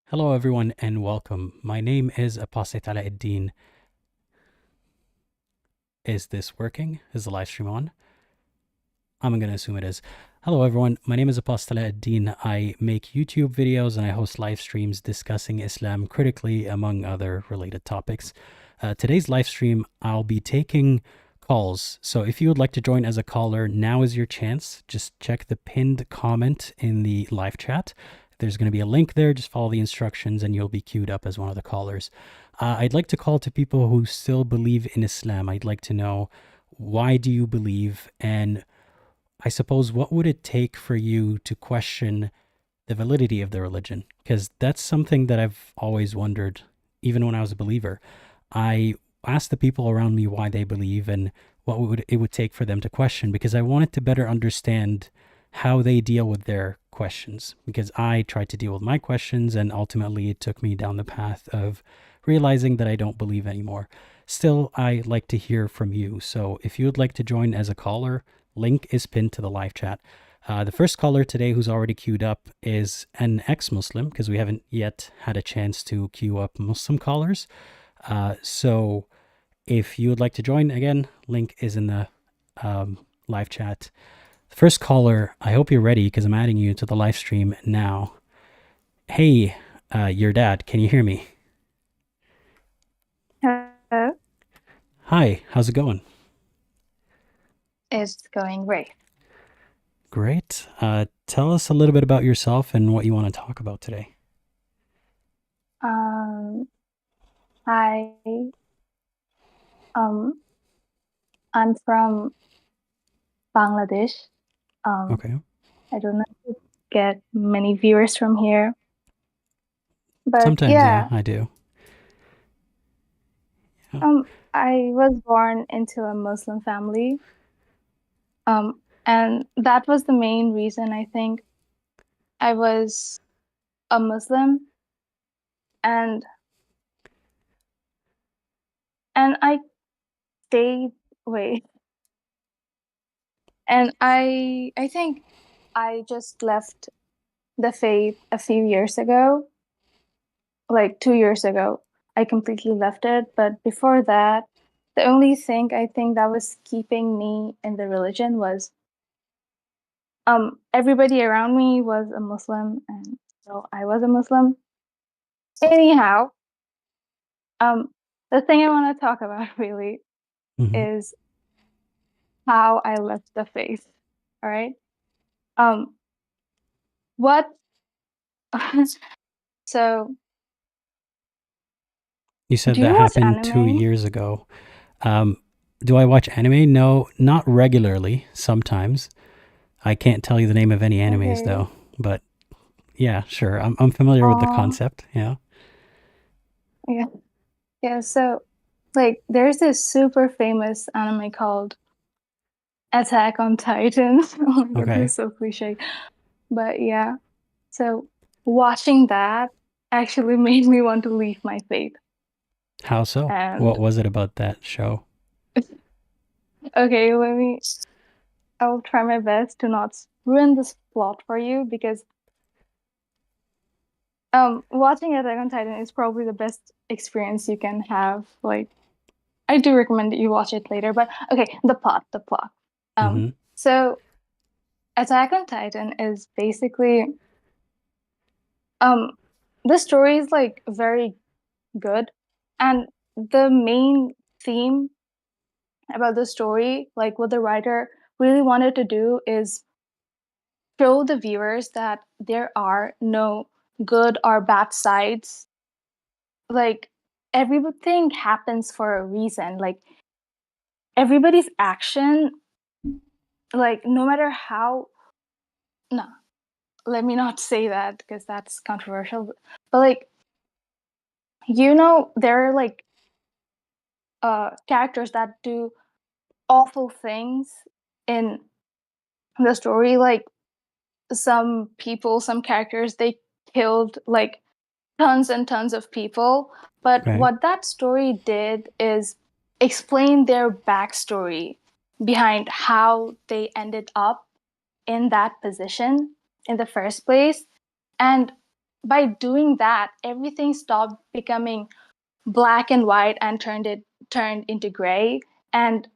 Hello, everyone, and welcome. My name is Apostate Aladdin. Is this working? Is the live stream on? I'm going to assume it is. Hello, everyone. My name is Apostate Aladdin. I make YouTube videos and I host live streams discussing Islam critically, among other related topics. Today's live stream, I'll be taking calls. So if you would like to join as a caller, now is your chance. Just check the pinned comment in the live chat. There's going to be a link there. Just follow the instructions and you'll be queued up as one of the callers. I'd like to call to people who still believe in Islam. I'd like to know, why do you believe? And I suppose, what would it take for you to question the validity of the religion? Because that's something that I've always wondered, even when I was a believer. I asked the people around me why they believe and what it would take for them to question, because I wanted to better understand how they deal with their questions, because I tried to deal with my questions and ultimately it took me down the path of realizing that I don't believe anymore. Still, I like to hear from you. So if you would like to join as a caller, link is pinned to the live chat. The first caller today who's already queued up is an ex-Muslim, because we haven't yet had a chance to queue up Muslim callers. So if you would like to join, again, link is in the live chat. The first caller, I hope you're ready because I'm adding you to the live stream now. Hey, Yourdad, can you hear me? Hello. Hi, how's it going? It's going great. Great. Tell us a little bit about yourself and what you want to talk about today. Um, I um I'm from Bangladesh. Um, Okay. I don't know if you get many viewers from here, but Sometimes, yeah, yeah, I do. Yeah. I was born into a Muslim family. And that was the main reason I think I was a Muslim, and I stayed wait, and I think I just left the faith a few years ago, like 2 years ago. I completely left it. But before that, the only thing I think that was keeping me in the religion was everybody around me was a Muslim, and so I was a Muslim. Anyhow, um the thing I want to talk about really Hmm. is how I left the faith. All right. Um what so You said do you that watch happened two anime? years ago. Um, do I watch anime? No, not regularly. Sometimes. I can't tell you the name of any animes Okay. though, but yeah, sure. I'm familiar with the Um concept. Yeah. yeah. Yeah, so like there's this super famous anime called Attack on Titan. Oh my god, this Okay. is so cliche. But yeah, so watching that actually made me want to leave my faith. How so? And What was it about that show? okay, I will try my best to not ruin this plot for you because watching Attack on Titan is probably the best experience you can have. Like I do recommend that you watch it later, but okay, the plot. Um Mm-hmm. so Attack on Titan is basically um the story is like very good, and the main theme about the story, like what the writer really wanted to do is show the viewers that there are no good or bad sides. Like everything happens for a reason. Like everybody's action, like no matter how no, let me not say that because that's controversial. But like there are like characters that do awful things in the story. Like some people, some characters, they killed like tons and tons of people. But Okay. what that story did is explain their backstory behind how they ended up in that position in the first place. And by doing that, everything stopped becoming black and white and turned into gray. And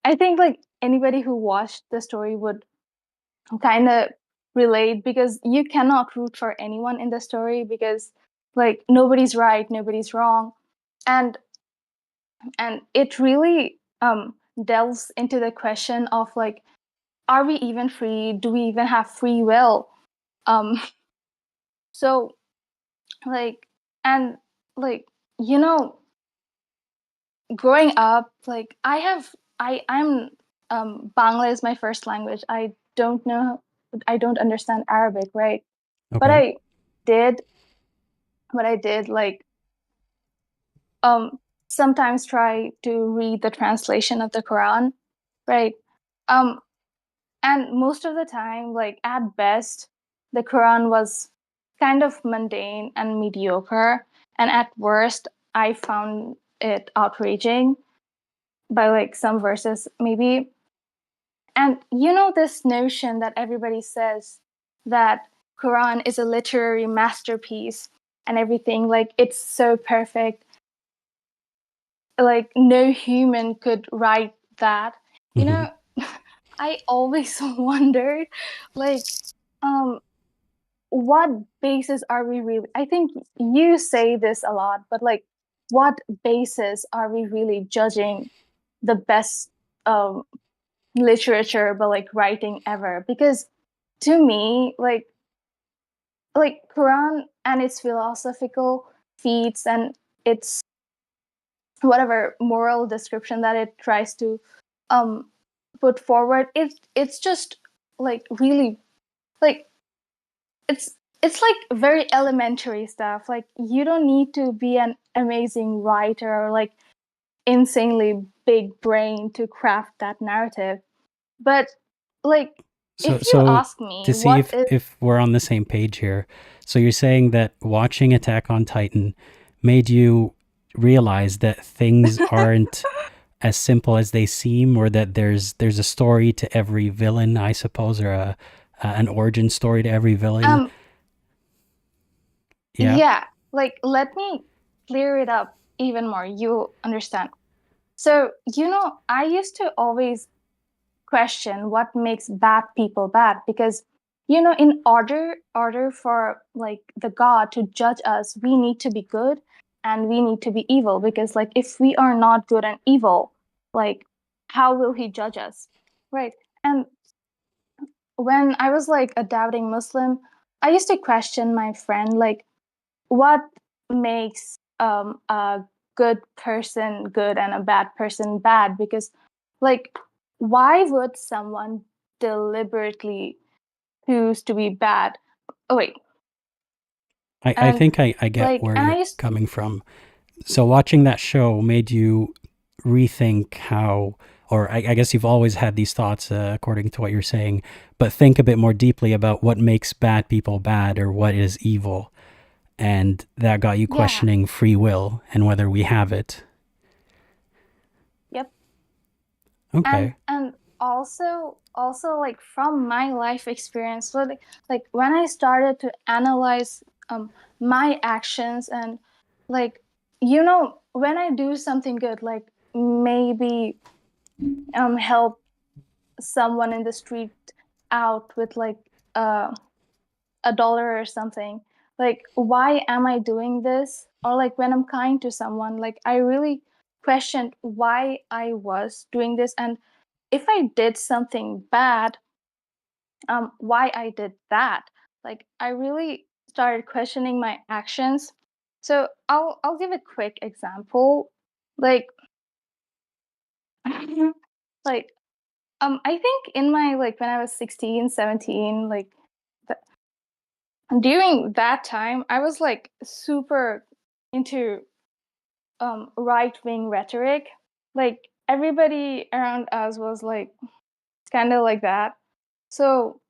I think like anybody who watched the story would kind of relate, because you cannot root for anyone in the story, because like nobody's right, nobody's wrong. And it really delves into the question of like, are we even free? Do we even have free will? um so like, and like, you know, growing up, like I'm Bangla is my first language. I don't understand Arabic, right? But Okay. did I did like um sometimes try to read the translation of the Quran, right? um and most of the time, like at best, the Quran was kind of mundane and mediocre, and at worst I found it outraging by like some verses maybe. And you know, this notion that everybody says that Quran is a literary masterpiece and everything, like it's so perfect, like no human could write that. You Hmm. know, I always wondered, like, um, what basis are we really? I think you say this a lot, but like, what basis are we really judging the best um, literature, but like writing ever? Because to me, like Quran and its philosophical feats and its whatever moral description that it tries to um put forward, it's just like really like it's it's like very elementary stuff. Like you don't need to be an amazing writer or like insanely big brain to craft that narrative. But like, So, if you so ask me to see what is if we're on the same page here, so you're saying that watching Attack on Titan made you realize that things aren't as simple as they seem, or that there's a story to every villain, I suppose, or an origin story to every villain. um Yeah. yeah, like let me clear it up even more, you'll understand. So, you know, I used to always question what makes bad people bad, because you know, in order for like the God to judge us, we need to be good and we need to be evil, because like if we are not good and evil, like how will he judge us, right? And when I was like a doubting Muslim, I used to question my friend, like, what makes a good person good and a bad person bad? Because like, why would someone deliberately choose to be bad? Oh wait. I And think I get like, where and you're I used coming from. So watching that show made you rethink how, or I guess you've always had these thoughts, according to what you're saying, but think a bit more deeply about what makes bad people bad or what is evil. And that got you yeah, questioning free will and whether we have it. yep. Okay. And also like from my life experience, so like when I started to analyze my actions, and like, you know, when I do something good, like maybe help someone in the street out with like $1 or something, like why am I doing this? Or like when I'm kind to someone, like I really questioned why I was doing this, and if I did something bad, why I did that. Like I really started questioning my actions. So I'll give a quick example. Like like I think in my, like when I was 16, 17, like th- during that time I was like super into right wing rhetoric. Like everybody around us was like kind of like that. So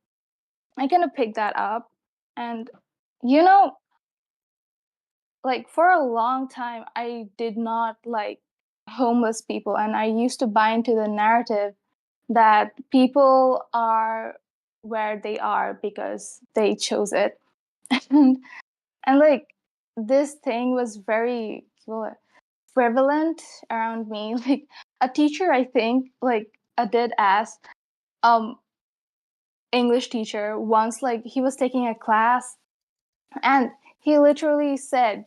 I kind of picked that up. And, you know, like for a long time, I did not like homeless people. And I used to buy into the narrative that people are where they are because they chose it. and like this thing was very prevalent around me. Like a teacher, I think, like did ask English teacher once, like he was taking a class, and he literally said,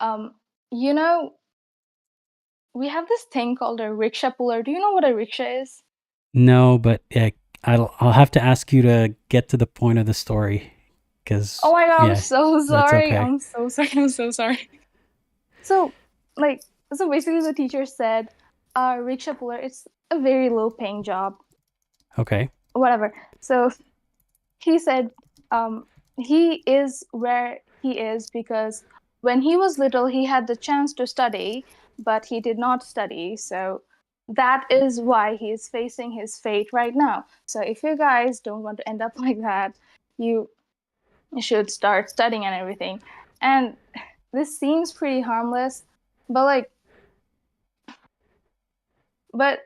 um, you know, we have this thing called a rickshaw puller. Do you know what a rickshaw is? No, but I'll have to ask you to get to the point of the story, Oh because my god, I'm yeah, so that's sorry. okay. I'm so sorry. I'm so sorry. So, like, so basically, the teacher said, rickshaw puller, it's a very low paying job, Okay. whatever. So he said, um, he is where he is because when he was little, he had the chance to study, but he did not study. So that is why he is facing his fate right now. So if you guys don't want to end up like that, you should start studying and everything. And this seems pretty harmless, but like, but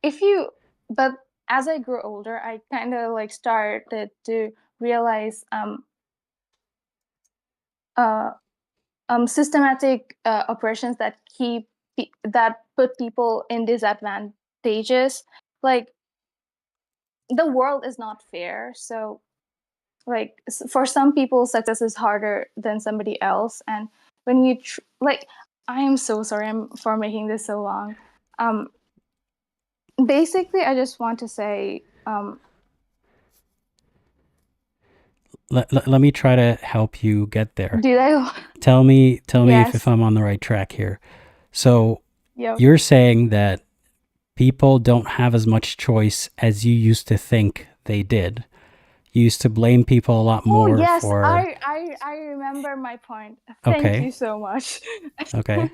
if you, but as I grew older, I kind of like started to realize uh, systematic oppressions that that put people in disadvantages. Like the world is not fair, so like for some people, success is harder than somebody else. And when you like, I am so sorry for making this so long. Um, Basically, I just want to say, Let me try to help you get there. did I? Tell me if Yes. I'm on the right track here. So Yep. you're saying that people don't have as much choice as you used to think they did. You used to blame people a lot Oh more yes, for. I remember my point. Thank Okay. you so much. Okay.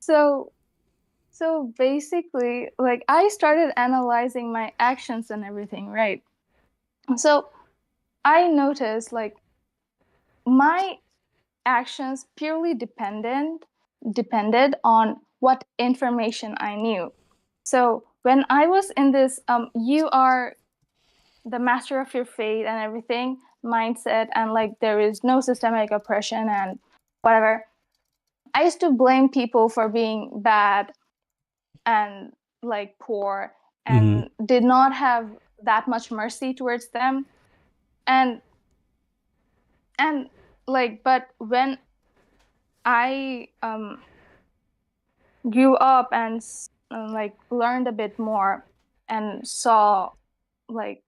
So so basically, like I started analyzing my actions and everything, right? So I noticed like my actions purely depended on what information I knew. So when I was in this you are the master of your fate and everything mindset, and like there is no systemic oppression and whatever, I used to blame people for being bad and like poor Mm-hmm. and did not have that much mercy towards them. and and like, but when I grew up and like learned a bit more and saw like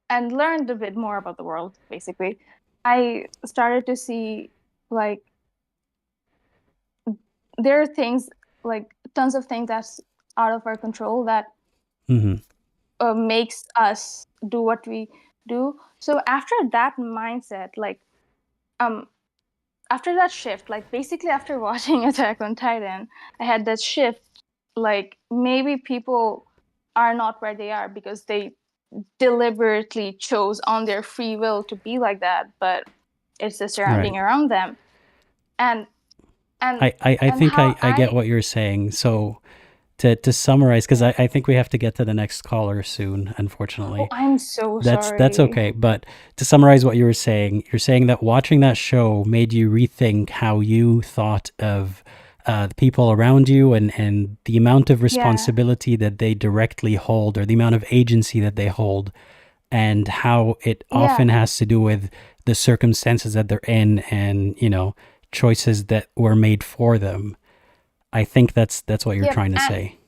and learned a bit more about the world, basically I started to see like there are things, like tons of things that's out of our control that Mm-hmm. makes us do what we do. So after that mindset, like um after that shift, like basically after watching Attack on Titan, I had that shift, like maybe people are not where they are because they deliberately chose on their free will to be like that, but it's the Right. surrounding around them. and and I and think how I get I what you're saying. So to summarize, because yeah. I think we have to get to the next caller soon, Oh, unfortunately. I'm so That's sorry. okay. But to summarize what you were saying, you're saying that watching that show made you rethink how you thought of the people around you, and the amount of Yeah, responsibility that they directly hold, or the amount of agency that they hold, and how it yeah, often has to do with the circumstances that they're in, and choices that were made for them. I think that's what you're yep. trying to And say.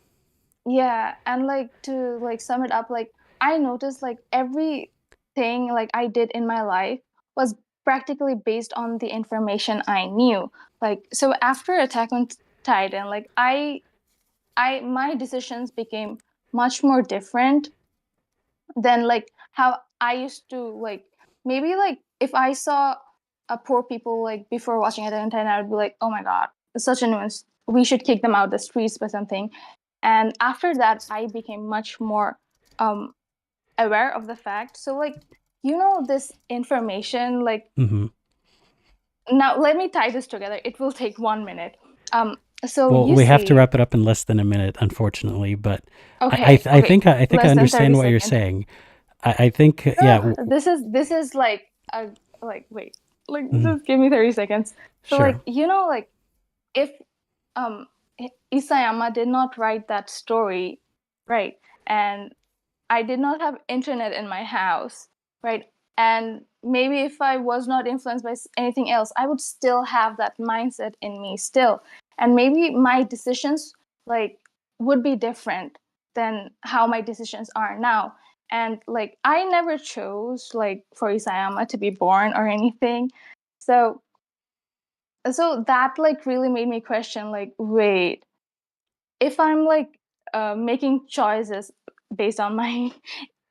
yeah, and like to like sum it up, like I noticed like everything like I did in my life was practically based on the information I knew. Like so after Attack on Titan, like I my decisions became much more different than like how I used to like, maybe like if I saw a poor people like before watching Attack on Titan, I would be like, oh my god, such a nuisance. We should kick them out the streets or something. And after that, I became much more um aware of the fact. So like, this information, like Hmm. now let me tie this together. It will take 1 minute. Um so Well, you we have to see, wrap it up in less than a minute, unfortunately. But okay, okay, I think I less than 30 understand what you're seconds. saying. I think, yeah. No, this is like a like wait, like Mhm. just give me 30 seconds. So like Sure. like if um Isayama did not write that story, right? And I did not have internet in my house, right? And maybe if I was not influenced by anything else, I would still have that mindset in me still. And maybe my decisions like would be different than how my decisions are now. And like I never chose like for Isayama to be born or anything. So that like really made me question like wait, if I'm like making choices based on my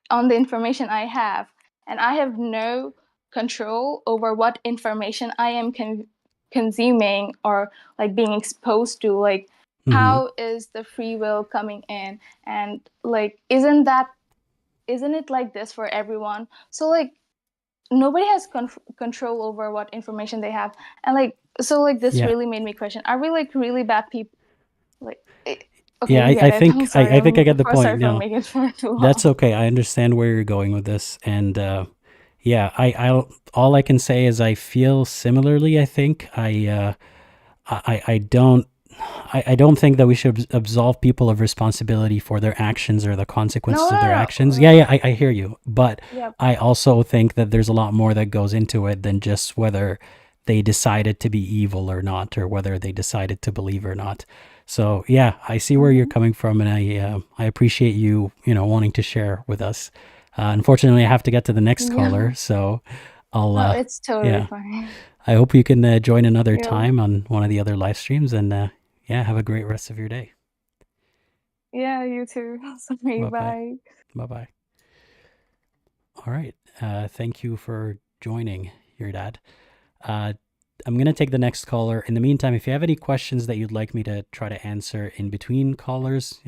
on the information I have, and I have no control over what information I am consuming or like being exposed to, like Hmm. how is the free will coming in, and like isn't it like this for everyone? So like nobody has control over what information they have, and like so like this Yeah. really made me question, are we like really bad people? Like okay, Yeah, you I get it. I'm think sorry, I think I get the sorry point. for No, making it for too that's long. okay. I understand where you're going with this, and yeah, all I can say is I feel similarly. I think I don't I don't think that we should absolve people of responsibility for their actions or the No, consequences of their no, actions. Yeah, no. yeah, I hear you, but Yep. I also think that there's a lot more that goes into it than just whether they decided to be evil or not, or whether they decided to believe or not. So yeah, I see where you're Mm-hmm. coming from, and I appreciate you wanting to share with us. Unfortunately, I have to get to the next Yeah. caller, so I'll No, it's totally yeah. fine. I hope you can join another Yeah. time on one of the other live streams, and yeah, have a great rest of your day. Yeah, you too. Sorry, Bye bye. bye. Bye bye. All right. Thank you for joining Yourdad. Uh, I'm going to take the next caller. In the meantime, if you have any questions that you'd like me to try to answer in between callers,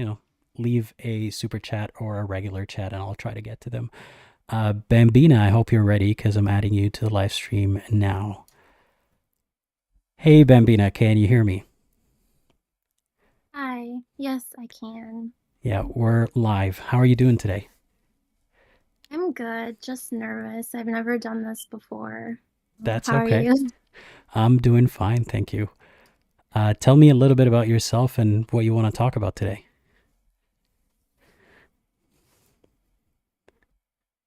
leave a super chat or a regular chat and I'll try to get to them. Bambina, I hope you're ready because I'm adding you to the live stream now. Hey, Bambina, can you hear me? Hi. Yes, I can. Yeah, we're live. How are you doing today? I'm good, just nervous. I've never done this before. That's How are okay. you? I'm doing fine, thank you. Tell me a little bit about yourself and what you want to talk about today.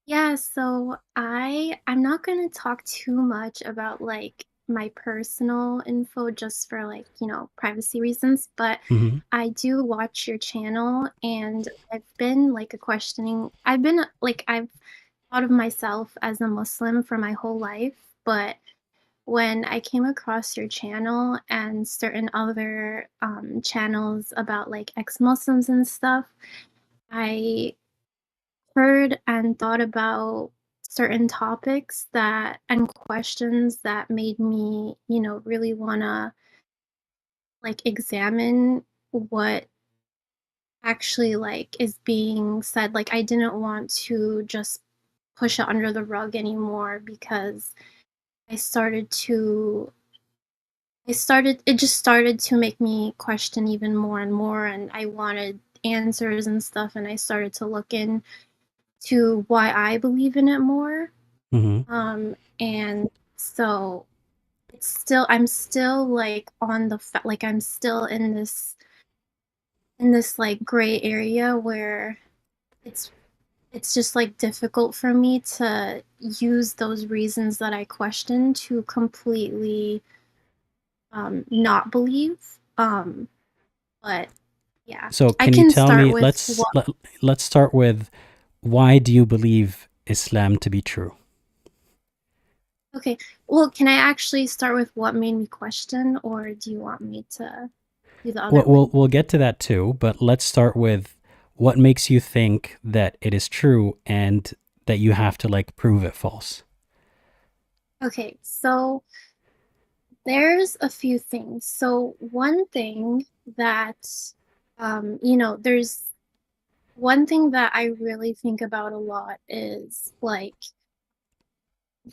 Yeah, so I'm not gonna talk too much about like my personal info just for like, privacy reasons, but Hmm. I do watch your channel and I've been like I've thought of myself as a Muslim for my whole life, but when I came across your channel and certain other channels about like ex-Muslims and stuff, I heard and thought about certain topics that and questions that made me, really want to like examine what actually like is being said. Like I didn't want to just push it under the rug anymore because I started to it just started to make me question even more and more, and I wanted answers and stuff, and I started to look into why I believe in it more. Hmm. And so I'm still like I'm still in this like gray area where it's it's just like difficult for me to use those reasons that I question to completely not believe. But yeah, So, I can you can tell start me? with what. Let's start with why do you believe Islam to be true? Okay, well, can I actually start with what made me question, or do you want me to do the We'll, other we'll way? we'll get to that too, but let's start with what makes you think that it is true and that you have to like prove it false. Okay, so there's a few things. So one thing that, there's one thing that I really think about a lot is like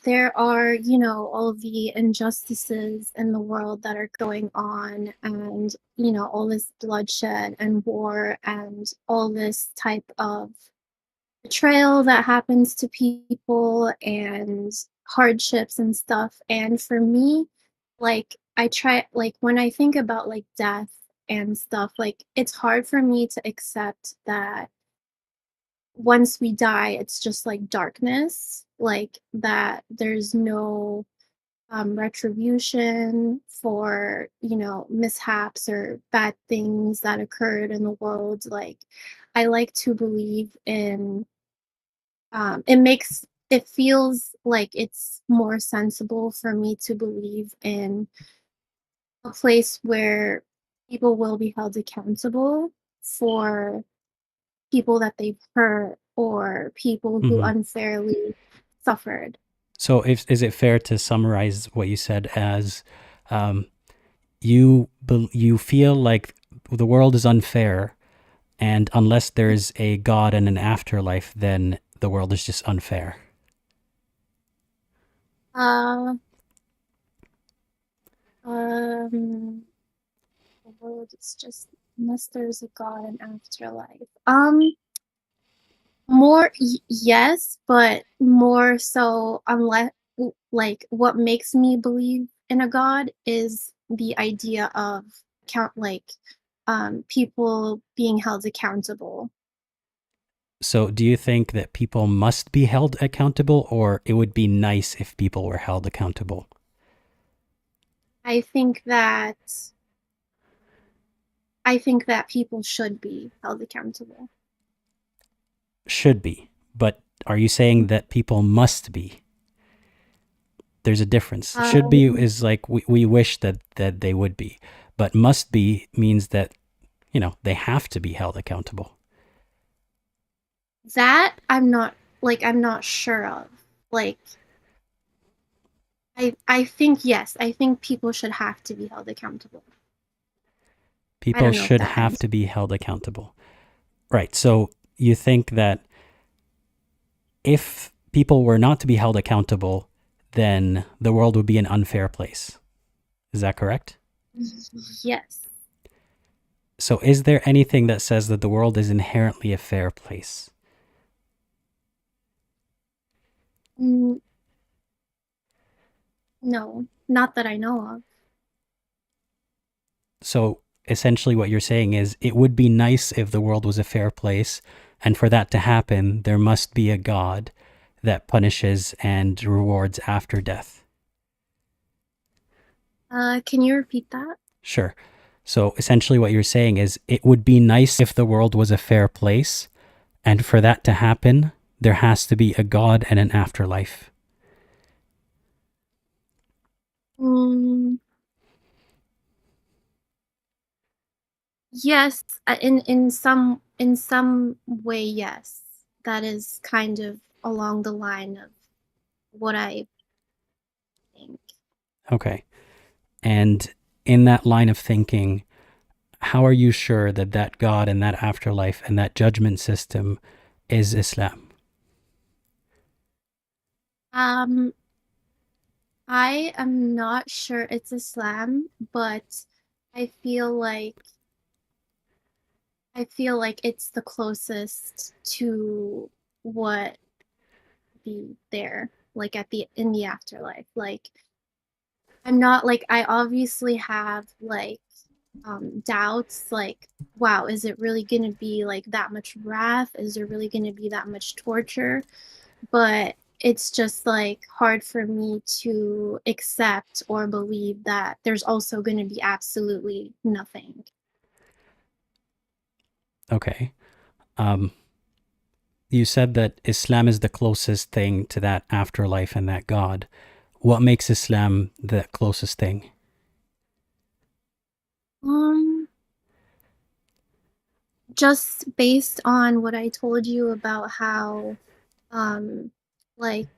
there are, all of the injustices in the world that are going on, and, all this bloodshed and war and all this type of betrayal that happens to people and hardships and stuff. And for me, like I try like when I think about like death and stuff, like it's hard for me to accept that once we die, it's just like darkness, like that there's no retribution for, mishaps or bad things that occurred in the world. Like, I like to believe in, it feels like it's more sensible for me to believe in a place where people will be held accountable for people that they've hurt or people who Hmm. unfairly suffered. So, is it fair to summarize what you said as um, you feel like the world is unfair, and unless there's a God and an afterlife, then the world is just unfair? Uh, um, the world is just unless there's a God and afterlife. Yes, but more so unless like what makes me believe in a God is the idea of people being held accountable. So, do you think that people must be held accountable, or it would be nice if people were held accountable? I think that I think that people should be held accountable. Should be. But are you saying that people must be? There's a difference. Should be Um, is like we wish that they would be, but must be means that, they have to be held accountable. that I'm not sure of. Like I think yes, I think people should have to be held accountable. I People don't know if should that have answers. to be held accountable. Right. So you think that if people were not to be held accountable, then the world would be an unfair place. Is that correct? Yes. So is there anything that says that the world is inherently a fair place? Mm, no, not that I know of. So essentially what you're saying is it would be nice if the world was a fair place, and for that to happen, there must be a God that punishes and rewards after death. Can you repeat that? Sure. So essentially what you're saying is it would be nice if the world was a fair place, and for that to happen, there has to be a God and an afterlife. Mm, yes, in some way, yes. That is kind of along the line of what I think. Okay. And in that line of thinking, how are you sure that that God and that afterlife and that judgment system is Islam? Um, I am not sure it's Islam, but I feel like I feel like it's the closest to what be there, like at the in the afterlife. Like I'm not like I obviously have like doubts like wow, is it really going to be like that much wrath? Is there really going to be that much torture? But it's just like hard for me to accept or believe that there's also going to be absolutely nothing. Okay. Um, you said that Islam is the closest thing to that afterlife and that God. What makes Islam the closest thing? Um just based on what I told you about how um like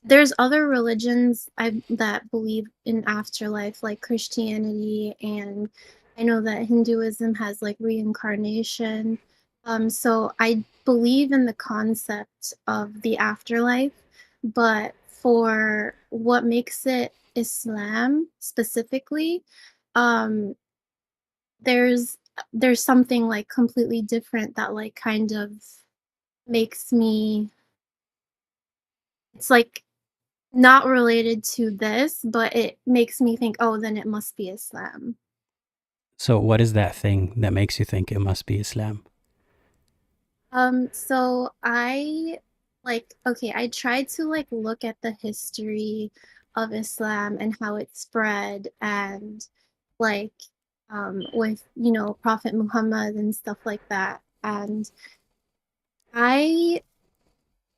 there's other religions that believe in afterlife like Christianity, and I know that Hinduism has like reincarnation. So I believe in the concept of the afterlife, but for what makes it Islam specifically, um there's there's something like completely different that like kind of makes me, it's like not related to this, but it makes me think, oh, then it must be Islam. So what is that thing that makes you think it must be Islam? So I okay, I tried to like look at the history of Islam and how it spread and like with, Prophet Muhammad and stuff like that. And I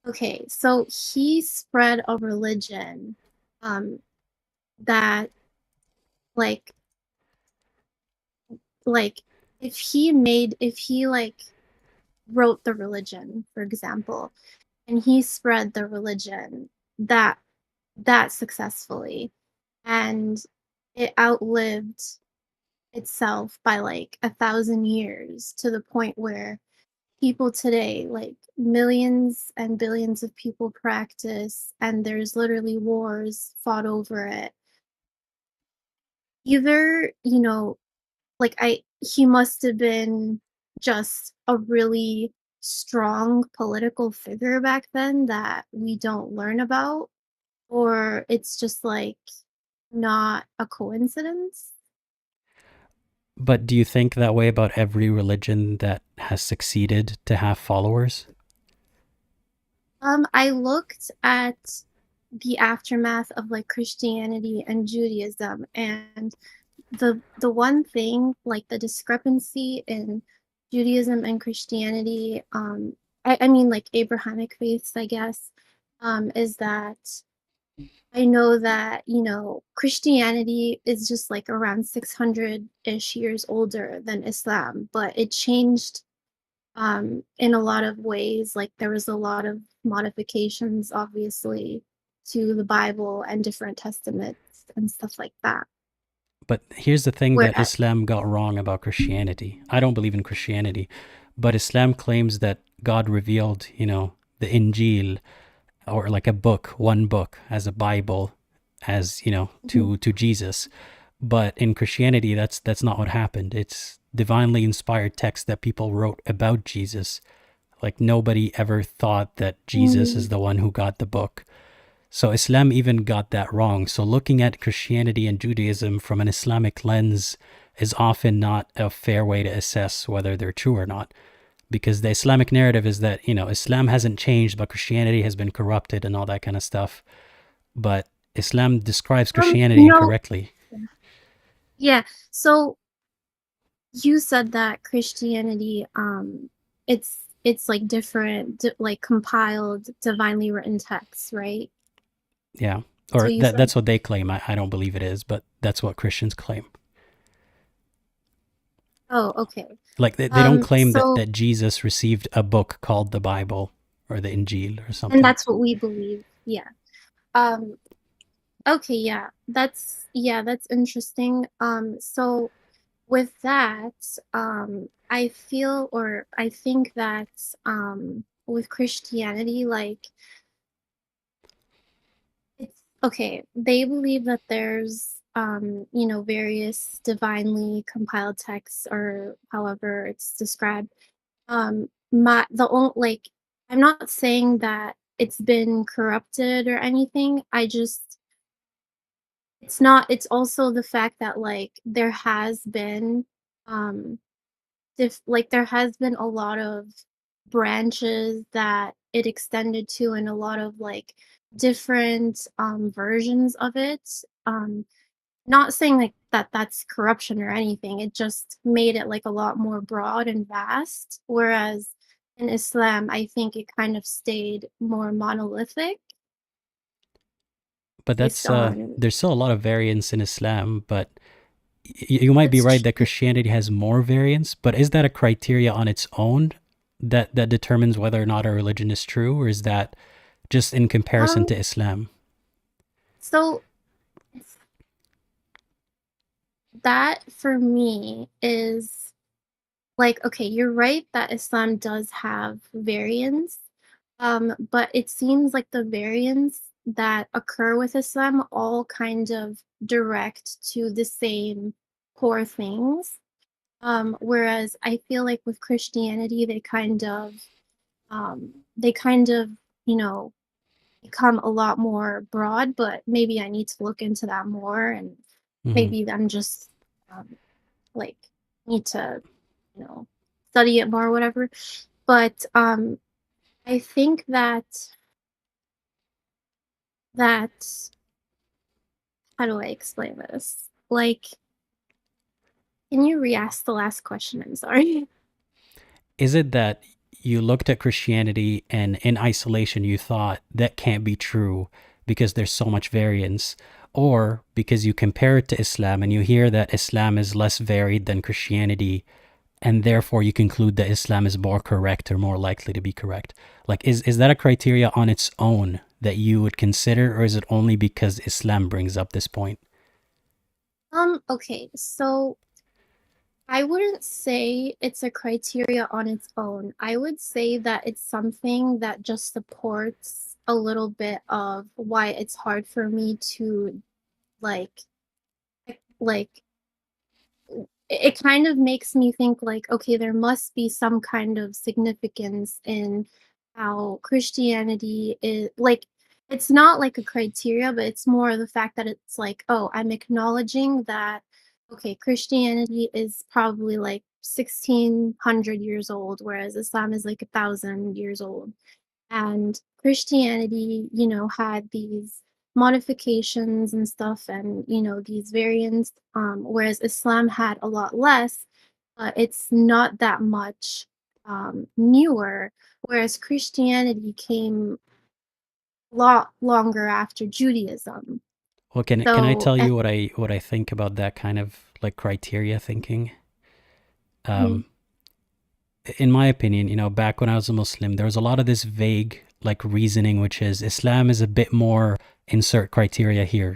okay, so he spread a religion um that like like if he like wrote the religion, for example, and he spread the religion that that successfully, and it outlived itself by like 1,000 years to the point where people today, like millions and billions of people practice, and there's literally wars fought over it. Either, like he must have been just a really strong political figure back then that we don't learn about, or it's just like not a coincidence. But do you think that way about every religion that has succeeded to have followers? I looked at the aftermath of like Christianity and Judaism, and the one thing, like the discrepancy in Judaism and Christianity, I mean like Abrahamic faiths, I guess, is that I know that, Christianity is just like around 600-ish years older than Islam, but it changed in a lot of ways. Like there was a lot of modifications, obviously, to the Bible and different testaments and stuff like that. But here's the thing that Whereas, Islam got wrong about Christianity. I don't believe in Christianity, but Islam claims that God revealed, the Injil, or like a book, one book, as a Bible, as, mhm. to Jesus. But in Christianity, that's not what happened. It's divinely inspired text that people wrote about Jesus. Like nobody ever thought that Jesus is Mm, the one who got the book. So Islam even got that wrong. So looking at Christianity and Judaism from an Islamic lens is often not a fair way to assess whether they're true or not. Because the Islamic narrative is that, Islam hasn't changed, but Christianity has been corrupted and all that kind of stuff. But Islam describes um, Christianity you know, incorrectly. yeah. So you said that Christianity, it's like different, like compiled, divinely written texts, right? Yeah. That's Or what you said. that's what they claim. I don't believe it is, but that's what Christians claim. Oh, okay. Like they don't claim So, that Jesus received a book called the Bible or the Injil or and something. that's what we believe. Yeah. Um, okay, yeah, that's interesting. So with that, I feel or I think that with Christianity, like it's okay, they believe that there's various divinely compiled texts or however it's described. My the only like I'm not saying that it's been corrupted or anything. I just it's not it's also the fact that like there has been um there has been a lot of branches that it extended to and a lot of like different versions of it. Not saying like that that's corruption or anything. It just made it like a lot more broad and vast, whereas in Islam I think it kind of stayed more monolithic But based that's on there's still a lot of variance in Islam, but you might be that's right that true. Christianity has more variance, but is that a criteria on its own that determines whether or not a religion is true, or is that just in comparison um to Islam? so that for me is like, okay, you're right that Islam does have variance, but it seems like the variants that occur with Islam all kind of direct to the same core things. Whereas I feel like with Christianity, they kind of they kind of, you know, become a lot more broad, but maybe I need to look into that more, and Hmm. maybe I'm just um, like need to, you know, study it more or whatever. But I think that how do I explain this? Like, can you re-ask the last question? I'm sorry. Is it that you looked at Christianity and in isolation you thought that can't be true because there's so much variance? Or because you compare it to Islam and you hear that Islam is less varied than Christianity, and therefore you conclude that Islam is more correct or more likely to be correct? Like, is that a criteria on its own that you would consider, or is it only because Islam brings up this point? Okay, so I wouldn't say it's a criteria on its own. I would say that it's something that just supports a little bit of why it's hard for me to like like it kind of makes me think like, okay, there must be some kind of significance in how Christianity is like it's not like a criteria, but it's more the fact that it's like, oh, I'm acknowledging that okay, Christianity is probably like 1600 years old, whereas Islam is like 1000 years old. And Christianity, you know, had these modifications and stuff and, you know, these variants, whereas Islam had a lot less, but it's not that much newer, whereas Christianity came a lot longer after Judaism. Well, can I So, tell you what I think about that kind of like criteria thinking? mhm, Um, in my opinion, back when I was a Muslim, there was a lot of this vague like reasoning, which is Islam is a bit more insert criteria here.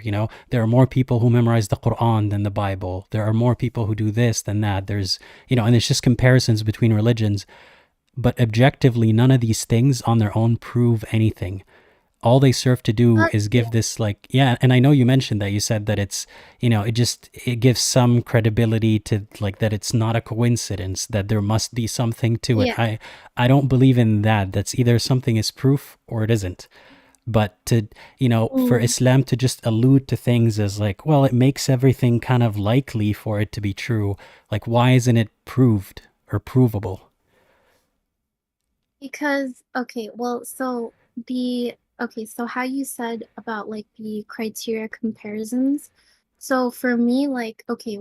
There are more people who memorize the Quran than the Bible. There are more people who do this than that. And it's just comparisons between religions. But objectively, none of these things on their own prove anything. All they serve to do is yeah, give this, like, yeah, and I know you mentioned that, you said that it's, it gives some credibility to, like, that it's not a coincidence, that there must be something to it. yeah, I don't believe in that. That's either something is proof or it isn't. But for mm, Islam to just allude to things as like, well, it makes everything kind of likely for it to be true, like, why isn't it proved or provable? because okay, well, so how you said about like the criteria comparisons. So for me, like, okay,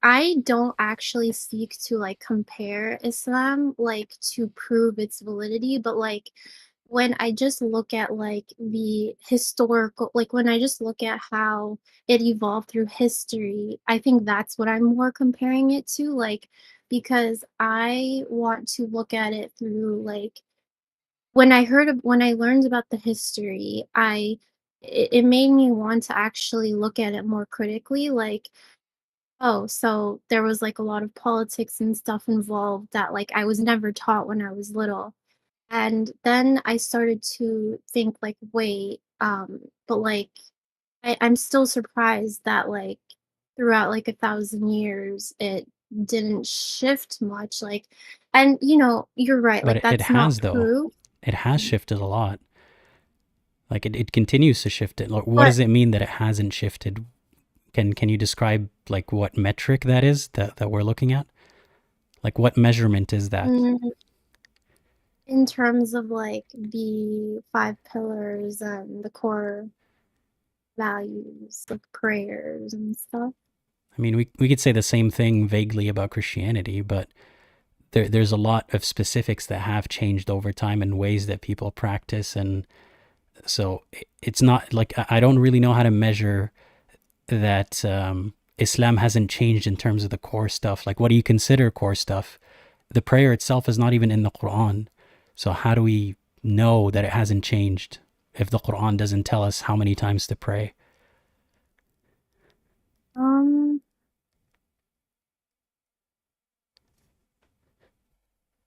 I don't actually seek to like compare Islam like to prove its validity, but like when I just look at like the historical, like when I just look at how it evolved through history, I think that's what I'm more comparing it to, like, because I want to look at it through like when I learned about the history, it made me want to actually look at it more critically, like, oh, so there was like a lot of politics and stuff involved that like I was never taught when I was little. And then I started to think like, wait, but like I'm still surprised that like throughout like 1,000 years it didn't shift much. Like, and you know, you're right, But like it that's not has, though. proof. It has shifted a lot. Like, it continues to shift it. Like, what But does it mean that it hasn't shifted? Can you describe, like, what metric that is that we're looking at? Like, what measurement is that? mm, in terms of like the five pillars and the core values of prayers and stuff. I mean, we could say the same thing vaguely about Christianity, but there's a lot of specifics that have changed over time and ways that people practice. And so it's not like, I don't really know how to measure that Islam hasn't changed in terms of the core stuff. Like, what do you consider core stuff? The prayer itself is not even in the Quran. So how do we know that it hasn't changed if the Quran doesn't tell us how many times to pray? Um,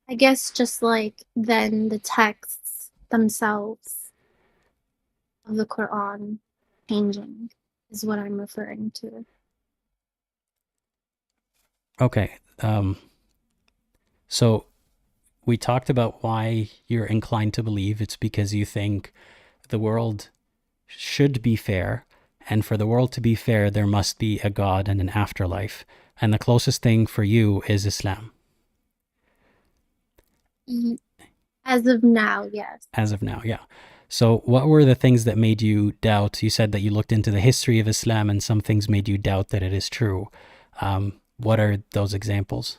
I guess just like then the texts themselves of the Quran changing is what I'm referring to. Okay. So we talked about why you're inclined to believe. It's because you think the world should be fair, and for the world to be fair, there must be a God and an afterlife. And the closest thing for you is Islam, As of now, yes. as of now. Yeah. So, what were the things that made you doubt? You said that you looked into the history of Islam, and some things made you doubt that it is true. What are those examples?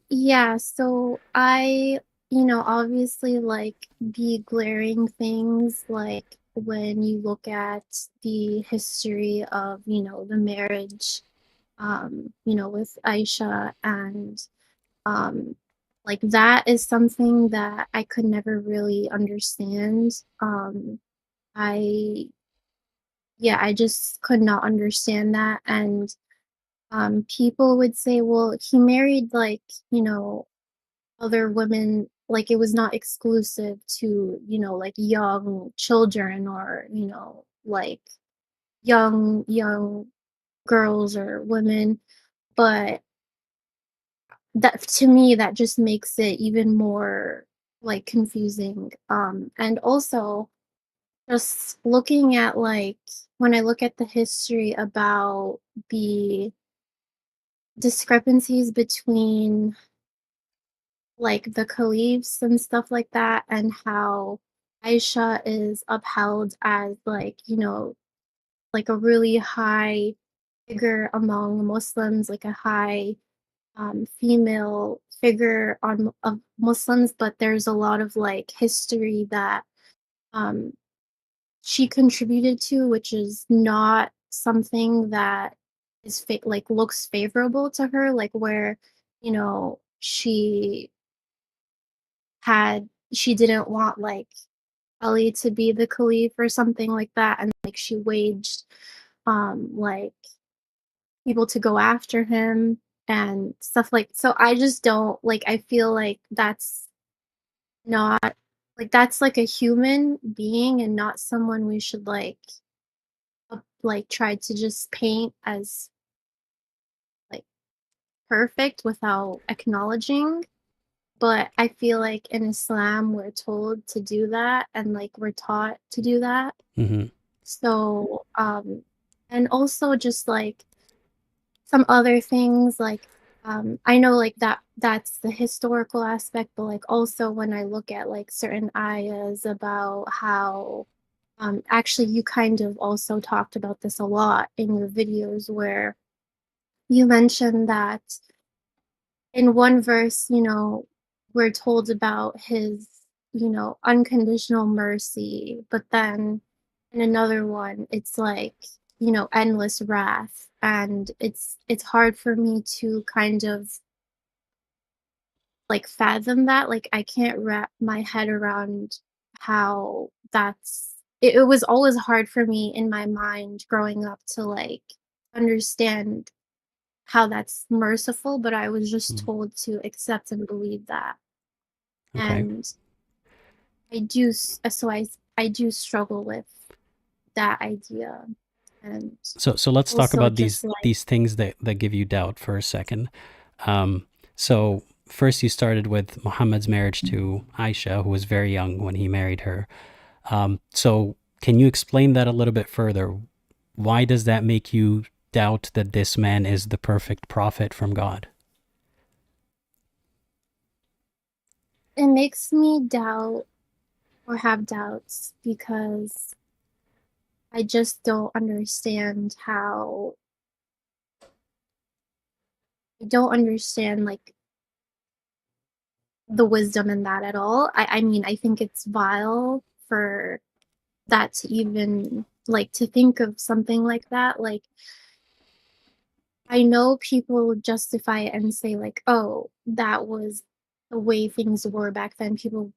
Yeah, so obviously like the glaring things like when you look at the history of, the marriage, with Aisha and um like that is something that I could never really understand. I yeah, I just could not understand that. And people would say, well, he married like, other women, like it was not exclusive to, like young children or, like young girls or women. But that to me, that just makes it even more like confusing. And also just looking at like when I look at the history about the discrepancies between like the caliphs and stuff like that, and how Aisha is upheld as like, like a really high figure among Muslims, like a high female figure of Muslims, but there's a lot of like history that um, she contributed to, which is not something that is like looks favorable to her, like where she didn't want like Ali to be the caliph or something like that, and like she waged like people to go after him and stuff like. So I just don't like, I feel like that's not like that's like a human being and not someone we should like try to just paint as like perfect without acknowledging. But I feel like in Islam we're told to do that and like we're taught to do that. Mm-hmm. So and also just like some other things like I know like that's the historical aspect, but like also when I look at like certain ayahs about how actually you kind of also talked about this a lot in your videos where you mentioned that in one verse, we're told about his, unconditional mercy, but then in another one, it's like, endless wrath. And it's hard for me to kind of like fathom that. Like I can't wrap my head around how it was always hard for me in my mind growing up to like understand how that's merciful, but I was just told to accept and believe that. Okay. And I do struggle with that idea. And So let's talk also about just like these things that give you doubt for a second. So first you started with Muhammad's marriage to Aisha, who was very young when he married her. So can you explain that a little bit further? Why does that make you doubt that this man is the perfect prophet from God? it makes me doubt or have doubts because I just don't understand how I don't understand like the wisdom in that at all. I mean, I think it's vile for that to even like to think of something like that. Like I know people justify it and say like, "Oh, that was the way things were back then. People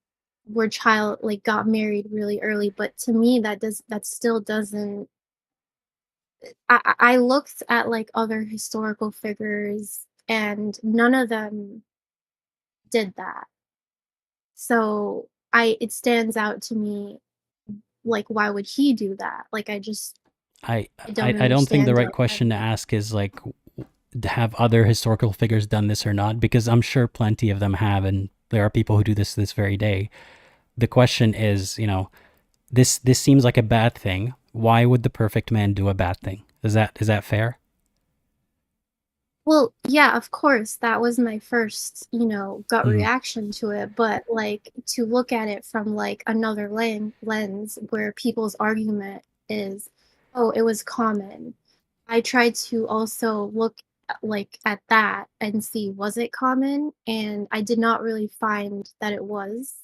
were child like got married really early." But to me, that still doesn't. I looked at like other historical figures, and none of them did that. So it stands out to me like why would he do that? Like I I don't I don't think the understand right it. question to ask is like, have other historical figures done this or not? Because I'm sure plenty of them have, and there are people who do this very day. The question is, this seems like a bad thing. Why would the perfect man do a bad thing? Is that fair? Well, yeah, of course, that was my first, gut Mhm. reaction to it. But like to look at it from like another lens where people's argument is, oh, it was common. I tried to also look like at that and see was it common, and I did not really find that it was.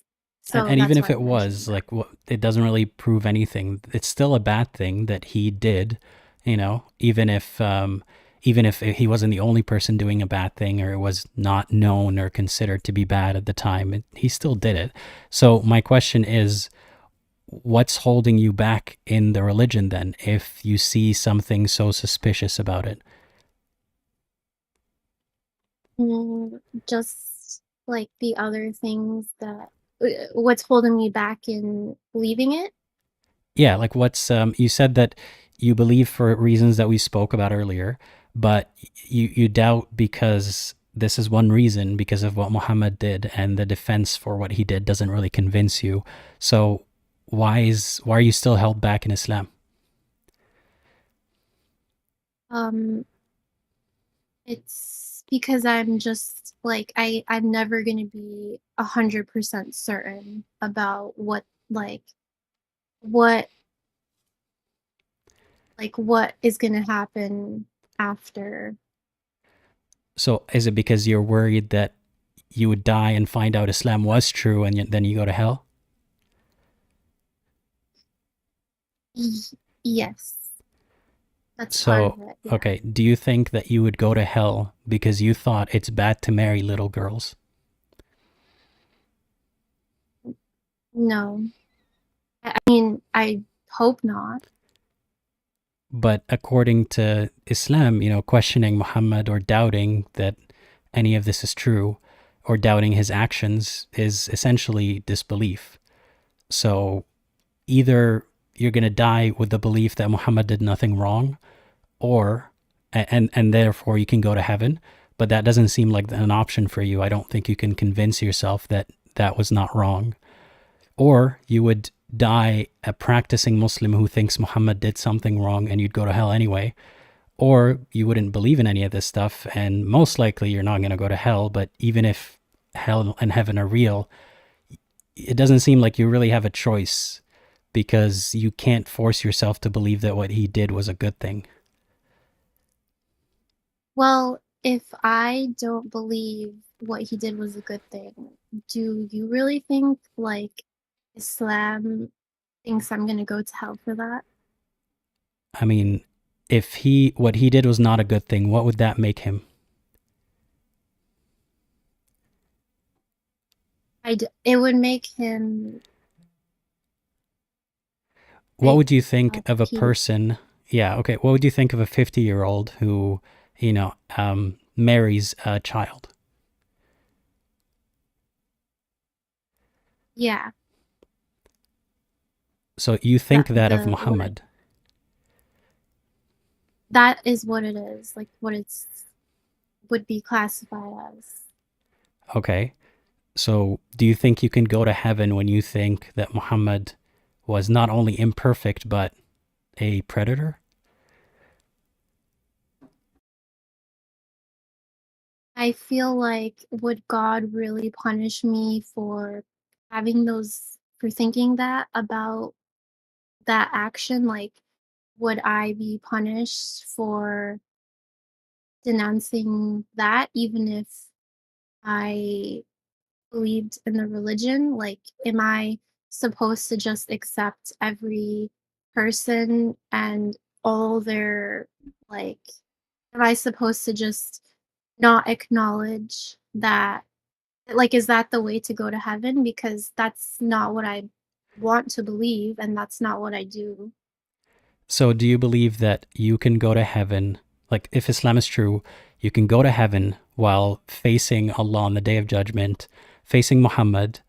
So And even that's if why it I'm mentioning was, that. like, it doesn't really prove anything. It's still a bad thing that he did, even if he wasn't the only person doing a bad thing, or it was not known or considered to be bad at the time. He still did it. So my question is, what's holding you back in the religion then, if you see something so suspicious about it? Just like the other things that what's holding me back in leaving it. Yeah, like what's you said that you believe for reasons that we spoke about earlier, but you doubt because this is one reason, because of what Muhammad did, and the defense for what he did doesn't really convince you. So why are you still held back in Islam? Um, it's because I'm just like I'm never gonna be 100% certain about what what is gonna happen after. So is it because you're worried that you would die and find out Islam was true, and then you go to hell? Yes, that's part So, of it. Yeah. okay, do you think that you would go to hell because you thought it's bad to marry little girls? No, I mean I hope not. But according to Islam, questioning Muhammad or doubting that any of this is true, or doubting his actions, is essentially disbelief. So either you're going to die with the belief that Muhammad did nothing wrong, or and therefore you can go to heaven, but that doesn't seem like an option for you. I don't think you can convince yourself that that was not wrong. Or you would die a practicing Muslim who thinks Muhammad did something wrong, and you'd go to hell anyway. Or you wouldn't believe in any of this stuff, and most likely you're not going to go to hell. But even if hell and heaven are real, it doesn't seem like you really have a choice, because you can't force yourself to believe that what he did was a good thing. Well, if I don't believe what he did was a good thing, do you really think like Islam thinks I'm gonna go to hell for that? I mean, if what he did was not a good thing, what would that make him? It would make him What a would you think of a pe person? Yeah, okay. What would you think of a 50-year-old who, marries a child? yeah, So you that think that of the what Muhammad. that is what it is, like what it's would be classified as. Okay. So do you think you can go to heaven when you think that Muhammad was not only imperfect, but a predator? I feel like would God really punish me for for thinking that about that action? Like, would I be punished for denouncing that even if I believed in the religion? Like, am I supposed to just accept every person and all their, like, am I supposed to just not acknowledge that? Like, is that the way to go to heaven? Because that's not what I want to believe, and that's not what I do. So do you believe that you can go to heaven, like if Islam is true, you can go to heaven while facing Allah on the day of judgment, facing Muhammad,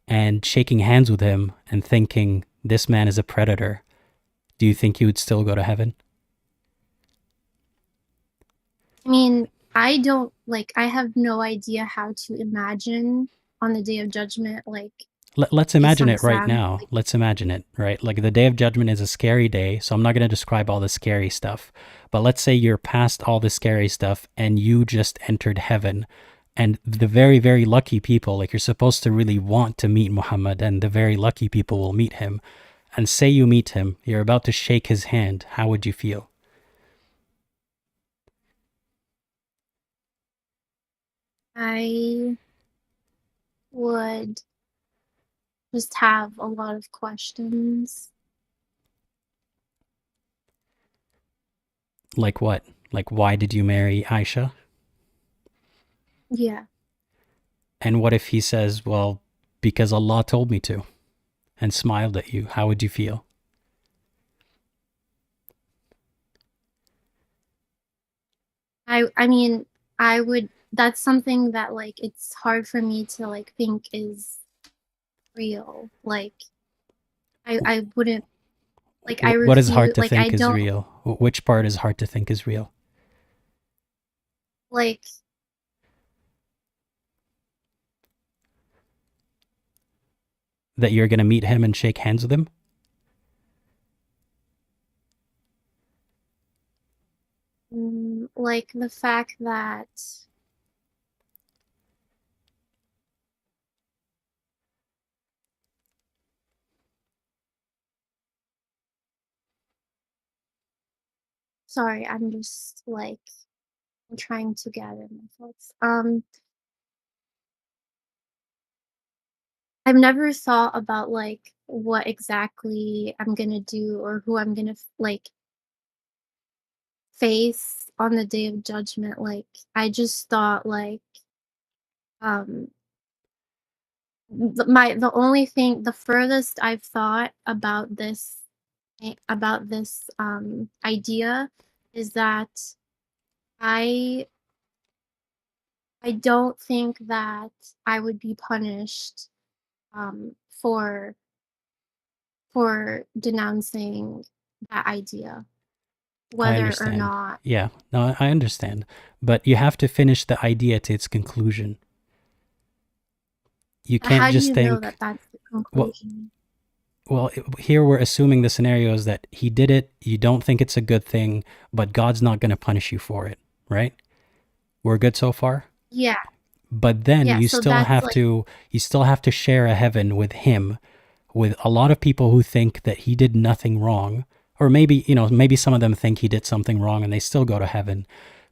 and shaking hands with him and thinking this man is a predator? Do you think you would still go to heaven? I mean, I don't I have no idea how to imagine on the day of judgment, Let's based imagine on it right Islam. now. Let's imagine it, right? Like the day of judgment is a scary day, so I'm not going to describe all the scary stuff. But let's say you're past all the scary stuff and you just entered heaven. And the very, very lucky people, like you're supposed to really want to meet Muhammad, and the very lucky people will meet him. And say you meet him, you're about to shake his hand. How would you feel? I would just have a lot of questions. Like what? Like, why did you marry Aisha? Yeah. And what if he says, well, because Allah told me to, and smiled at you? How would you feel? I mean, I would that's something that it's hard for me to think is real. I wouldn't I What is hard refuse to I think is don't real? Which part is hard to think is real? like That you're going to meet him and shake hands with him? the fact that sorry, I'm just I'm trying to gather my thoughts. I've never thought about what exactly I'm gonna do or who I'm gonna face on the day of judgment. I just thought um the only thing the furthest I've thought about this idea is that I I don't think that I would be punished um for denouncing that idea, I whether or understand. not. Yeah, no, I understand. But you have to finish the idea to its conclusion. You can't How do just you know think, that that's the well, conclusion? well, here we're assuming the scenario is that he did it, you don't think it's a good thing, but God's not going to punish you for it, right? We're good so far? Yeah, But then yeah. So that's you still have to share a heaven with him, with a lot of people who think that he did nothing wrong, or maybe, maybe some of them think he did something wrong and they still go to heaven.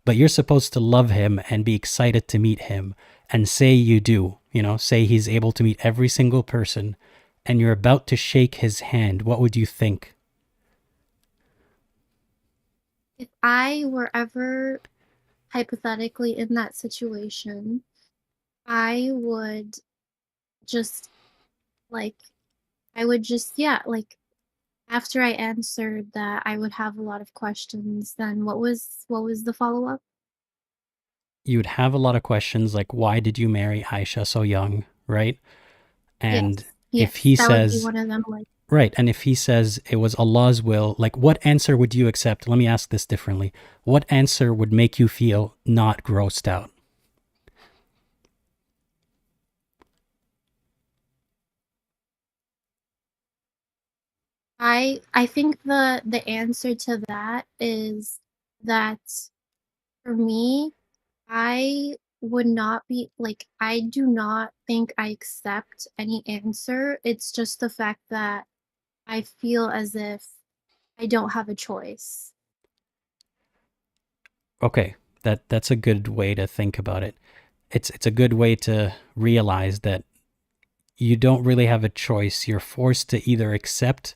But you're supposed to love him and be excited to meet him, and say you do, say he's able to meet every single person, and you're about to shake his hand. What would you think? if I were ever hypothetically in that situation, I would just like yeah, after I answered that I would have a lot of questions, then what was the follow-up? You would have a lot of questions like, why did you marry Aisha so young, right? And Yes. if Yes, he that would be says, one of them, right, and if he says it was Allah's will, like what answer would you accept? Let me ask this differently. What answer would make you feel not grossed out? I think the answer to that is that for me, I would not be I do not think I accept any answer. It's just the fact that I feel as if I don't have a choice. Okay, that's a good way to think about it. It's a good way to realize that you don't really have a choice. You're forced to either accept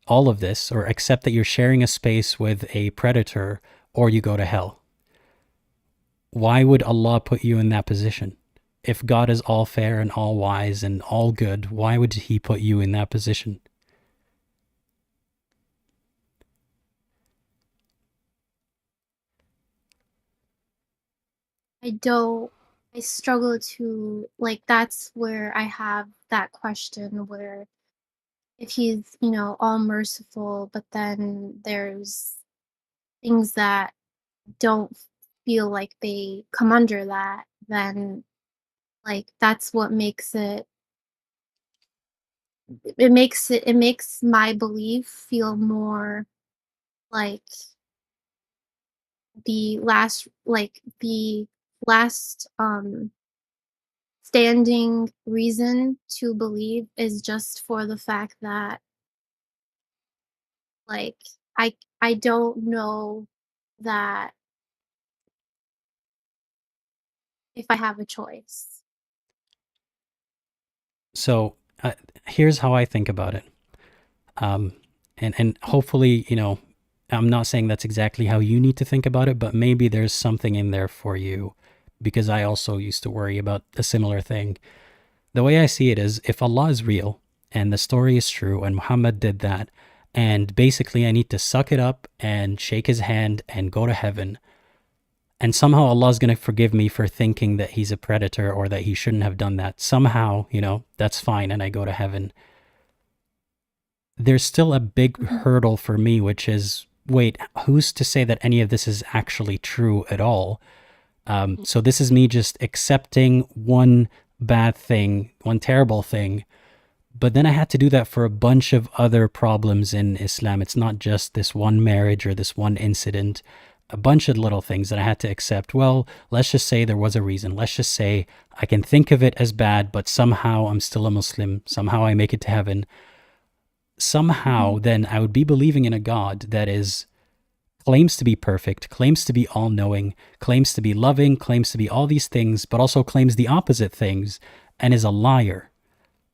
all of this or accept that you're sharing a space with a predator, or you go to hell. Why would Allah put you in that position? If God is all fair and all wise and all good, why would he put you in that position? I don't I struggle to that's where I have that question where if he's, all merciful, but then there's things that don't feel like they come under that, then like that's what makes it makes my belief feel more like the last standing reason to believe is just for the fact that like I don't know that if I have a choice. So here's how I think about it. And hopefully, I'm not saying that's exactly how you need to think about it, but maybe there's something in there for you, because I also used to worry about a similar thing. The way I see it is, if Allah is real and the story is true and Muhammad did that, and basically I need to suck it up and shake his hand and go to heaven, and somehow Allah is going to forgive me for thinking that he's a predator or that he shouldn't have done that. Somehow, that's fine, and I go to heaven. There's still a big hurdle for me, which is, wait, who's to say that any of this is actually true at all? So this is me just accepting one bad thing, one terrible thing, but then I had to do that for a bunch of other problems in Islam. It's not just this one marriage or this one incident, a bunch of little things that I had to accept. Well, let's just say there was a reason. Let's just say I can think of it as bad, but somehow I'm still a Muslim. Somehow I make it to heaven. Somehow then I would be believing in a God that claims to be perfect, claims to be all-knowing, claims to be loving, claims to be all these things, but also claims the opposite things, and is a liar,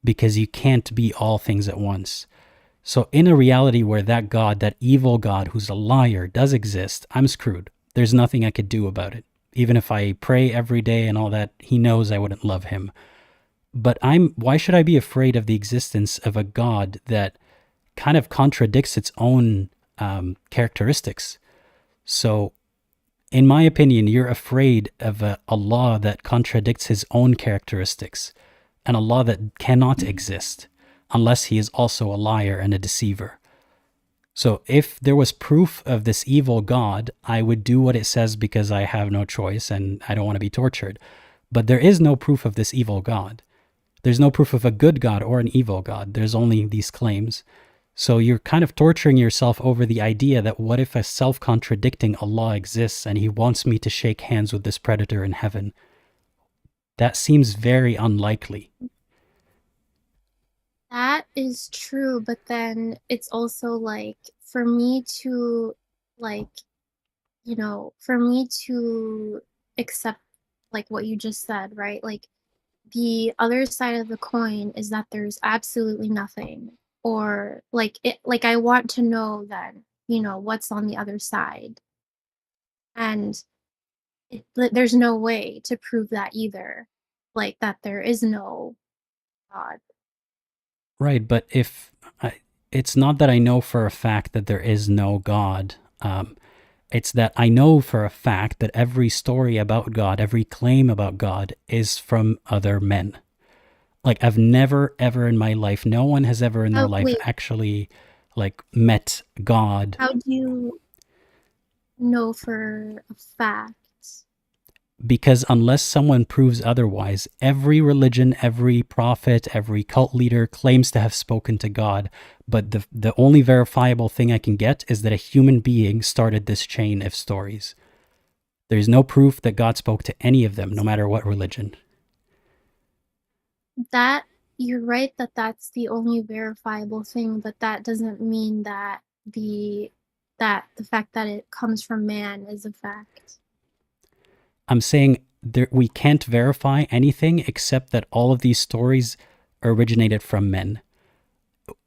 because you can't be all things at once. So in a reality where that God, that evil God who's a liar, does exist, I'm screwed. There's nothing I could do about it. Even if I pray every day and all that, he knows I wouldn't love him. But why should I be afraid of the existence of a God that kind of contradicts its own characteristics? So in my opinion, you're afraid of a Allah that contradicts his own characteristics, an Allah that cannot exist unless he is also a liar and a deceiver. So if there was proof of this evil God, I would do what it says because I have no choice and I don't want to be tortured. But there is no proof of this evil God. There's no proof of a good God or an evil God. There's only these claims. So you're kind of torturing yourself over the idea that what if a self-contradicting Allah exists and he wants me to shake hands with this predator in heaven? That seems very unlikely. That is true, but then it's also like for me to accept like what you just said, right? Like the other side of the coin is that there's absolutely nothing, or like I want to know then, what's on the other side. And there's no way to prove that either, like that there is no God. Right, but it's not that I know for a fact that there is no God. It's that I know for a fact that every story about God, every claim about God is from other men. Like I've never, ever in my life, no one has ever in their life actually like met God. How do you know for a fact? Because unless someone proves otherwise, every religion, every prophet, every cult leader claims to have spoken to God. But the only verifiable thing I can get is that a human being started this chain of stories. There's no proof that God spoke to any of them, no matter what religion. That you're right that that's the only verifiable thing, but that doesn't mean that the fact that it comes from man is a fact. I'm saying we can't verify anything except that all of these stories originated from men.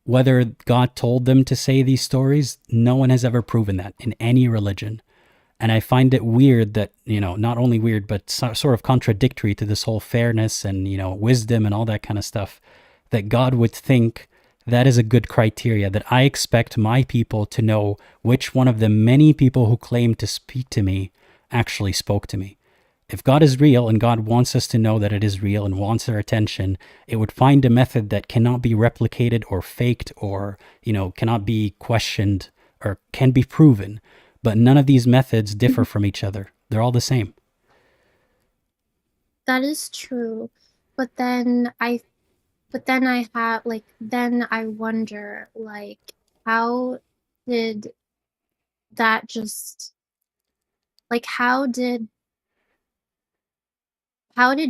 Whether God told them to say these stories, no one has ever proven that in any religion. And I find it weird that, not only weird, but sort of contradictory to this whole fairness and, wisdom and all that kind of stuff, that God would think that is a good criteria, that I expect my people to know which one of the many people who claim to speak to me actually spoke to me. If God is real and God wants us to know that it is real and wants our attention, it would find a method that cannot be replicated or faked or, cannot be questioned or can be proven. But none of these methods differ from each other. They're all the same. That is true. But then I then I wonder, like, how did that just, like, how did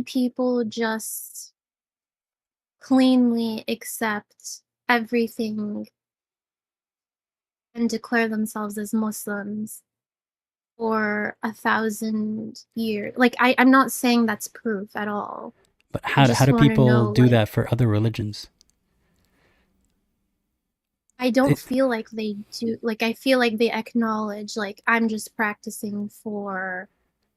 people just cleanly accept everything and declare themselves as Muslims for 1,000 years? Like, I'm not saying that's proof at all. But I how just do want to people know, do like, that for other religions? I don't feel like they do. Like, I feel like they acknowledge, like, I'm just practicing for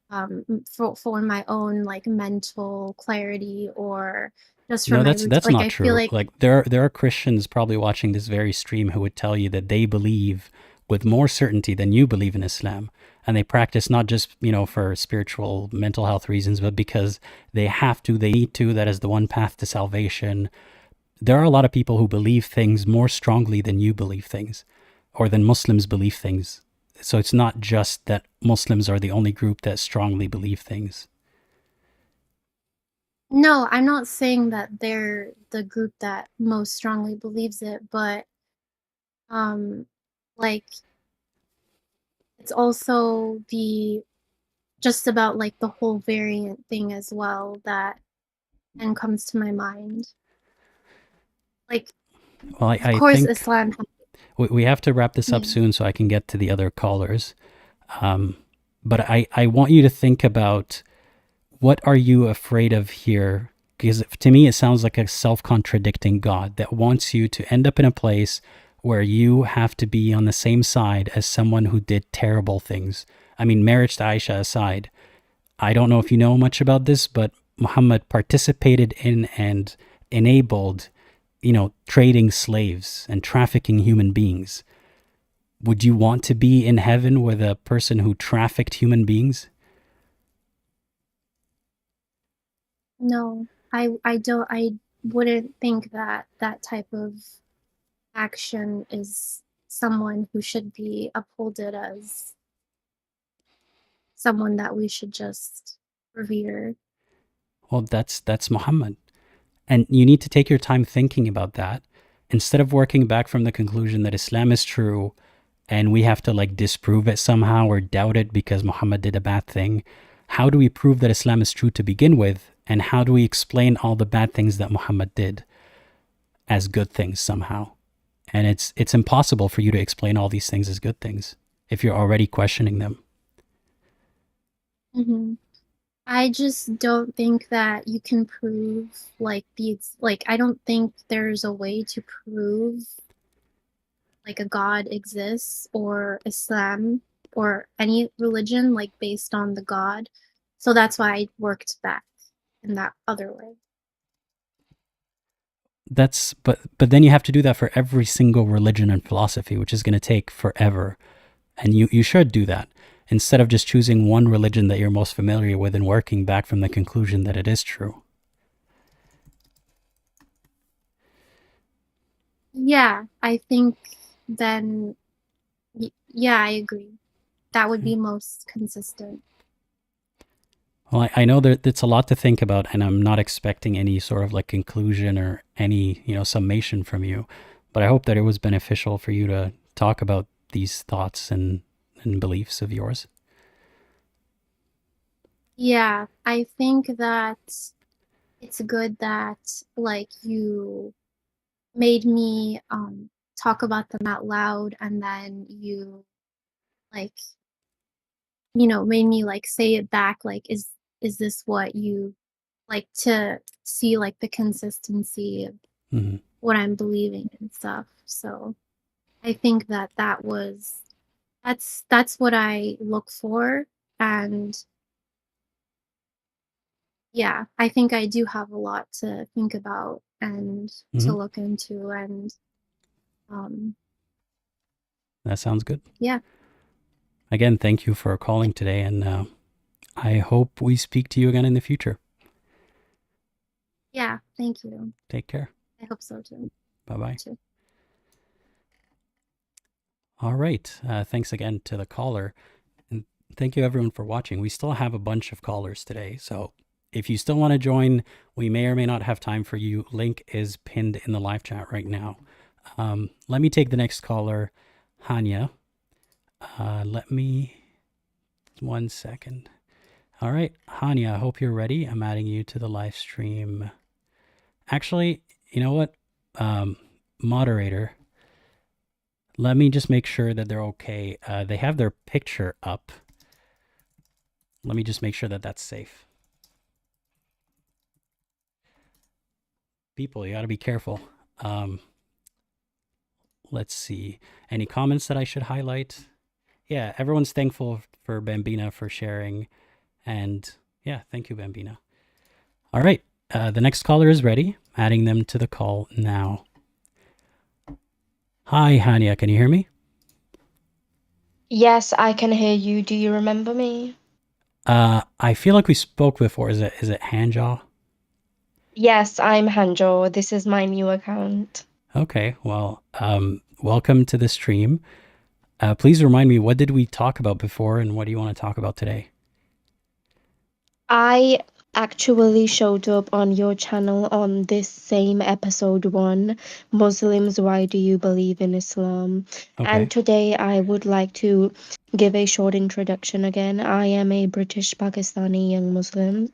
my own, like, mental clarity, or just for No, my that's routine. Like, not I feel true. like, Like there are Christians probably watching this very stream who would tell you that they believe with more certainty than you believe in Islam, and they practice not just, for spiritual mental health reasons, but because they have to, they need to. That is the one path to salvation. There are a lot of people who believe things more strongly than you believe things, or than Muslims believe things. So it's not just that Muslims are the only group that strongly believe things. no, I'm not saying that they're the group that most strongly believes it, but um like, it's also the just about, like, the whole variant thing as well that then comes to my mind. Like, Well, of I course think Islam has, we have to wrap this up yeah. soon so I can get to the other callers. But I want you to think about, what are you afraid of here? Because to me, it sounds like a self-contradicting God that wants you to end up in a place where you have to be on the same side as someone who did terrible things. I mean, marriage to Aisha aside, I don't know if you know much about this, but Muhammad participated in and enabled, trading slaves and trafficking human beings. Would you want to be in heaven with a person who trafficked human beings? No, I don't, I wouldn't think that that type of action is someone who should be upholded as someone that we should just revere. Well, that's Muhammad. And you need to take your time thinking about that instead of working back from the conclusion that Islam is true and we have to like disprove it somehow or doubt it because Muhammad did a bad thing. How do we prove that Islam is true to begin with? And how do we explain all the bad things that Muhammad did as good things somehow? And it's impossible for you to explain all these things as good things if you're already questioning them. Hmm. I just don't think that you can prove, like, like, I don't think there's a way to prove, like, a God exists, or Islam, or any religion, like, based on the God. So that's why I worked back in that other way. But then you have to do that for every single religion and philosophy, which is going to take forever. And you should do that instead of just choosing one religion that you're most familiar with and working back from the conclusion that it is true. Yeah, I think then, yeah, I agree. That would be most consistent. Well, I know that it's a lot to think about, and I'm not expecting any sort of like conclusion or any, summation from you. But I hope that it was beneficial for you to talk about these thoughts and beliefs of yours. Yeah, I think that it's good that, like, you made me talk about them out loud, and then you, like, made me, like, say it back, like, is this what you like, to see, like, the consistency of Hmm. what I'm believing and stuff. So I think that that's what I look for. And yeah, I think I do have a lot to think about and to Hmm. look into. And um That sounds good. yeah. Again, thank you for calling today, and I hope we speak to you again in the future. Yeah, thank you. Take care. I hope so too. Bye-bye. Too. All right. Thanks again to the caller. And Thank you everyone for watching. We still have a bunch of callers today, so if you still want to join, we may or may not have time for you. Link is pinned in the live chat right now. Let me take the next caller, Haniah. Let me 1 second. All right, Haniah, I hope you're ready. I'm adding you to the live stream. Actually, you know what? Moderator, let me just make sure that they're okay. They have their picture up. Let me just make sure that that's safe. People, you got to be careful. Let's see. Any comments that I should highlight? Yeah, everyone's thankful for Bambina for sharing. And yeah, thank you, Bambina. All right, the next caller is ready. Adding them to the call now. Hi, Haniah, can you hear me? Yes, I can hear you. Do you remember me? I feel like we spoke before. Is it Hanjaw? Yes, I'm Hanjo. This is my new account. Okay, well, welcome to the stream. Please remind me, what did we talk about before and what do you want to talk about today? I actually showed up on your channel on this same episode 1, Muslims, Why Do You Believe in Islam? Okay. And today I would like to give a short introduction again. I am a British Pakistani young Muslim.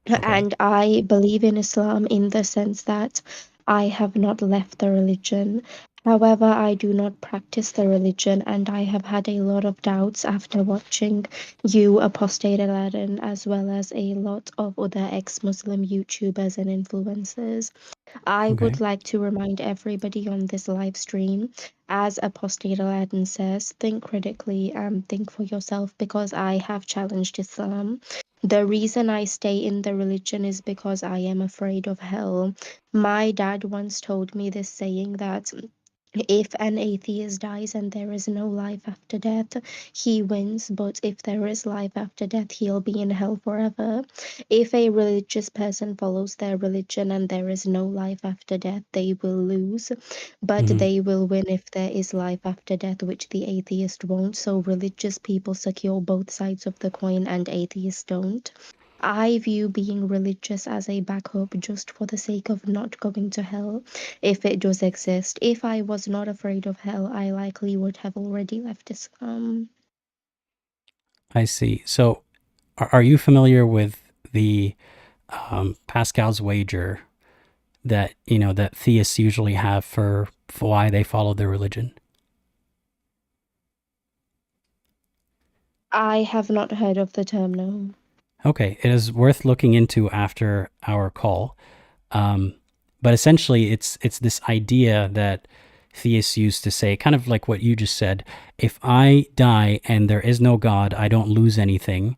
Okay. And I believe in Islam in the sense that I have not left the religion. However, I do not practice the religion, and I have had a lot of doubts after watching you, Apostate Aladdin, as well as a lot of other ex-Muslim YouTubers and influencers. I Okay. would like to remind everybody on this live stream, as Apostate Aladdin says, think critically and think for yourself, because I have challenged Islam. The reason I stay in the religion is because I am afraid of hell. My dad once told me this saying that if an atheist dies and there is no life after death, he wins, but if there is life after death, he'll be in hell forever. If a religious person follows their religion and there is no life after death, they will lose, but they will win if there is life after death, which the atheist won't. So religious people secure both sides of the coin and atheists don't. I view being religious as a backup just for the sake of not going to hell, if it does exist. If I was not afraid of hell, I likely would have already left Islam. I see. So are you familiar with the Pascal's wager that, that theists usually have for why they follow their religion? I have not heard of the term, no. Okay, it is worth looking into after our call. But essentially, it's this idea that theists used to say, kind of like what you just said, if I die and there is no God, I don't lose anything.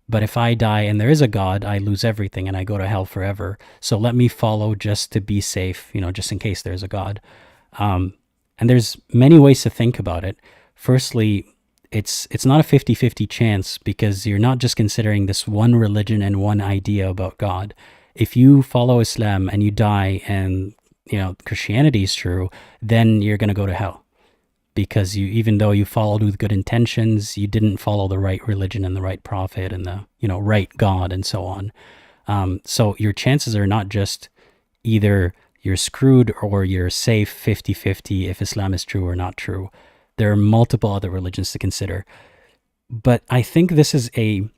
But if I die and there is a God, I lose everything and I go to hell forever. So let me follow just to be safe, just in case there's a God. And there's many ways to think about it. Firstly, it's not a 50-50 chance, because you're not just considering this one religion and one idea about God. If you follow Islam and you die and, Christianity is true, then you're going to go to hell. Because even though you followed with good intentions, you didn't follow the right religion and the right prophet and the, right God and so on. So your chances are not just either you're screwed or you're safe 50-50 if Islam is true or not true. There are multiple other religions to consider. But I think this is a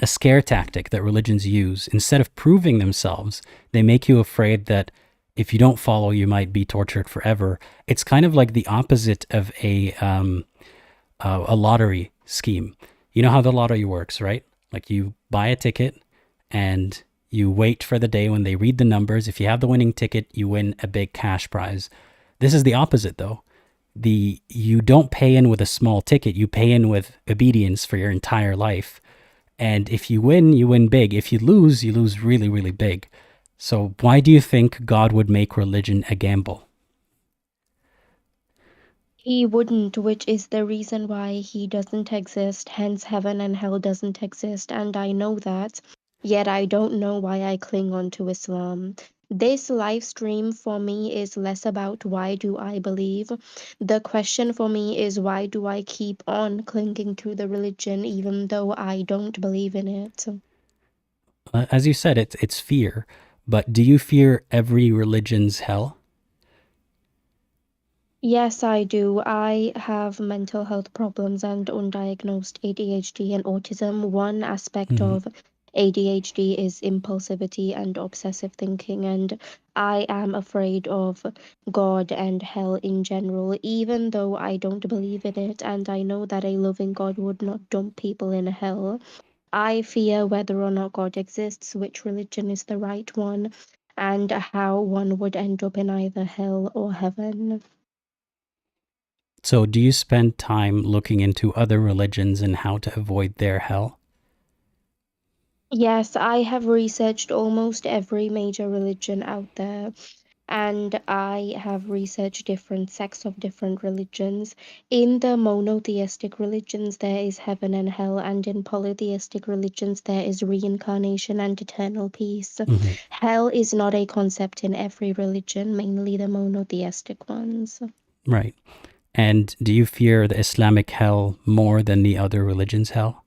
scare tactic that religions use. Instead of proving themselves, they make you afraid that if you don't follow, you might be tortured forever. It's kind of like the opposite of a lottery scheme. You know how the lottery works, right? Like you buy a ticket and you wait for the day when they read the numbers. If you have the winning ticket, you win a big cash prize. This is the opposite, though. You don't pay in with a small ticket. You pay in with obedience for your entire life. And if you win big. If you lose really, really big. So why do you think God would make religion a gamble? He wouldn't, which is the reason why he doesn't exist, hence heaven and hell doesn't exist, and I know that, yet I don't know why I cling on to Islam. This live stream for me is less about why do I believe. The question for me is why do I keep on clinging to the religion even though I don't believe in it? As you said, it's fear. But do you fear every religion's hell? Yes, I do. I have mental health problems and undiagnosed ADHD and autism. One aspect Mhm. of ADHD is impulsivity and obsessive thinking, and I am afraid of God and hell in general, even though I don't believe in it, and I know that a loving God would not dump people in hell. I fear whether or not God exists, which religion is the right one, and how one would end up in either hell or heaven. So do you spend time looking into other religions and how to avoid their hell? Yes, I have researched almost every major religion out there, and I have researched different sects of different religions. In the monotheistic religions, there is heaven and hell, and in polytheistic religions, there is reincarnation and eternal peace. Mhm. Hell is not a concept in every religion, mainly the monotheistic ones. Right. And do you fear the Islamic hell more than the other religions' hell?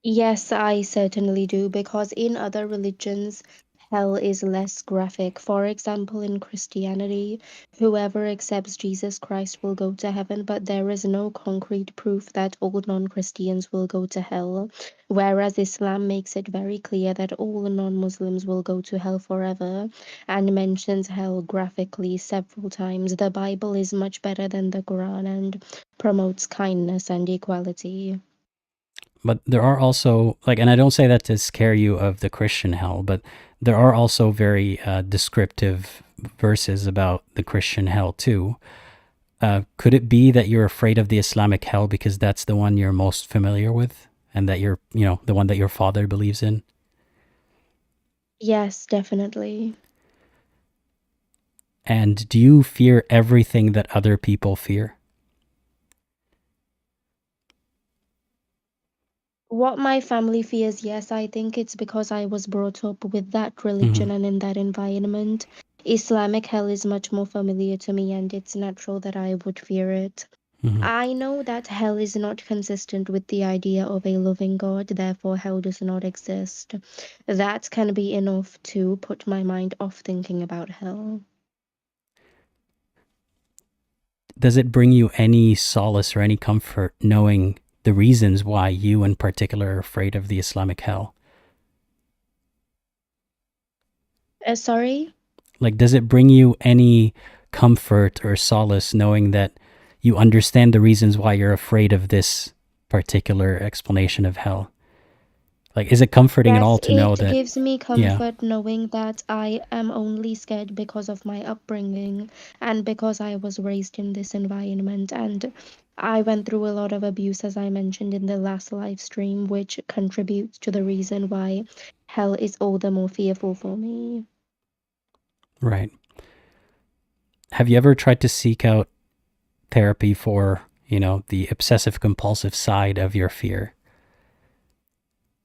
Yes, I certainly do, because in other religions, hell is less graphic. For example, in Christianity, whoever accepts Jesus Christ will go to heaven, but there is no concrete proof that all non-Christians will go to hell. Whereas Islam makes it very clear that all non-Muslims will go to hell forever and mentions hell graphically several times. The Bible is much better than the Quran and promotes kindness and equality. But there are also, like, and I don't say that to scare you of the Christian hell, but there are also very descriptive verses about the Christian hell too. Could it be that you're afraid of the Islamic hell because that's the one you're most familiar with and that you're, the one that your father believes in? Yes, definitely. And do you fear everything that other people fear? What my family fears, yes, I think it's because I was brought up with that Mm-hmm. religion and in that environment. Islamic hell is much more familiar to me, and it's natural that I would fear it. Mm-hmm. I know that hell is not consistent with the idea of a loving God, therefore, hell does not exist. That can be enough to put my mind off thinking about hell. Does it bring you any solace or any comfort knowing the reasons why you in particular are afraid of the Islamic hell? Sorry? Like, does it bring you any comfort or solace knowing that you understand the reasons why you're afraid of this particular explanation of hell? Like, is it comforting at all Yes, to know it that, gives me yeah, comfort knowing that I am only scared because of my upbringing and because I was raised in this environment. And I went through a lot of abuse, as I mentioned in the last live stream, which contributes to the reason why hell is all the more fearful for me. right. Have you ever tried to seek out therapy for, the obsessive compulsive side of your fear?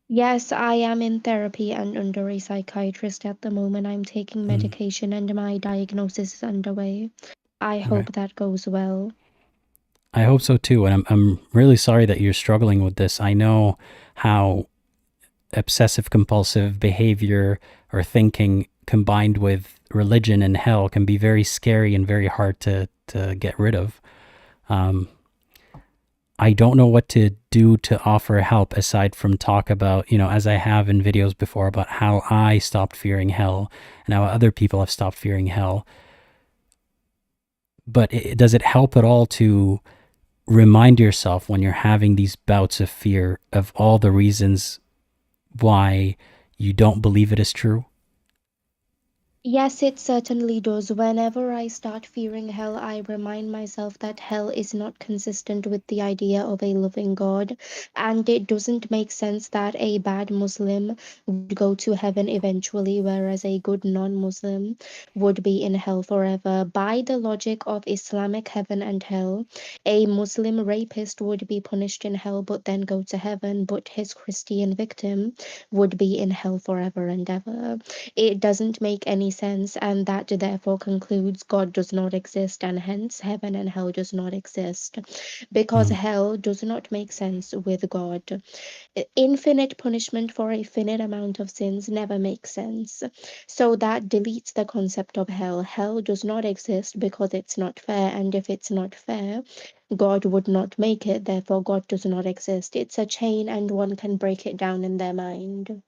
Yes, I am in therapy and under a psychiatrist at the moment. I'm taking Mm, medication and my diagnosis is underway. I okay. hope that goes well. I hope so too. And I'm really sorry that you're struggling with this. I know how obsessive compulsive behavior or thinking combined with religion and hell can be very scary and very hard to get rid of. Um, I don't know what to do to offer help aside from talk about, as I have in videos before, about how I stopped fearing hell and how other people have stopped fearing hell. But does it help at all to remind yourself when you're having these bouts of fear of all the reasons why you don't believe it is true? Yes, it certainly does. Whenever I start fearing hell, I remind myself that hell is not consistent with the idea of a loving God, and it doesn't make sense that a bad Muslim would go to heaven eventually, whereas a good non-Muslim would be in hell forever. By the logic of Islamic heaven and hell, a Muslim rapist would be punished in hell but then go to heaven, but his Christian victim would be in hell forever and ever. It doesn't make any sense, and that therefore concludes God does not exist, and hence heaven and hell does not exist, because Mm, hell does not make sense with God. Infinite punishment for a finite amount of sins never makes sense. So that deletes the concept of hell. Hell does not exist because it's not fair, and if it's not fair, God would not make it, therefore God does not exist. It's a chain, and one can break it down in their mind.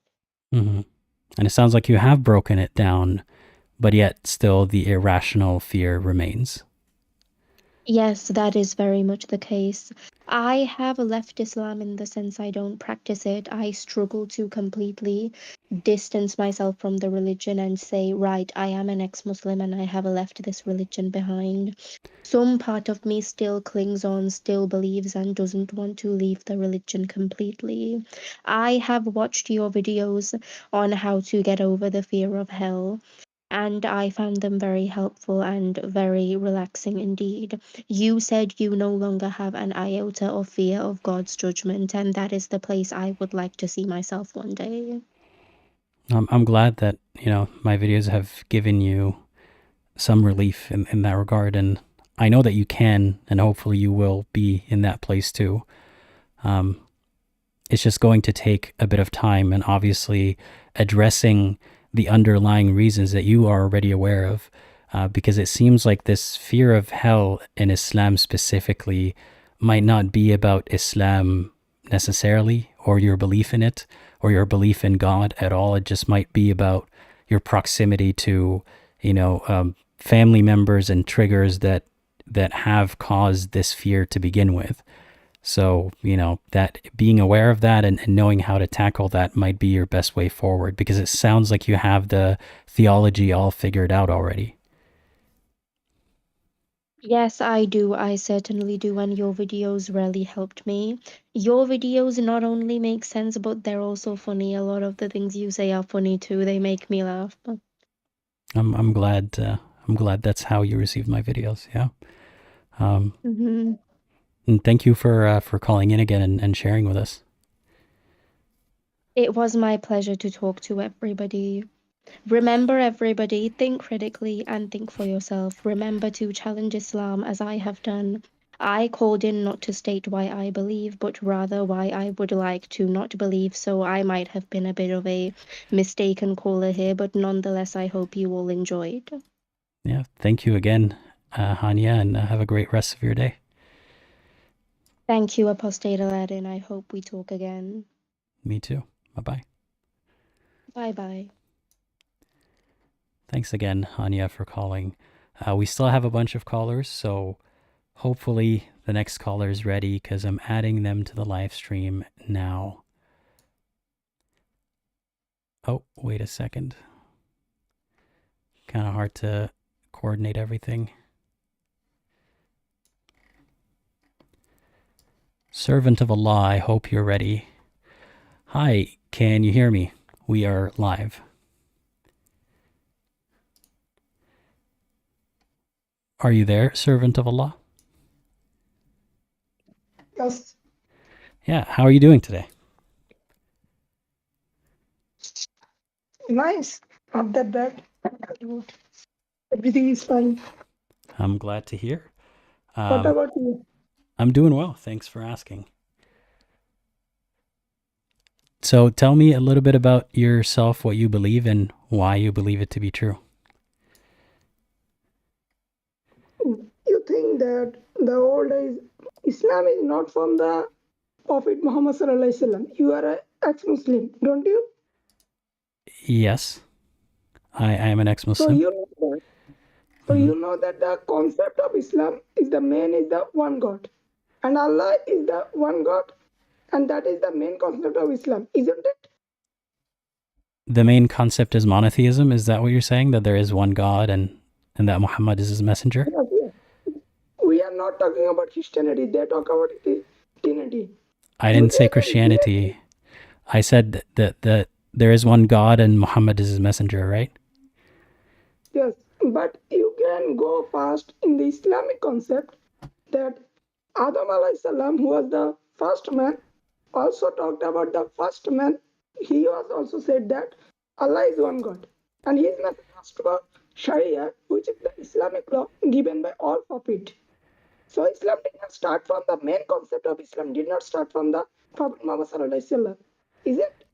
hmm And it sounds like you have broken it down, but yet still the irrational fear remains. Yes, that is very much the case. I have left Islam in the sense I don't practice it. I struggle to completely distance myself from the religion and say, right, I am an ex-Muslim and I have left this religion behind. Some part of me still clings on, still believes, and doesn't want to leave the religion completely. I have watched your videos on how to get over the fear of hell, and I found them very helpful and very relaxing indeed. You said you no longer have an iota of fear of God's judgment, and that is the place I would like to see myself one day. I'm glad that, my videos have given you some relief in that regard. And I know that you can, and hopefully you will be in that place too. It's just going to take a bit of time, and obviously addressing the underlying reasons that you are already aware of, because it seems like this fear of hell in Islam specifically might not be about Islam necessarily, or your belief in it, or your belief in God at all. It just might be about your proximity to, family members and triggers that have caused this fear to begin with. So, that being aware of that and knowing how to tackle that might be your best way forward, because it sounds like you have the theology all figured out already. Yes, I do. I certainly do, and your videos really helped me. Your videos not only make sense, but they're also funny. A lot of the things you say are funny too. They make me laugh. I'm glad. I'm glad that's how you received my videos. Yeah. Mhm. And thank you for calling in again and sharing with us. It was my pleasure to talk to everybody. Remember, everybody, think critically and think for yourself. Remember to challenge Islam as I have done. I called in not to state why I believe, but rather why I would like to not believe, so I might have been a bit of a mistaken caller here, but nonetheless, I hope you all enjoyed. Yeah. Thank you again, Haniah, and have a great rest of your day. Thank you, Apostate Aladdin. I hope we talk again. Me too. Bye-bye. Bye-bye. Thanks again, Haniah, for calling. We still have a bunch of callers, so hopefully the next caller is ready, because I'm adding them to the live stream now. Oh, wait a second. Kind of hard to coordinate everything. Servant of Allah, I hope you're ready. Hi, can you hear me? We are live. Are you there, servant of Allah? Yes, Yeah, how are you doing today? nice. Not that bad. Good. Everything is fine. I'm glad to hear. What about you? I'm doing well. Thanks for asking. So tell me a little bit about yourself, what you believe, and why you believe it to be true. You think that the old days Islam is not from the Prophet Muhammad Sallallahu Alaihi Wasallam. You are an ex-Muslim, don't you? Yes, I am an So ex-Muslim. you know that. So Mhm. you know that the concept of Islam is the main is the one God, and Allah is the one God, and that is the main concept of Islam, isn't it? The main concept is monotheism. Is that what you're saying? That there is one God and that Muhammad is his messenger? Yes, yes. We are not talking about Christianity. They talk about Trinity. I didn't say Judaism, Christianity. I said that there is one God and Muhammad is his messenger, right? yes, but you can go fast in the Islamic concept that Adam alayhi salam, who was the first man, also talked about the first man. He was also said that Allah is one God. And his message was about Sharia, which is the Islamic law given by all prophets. So Islam did not start from the main concept of Islam, did not start from the Prophet Muhammad sallallahu alaihi wasallam. Is it?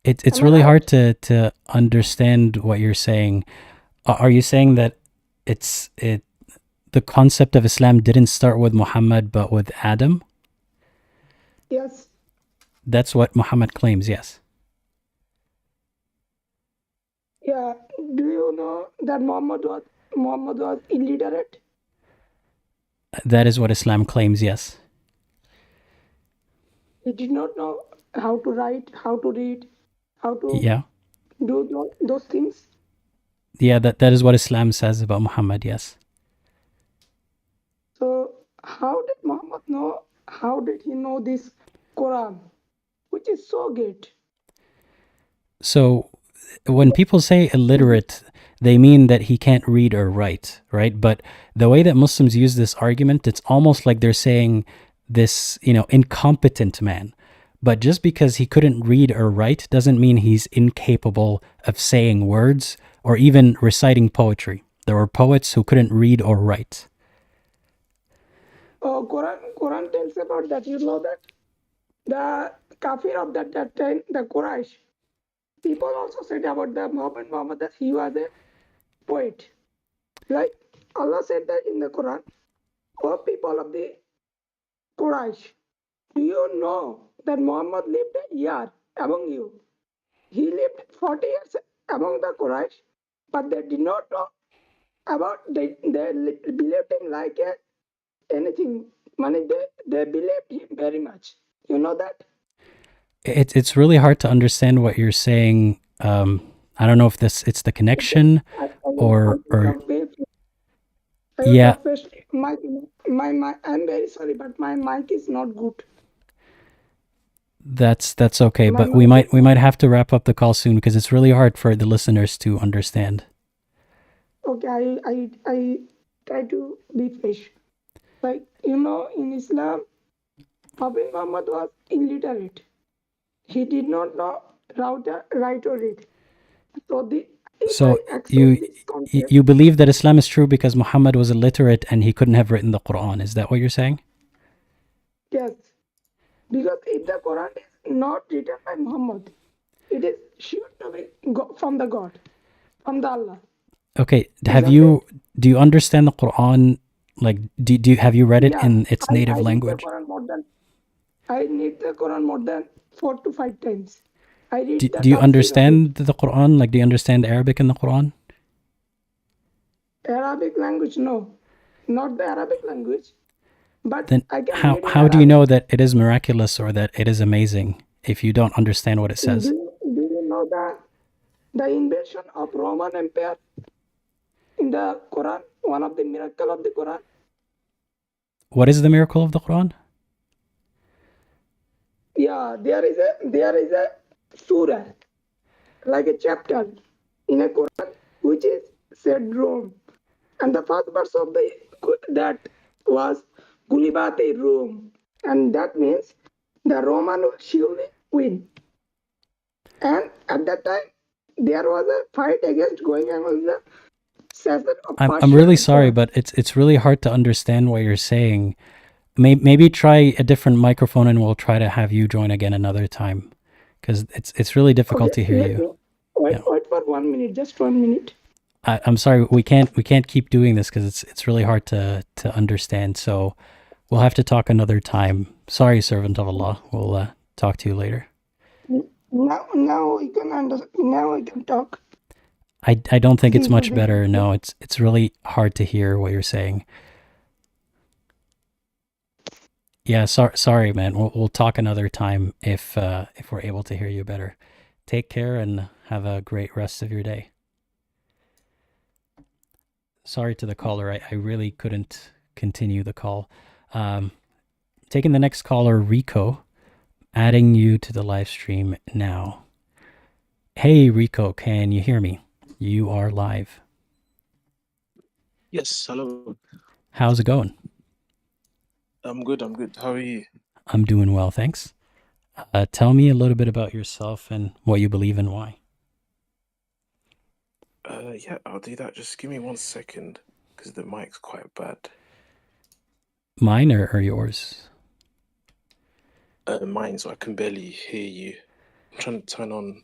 It's Am I really hard right? to understand what you're saying. Are you saying that the concept of Islam didn't start with Muhammad but with Adam? Yes. That's what Muhammad claims, yes. Yeah. Do you know that Muhammad was illiterate? That is what Islam claims, yes. He did not know how to write, how to read, how to Yeah. do those things. Yeah, that is what Islam says about Muhammad, yes. So how did Muhammad know? How did he know this Quran, which is so great? So when people say illiterate, they mean that he can't read or write, right? But the way that Muslims use this argument, it's almost like they're saying this, incompetent man. But just because he couldn't read or write doesn't mean he's incapable of saying words or even reciting poetry. There were poets who couldn't read or write. Oh, Quran tells about that. You know that the kafir of that time, the Quraysh, people also said about the Muhammad that he was a poet. Like Allah said that in the Quran, "O people of the Quraysh, do you know that Muhammad lived a year among you? He lived 40 years among the Quraysh, but they did not know about they believed him like anything. They believed him very much. You know that? It's really hard to understand what you're saying. I don't know if it's the connection or yeah. I'm very sorry, but my mic is not good. That's okay, My but mic we might have to wrap up the call soon because it's really hard for the listeners to understand. Okay, I try to be fresh. Like in Islam, Prophet Muhammad was illiterate. He did not know write or read. So if So I accept this concept, you believe that Islam is true because Muhammad was illiterate and he couldn't have written the Quran. Is that what you're saying? yes, because if the Quran is not written by Muhammad, it is sure to be from the God, from the Allah. Okay, do you understand the Quran? Like, have you read it in its native language? I read the Quran more than 4 to 5 times. I read the Do you tafsir of understand the Quran? Like, do you understand Arabic in the Quran? Arabic language, no, not the Arabic language. But Then I can read in how do you Arabic. know that it is miraculous or that it is amazing if you don't understand what it says? Do you know the invasion of Roman Empire in the Quran? One of the miracle of the Quran. What is the miracle of the Quran? Yeah, there is a surah, like a chapter in a Quran, which is said Rome, and the first verse of that was Gulibate Rome, and that means the Roman will surely win. And at that time, there was a fight against going against the Caesar of Persia. I'm really sorry, but it's really hard to understand what you're saying. Maybe try a different microphone and we'll try to have you join again another time because it's really difficult to hear you. Wait for 1 minute, just 1 minute. I'm sorry, we can't keep doing this because it's really hard to understand. So we'll have to talk another time. Sorry, servant of Allah. We'll talk to you later. Now we can understand. Now we can talk. I don't think it's much better. No, it's really hard to hear what you're saying. Yeah, sorry, man. We'll talk another time if we're able to hear you better. Take care and have a great rest of your day. Sorry to the caller. I really couldn't continue the call. Taking the next caller, Rico, adding you to the live stream now. Hey, Rico, can you hear me? You are live. Yes, hello. How's it going? I'm good. How are you? I'm doing well, thanks. Tell me a little bit about yourself and what you believe and why. Yeah, I'll do that. Just give me 1 second, because the mic's quite bad. Mine or yours? Mine, so I can barely hear you. I'm trying to turn on.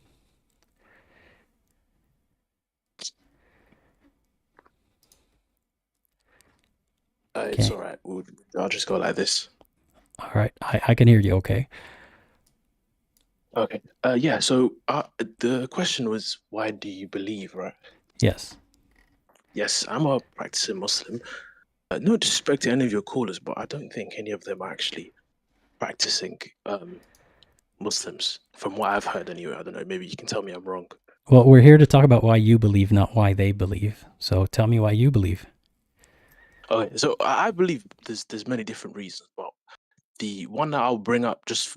It's Okay. all right. I'll just go like this. All right. I can hear you okay. Okay. Yeah, so the question was, why do you believe, right? Yes. Yes, I'm a practicing Muslim. No disrespect to any of your callers, but I don't think any of them are actually practicing Muslims, from what I've heard anyway. I don't know, maybe you can tell me I'm wrong. Well, we're here to talk about why you believe, not why they believe. So tell me why you believe. Okay, so I believe there's many different reasons, but the one that I'll bring up just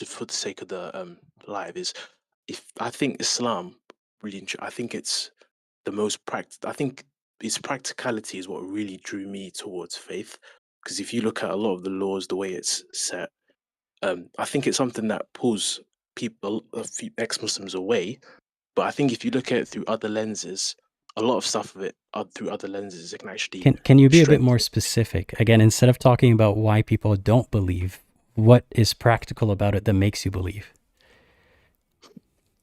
for the sake of the live is, if I think Islam really, I think it's the most I think its practicality is what really drew me towards faith. Because if you look at a lot of the laws, the way it's set, I think it's something that pulls people, a few ex-Muslims away. But I think if you look at it through other lenses, a lot of stuff of it through other lenses, it can actually Can you be a bit strengthen. more specific? Again, instead of talking about why people don't believe, what is practical about it that makes you believe?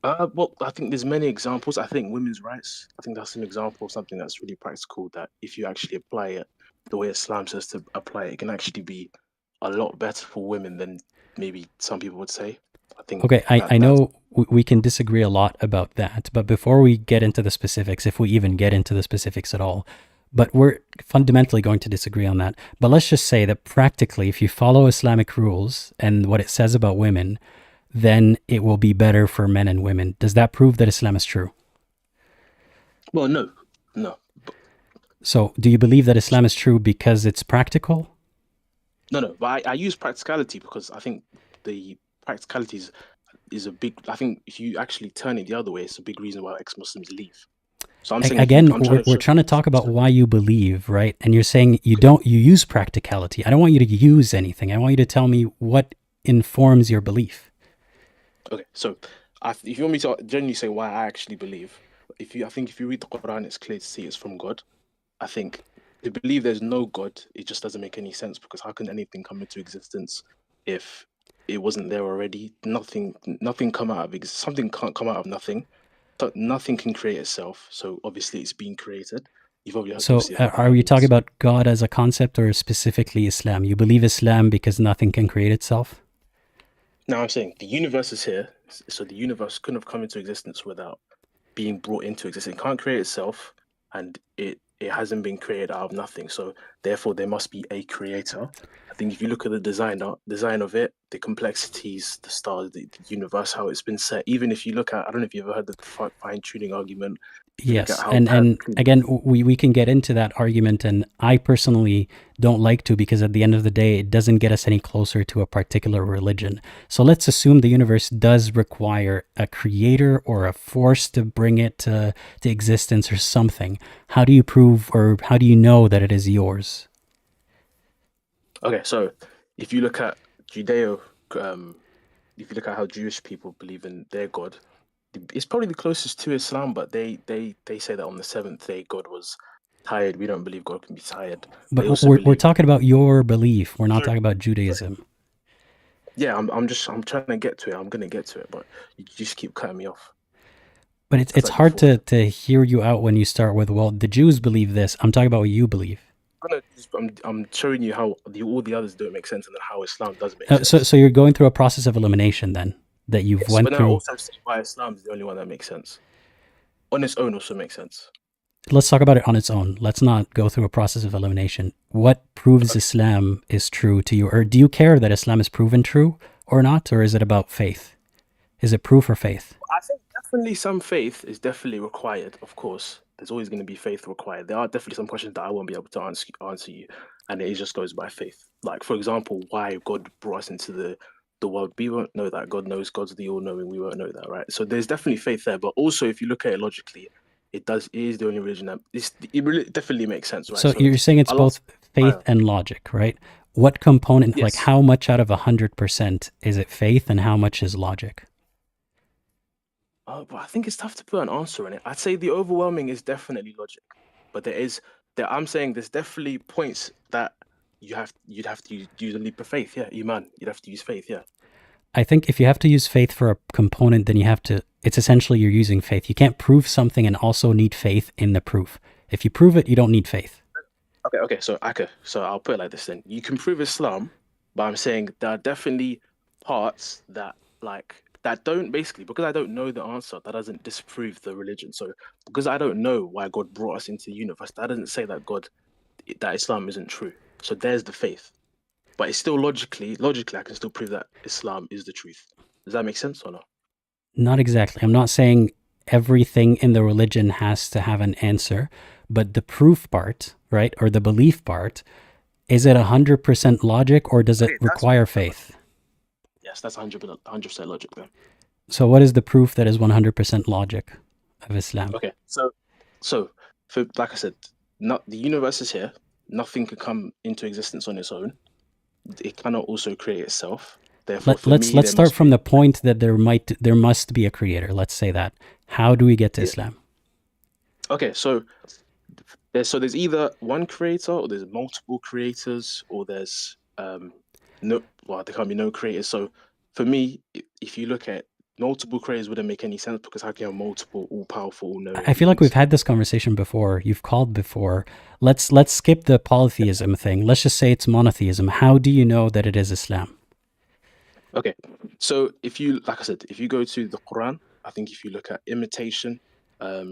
Well, I think there's many examples. I think women's rights, I think that's an example of something that's really practical, that if you actually apply it the way Islam says to apply it, it can actually be a lot better for women than maybe some people would say. I think Okay, I that's know we can disagree a lot about that, but before we get into the specifics, if we even get into the specifics at all, but we're fundamentally going to disagree on that. But let's just say that practically, if you follow Islamic rules and what it says about women, then it will be better for men and women. Does that prove that Islam is true? well, no. So do you believe that Islam is true because it's practical? No, but I use practicality because I think the practicality is a big. I think if you actually turn it the other way, it's a big reason why ex-Muslims leave. So I'm saying Again, we're trying to talk about why you believe, right? And you're saying you use practicality. I don't want you to use anything. I want you to tell me what informs your belief. Okay, so if you want me to generally say why I actually believe, I think if you read the Quran, it's clear to see it's from God. I think to believe there's no God, it just doesn't make any sense, because how can anything come into existence if it wasn't there already? Nothing come out of something can't come out of nothing. But nothing can create itself, so obviously it's being created. So are you talking about God as a concept or specifically Islam? You believe Islam because nothing can create itself? No, I'm saying the universe is here, so the universe couldn't have come into existence without being brought into existence. It can't create itself, and it hasn't been created out of nothing. So therefore, there must be a creator. I think if you look at the design of it, the complexities, the stars, the universe, how it's been set. Even if you look at, I don't know if you've ever heard the fine-tuning argument. Yes, and again, we can get into that argument, and I personally don't like to, because at the end of the day, it doesn't get us any closer to a particular religion. So let's assume the universe does require a creator or a force to bring it to existence or something. How do you prove, or how do you know that it is yours? Okay, so if you look at Judeo, if you look at how Jewish people believe in their God, it's probably the closest to Islam, but they say that on the seventh day God was tired. We don't believe God can be tired. But we're talking about your belief. We're not talking about Judaism. Sorry. Yeah, I'm trying to get to it. I'm gonna get to it, but you just keep cutting me off. But it's hard to hear you out when you start with, well, the Jews believe this. I'm talking about what you believe. I'm showing you how all the others don't make sense, and then how Islam does make sense. So you're going through a process of elimination then, that you've went through. But I also say why Islam is the only one that makes sense. On its own also makes sense. Let's talk about it on its own. Let's not go through a process of elimination. What proves Islam is true to you? Or do you care that Islam is proven true or not? Or is it about faith? Is it proof or faith? I think definitely some faith is definitely required. Of course, there's always going to be faith required. There are definitely some questions that I won't be able to answer you, and it just goes by faith. Like, for example, why God brought us into the world. We won't know that. God knows. God's the all-knowing. We won't know that, right? So there's definitely faith there. But also, if you look at it logically, it is the only religion that it really definitely makes sense, right? So you're saying it's both faith Haniah. and logic, right? What component, like Yes. how much out of 100% is it faith and how much is logic? But I think it's tough to put an answer on it. I'd say the overwhelming is definitely logic, but I'm saying there's definitely points that you'd have to use a leap of faith. Yeah, Iman. You'd have to use faith. Yeah. I think if you have to use faith for a component, then it's essentially you're using faith. You can't prove something and also need faith in the proof. If you prove it, you don't need faith. Okay. So I'll put it like this then. You can prove Islam, but I'm saying there are definitely parts that don't, basically, because I don't know the answer, that doesn't disprove the religion. So because I don't know why God brought us into the universe, that doesn't say that Islam isn't true. So there's the faith. But it's still logically, I can still prove that Islam is the truth. Does that make sense or not? Not exactly. I'm not saying everything in the religion has to have an answer, but the proof part, right, or the belief part, is it 100% logic or does it require faith? Yes, that's 100% logic then. So what is the proof that is 100% logic of Islam? Okay, so for, like I said, the universe is here. Nothing can come into existence on its own. It cannot also create itself. Therefore, let's start from the point that there must be a creator. Let's say that. How do we get to Islam? Okay, so there's either one creator, or there's multiple creators, or there can't be no creators. So for me, if you look at multiple creators, wouldn't make any sense, because how can you have multiple, all-powerful, all-knowing? I feel like we've had this conversation before. You've called before. Let's skip the polytheism thing. Let's just say it's monotheism. How do you know that it is Islam? Okay, so if you go to the Quran, I think if you look at imitation, I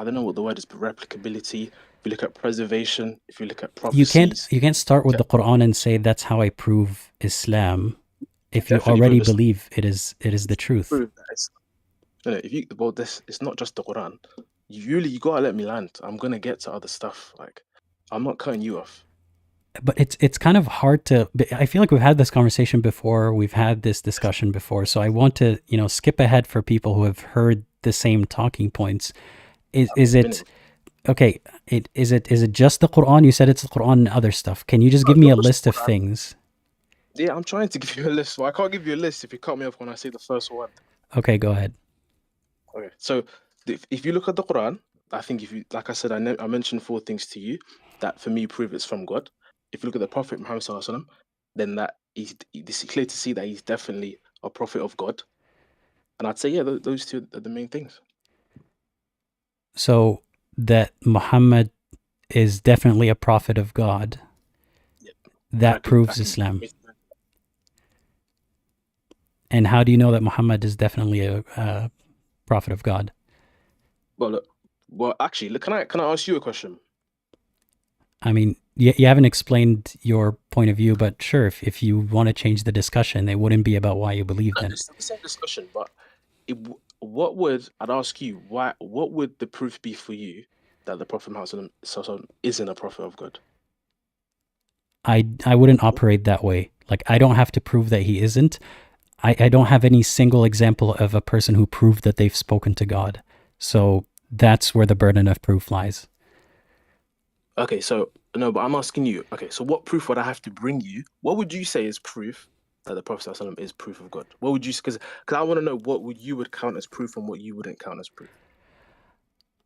don't know what the word is, but replicability. If you look at preservation, if you look at prophecies, you can't start with the Quran and say that's how I prove Islam. If you already believe it is the truth. It's not just the Quran. You gotta let me land. I'm gonna get to other stuff. Like, I'm not cutting you off. But it's kind of hard to. I feel like we've had this conversation before. We've had this discussion before. So I want to skip ahead for people who have heard the same talking points. Is it okay? Is it just the Quran? You said it's the Quran and other stuff. Can you just give me a list of things? Yeah, I'm trying to give you a list. Well, I can't give you a list if you cut me off when I say the first one. Okay, go ahead. Okay, so if you look at the Quran, I think like I said, I mentioned 4 things to you that for me prove it's from God. If you look at the Prophet Muhammad Sallallahu Alaihi Wasallam, then it's clear to see that he's definitely a prophet of God. And I'd say, yeah, those 2 are the main things. So that Muhammad is definitely a prophet of God. Yep. That proves Islam. And how do you know that Muhammad is definitely a prophet of God? Well, actually, can I ask you a question? I mean, you haven't explained your point of view, but sure, if you want to change the discussion, it wouldn't be about why you believe then. It's the same discussion, but I'd ask you, what would the proof be for you that the Prophet Muhammad isn't a prophet of God? I wouldn't operate that way. Like, I don't have to prove that he isn't. I don't have any single example of a person who proved that they've spoken to God. So that's where the burden of proof lies. Okay, so no, but I'm asking you. Okay, so what proof would I have to bring you? What would you say is proof that the Prophet ﷺ is proof of God? What would you? Because I want to know what you would count as proof and what you wouldn't count as proof.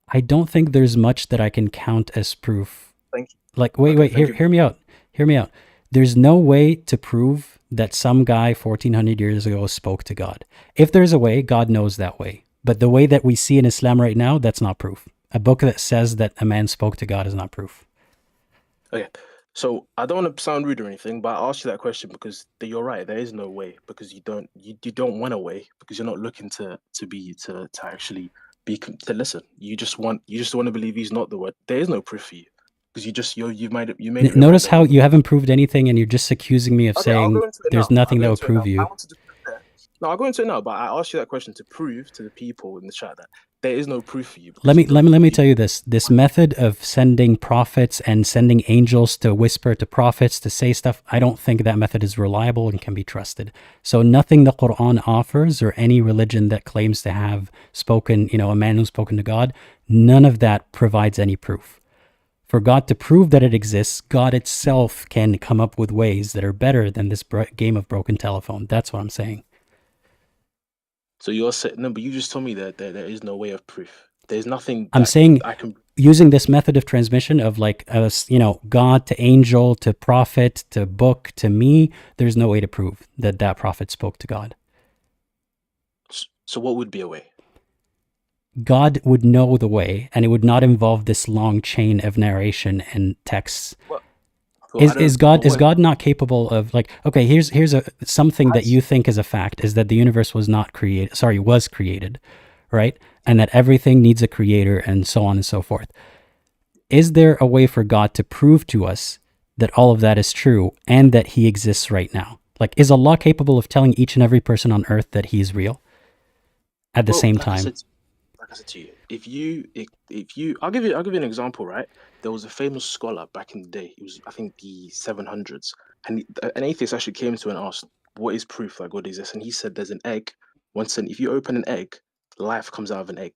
I don't think there's much that I can count as proof. Thank you. Like, wait, hear me out. Hear me out. There's no way to prove that some guy 1400 years ago spoke to God. If there's a way, God knows that way. But the way that we see in Islam right now, that's not proof. A book that says that a man spoke to God is not proof. Okay, so I don't want to sound rude or anything, but I asked you that question because you're right. There is no way, because you don't want a way, because you're not looking to actually be to listen. You just want to believe he's not the word. There is no proof for you, because you made it. Notice how you haven't proved anything, and you're just accusing me of saying there's nothing that will prove you. No, I'll go into it now, but I asked you that question to prove to the people in the chat that there is no proof for you. Let me tell you this. This method of sending prophets and sending angels to whisper to prophets to say stuff, I don't think that method is reliable and can be trusted. So nothing the Quran offers or any religion that claims to have spoken, a man who's spoken to God, none of that provides any proof. For God to prove that it exists, God itself can come up with ways that are better than this game of broken telephone. That's what I'm saying. So you're saying, no, but you just told me that there is no way of proof. There's nothing. I'm saying I can using this method of transmission of God to angel to prophet to book to me. There's no way to prove that that prophet spoke to God. So what would be a way? God would know the way, and it would not involve this long chain of narration and texts. Well, Is God not capable of okay, here's something that you think is a fact, is that the universe was created, right? And that everything needs a creator and so on and so forth. Is there a way for God to prove to us that all of that is true and that he exists right now? Is Allah capable of telling each and every person on earth that he is real at the same time? Like I said to you, if you, I'll give you an example, right? There was a famous scholar back in the day. It was, I think, the 700s, and an atheist actually came to him and asked, "What is proof that God exists?" And he said, "There's an egg. If you open an egg, life comes out of an egg.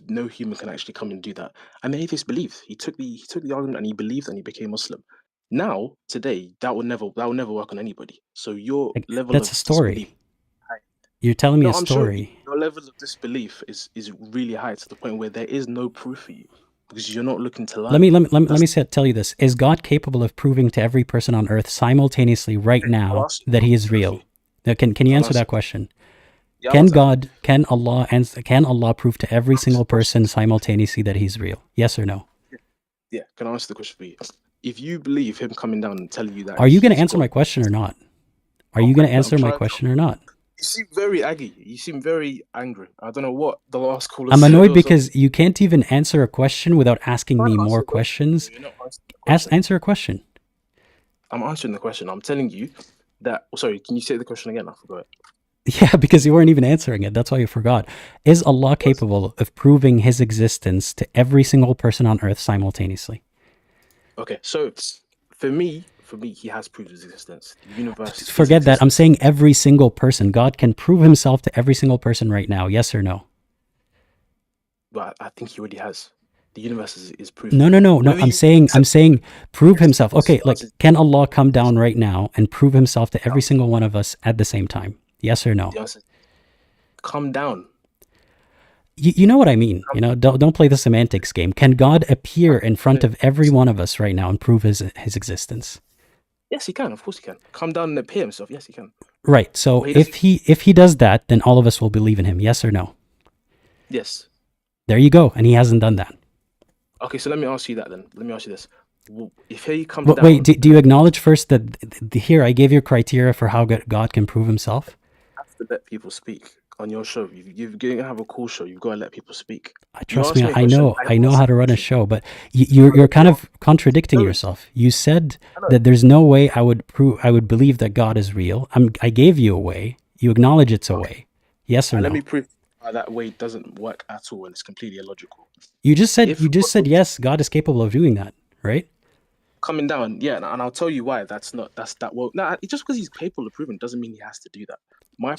No human can actually come and do that." And the atheist believed. He took the argument and he believed, and he became Muslim. Now, today, that will never work on anybody. So your level that's of a story. disbelief. You're telling me a story. Your level of disbelief is really high to the point where there is no proof for you because you're not looking to learn. Let me tell you this. Is God capable of proving to every person on earth simultaneously right now that he is real? Now, can you answer that question? Yeah, can Allah prove to every single person simultaneously that he's real? Yes or no? Yeah, can I answer the question for you? If you believe him coming down and telling you that, are you going to answer my question or not? Are you going to answer my question or not? You seem very aggy. You seem very angry. I don't know what the last caller said. I'm annoyed because you can't even answer a question without asking me more questions. Answer a question. I'm answering the question. I'm telling you that... Sorry, can you say the question again? I forgot. Yeah, because you weren't even answering it. That's why you forgot. Is Allah capable of proving his existence to every single person on earth simultaneously? Okay, so for me, he has proved his existence. The universe. Forget that. I'm saying every single person. God can prove himself to every single person right now. Yes or no? But I think he already has. The universe is proven. No. I'm saying prove himself. Okay, can Allah come down right now and prove himself to every single one of us at the same time? Yes or no? Come down. You know what I mean. Don't play the semantics game. Can God appear in front of every one of us right now and prove his existence? Yes, he can. Of course, he can. Come down and appear himself. Yes, he can. Right. So if he does that, then all of us will believe in him. Yes or no? Yes. There you go. And he hasn't done that. Okay, so let me ask you that then. Let me ask you this: if he comes down, wait, do you acknowledge first that here I gave you criteria for how God can prove himself? You have to let people speak on your show. You're going to have a cool show. You've got to let people speak. Trust me, I know how to run a show, but you're kind of contradicting yourself. You said that there's no way I would believe that God is real. I gave you a way. You acknowledge it's a way. Yes or no? Let me prove that way doesn't work at all, and it's completely illogical. You just said yes, God is capable of doing that, right? Coming down, yeah, and I'll tell you why. Just because he's capable of proving doesn't mean he has to do that.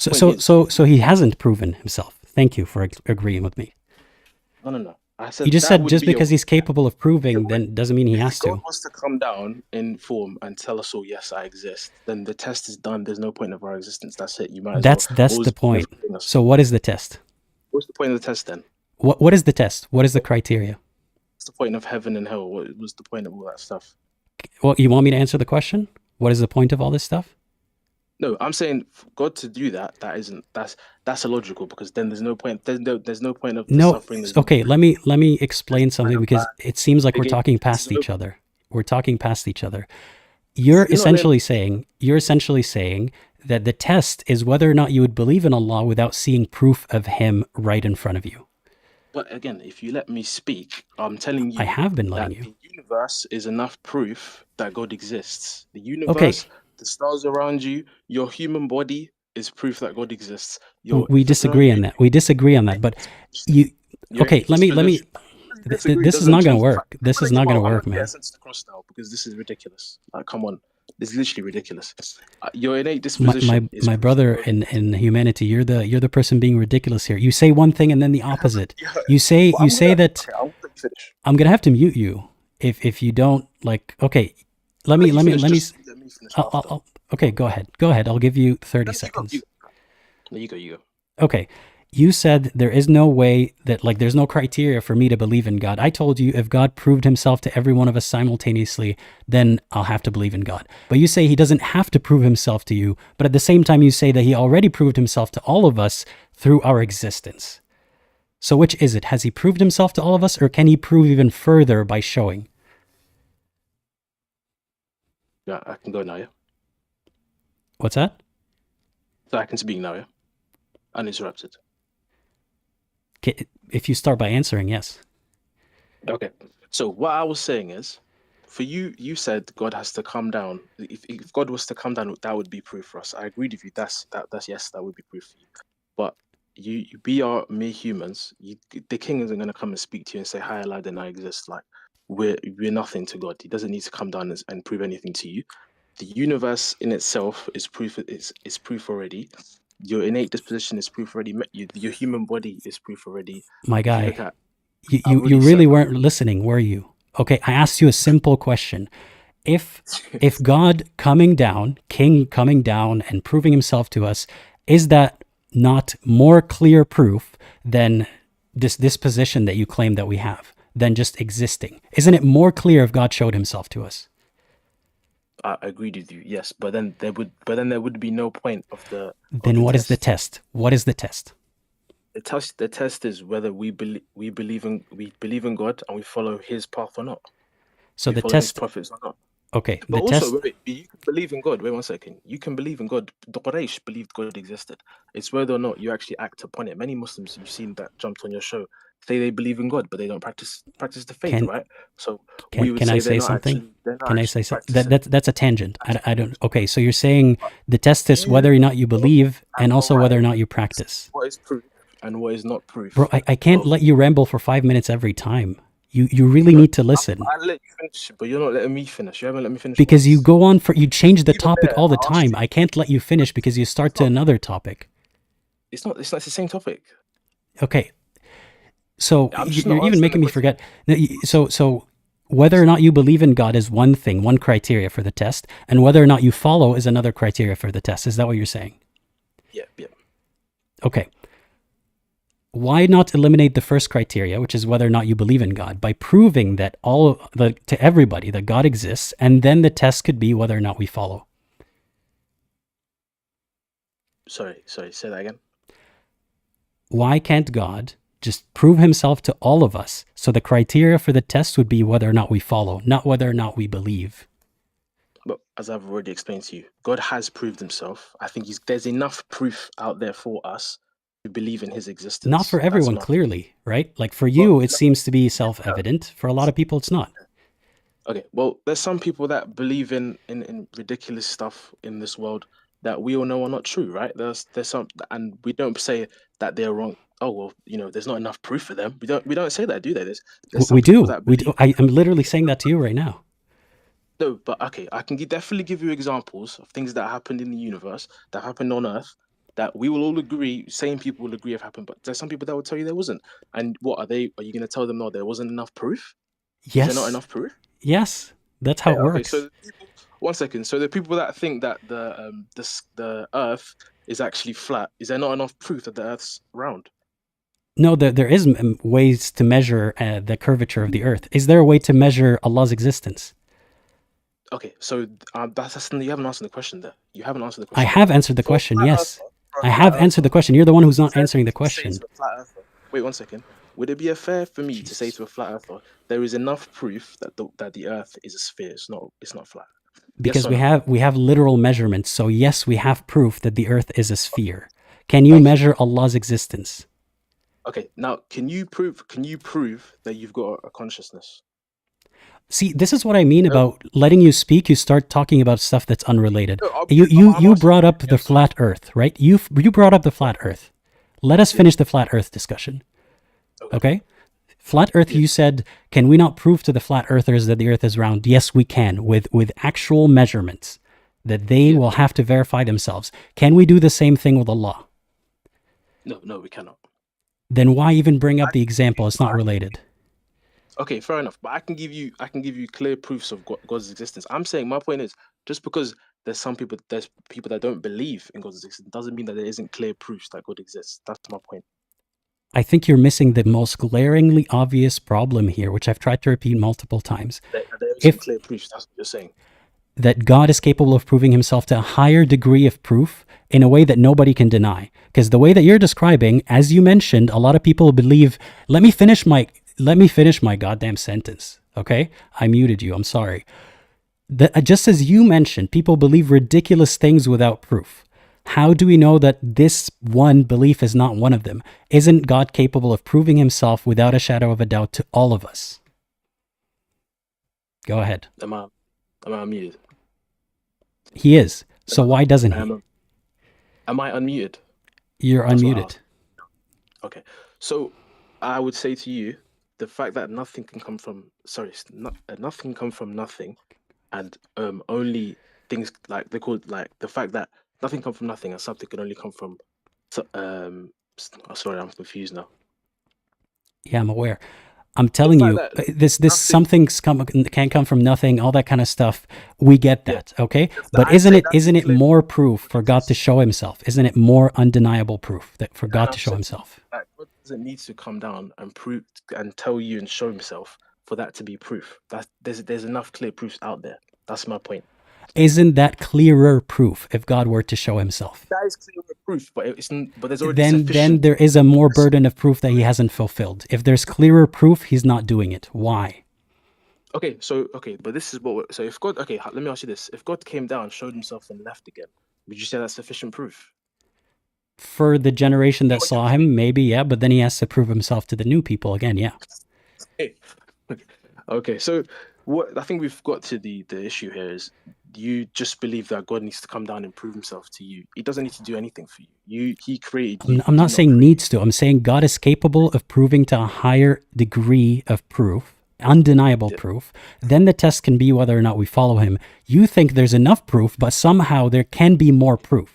So he hasn't proven himself. Thank you for agreeing with me. No. I said you just said just because he's capable of proving, then doesn't mean he has to. If God wants to come down in form and tell us all, yes, I exist, then the test is done. There's no point of our existence. That's it. You might. That's the point. So what is the test? What's the point of the test then? What is the test? What is the criteria? What's the point of heaven and hell? What was the point of all that stuff? Well, you want me to answer the question? What is the point of all this stuff? No, I'm saying for God to do that's illogical, because then there's no point. There's no point of suffering. Okay, let me explain something, because it seems like we're talking past each other. You're essentially saying that the test is whether or not you would believe in Allah without seeing proof of him right in front of you. But again, if you let me speak, I'm telling you, I have been letting you. The universe is enough proof that God exists. The universe, the stars around you, your human body is proof that God exists. We disagree on that. We disagree on that. But you, okay, let me. This is not going to work. This is not going to work, man. Sense to cross now because this is ridiculous. Like, come on, this is literally ridiculous. Your innate disposition. My brother in humanity, you're the person being ridiculous here. You say one thing and then the opposite. You say that. Okay, I'll let you finish. I'm gonna have to mute you if you don't like. Okay, let me. Okay, go ahead. I'll give you 30 seconds. You go. Okay. You said there is no way that, like, there's no criteria for me to believe in God. I told you if God proved himself to every one of us simultaneously, then I'll have to believe in God. But you say he doesn't have to prove himself to you, but at the same time you say that he already proved himself to all of us through our existence. So which is it? Has he proved himself to all of us, or can he prove even further by showing? Yeah, I can go now, yeah? What's that? So I can speak now, yeah? Uninterrupted. If you start by answering, yes. Okay. So what I was saying is, for you, you said God has to come down. If God was to come down, that would be proof for us. I agreed with you. That's yes, that would be proof for you. But we are mere humans. The king isn't going to come and speak to you and say, "Hi, Aladdin, I exist." Like we're nothing to God. He doesn't need to come down and prove anything to you. The universe in itself is proof. It's proof already. Your innate disposition is proof already. Your human body is proof already. My guy, you really weren't listening, were you? Okay, I asked you a simple question. If God coming down, King coming down and proving himself to us, is that not more clear proof than this disposition that you claim that we have, than just existing? Isn't it more clear if God showed himself to us? I agreed with you, yes, but then there would be no point of the. Then what is the test? What is the test? The test is whether we believe in God and we follow His path or not. So the follow test. His prophets or not. Okay. But the also, test. wait, you can believe in God. Wait 1 second. You can believe in God. The Quraysh believed God existed. It's whether or not you actually act upon it. Many Muslims you've seen that jumped on your show say they believe in God, but they don't practice the faith, right? So we would can say I say something? Can I say something? That's a tangent. I don't. Okay, so you're saying the test is whether or not you believe, and also whether or not you practice. What is proof and what is not proof? Bro, I can't let you ramble for 5 minutes every time. You really need to listen. I let you finish, but you're not letting me finish. You haven't let me finish. Because you go on you change the topic all the time. I can't let you finish because you start to another topic. It's not the same topic. Okay. So you're even making me forget. So whether or not you believe in God is one thing, one criteria for the test, and whether or not you follow is another criteria for the test. Is that what you're saying? Yeah. Okay. Why not eliminate the first criteria, which is whether or not you believe in God, by proving that to everybody that God exists, and then the test could be whether or not we follow? Sorry, say that again. Why can't God just prove himself to all of us? So the criteria for the test would be whether or not we follow, not whether or not we believe. But as I've already explained to you, God has proved himself. I think there's enough proof out there for us to believe in his existence. Not for everyone, clearly, right? Like for you, it seems to be self-evident. For a lot of people, it's not. Okay, well, there's some people that believe in ridiculous stuff in this world that we all know are not true, right? There's some, and we don't say that they're wrong. Oh well, there's not enough proof for them. We don't say that, do they? We do. I'm literally saying that to you right now. No, but okay, I can definitely give you examples of things that happened in the universe, that happened on Earth, that we will all agree, same people will agree have happened, but there's some people that will tell you there wasn't. And what are you going to tell them? No, there wasn't enough proof? Yes. Is there not enough proof? Yes, that's how it works. So 1 second. So the people that think that the Earth is actually flat, is there not enough proof that the Earth's round? No, there is ways to measure the curvature of the Earth. Is there a way to measure Allah's existence? Okay, so you haven't answered the question there. You haven't answered the question. I have answered the question, yes. I have answered the question. You're the one who's not answering the question. Wait 1 second. Would it be fair for me to say to a flat earther, there is enough proof that the Earth is a sphere? It's not flat. Because we have literal measurements. So yes, we have proof that the Earth is a sphere. Can you measure Allah's existence? Okay, now can you prove that you've got a consciousness? See, this is what I mean No, about letting you speak. You start talking about stuff that's unrelated. no, You asking brought you. up the flat Earth, right? You brought up the flat Earth. Let us Yeah. finish the flat Earth discussion, Okay. okay? Flat Earth. Yeah. You said, can we not prove to the flat Earthers that the Earth is round? Yes, we can, with actual measurements that they Yeah. will have to verify themselves. Can we do the same thing with Allah? No, we cannot. Then why even bring up I the can give example? you. It's not related. Okay, fair enough. But I can give you clear proofs of God's existence. I'm saying my point is just because there's people that don't believe in God's existence doesn't mean that there isn't clear proofs that God exists. That's my point. I think you're missing the most glaringly obvious problem here, which I've tried to repeat multiple times. There isn't If clear proofs. That's what you're saying. that God is capable of proving himself to a higher degree of proof in a way that nobody can deny. Because the way that you're describing, as you mentioned, a lot of people believe, let me finish my goddamn sentence. Okay? I muted you. I'm sorry. Just as you mentioned, people believe ridiculous things without proof. How do we know that this one belief is not one of them? Isn't God capable of proving himself without a shadow of a doubt to all of us? Go ahead. Am I unmuted? He is. So why doesn't he? Am I unmuted? You're That's what I unmuted. asked. Okay. So I would say to you, the fact that nothing can come from nothing come from nothing, and only things like they're called like the fact that nothing come from nothing and something can only come from sorry, I'm confused now. Yeah, I'm aware. I'm telling fact you, that this nothing- can't come from nothing, all that kind of stuff. We get Yeah. that, okay? That's But I say that's isn't it clear more proof for God to exists. show himself? Isn't it more undeniable proof that for And God I'm to show saying himself? that God doesn't need to come down and prove and tell you and show himself for that to be proof. There's enough clear proofs out there. That's my point. Isn't that clearer proof if God were to show himself? That is clear proof, but but there's already Then sufficient. there is a more burden of proof that he hasn't fulfilled. If there's clearer proof, he's not doing it. Why? Okay, but this is so if God, okay, let me ask you this: if God came down, showed himself, and left again, would you say that's sufficient proof? For the generation that What saw you're him, maybe, yeah, but then he has to prove himself to the new people again, yeah. saying. Okay, so what I think we've got to the issue here is you just believe that God needs to come down and prove himself to you. He doesn't need to do anything for you. He created you. I'm not saying needs to. I'm saying God is capable of proving to a higher degree of proof, undeniable proof. Then the test can be whether or not we follow him. You think there's enough proof, but somehow there can be more proof.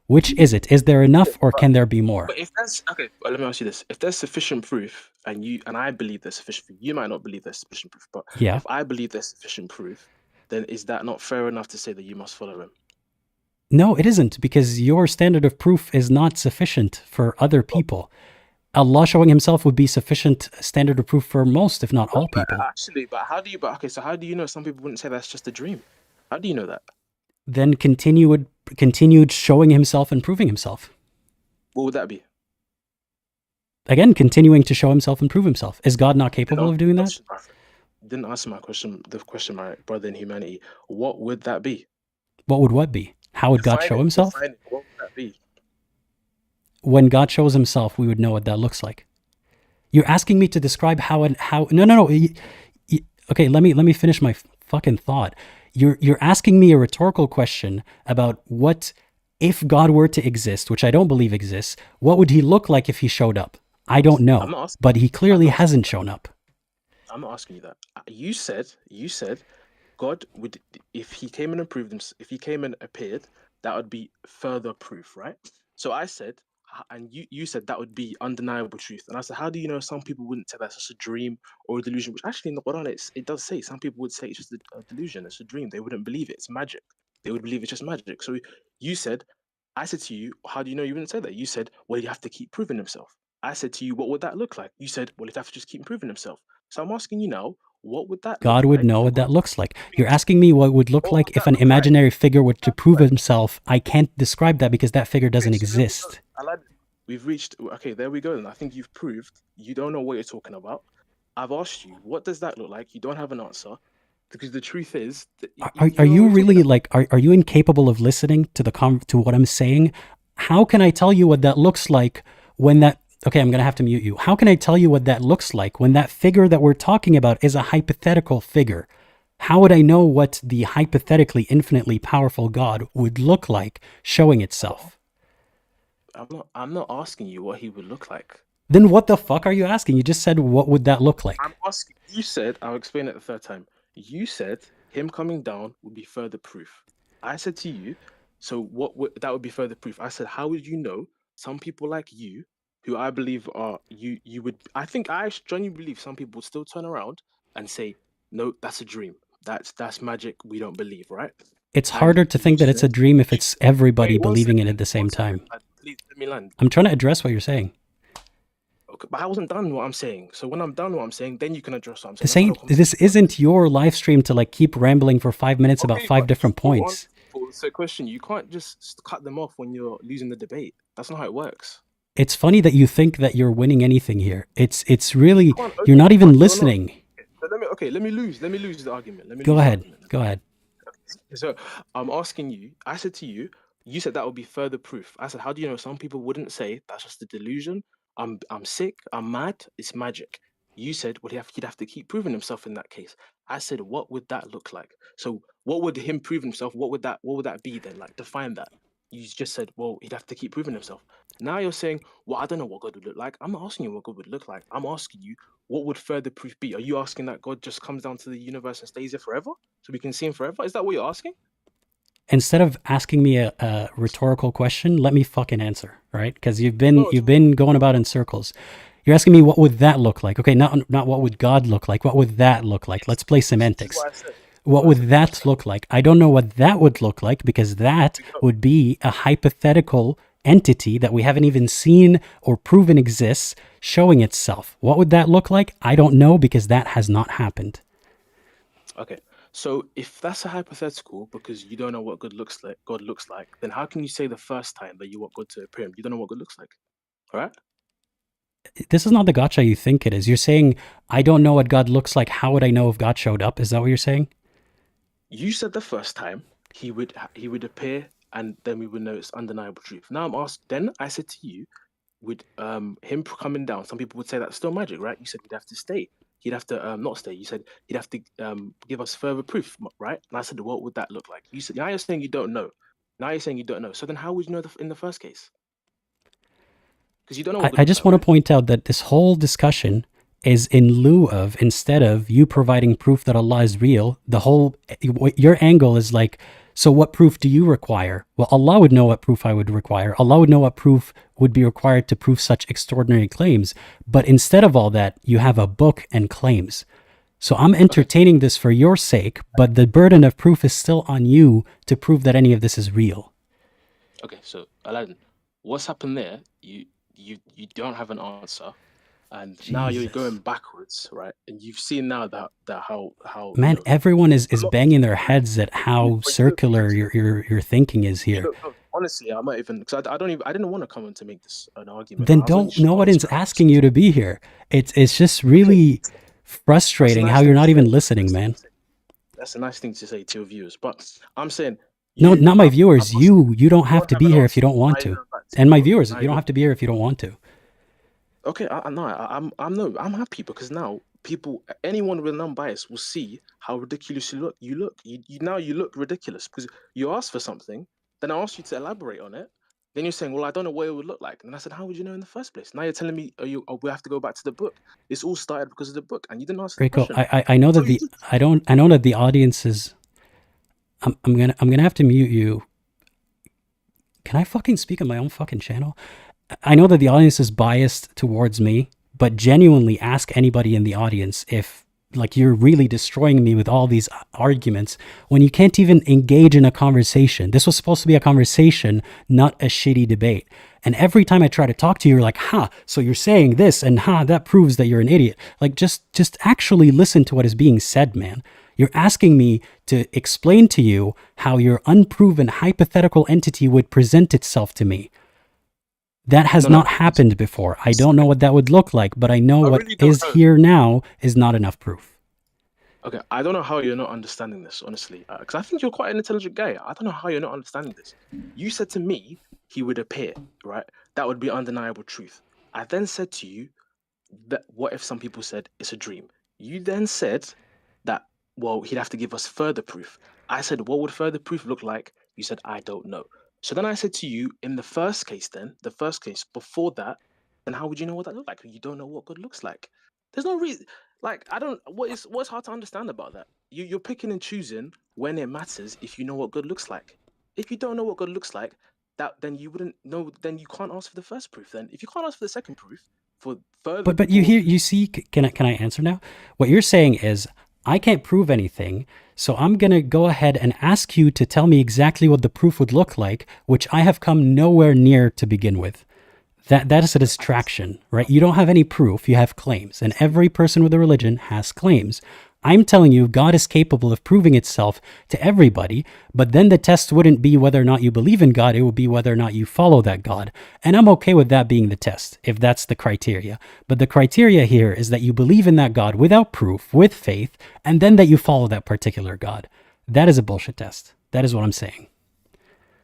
Which is it? Is there enough or can there be more? But if that's okay, let me ask you this: if there's sufficient proof, and I believe there's sufficient proof, you might not believe there's sufficient proof, but Yeah. if I believe there's sufficient proof, then is that not fair enough to say that you must follow him? No, it isn't, because your standard of proof is not sufficient for other people. Allah showing himself would be sufficient standard of proof for most, if not all people. Actually, but how do you? But okay, so how do you know? Some people wouldn't say that's just a dream. How do you know that? Then continued showing himself and proving himself. What would that be? Again, continuing to show himself and prove himself. Is God not capable of doing that? You didn't answer my question. The question, my brother in humanity. What would that be? What would what be? How would God show himself? Define it. What would that be? When God shows himself, we would know what that looks like. You're asking me to describe how. No. Okay, let me finish my fucking thought. You're asking me a rhetorical question about what if God were to exist, which I don't believe exists. What would he look like if he showed up? I don't know, but he clearly hasn't shown up. I'm not asking you that. You said God would, if he came and approved him, if he came and appeared, that would be further proof, right? So I said, and you said that would be undeniable truth. And I said, how do you know some people wouldn't say that's just a dream or a delusion? Which actually in the Quran, it does say some people would say it's just a delusion, it's a dream. They wouldn't believe it. It's magic. They would believe it's just magic. So I said to you, how do you know you wouldn't say that? You said, well, you have to keep proving himself. I said to you, what would that look like? You said, well, he'd have to just keep proving himself. So I'm asking you now, what would that God look would like know for what that God? looks like. You're asking me what would look What like would if that an look like? imaginary figure were to prove Right. himself. I can't describe that because that figure doesn't Okay, so there we exist. go. Aladdin, we've reached, okay, there we go. And I think you've proved you don't know what you're talking about. I've asked you, what does that look like? You don't have an answer. Because the truth is, that Are don't know you what you're really talking about. are you incapable of listening to to what I'm saying? How can I tell you what that looks like when Okay, I'm going to have to mute you. How can I tell you what that looks like when that figure that we're talking about is a hypothetical figure? How would I know what the hypothetically infinitely powerful God would look like showing itself? I'm not asking you what he would look like. Then what the fuck are you asking? You just said, what would that look like? I'm asking. You said, I'll explain it the third time. You said him coming down would be further proof. I said to you, so that would be further proof. I said, how would you know some people like you, who I believe are you would? I think I genuinely believe some people would still turn around and say, no, that's a dream. That's magic. We don't believe, right? It's And harder to think you that it's a said- dream if it's everybody Wait, one believing in it second, at the same one second, time. lad. Please let me land. I'm trying to address what you're saying. Okay, but I wasn't done what I'm saying. So when I'm done what I'm saying, then you can address what I'm saying. This isn't your live stream to like keep rambling for 5 minutes about 5 different points. So question, you can't just cut them off when you're losing the debate. That's not how it works. It's funny that you think that you're winning anything here. It's really, you're not even listening. So let me lose the argument. Go ahead. So I'm asking you, I said to you, you said that would be further proof. I said, how do you know some people wouldn't say that's just a delusion? I'm sick, I'm mad, it's magic. You said, well, he'd have to keep proving himself in that case. I said, what would that look like? So what would him prove himself? What would that be then? Like, define that. You just said, well, he'd have to keep proving himself. Now you're saying, well, I don't know what God would look like. I'm not asking you what God would look like. I'm asking you, what would further proof be? Are you asking that God just comes down to the universe and stays there forever? So we can see him forever? Is that what you're asking? Instead of asking me a rhetorical question, let me fucking answer, right? Because you've been going about in circles. You're asking me what would that look like? Okay, not what would God look like. What would that look like? Let's play semantics. What would that look like? I don't know what that would look like because that would be a hypothetical entity that we haven't even seen or proven exists showing itself. What would that look like? I don't know because that has not happened. Okay. So if that's a hypothetical because you don't know what God looks like, then how can you say the first time that you want God to appear? You don't know what God looks like. All right? This is not the gotcha you think it is. You're saying, I don't know what God looks like. How would I know if God showed up? Is that what you're saying? You said the first time he would appear and then we would know it's undeniable truth. Now I'm asked, then I said to you, with him coming down, some people would say that's still magic, right? You said he'd have to stay. He'd have to not stay. You said he'd have to give us further proof, right? And I said, what would that look like? You said, now you're saying you don't know. So then how would you know in the first case? Because you don't know. I just want to point out that this whole discussion is in lieu of, instead of you providing proof that Allah is real, your angle is like, so what proof do you require? Well, Allah would know what proof I would require. Allah would know what proof would be required to prove such extraordinary claims. But instead of all that, you have a book and claims. So I'm entertaining this for your sake, but the burden of proof is still on you to prove that any of this is real. Okay, so Aladdin, what's happened there? You don't have an answer. And now you're going backwards, right? And you've seen now that how man, everyone is banging their heads at how circular your thinking is here. Look, honestly, I'm not even because I didn't want to come in to make this an argument. Then no one is asking you to be here. It's just really frustrating how you're not even listening, man. That's a nice thing to say to your viewers, but I'm saying no, not my viewers. You don't have to be here if you don't want to, and my viewers, you don't have to be here if you don't want to. Okay, I'm happy because now anyone with non-bias will see how ridiculous you look. You look ridiculous because you asked for something, then I asked you to elaborate on it. Then you're saying, well, I don't know what it would look like. And I said, how would you know in the first place? Now you're telling me, we have to go back to the book. This all started because of the book, and you didn't answer the Rico, question. I know that I know that the audience is. I'm gonna have to mute you. Can I fucking speak on my own fucking channel? I know that the audience is biased towards me, but genuinely ask anybody in the audience if like you're really destroying me with all these arguments when you can't even engage in a conversation. This was supposed to be a conversation, not a shitty debate. And every time I try to talk to you, you're like, so you're saying this and that proves that you're an idiot. Like just actually listen to what is being said, man. You're asking me to explain to you how your unproven hypothetical entity would present itself to me. That has not happened before. I don't know what that would look like, but I know what is here now is not enough proof. Okay, I don't know how you're not understanding this, honestly, because I think you're quite an intelligent guy. I don't know how you're not understanding this. You said to me he would appear, right? That would be undeniable truth. I then said to you that what if some people said it's a dream? You then said that, well, he'd have to give us further proof. I said, what would further proof look like? You said, I don't know. So then I said to you, in the first case, before that, then how would you know what that looked like? You don't know what God looks like. There's no reason. Like, I don't. What's hard to understand about that? You're picking and choosing when it matters if you know what God looks like. If you don't know what God looks like, then you wouldn't know. Then you can't ask for the first proof. Then if you can't ask for the second proof for further, But you see, can I answer now? What you're saying is I can't prove anything, so I'm gonna go ahead and ask you to tell me exactly what the proof would look like, which I have come nowhere near to begin with. That is a distraction, right? You don't have any proof, you have claims, and every person with a religion has claims. I'm telling you, God is capable of proving itself to everybody, but then the test wouldn't be whether or not you believe in God, it would be whether or not you follow that God. And I'm okay with that being the test, if that's the criteria. But the criteria here is that you believe in that God without proof, with faith, and then that you follow that particular God. That is a bullshit test. That is what I'm saying.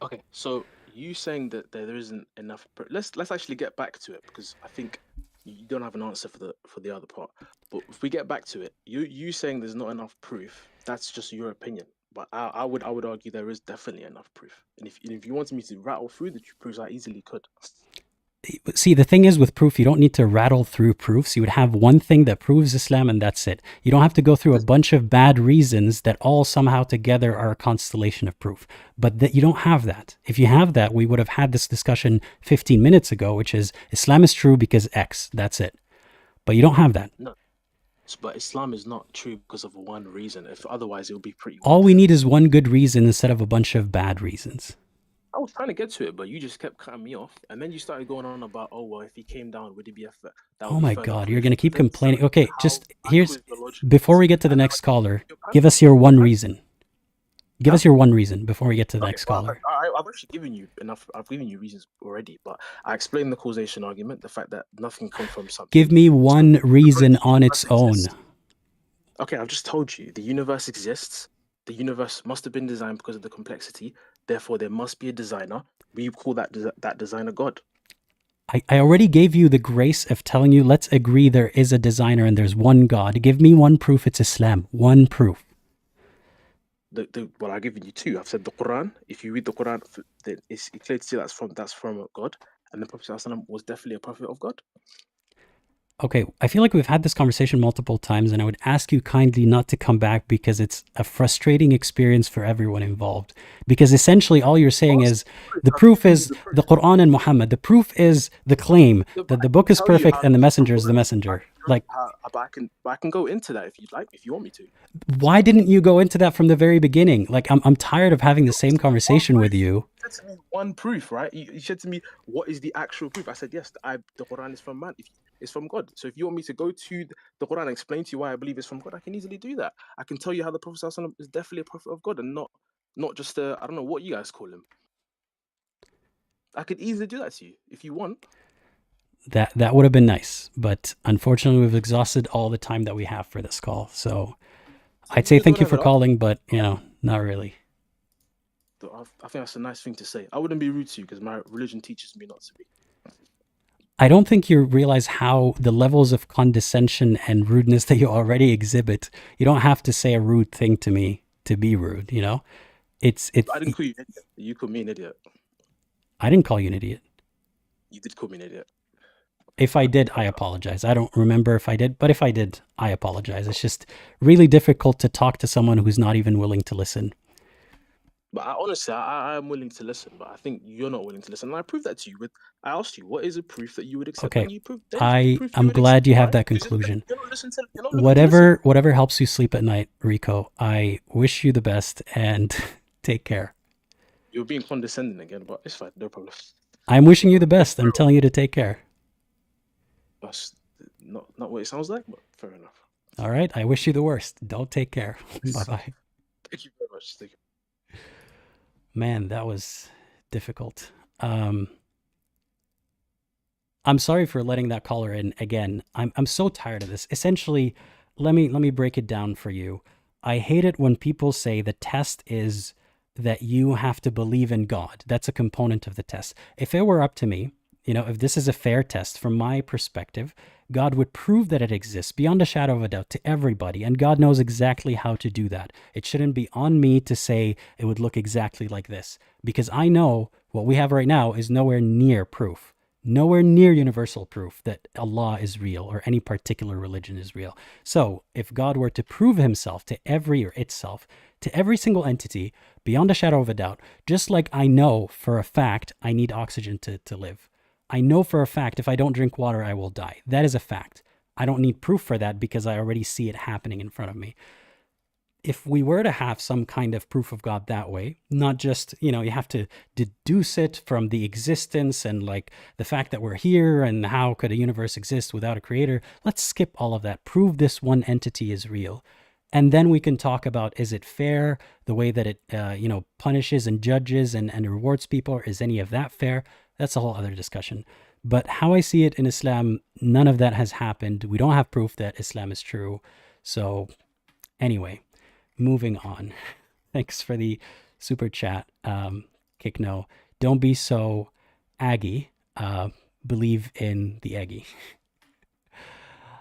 Okay, so you saying that there isn't enough. Let's actually get back to it, because I think you don't have an answer for the other part. But if we get back to it, you saying there's not enough proof, that's just your opinion. But I would argue there is definitely enough proof. And if you wanted me to rattle through the proofs, I easily could. See, the thing is with proof, you don't need to rattle through proofs. You would have one thing that proves Islam and that's it. You don't have to go through a bunch of bad reasons that all somehow together are a constellation of proof. But that you don't have that. If you have that, we would have had this discussion 15 minutes ago, which is Islam is true because X. That's it. But you don't have that. No. But Islam is not true because of one reason. If otherwise, it would be pretty. All we need is one good reason instead of a bunch of bad reasons. I was trying to get to it, but you just kept cutting me off, and then you started going on about, oh well, if he came down, would it be a? Oh my God, you're gonna keep complaining. Okay, just here's before we get to the next caller, give us your one reason. Give us your one reason before we get to the next caller. I've actually given you enough. I've given you reasons already, but I explained the causation argument, the fact that nothing comes from something. Give me one reason on its own. Okay, I've just told you the universe exists. The universe must have been designed because of the complexity. Therefore, there must be a designer. We call that designer God. I already gave you the grace of telling you, let's agree there is a designer and there's one God. Give me one proof it's Islam. One proof. Well, I've given you two. I've said the Quran. If you read the Quran, it's clear to see that's from God. And the Prophet ﷺ was definitely a prophet of God. Okay, I feel like we've had this conversation multiple times, and I would ask you kindly not to come back because it's a frustrating experience for everyone involved. Because essentially all you're saying is the proof is the Quran and Muhammad. The proof is the claim that the book is perfect and the messenger is the messenger. Like, I can go into that if you'd like, if you want me to. Why didn't you go into that from the very beginning? Like, I'm tired of having the same conversation with you. You said to me one proof, right? You said to me, what is the actual proof? I said, yes, the Quran is from man. It's from God. So if you want me to go to the Quran and explain to you why I believe it's from God, I can easily do that. I can tell you how the Prophet ﷺ is definitely a prophet of God and not just I don't know what you guys call him. I could easily do that to you if you want. That would have been nice, but unfortunately we've exhausted all the time that we have for this call. So I'd say thank you for calling, but not really. I think that's a nice thing to say. I wouldn't be rude to you because my religion teaches me not to be. I don't think you realize how the levels of condescension and rudeness that you already exhibit. You don't have to say a rude thing to me to be rude, you know? I didn't call you an idiot. You called me an idiot. I didn't call you an idiot. You did call me an idiot. If I did, I apologize. I don't remember if I did, but if I did, I apologize. It's just really difficult to talk to someone who's not even willing to listen. But honestly, I am willing to listen, but I think you're not willing to listen. And I proved that to you. I asked you, what is a proof that you would accept? Okay, And you proved, I'm glad you have that conclusion. Whatever helps you sleep at night, Rico, I wish you the best and take care. You're being condescending again, but it's fine, no problem. I'm wishing you the best. I'm telling you to take care. That's not what it sounds like, but fair enough. All right, I wish you the worst. Don't take care. Bye-bye. Thank you very much. Thank you. Man, that was difficult. I'm sorry for letting that caller in again. I'm so tired of this. Essentially, let me break it down for you. I hate it when people say the test is that you have to believe in God. That's a component of the test. If it were up to me, if this is a fair test from my perspective, God would prove that it exists beyond a shadow of a doubt to everybody. And God knows exactly how to do that. It shouldn't be on me to say it would look exactly like this, because I know what we have right now is nowhere near proof, nowhere near universal proof that Allah is real or any particular religion is real. So if God were to prove himself to every single entity beyond a shadow of a doubt, just like I know for a fact I need oxygen to live. I know for a fact if I don't drink water, I will die. That is a fact. I don't need proof for that because I already see it happening in front of me. If we were to have some kind of proof of God that way, not just, you have to deduce it from the existence and like the fact that we're here and how could a universe exist without a creator. Let's skip all of that. Prove this one entity is real. And then we can talk about, is it fair, the way that it, punishes and judges and rewards people? Or is any of that fair? That's a whole other discussion. But how I see it in Islam, none of that has happened. We don't have proof that Islam is true. So anyway, moving on. Thanks for the super chat, Kikno. Don't be so aggy. Believe in the eggy.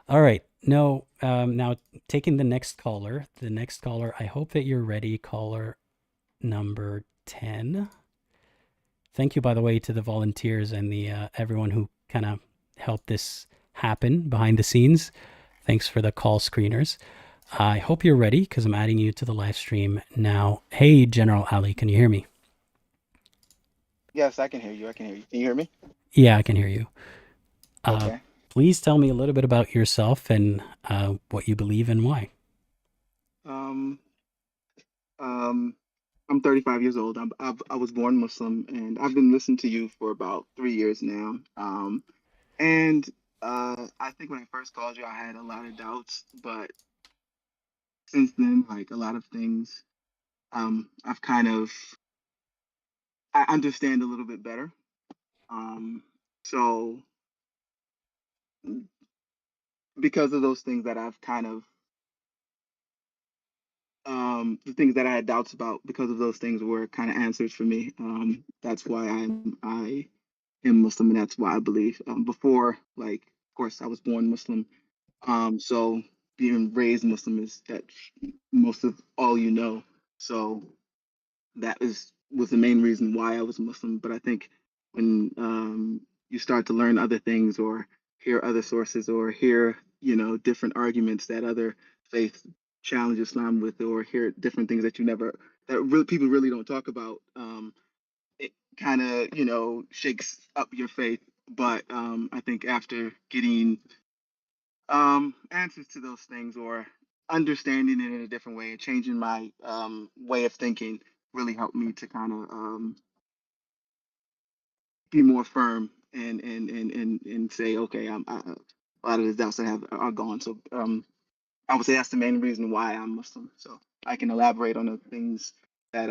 All right. No, now taking the next caller. I hope that you're ready, caller number 10. Thank you, by the way, to the volunteers and the everyone who kind of helped this happen behind the scenes. Thanks for the call screeners. I hope you're ready because I'm adding you to the live stream now. Hey, General Ali, can you hear me? Yes, I can hear you. Can you hear me? Yeah, I can hear you. Okay. Please tell me a little bit about yourself and what you believe and why. I'm 35 years old. I was born Muslim, and I've been listening to you for about 3 years now. And I think when I first called you, I had a lot of doubts, but since then, like a lot of things, I've I understand a little bit better. So because of those things that I've the things that I had doubts about, because of those things were kind of answers for me. That's why I am Muslim, and that's why I believe. Before, like, of course, I was born Muslim. So being raised Muslim is that most of all you know. So that was the main reason why I was Muslim. But I think when you start to learn other things or hear other sources or hear different arguments that other faiths challenge Islam with, or hear different things that people really don't talk about, it kind of shakes up your faith. But I think after getting answers to those things or understanding it in a different way and changing my way of thinking really helped me to kind of be more firm and say, okay, a lot of the doubts I have are gone. So I would say that's the main reason why I'm Muslim. So I can elaborate on the things that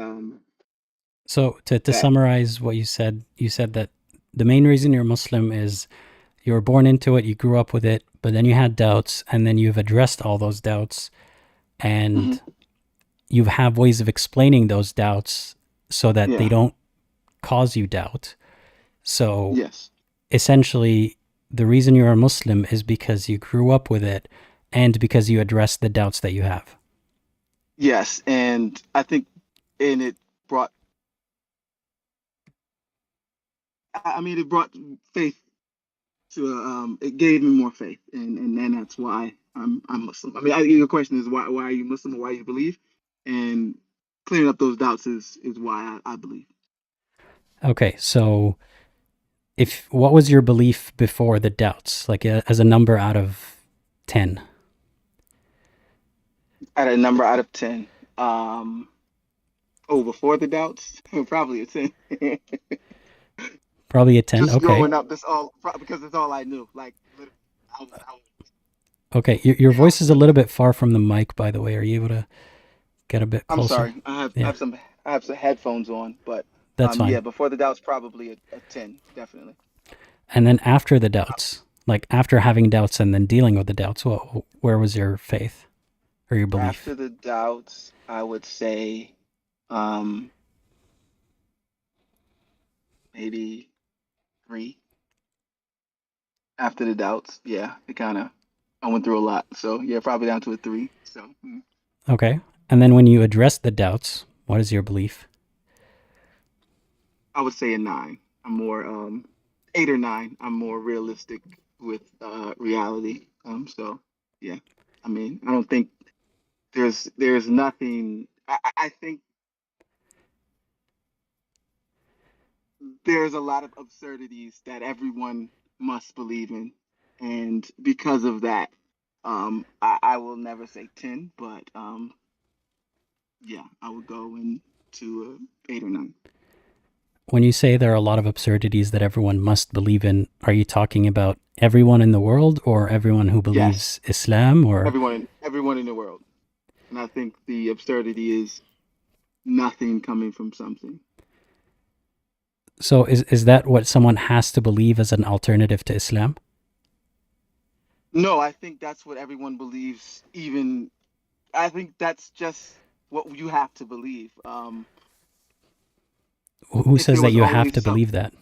So to that summarize what you said that the main reason you're Muslim is you were born into it, you grew up with it, but then you had doubts, and then you've addressed all those doubts, and Mhm. you have ways of explaining those doubts so that they Yeah. don't cause you doubt. So Yes. essentially, the reason you're a Muslim is because you grew up with it and because you addressed the doubts that you have. Yes. And I think it brought it brought faith to it gave me more faith, and then that's why I'm Muslim. Your question is why are you Muslim or why you believe, and clearing up those doubts is why I believe. Okay, so what was your belief before the doubts, like as a number out of 10? At a number out of 10, before the doubts, probably a 10. Probably a 10. Just Okay. growing up, because it's all I knew. Like literally, I was Okay, your voice is a little bit far from the mic, by the way. Are you able to get a bit I'm closer? sorry. Yeah, I have some headphones on, but that's fine. yeah, before the doubts, probably a 10, definitely. And then after the doubts, like after having doubts and then dealing with the doubts, where was your faith or your belief? After the doubts, I would say maybe 3. After the doubts, yeah, I went through a lot. So yeah, probably down to a 3. So Okay. And then when you address the doubts, what is your belief? I would say a 9. I'm more 8 or 9. I'm more realistic with reality. So yeah, I mean, I don't think there's nothing. I think there's a lot of absurdities that everyone must believe in, and because of that, I will never say 10, but yeah, I would go into 8 or 9. When you say there are a lot of absurdities that everyone must believe in, are you talking about everyone in the world or everyone who believes Yes, Islam or? everyone in the world, and I think the absurdity is nothing coming from something. So is that what someone has to believe as an alternative to Islam? No, I think that's what everyone believes. Even I think that's just what you have to believe. Who If says there that was you have always to some, believe that?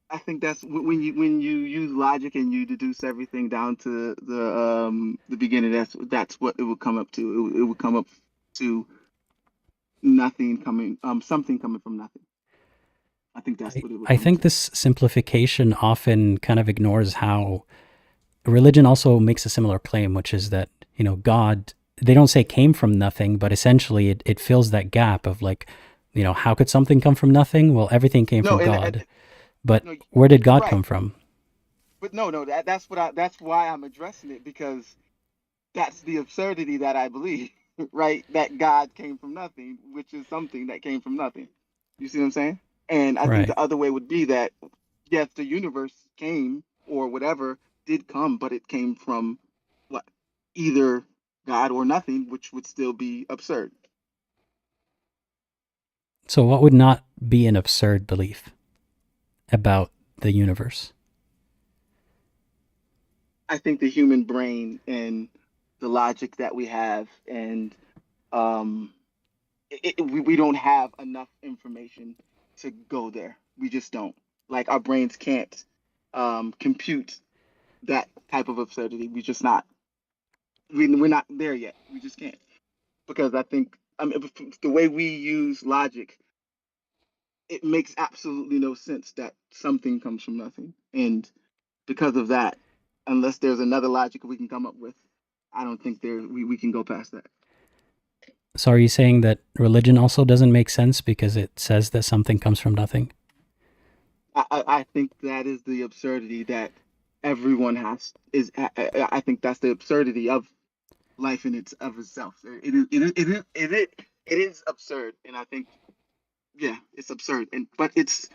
I think that's when you use logic and you deduce everything down to the beginning. That's what it would come up to. It would come up to nothing coming something coming from nothing. I think that's what it would I come think to. this simplification often kind of ignores how religion also makes a similar claim, which is that, God, they don't say came from nothing, but essentially it fills that gap of like, how could something come from nothing? Well, everything came No, from and God. But no, where did you're God right. come from? But no, that's why I'm addressing it, because that's the absurdity that I believe, right? That God came from nothing, which is something that came from nothing. You see what I'm saying? And I think Right. the other way would be that yes, the universe came or whatever did come, but it came from what? Either God or nothing, which would still be absurd. So what would not be an absurd belief about the universe? I think the human brain and the logic that we have, and um, we don't have enough information to go there. We just don't. Like our brains can't compute that type of absurdity. We just not. We're not there yet. We just can't, because I think the way we use logic, it makes absolutely no sense that something comes from nothing. And because of that, unless there's another logic we can come up with, I don't think we can go past that. So are you saying that religion also doesn't make sense because it says that something comes from nothing? I think that is the absurdity that everyone has. I think that's the absurdity of life in its of itself. It is absurd, and I think yeah, it's absurd, but it's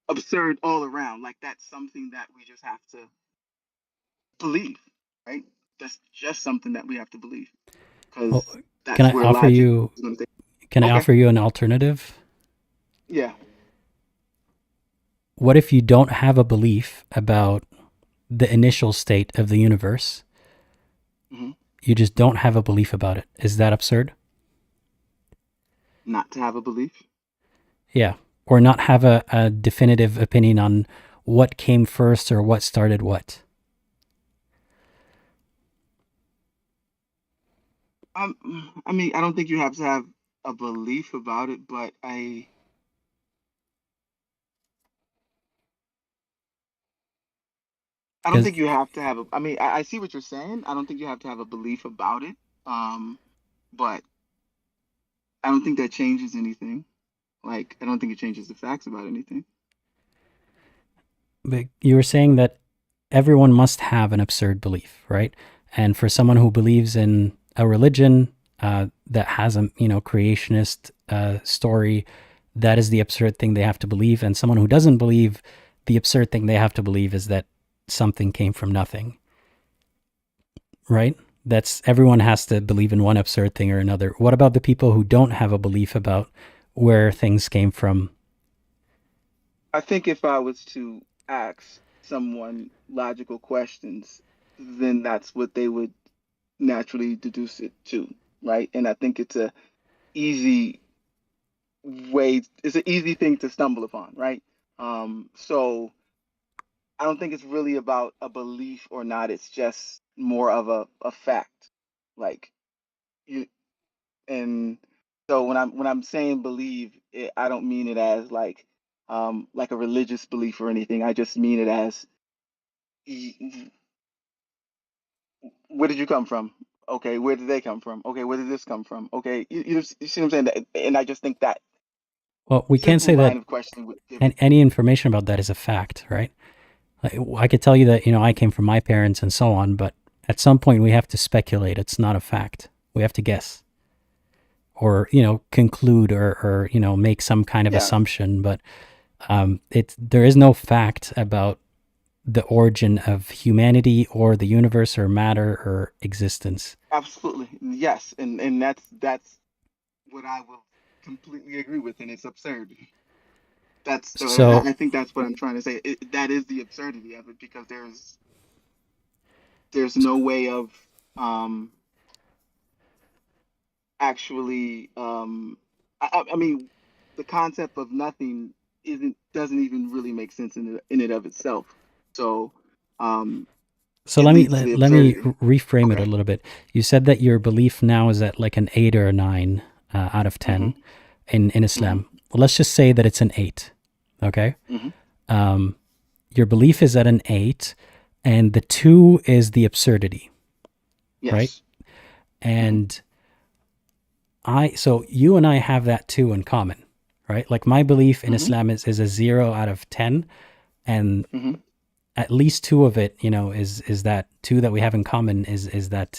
absurd all around. Like that's something that we just have to believe, right? That's just something that we have to believe, because Well, can that's I where offer logic you is going to take. can I Okay, offer you an alternative? yeah. What if you don't have a belief about the initial state of the universe? Hmm. You just don't have a belief about it. Is that absurd? Not to have a belief. Yeah. Or not have a definitive opinion on what came first or what started what. I mean, I don't think you have to have a belief about it, but I don't Because think you have to have a. I mean, I see what you're saying. I don't think you have to have a belief about it. But I don't think that changes anything. Like, I don't think it changes the facts about anything. you were saying that everyone must have an absurd belief, right? And for someone who believes in a religion that has a creationist story, that is the absurd thing they have to believe. And someone who doesn't believe, the absurd thing they have to believe is that something came from nothing, right? That's everyone has to believe in one absurd thing or another. What about the people who don't have a belief about where things came from? I think if I was to ask someone logical questions, then that's what they would naturally deduce it to, right? And I think easy it's an easy thing to stumble upon, right? So I don't think it's really about a belief or not. It's just more of a fact. Like you and so when I'm saying believe, I don't mean it as like a religious belief or anything. I just mean it as where did you come from? Okay, where did they come from? Okay, where did this come from? Okay, you see what I'm saying? And I just think that Well, we can't simple say that line of questioning would give it. any information about that is a fact, right? I could tell you that, I came from my parents and so on, but at some point we have to speculate. It's not a fact. We have to guess or, conclude or make some kind of Yeah, assumption. But there is no fact about the origin of humanity or the universe or matter or existence. absolutely. Yes, and that's what I will completely agree with, and it's absurd. That's So, I think that's what I'm trying to say. That is the absurdity of it because there's no way of um actually I mean the concept of nothing isn't doesn't even really make sense in it of itself. So um so it let me leads to let, the let me absurdity. reframe it a Okay. little bit. You said that your belief now is at like an 8 or a 9 out of 10 Mm-hmm. in Mm-hmm. Islam. Well, let's just say that it's an 8. Okay. Mm-hmm. Um, your belief is at an 8, and the 2 is the absurdity, right? Yes. Mm-hmm. And so you and I have that too in common, right? Like my belief in Mm-hmm. Islam is a 0 out of 10, and Mm-hmm. at least 2 of it, is that 2 that we have in common is that,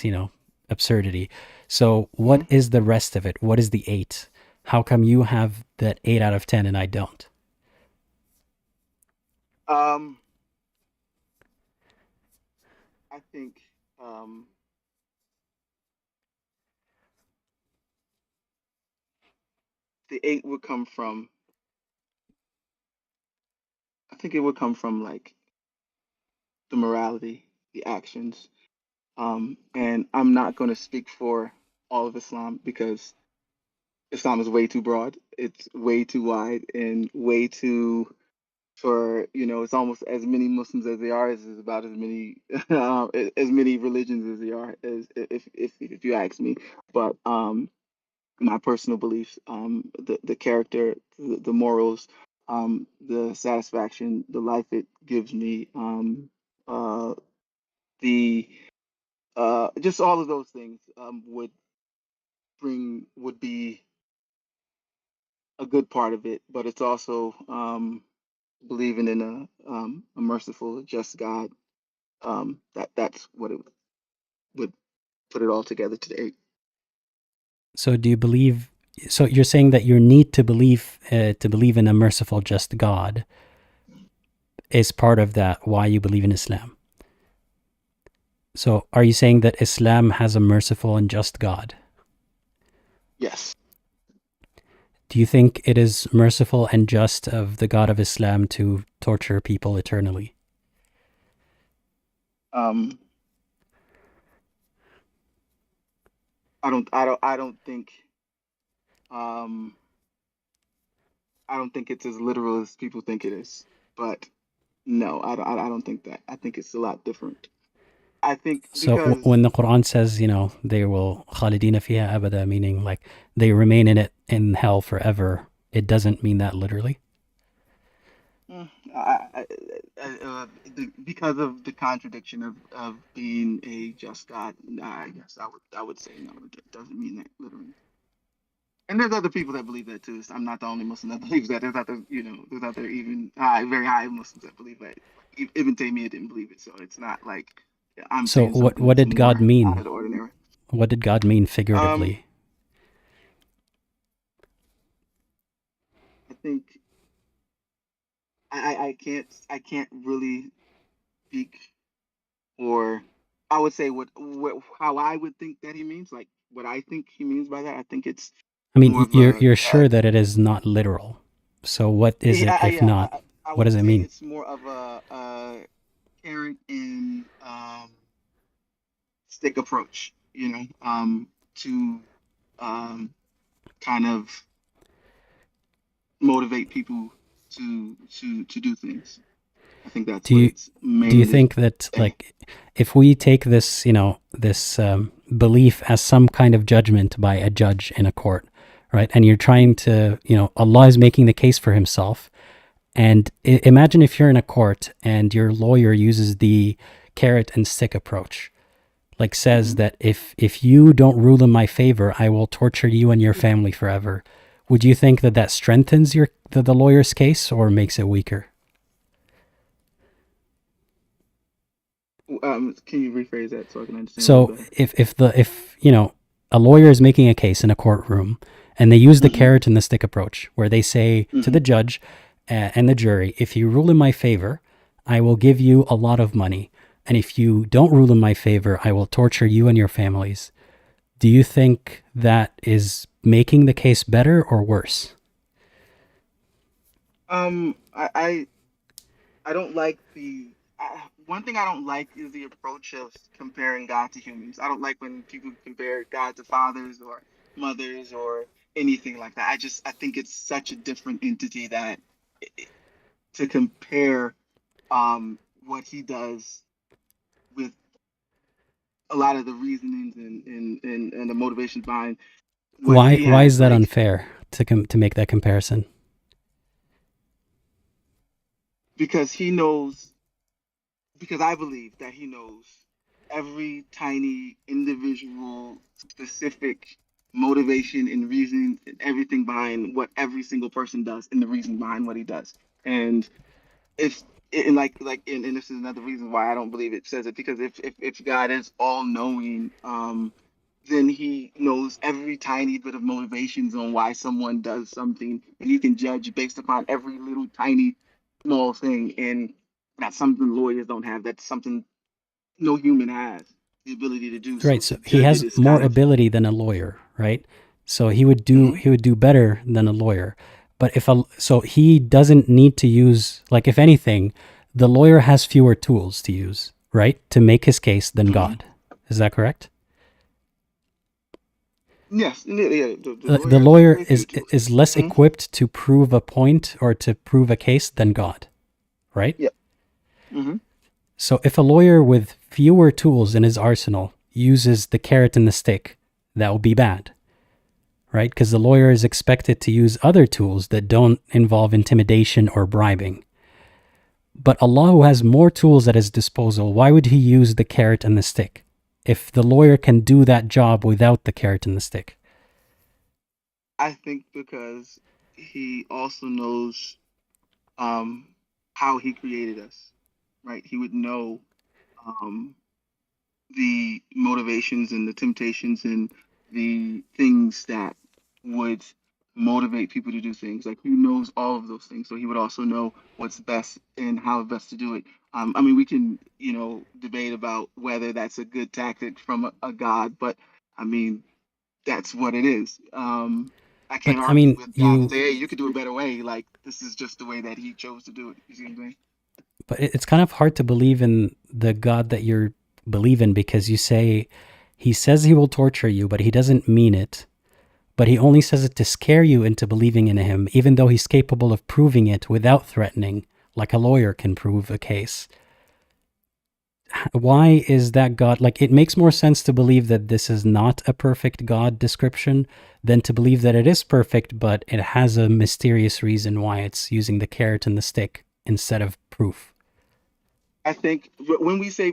absurdity. So what Mm-hmm. is the rest of it? What is the 8? How come you have that 8 out of 10 and I don't? Um, I think um the eight would come from I think it would come from like the morality, the actions. And I'm not going to speak for all of Islam because Islam is way too broad. It's way too wide and way too for it's almost as many Muslims as there are is about as many as many religions as there are as if you ask me. But my personal beliefs, the character, the morals, the satisfaction, the life it gives me, uh, the just all of those things would be a good part of it, but it's also believing in a merciful, just God. That's what it would put it all together today. So do you believe? So you're saying that your need to believe in a merciful, just God is part of that why you believe in Islam. So are you saying that Islam has a merciful and just God? Yes. Do you think it is merciful and just of the God of Islam to torture people eternally? Um, I don't think um I don't think it's as literal as people think it is. But no, I don't think that. I think it's a lot different. I think So because when the Quran says, they will khalidina fiha abada, meaning like they remain in it in hell forever, it doesn't mean that literally. because of the contradiction of being a just God, I guess I would say no. It doesn't mean that literally. And there's other people that believe that too. I'm not the only Muslim that believes that. There's other even very high Muslims that believe that. Like, Ibn Taymiyyah didn't believe it, so it's not like I'm So saying something what that's did God more out mean? of the ordinary. What did God mean Um, figuratively? I think I can't really speak or I would say what how I would think that he means, like what I think he means by that. I think it's I mean, more of you're sure that it is not literal. So what is it if yeah, not? I What would does it say mean? it's more of a carrot and stick approach, to um, kind of motivate people to do things. I think that's Do what you it's mainly. do you think that, like, if we take this, this belief as some kind of judgment by a judge in a court, right? And you're trying to, Allah is making the case for himself. And imagine if you're in a court and your lawyer uses the carrot and stick approach, like says that if you don't rule in my favor, I will torture you and your family forever. Would you think that that strengthens the lawyer's case or makes it weaker? Can you rephrase that so I can understand? So if a lawyer is making a case in a courtroom and they use the carrot and the stick approach, where they say to the judge and the jury, if you rule in my favor, I will give you a lot of money. And if you don't rule in my favor, I will torture you and your families. Do you think that is making the case better or worse? I don't like one thing I don't like is the approach of comparing God to humans. I don't like when people compare God to fathers or mothers or anything like that. I think it's such a different entity that to compare what he does with a lot of the reasonings and the motivations behind what Why he why has. is that Like, unfair to make that comparison? because I believe that he knows every tiny individual specific motivation and reason and everything behind what every single person does and the reason behind what he does. And if and and this is another reason why I don't believe it says it, because if God is all knowing, then he knows every tiny bit of motivations on why someone does something, and he can judge based upon every little tiny small thing. And that's something lawyers don't have. That's something no human has the ability to do. So Right. to So he judge it has is more kind of ability than a lawyer, right? So he would do better than a lawyer. But so he doesn't need to use, like, if anything, the lawyer has fewer tools to use, right? To make his case than God. Is that correct? yes, yeah. The The lawyer has lawyer way fewer tools. is less equipped to prove a point or to prove a case than God, right? Yeah. Mm-hmm. So if a lawyer with fewer tools in his arsenal uses the carrot and the stick, that will be bad, right? Because the lawyer is expected to use other tools that don't involve intimidation or bribing. But Allah, who has more tools at his disposal, why would he use the carrot and the stick if the lawyer can do that job without the carrot and the stick? I think because he also knows how he created us, right? He would know um, the motivations and the temptations and the things that would motivate people to do things. Like, he knows all of those things, so he would also know what's best and how best to do it. I mean, we can, debate about whether that's a good tactic from a god, but I mean, that's what it is. I But can't I argue mean, with God and say, hey, you could do a better way. Like, this is just the way that he chose to do it. You see what I'm saying? but it's kind of hard to believe in the God that you're believe in, because you say he says he will torture you, but he doesn't mean it. But he only says it to scare you into believing in him, even though he's capable of proving it without threatening, like a lawyer can prove a case. Why is that God? Like, it makes more sense to believe that this is not a perfect God description than to believe that it is perfect, but it has a mysterious reason why it's using the carrot and the stick instead of proof. I think when we say,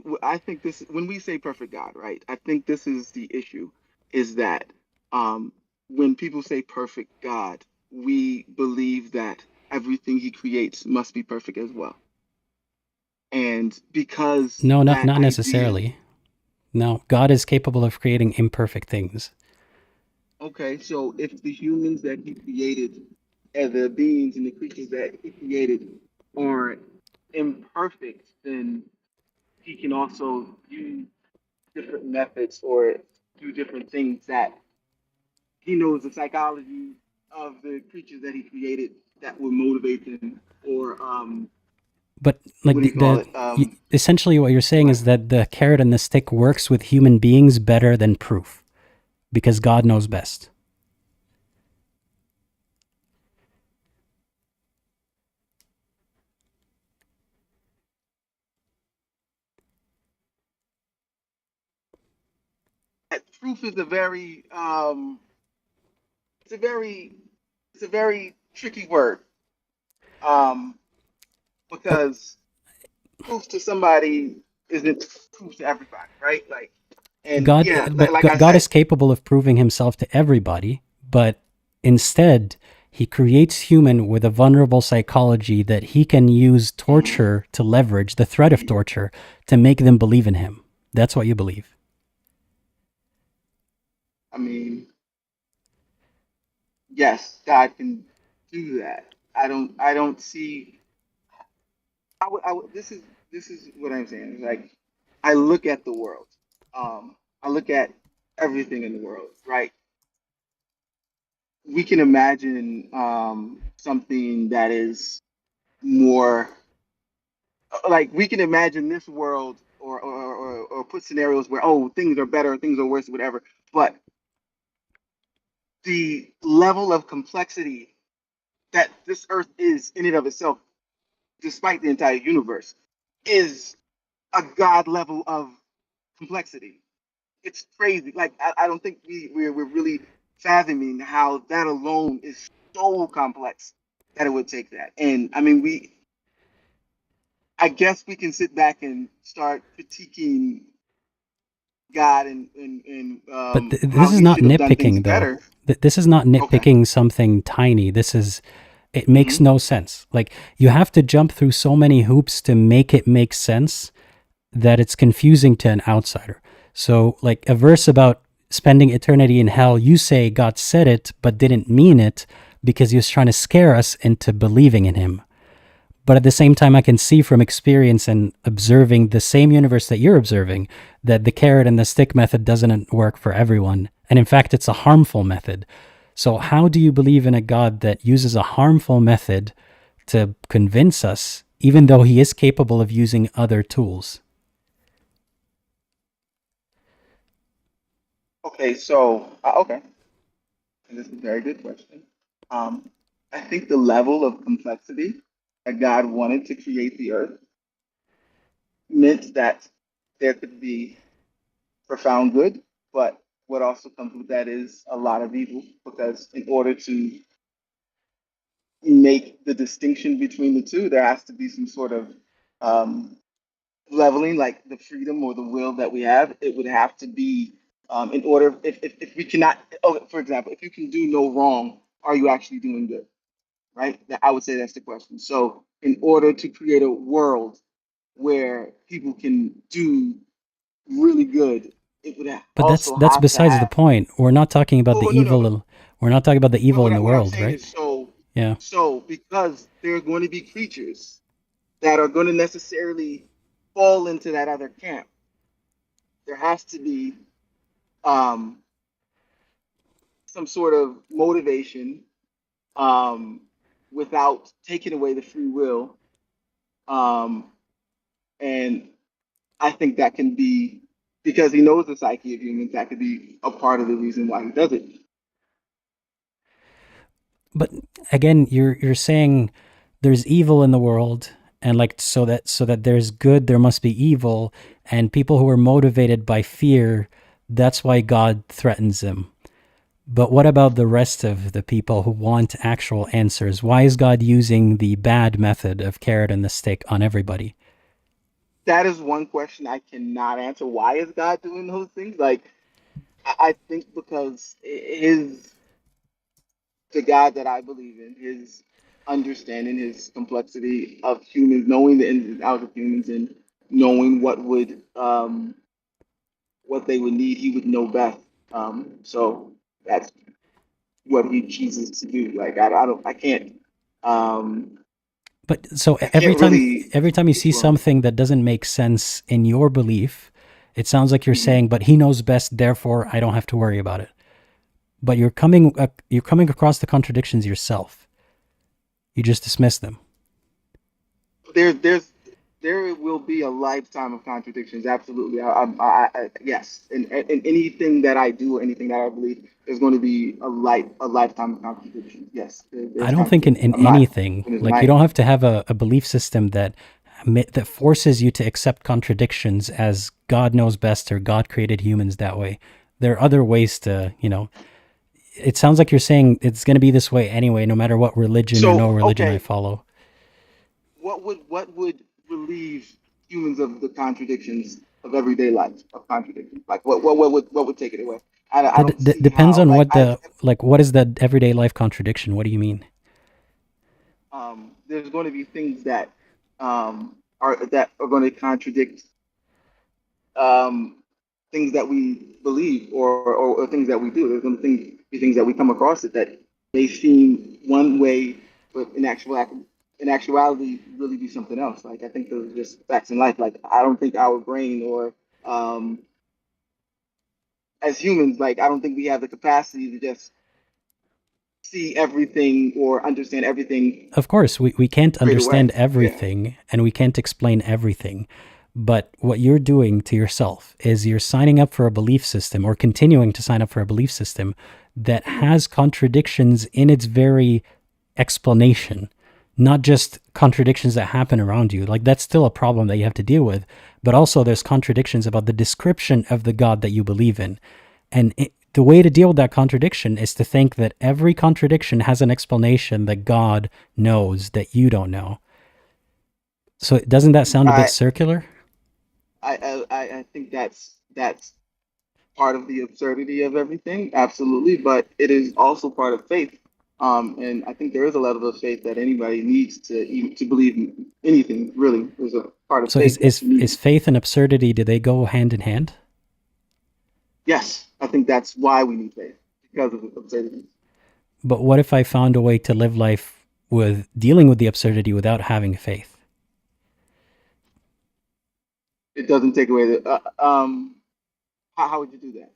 when we say perfect God, right? I think this is the issue, is that um, when people say perfect God, we believe that everything he creates must be perfect as well. And because No, not that idea, necessarily. No, God is capable of creating imperfect things. okay, so if the humans that he created and the beings and the creatures that he created are imperfect, then he can also use different methods or do different things that he knows the psychology of the creatures that he created that will motivate them or But like what do you call it? essentially what you're saying Go is ahead. that the carrot and the stick works with human beings better than proof because God knows best. truth is a very it's a very it's a very tricky word. Um, But because truth to somebody isn't truth to everybody, right? Like, and God, yeah, but like I God is said, capable of proving himself to everybody, but instead he creates human with a vulnerable psychology that he can use torture to leverage, the threat of torture, to make them believe in him. That's what you believe. I mean, yes, God can do that. I don't see. This is what I'm saying. It's like, I look at the world. I look at everything in the world, right? We can imagine something that is more like we can imagine this world or put scenarios where oh things are better, things are worse, whatever. But the level of complexity that this earth is in and of itself, despite the entire universe, is a god level of complexity. It's crazy. Like I don't think we're really fathoming how that alone is so complex that it would take that. And I mean I guess we can sit back and start critiquing God But and how this is he not should have done things nitpicking, though. better. This is not Okay. nitpicking something tiny. It makes Hmm. no sense. Like, you have to jump through so many hoops to make it make sense that it's confusing to an outsider. So, like a verse about spending eternity in hell, you say God said it, but didn't mean it because he was trying to scare us into believing in him. But at the same time, I can see from experience and observing the same universe that you're observing that the carrot and the stick method doesn't work for everyone. And in fact, it's a harmful method. So, how do you believe in a God that uses a harmful method to convince us, even though he is capable of using other tools? Okay, so okay, this is a very good question. Um, I think the level of complexity that God wanted to create the earth meant that there could be profound good, but what also comes with that is a lot of evil because in order to make the distinction between the two, there has to be some sort of um, leveling, like the freedom or the will that we have. It would have to be in order, if we cannot, oh, for example, if you can do no wrong, are you actually doing good? Right? I would say that's the question. So, in order to create a world where people can do really good, it would But also that's have to besides the have. point. We're not talking about the Oh no, no, no. evil. We're not talking about the But evil in the what I'm world, saying right? is, so Yeah. so because there are going to be creatures that are going to necessarily fall into that other camp, there has to be um, some sort of motivation um, without taking away the free will. Um, and I think that can be because he knows the psyche of humans. That could be a part of the reason why he does it. But again, you're saying there's evil in the world, and like so that there's good, there must be evil, and people who are motivated by fear, that's why God threatens them. But what about the rest of the people who want actual answers? Why is God using the bad method of carrot and the stick on everybody? That is one question I cannot answer. Why is God doing those things? Like I think because his the God that I believe in, his understanding, his complexity of humans, knowing the ins and outs of humans, and knowing what they would need, he would know best. So that's what he chooses to do. Like I don't, um, But so I can't really every time you speak see for him. something that doesn't make sense in your belief, it sounds like you're Mhm. saying, "But he knows best, therefore I don't have to worry about it." But you're coming across the contradictions yourself. You just dismiss them. There, there will be a lifetime of contradictions. Absolutely, yes. And anything that I do or anything that I believe, there's going to be a lifetime of contradictions. Yes, I there's don't think in, contradictions. in I'm not anything, going to like deny you it. don't have to have a belief system that forces you to accept contradictions as God knows best or God created humans that way. There are other ways to, it sounds like you're saying it's going to be this way anyway, no matter what religion or no religion I follow. What would relieve humans of the contradictions of everyday life, of contradictions? Like what would take it away? I don't see depends how, on like, what is the everyday life contradiction? What do you mean? There's going to be things that are going to contradict things that we believe or things that we do. There's going to be things that we come across that may seem one way, but in actuality really be something else. Like I think those are just facts in life. Like I don't think our brain or as humans, like I don't think we have the capacity to just see everything or understand everything. Of course, we can't understand away. everything and we can't explain everything. But what you're doing to yourself is you're signing up for a belief system or continuing to sign up for a belief system that has contradictions in its very explanation, not just contradictions that happen around you. Like that's still a problem that you have to deal with, but also there's contradictions about the description of the God that you believe in. And the way to deal with that contradiction is to think that every contradiction has an explanation that God knows that you don't know. So doesn't that sound a bit circular? I think that's part of the absurdity of everything, absolutely, but it is also part of faith. And I think there is a level of faith that anybody needs to believe in anything. Really, there's a part of faith. So is faith and absurdity, do they go hand in hand? Yes, I think that's why we need faith, because of absurdity. But what if I found a way to live life with dealing with the absurdity without having faith? It doesn't take away the. How would you do that?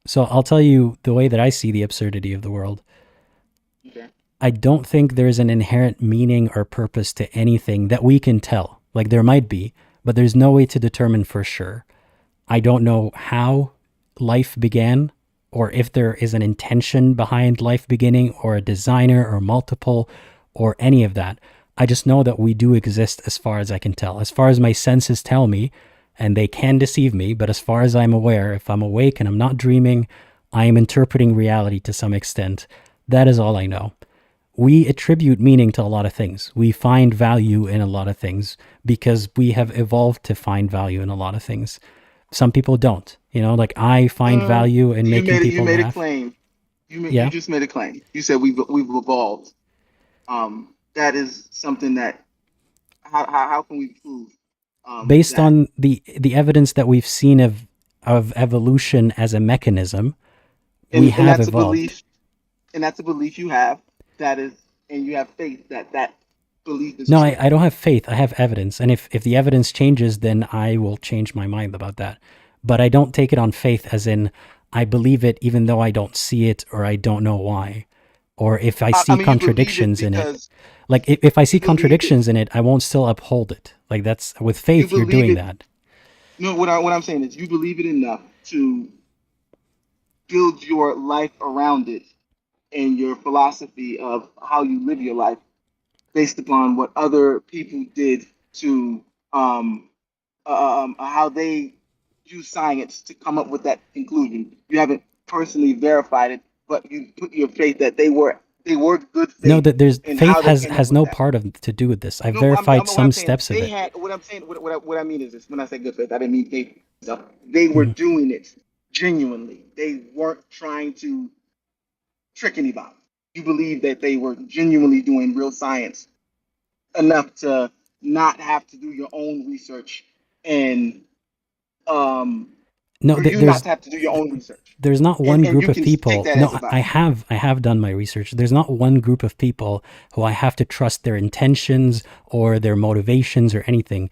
So I'll tell you the way that I see the absurdity of the world. Okay. I don't think there's an inherent meaning or purpose to anything that we can tell. Like there might be, but there's no way to determine for sure. I don't know how life began, or if there is an intention behind life beginning, or a designer, or multiple, or any of that. I just know that we do exist as far as I can tell, as far as my senses tell me, and they can deceive me, but as far as I'm aware, if I'm awake and I'm not dreaming, I am interpreting reality to some extent. That is all I know. We attribute meaning to a lot of things. We find value in a lot of things because we have evolved to find value in a lot of things. Some people don't, like I find value in making people laugh. You made a claim. You just made a claim. You said we've evolved. That is something that, how can we prove? Based on the evidence that we've seen of evolution as a mechanism, we have evolved. And that's a belief you have. And you have faith that belief is No, true. I don't have faith. I have evidence. And if the evidence changes, then I will change my mind about that. But I don't take it on faith as in I believe it even though I don't see it or I don't know why. Or if I see contradictions in it. Like if I see contradictions in it, I won't still uphold it. Like that's with faith, you're doing that. No, what I'm saying is you believe it enough to build your life around it and your philosophy of how you live your life based upon what other people did to how they use science to come up with that conclusion. You haven't personally verified it, but you put your faith that they were good faith. No, that faith has no part to do with this. I've verified some steps of it. What I mean is this: when I say good faith, I didn't mean faith. They were doing it genuinely. They weren't trying to trick anybody. You believe that they were genuinely doing real science enough to not have to do your own research and not to have to do your own research. There's not one group of people. No, I have done my research. There's not one group of people who I have to trust their intentions or their motivations or anything.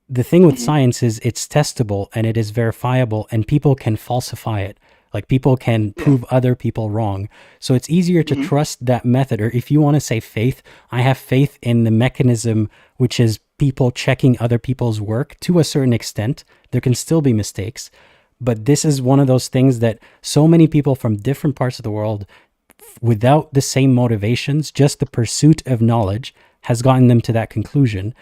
The thing with science is it's testable and it is verifiable and people can falsify it. Like people can prove other people wrong. So it's easier to trust that method. Or if you want to say faith, I have faith in the mechanism, which is people checking other people's work to a certain extent. There can still be mistakes. But this is one of those things that so many people from different parts of the world, without the same motivations, just the pursuit of knowledge has gotten them to that conclusion.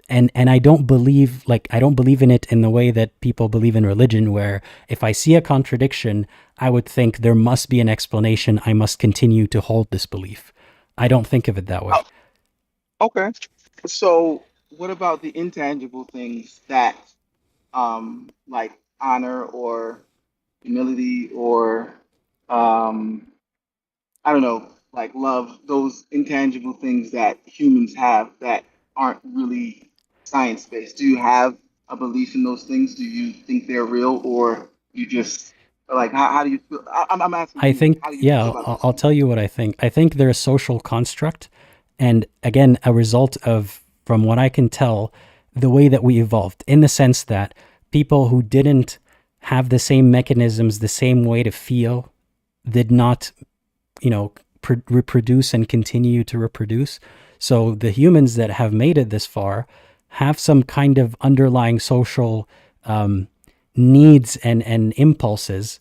and I don't believe in it in the way that people believe in religion, where if I see a contradiction, I would think there must be an explanation. I must continue to hold this belief. I don't think of it that way. Okay. So what about the intangible things that like honor or humility or I don't know, like love, those intangible things that humans have that aren't really science based? Do you have a belief in those things? Do you think they're real, or you just like how do you feel? I'm asking I you, like, think, how do you feel yeah, about I'll, those I'll things? tell you what I think. I think they're a social construct. And again, a result of, from what I can tell, the way that we evolved, in the sense that people who didn't have the same mechanisms, the same way to feel, did not, reproduce and continue to reproduce. So the humans that have made it this far have some kind of underlying social needs and impulses,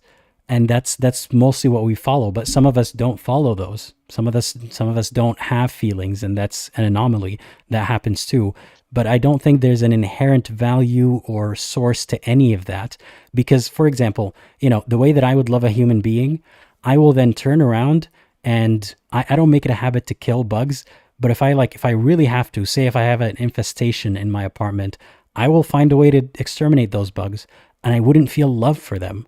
and that's mostly what we follow. But some of us don't follow those. Some of us don't have feelings, and that's an anomaly. That happens too. But I don't think there's an inherent value or source to any of that, because, for example, the way that I would love a human being, I will then turn around and I don't make it a habit to kill bugs. But if I really have to, say if I have an infestation in my apartment, I will find a way to exterminate those bugs, and I wouldn't feel love for them.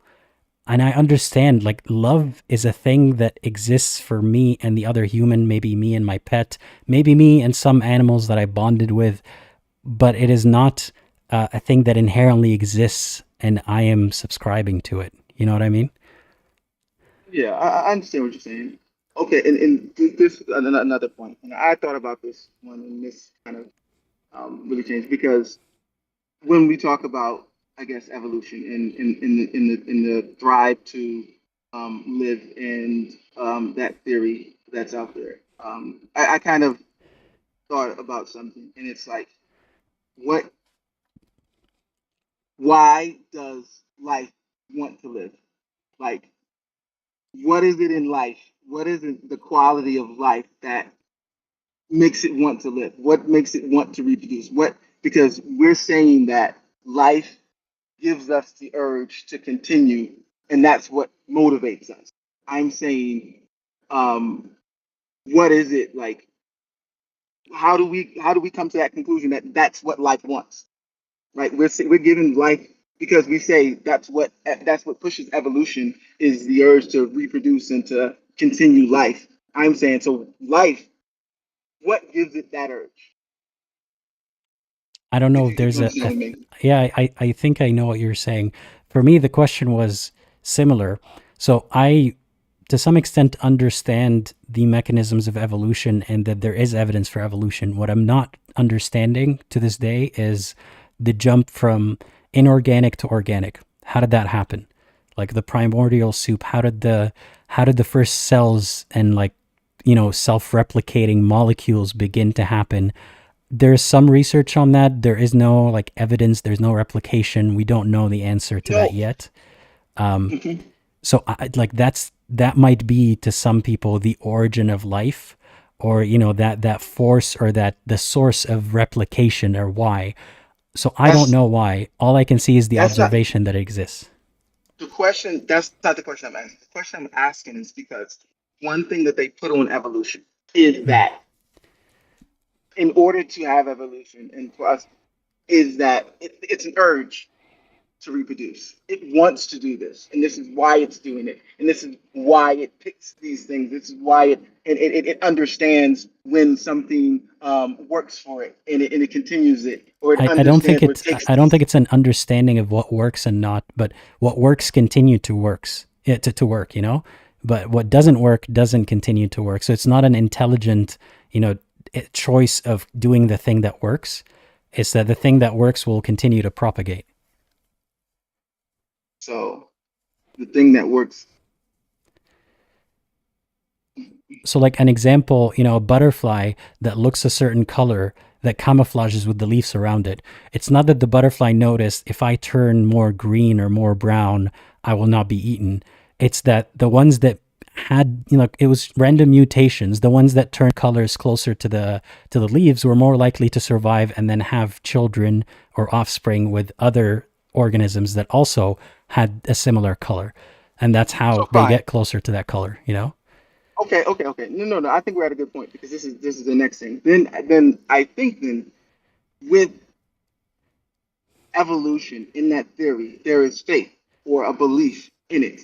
And I understand, like, love is a thing that exists for me and the other human, maybe me and my pet, maybe me and some animals that I bonded with, but it is not a thing that inherently exists and I am subscribing to it. You know what I mean? Yeah, I understand what you're saying. Okay, and this is another point, and I thought about this one, and this kind of really changed because when we talk about, I guess, evolution and in the drive to live and that theory that's out there, I kind of thought about something, and it's like, what? Why does life want to live? Like, what is it in life? What is it, the quality of life that makes it want to live? What makes it want to reproduce? What? Because we're saying that life gives us the urge to continue, and that's what motivates us. I'm saying, um, what is it like? How do we come to that conclusion that that's what life wants? Right? We're given life because we say that's what pushes evolution is the urge to reproduce and to continue life. I'm saying so life. What gives it that urge? I don't know if If there's you understand what I mean. yeah, I think I know what you're saying. For me, the question was similar. So I, to some extent, understand the mechanisms of evolution and that there is evidence for evolution. What I'm not understanding to this day is the jump from inorganic to organic. How did that happen? Like the primordial soup, how did the first cells and, like, self-replicating molecules begin to happen? There's some research on that. There is no, like, evidence. There's no replication. We don't know the answer to that No. yet. Mhm. So like that might be to some people the origin of life, or that force, or that the source of replication, or why. So I don't That's know why. All I can see is the that's not observation that it exists. the question. That's not the question I'm asking. The question I'm asking is because one thing that they put on evolution is Mm. that in order to have evolution and for us is that it's an urge to reproduce. It wants to do this, and this is why it's doing it, and this is why it picks these things. This is why it understands when something works for it, and it continues it, or it I don't think understands where it it's takes I don't these. think it's an understanding of what works and not, but what works continue to works to work, but what doesn't work doesn't continue to work. So it's not an intelligent, choice of doing the thing that works. It's that the thing that works will continue to propagate. So the thing that works. So, like an example, a butterfly that looks a certain color that camouflages with the leaves around it. It's not that the butterfly noticed, if I turn more green or more brown, I will not be eaten. It's that the ones that had, it was random mutations. The ones that turned colors closer to the leaves were more likely to survive and then have children or offspring with other organisms that also had a similar color, and that's So how they fine. get closer to that color. Okay. No. I think we're at a good point because this is the next thing. Then I think then with evolution in that theory, there is faith or a belief in it.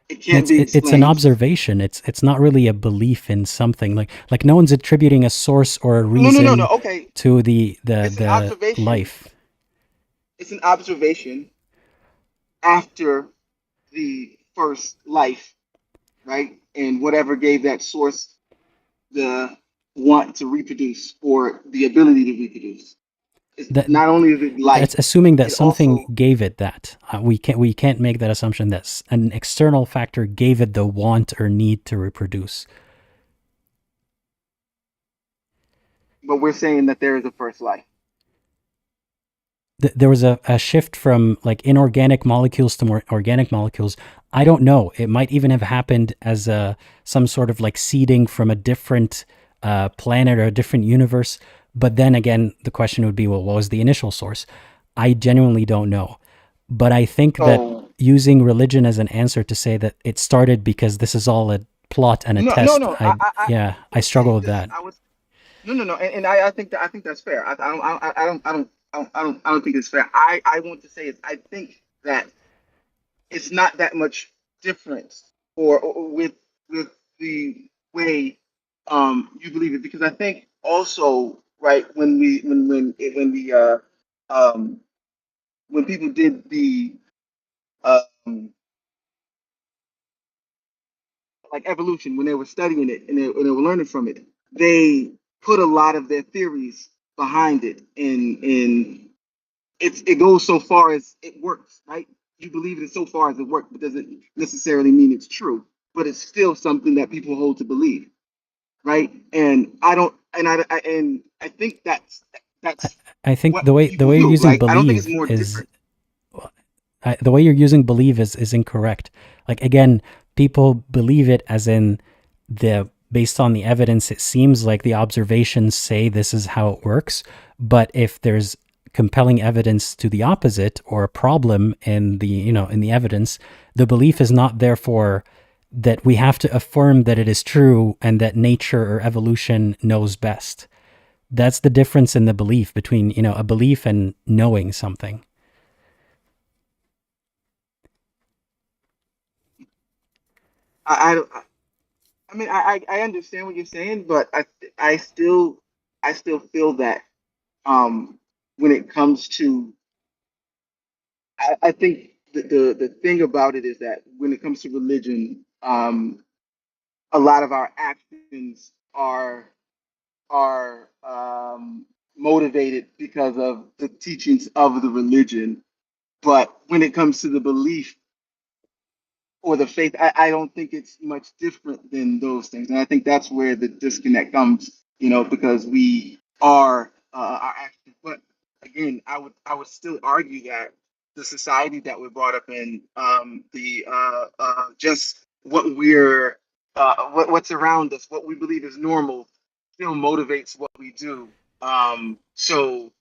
It can't be It's an explained. observation. It's not really a belief in something. Like no one's attributing a source or a No. reason Okay, to the it's an observation. life. It's an observation after the first life, right? And whatever gave that source the want to reproduce or the ability to reproduce. It's That not only is it life, That's assuming that it something also, gave it that. We can't make that assumption that an external factor gave it the want or need to reproduce. but we're saying that there is a first life. There was a shift from like inorganic molecules to more organic molecules. I don't know. It might even have happened as some sort of like seeding from a different planet or a different universe. But then again, the question would be, well, what was the initial source? I genuinely don't know. But I think that So using religion as an answer to say that it started because this is all a plot and a no, test, I I was struggle saying with this. that. And I think that's fair. I don't think it's fair. I want to say is I think that it's not that much difference or with the way you believe it, because I think also, right, um when people did the um like evolution, when they were studying it and they were learning from it, they put a lot of their theories behind it, and it goes so far as it works, right? You believe it so far as it works, but doesn't necessarily mean it's true. But it's still something that people hold to believe, right? And I don't, and I think that's I think what the way people you're do. using Like I don't think it's believe more is different. the way you're using believe is incorrect. Like again, people believe it as in based on the evidence, it seems like the observations say this is how it works. But if there's compelling evidence to the opposite or a problem in the evidence, the belief is not therefore that we have to affirm that it is true and that nature or evolution knows best. That's the difference in the belief between, a belief and knowing something. I I mean, I understand what you're saying, but I still feel that when it comes to I think the thing about it is that when it comes to religion, a lot of our actions are motivated because of the teachings of the religion. But when it comes to the belief or the faith, I don't think it's much different than those things. And I think that's where the disconnect comes, because we are our actions. But again, I would still argue that the society that we're brought up in, the just what's around us, what we believe is normal, still motivates what we do. So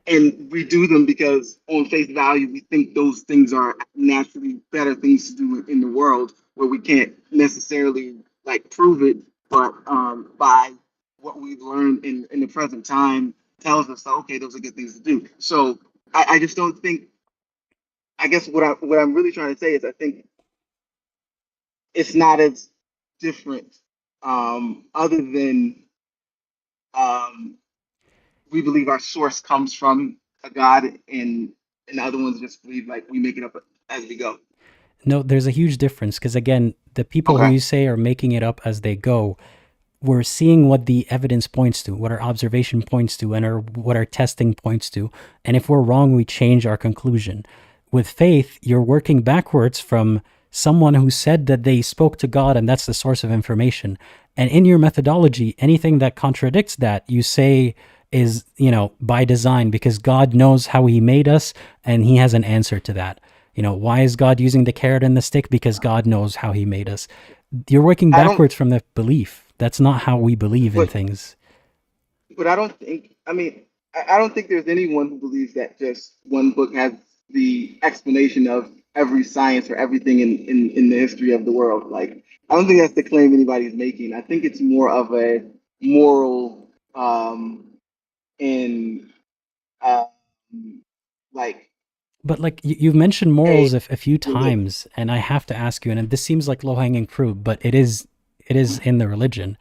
and we do them because on face value we think those things are naturally better things to do in the world, where we can't necessarily like prove it, but by what we've learned in the present time tells us that okay, those are good things to do. So I just don't think, I guess what I'm really trying to say is I think it's not as different, other than um we believe our source comes from a God, and the other ones just believe like we make it up as we go. No, there's a huge difference because again, the people who Okay. you say are making it up as they go, we're seeing what the evidence points to, what our observation points to, and what our testing points to. And if we're wrong, we change our conclusion. With faith, you're working backwards from someone who said that they spoke to God and that's the source of information. And in your methodology, anything that contradicts that, you say is, by design, because God knows how he made us and he has an answer to that. You know, why is God using the carrot and the stick? Because God knows how he made us. You're working I don't, backwards from the belief. That's not how we believe in but things. I don't think. I mean, I don't think there's anyone who believes that just one book has the explanation of every science or everything in the history of the world. Like, I don't think that's the claim anybody's making. I think it's more of a moral and um, like But like you've mentioned a morals a few religion. times, and I have to ask you, and this seems like low-hanging fruit, but it is in the religion.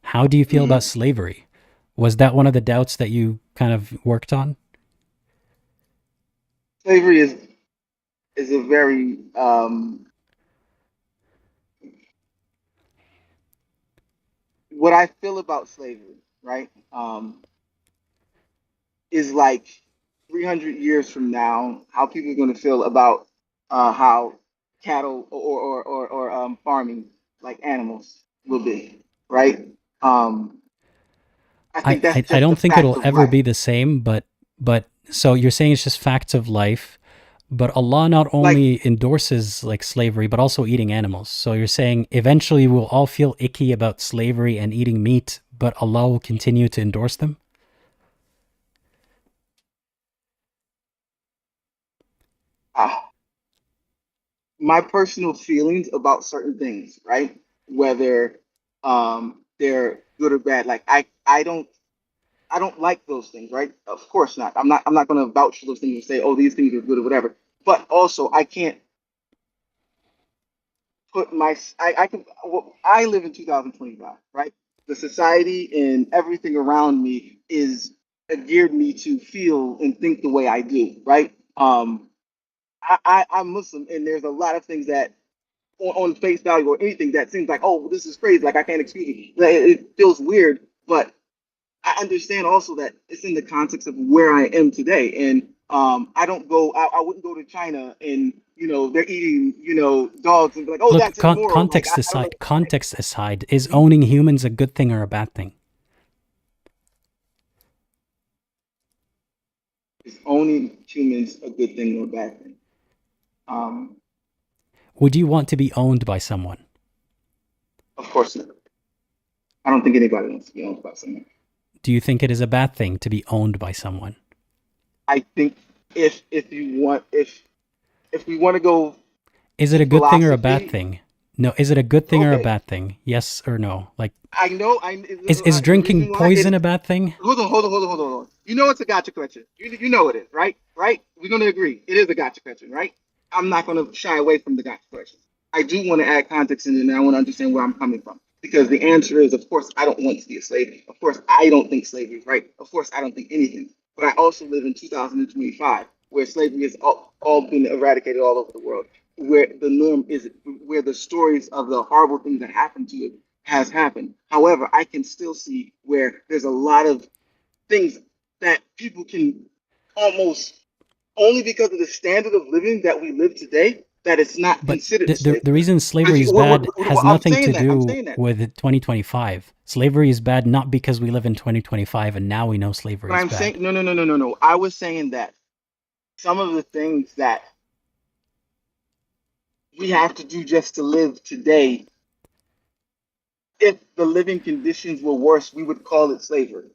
How do you feel about Mhm. slavery? Was that one of the doubts that you kind of worked on? Slavery is a very what I feel about slavery, right? Is like 300 years from now, how people are going to feel about how cattle or farming like animals will be, right? Um, I think that's I just a don't think fact it'll of ever life. be the same, but so you're saying it's just facts of life, but Allah not Like, only endorses like slavery, but also eating animals. So you're saying eventually we'll all feel icky about slavery and eating meat, but Allah will continue to endorse them? uh, my personal feelings about certain things, right? Whether they're good or bad. Like I don't like those things, right? Of course not. I'm not going to vouch for those things and say, oh, these things are good or whatever. But also, I can't put my I can well, I live in 2025, right? The society and everything around me is geared me to feel and think the way I do, right? I'm Muslim, and there's a lot of things that on face value or anything that seems like, oh, this is crazy, like I can't excuse it. Like, it feels weird, but I understand also that it's in the context of where I am today. And I don't go, I wouldn't go to China and, they're eating, dogs and be like, oh, Look, that's immoral. Like, I don't know. context aside, is owning humans a good thing or a bad thing? Is owning humans a good thing or a bad thing? Um, Would you want to be owned by someone? of course not. I don't think anybody wants to be owned by someone. Do you think it is a bad thing to be owned by someone? I think if you want, if we want to go Is it in a good thing or a bad philosophy, thing? No, is it a good thing or a okay, bad thing? Yes or no? Like, I know is the drinking reason why poison it a bad thing? hold on. You know it's a gotcha question. You know it is, right? Right? We're gonna agree. It is a gotcha question, right? I'm not gonna shy away from the gotcha question. I do want to add context in it, and I want to understand where I'm coming from. Because the answer is, of course, I don't want to be a slave. Of course, I don't think slavery is right. Of course, I don't think anything. But I also live in 2025, where slavery has all been eradicated all over the world, where the norm is, where the stories of the horrible things that happened to it has happened. However, I can still see where there's a lot of things that people can almost only because of the standard of living that we live today that it's not But considered the slavery. reason But slavery is bad has I'm nothing to saying that. I'm do saying that. with 2025. Slavery is bad not because we live in 2025 and now we know slavery But is I'm bad. saying no. I was saying that some of the things that we have to do just to live today, if the living conditions were worse, we would call it slavery.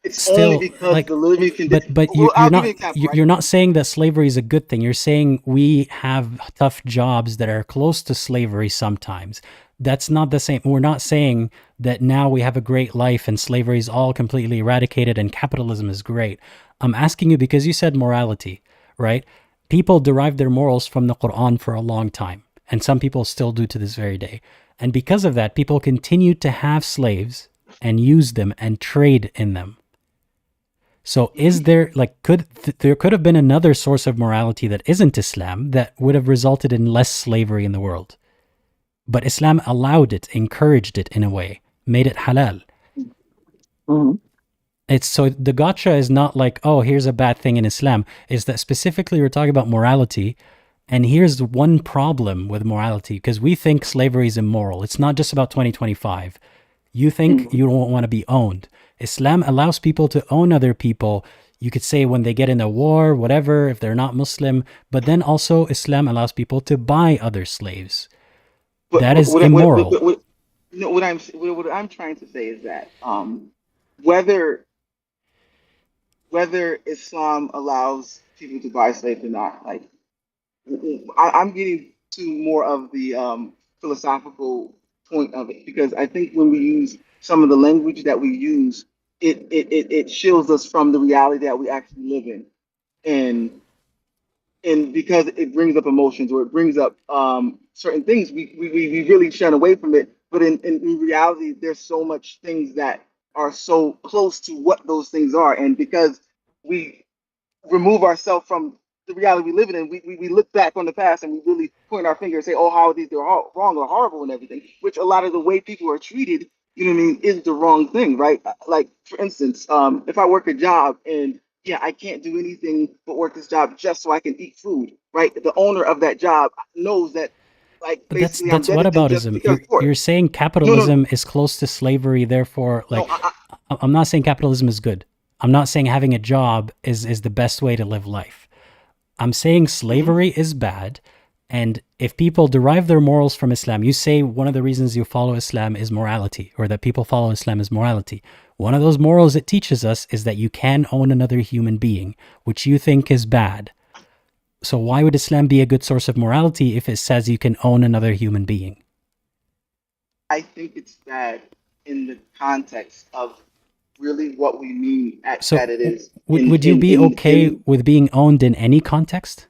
It's only Still, because like, the living condition. but Well, you're I'll give you not an example, right? you're not saying that slavery is a good thing. You're saying we have tough jobs that are close to slavery sometimes. That's not the same. We're not saying that now we have a great life and slavery is all completely eradicated and capitalism is great. I'm asking you because you said morality, right? People derive their morals from the Quran for a long time, and some people still do to this very day. And because of that, people continue to have slaves and use them and trade in them. So is Mhm. there like there could have been another source of morality that isn't Islam that would have resulted in less slavery in the world? But Islam allowed it, encouraged it in a way, made it halal. Mhm. It's so the gotcha is not like, oh, here's a bad thing in Islam. Is that specifically we're talking about morality, and here's one problem with morality because we think slavery is immoral. It's not just about 2025. You think Mhm. you don't want to be owned. Islam allows people to own other people You could say when they get in a war, whatever, if they're not Muslim, but then also Islam allows people to buy other slaves. That is immoral. No, what I'm trying to say is that whether Islam allows people to buy slaves or not, like I'm getting to more of the philosophical point of it, because I think when we use some of the language that we use, it shields us from the reality that we actually live in, and because it brings up emotions or it brings up certain things, we really shun away from it. But in reality, there's so much things that are so close to what those things are, and because we remove ourselves from the reality we live in, and we look back on the past and we really point our finger and say, oh, how these are wrong or horrible and everything, which a lot of the way people are treated, you know what I mean, is the wrong thing, right? Like, for instance, if I work a job and yeah, I can't do anything but work this job just so I can eat food, right? The owner of that job knows that, like, But basically that's I'm dedicated just whataboutism. because for it. You're saying No, capitalism is close to slavery, therefore, like, no, I'm not saying capitalism is good. I'm not saying having a job is the best way to live life. I'm saying slavery is bad. And if people derive their morals from Islam, you say one of the reasons you follow Islam is morality, or that people follow Islam is morality. One of those morals it teaches us is that you can own another human being, which you think is bad. So why would Islam be a good source of morality if it says you can own another human being? I think it's bad in the context of really what we mean So that it is. would you be okay with being owned in any context?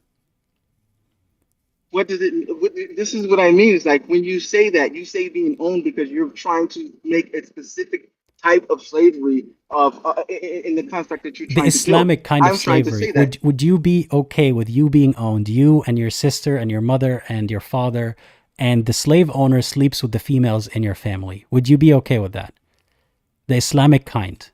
What does it? This is what I mean. Is like when you say that, you say being owned because you're trying to make a specific type of slavery of in the construct that you're The trying Islamic to build. kind of I'm trying to slavery. say that. Would you be okay with you being owned, you and your sister and your mother and your father, and the slave owner sleeps with the females in your family? Would you be okay with that? The Islamic kind.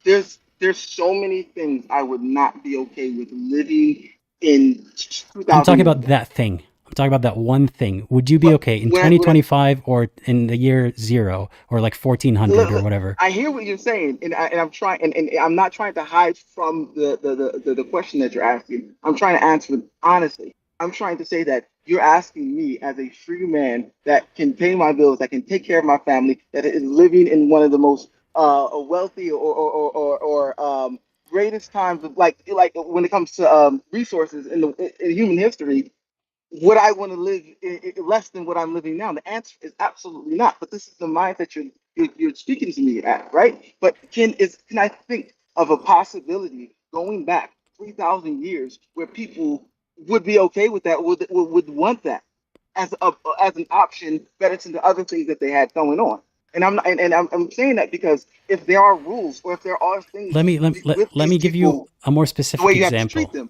There's so many things I would not be okay with living in 2,000 I'm talking years about ago. that thing. I'm talking about that one thing. Would you be But okay in when 2025 or in the year 0 or like 1400 or whatever? I hear what you're saying, and I'm trying, and I'm not trying to hide from the question that you're asking. I'm trying to answer it honestly. I'm trying to say that you're asking me as a free man that can pay my bills, that can take care of my family, that is living in one of the most wealthy or greatest times of like when it comes to resources in human history. Would I want to live less than what I'm living now? The answer is absolutely not. But this is the mindset you're speaking to me at, right? But can I think of a possibility going back 3,000 years where people would be okay with that, would want that as as an option better than the other things that they had going on? And I'm not, and I'm saying that because if there are rules or if there are things Let me with let these me give you people, a more the specific way you have to treat example. them.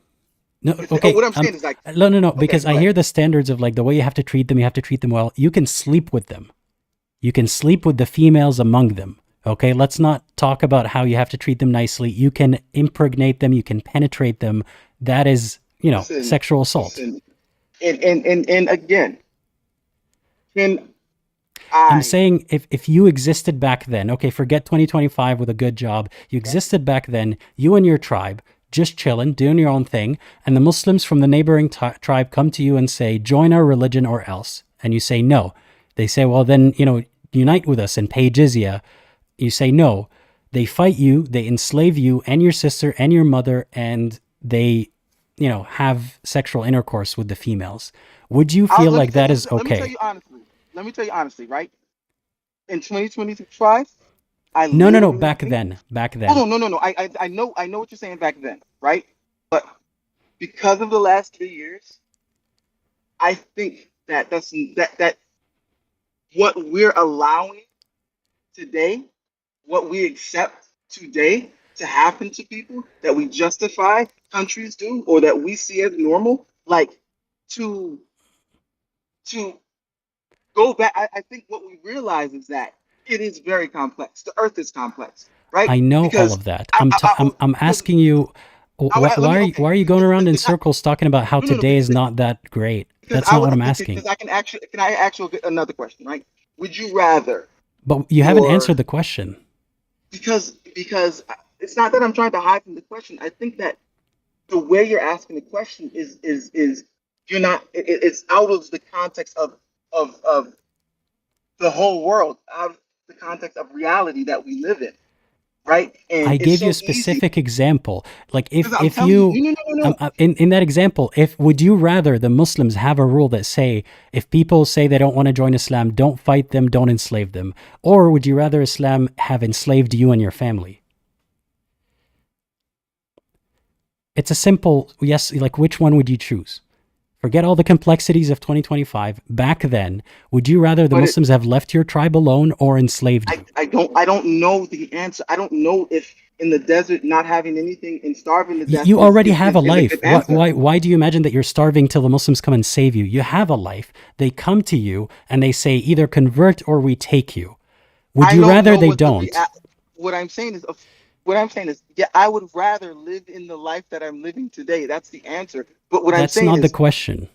No, okay. What I'm saying is like, No, okay, because go I ahead. hear the standards of like the way you have to treat them. You have to treat them well. You can sleep with them. You can sleep with the females among them. Okay, let's not talk about how you have to treat them nicely. You can impregnate them. You can penetrate them. That is, Listen, sexual assault. listen, and again, can I'm I? saying if you existed back then, okay, forget 2025 with a good job. You existed back then, you and your tribe, just chilling, doing your own thing, and the Muslims from the neighboring tribe come to you and say, join our religion or else. And you say no. They say, well, then, unite with us and pay jizya. You say no. They fight you, they enslave you and your sister and your mother, and they, have sexual intercourse with the females. Would you feel like that is Let me tell okay? you honestly. Let me tell you honestly, right? In 2025, I No, literally back think. then. Hold on, no. I know what you're saying back then, right? But because of the last 3 years, I think that what we're allowing today, what we accept today to happen to people, that we justify countries do or that we see as normal, like to to go back. I think what we realize is that it is very complex. The earth is complex, right? I know all Because of that. I, I, I, I'm because asking you, let me why okay are you going around in circles talking about how no today is not that great? because That's not what I'm asking. I can I ask you another question, right? Would you rather But you haven't your answered the question. because it's not that I'm trying to hide from the question. I think that the way you're asking the question is you're not. It's out of the context of the whole world, out of the context of reality that we live in, right? And I it's gave you so a easy. specific example. Like Because I'm if telling you you, no. in that example, if would you rather the Muslims have a rule that say if people say they don't want to join Islam, don't fight them, don't enslave them, or would you rather Islam have enslaved you and your family? It's a simple yes. Like which one would you choose? Forget all the complexities of 2025. Back then, would you rather the Muslims have left your tribe alone or enslaved you? I don't know the answer. I don't know if in the desert not having anything and starving to death You already have a is life. good answer. Why do you imagine that you're starving till the Muslims come and save you? You have a life. They come to you and they say either convert or we take you. Would you rather they don't? What I'm saying is, yeah, I would rather live in the life that I'm living today. That's the answer. But what I'm That's saying not is, the question.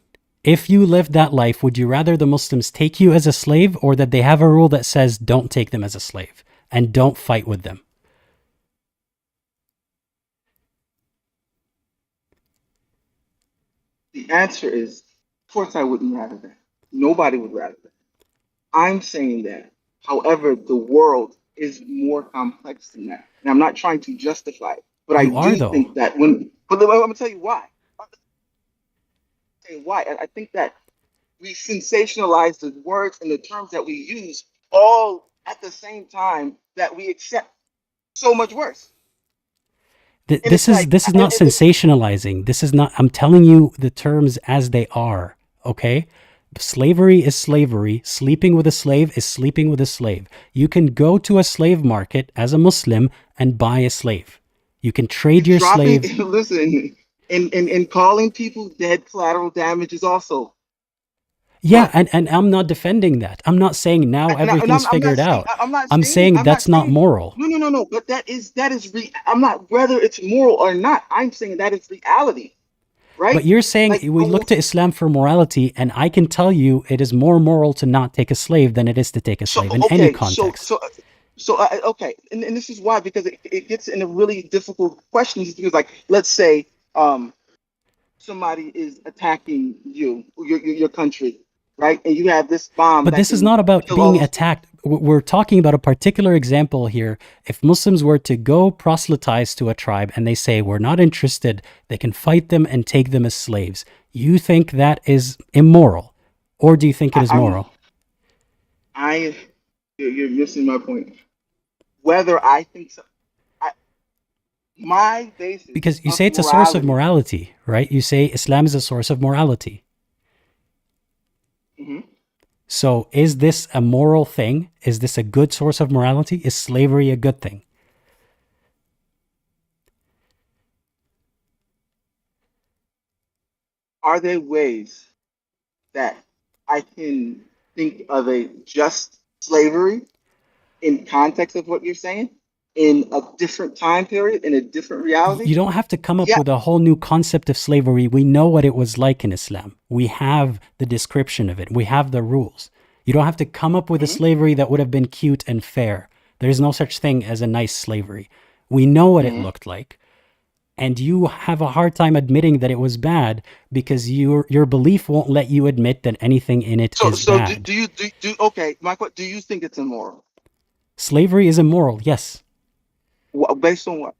If you lived that life, would you rather the Muslims take you as a slave or that they have a rule that says don't take them as a slave and don't fight with them? the answer is, of course, I wouldn't rather that. Nobody would rather that. I'm saying that. However, the world is more complex than that. And I'm not trying to justify it. But You are, though. think that but I'm going to tell you why. I think that we sensationalize the words and the terms that we use all at the same time that we accept so much worse. This is not sensationalizing. This is not, I'm telling you the terms as they are, okay? Slavery is slavery. Sleeping with a slave is sleeping with a slave. You can go to a slave market as a Muslim and buy a slave. You can trade your slave. Listen, and calling people dead collateral damage is also. Yeah, and I'm not defending that. I'm not saying now everything's figured out. I'm saying that's not moral. No. But that is I'm not whether it's moral or not. I'm saying that is reality, right? But you're saying we look to Islam for morality, and I can tell you it is more moral to not take a slave than it is to take a slave in any context. Okay, and this is why, because it gets in a really difficult question. Because, like, let's say somebody is attacking your country, right? And you have this bomb. But this is not about being attacked. We're talking about a particular example here. If Muslims were to go proselytize to a tribe and they say, we're not interested, they can fight them and take them as slaves. You think that is immoral? Or do you think it is moral? You're missing my point. Whether I think so. My basis. Because you say it's a source of morality, right? You say Islam is a source of morality. Mm-hmm. So is this a moral thing? Is this a good source of morality? Is slavery a good thing? Are there ways that I can think of a just slavery in context of what you're saying? In a different time period, in a different reality? You don't have to come up with a whole new concept of slavery. We know what it was like in Islam. We have the description of it. We have the rules. You don't have to come up with a slavery that would have been cute and fair. There's no such thing as a nice slavery. We know what it looked like. And you have a hard time admitting that it was bad because your belief won't let you admit that anything in it is bad. Do you okay, Michael, do you think it's immoral? Slavery is immoral, yes. Based on what?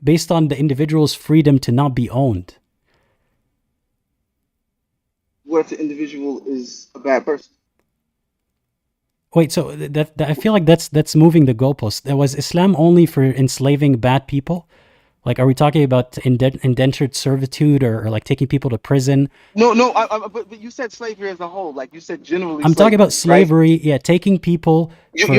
Based on the individual's freedom to not be owned. What if the individual is a bad person? Wait, so that I feel like that's moving the goalpost. Was Islam only for enslaving bad people? Like, are we talking about indentured servitude or like taking people to prison? No, but you said slavery as a whole. Like you said, generally. I'm talking about slavery. Right? Yeah, taking people for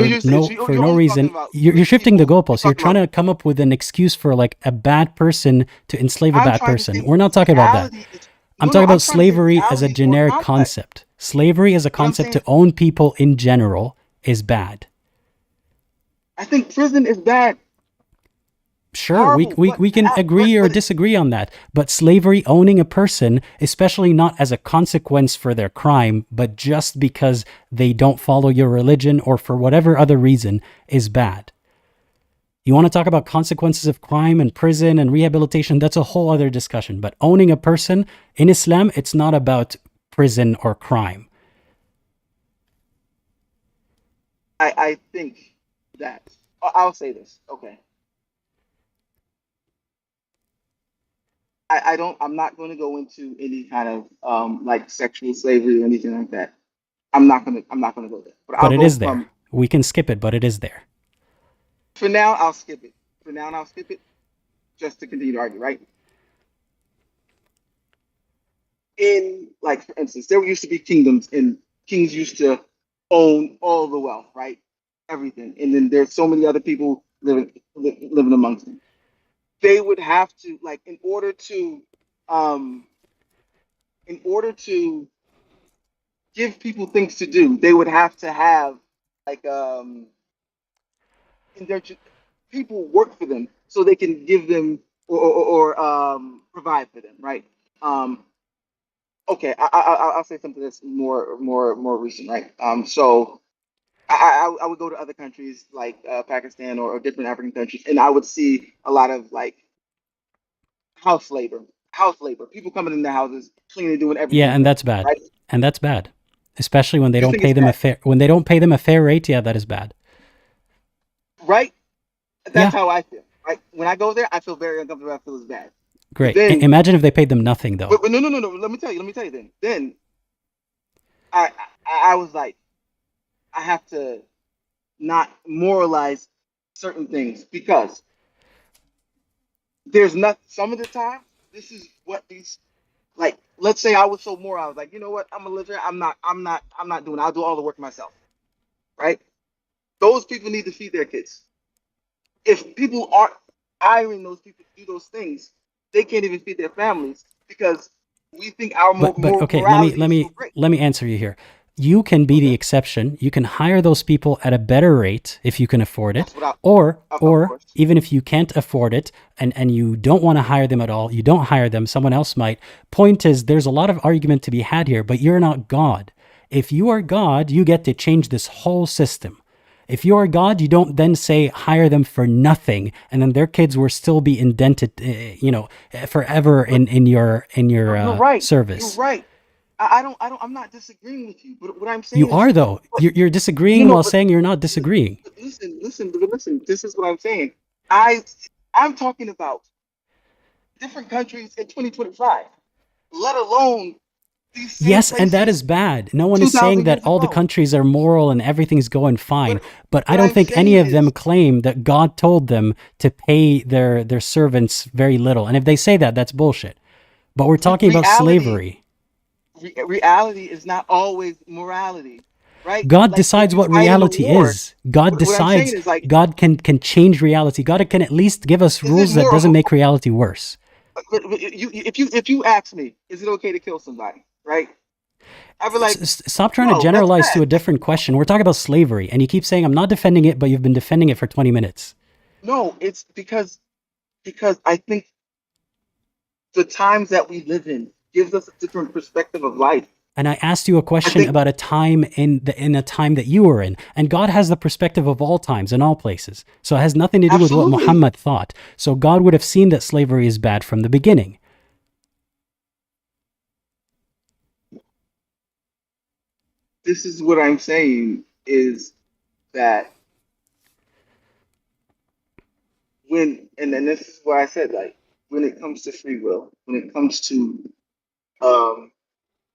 no reason. You're shifting the goalpost. You're trying to come up with an excuse for like a bad person to enslave a bad person. We're not talking about that. I'm talking about slavery as a generic concept. Slavery as a concept to own people in general is bad. I think prison is bad. Sure, we can agree or disagree on that. But slavery, owning a person, especially not as a consequence for their crime, but just because they don't follow your religion or for whatever other reason, is bad. You want to talk about consequences of crime and prison and rehabilitation, that's a whole other discussion. But owning a person in Islam, it's not about prison or crime. I think that I'll say this. Okay. I'm not going to go into any kind of like sexual slavery or anything like that. I'm not gonna go there. But I'll But it go is there. from, We can skip it, but it is there. for now I'll skip it. For now I'll skip it just to continue to argue, right? In, like, for instance, there used to be kingdoms and kings used to own all the wealth, right? Everything. And then there's so many other people living amongst them. They would have to, like, in order to give people things to do, they would have to have, like, in their people work for them so they can give them or provide for them, right? Okay, I'll say something that's more recent, right? So I would go to other countries like Pakistan or different African countries, and I would see a lot of like house labor, people coming in their houses, cleaning, doing everything. Yeah, and that's bad. Right? And that's bad. Especially when they You don't think pay it's them bad? when they don't pay them a fair rate, yeah, that is bad. Right? That's Yeah. how I feel. Right? When I go there, I feel very uncomfortable. I feel it's bad. Great. Then, Imagine if they paid them nothing though. but no. Let me tell you. Then I was like, I have to not moralize certain things because there's not, some of the time this is what these, like, let's say I was so moral, I was like, you know what, I'm a lizard, I'm not doing it. I'll do all the work myself. Right? Those people need to feed their kids. If people aren't hiring those people to do those things, they can't even feed their families because we think our But okay, morality is so great. let me answer you here. You can be the exception. You can hire those people at a better rate if you can afford it, or even if you can't afford it and you don't want to hire them at all, you don't hire them, someone else might. Point is, there's a lot of argument to be had here, but you're not God. If you are God, you get to change this whole system. If you are God, you don't then say hire them for nothing, and then their kids will still be indented, forever in your You're right. service. You're right. I'm not disagreeing with you, but what I'm saying You are though. You're disagreeing while saying you're not disagreeing. Listen. This is what I'm saying. I'm talking about different countries in 2025, let alone these same Yes, and that places is bad. No one is 2,000 saying that years all the ago. countries are moral and everything's going fine, but I what don't I'm think any saying of them is- claim that God told them to pay their servants very little. And if they say that, that's bullshit. But we're talking about slavery. Reality is not always morality, right? God Like, decides when what you fight in a reality war, is. God what I'm saying decides. is, like, God can change reality. God can at least give us Is it rules that moral? doesn't make reality worse. If you ask me, is it okay to kill somebody, right? I'd be like, Stop trying no, to that's generalize to bad. a different question. We're talking about slavery, and you keep saying I'm not defending it, but you've been defending it for 20 minutes. No, it's because I think the times that we live in gives us a different perspective of life. And I asked you a question about a time in a time that you were in, and God has the perspective of all times and all places. So it has nothing to do with what Muhammad thought. So God would have seen that slavery is bad from the beginning. This is what I'm saying is that and then this is why I said, like, when it comes to free will, when it comes to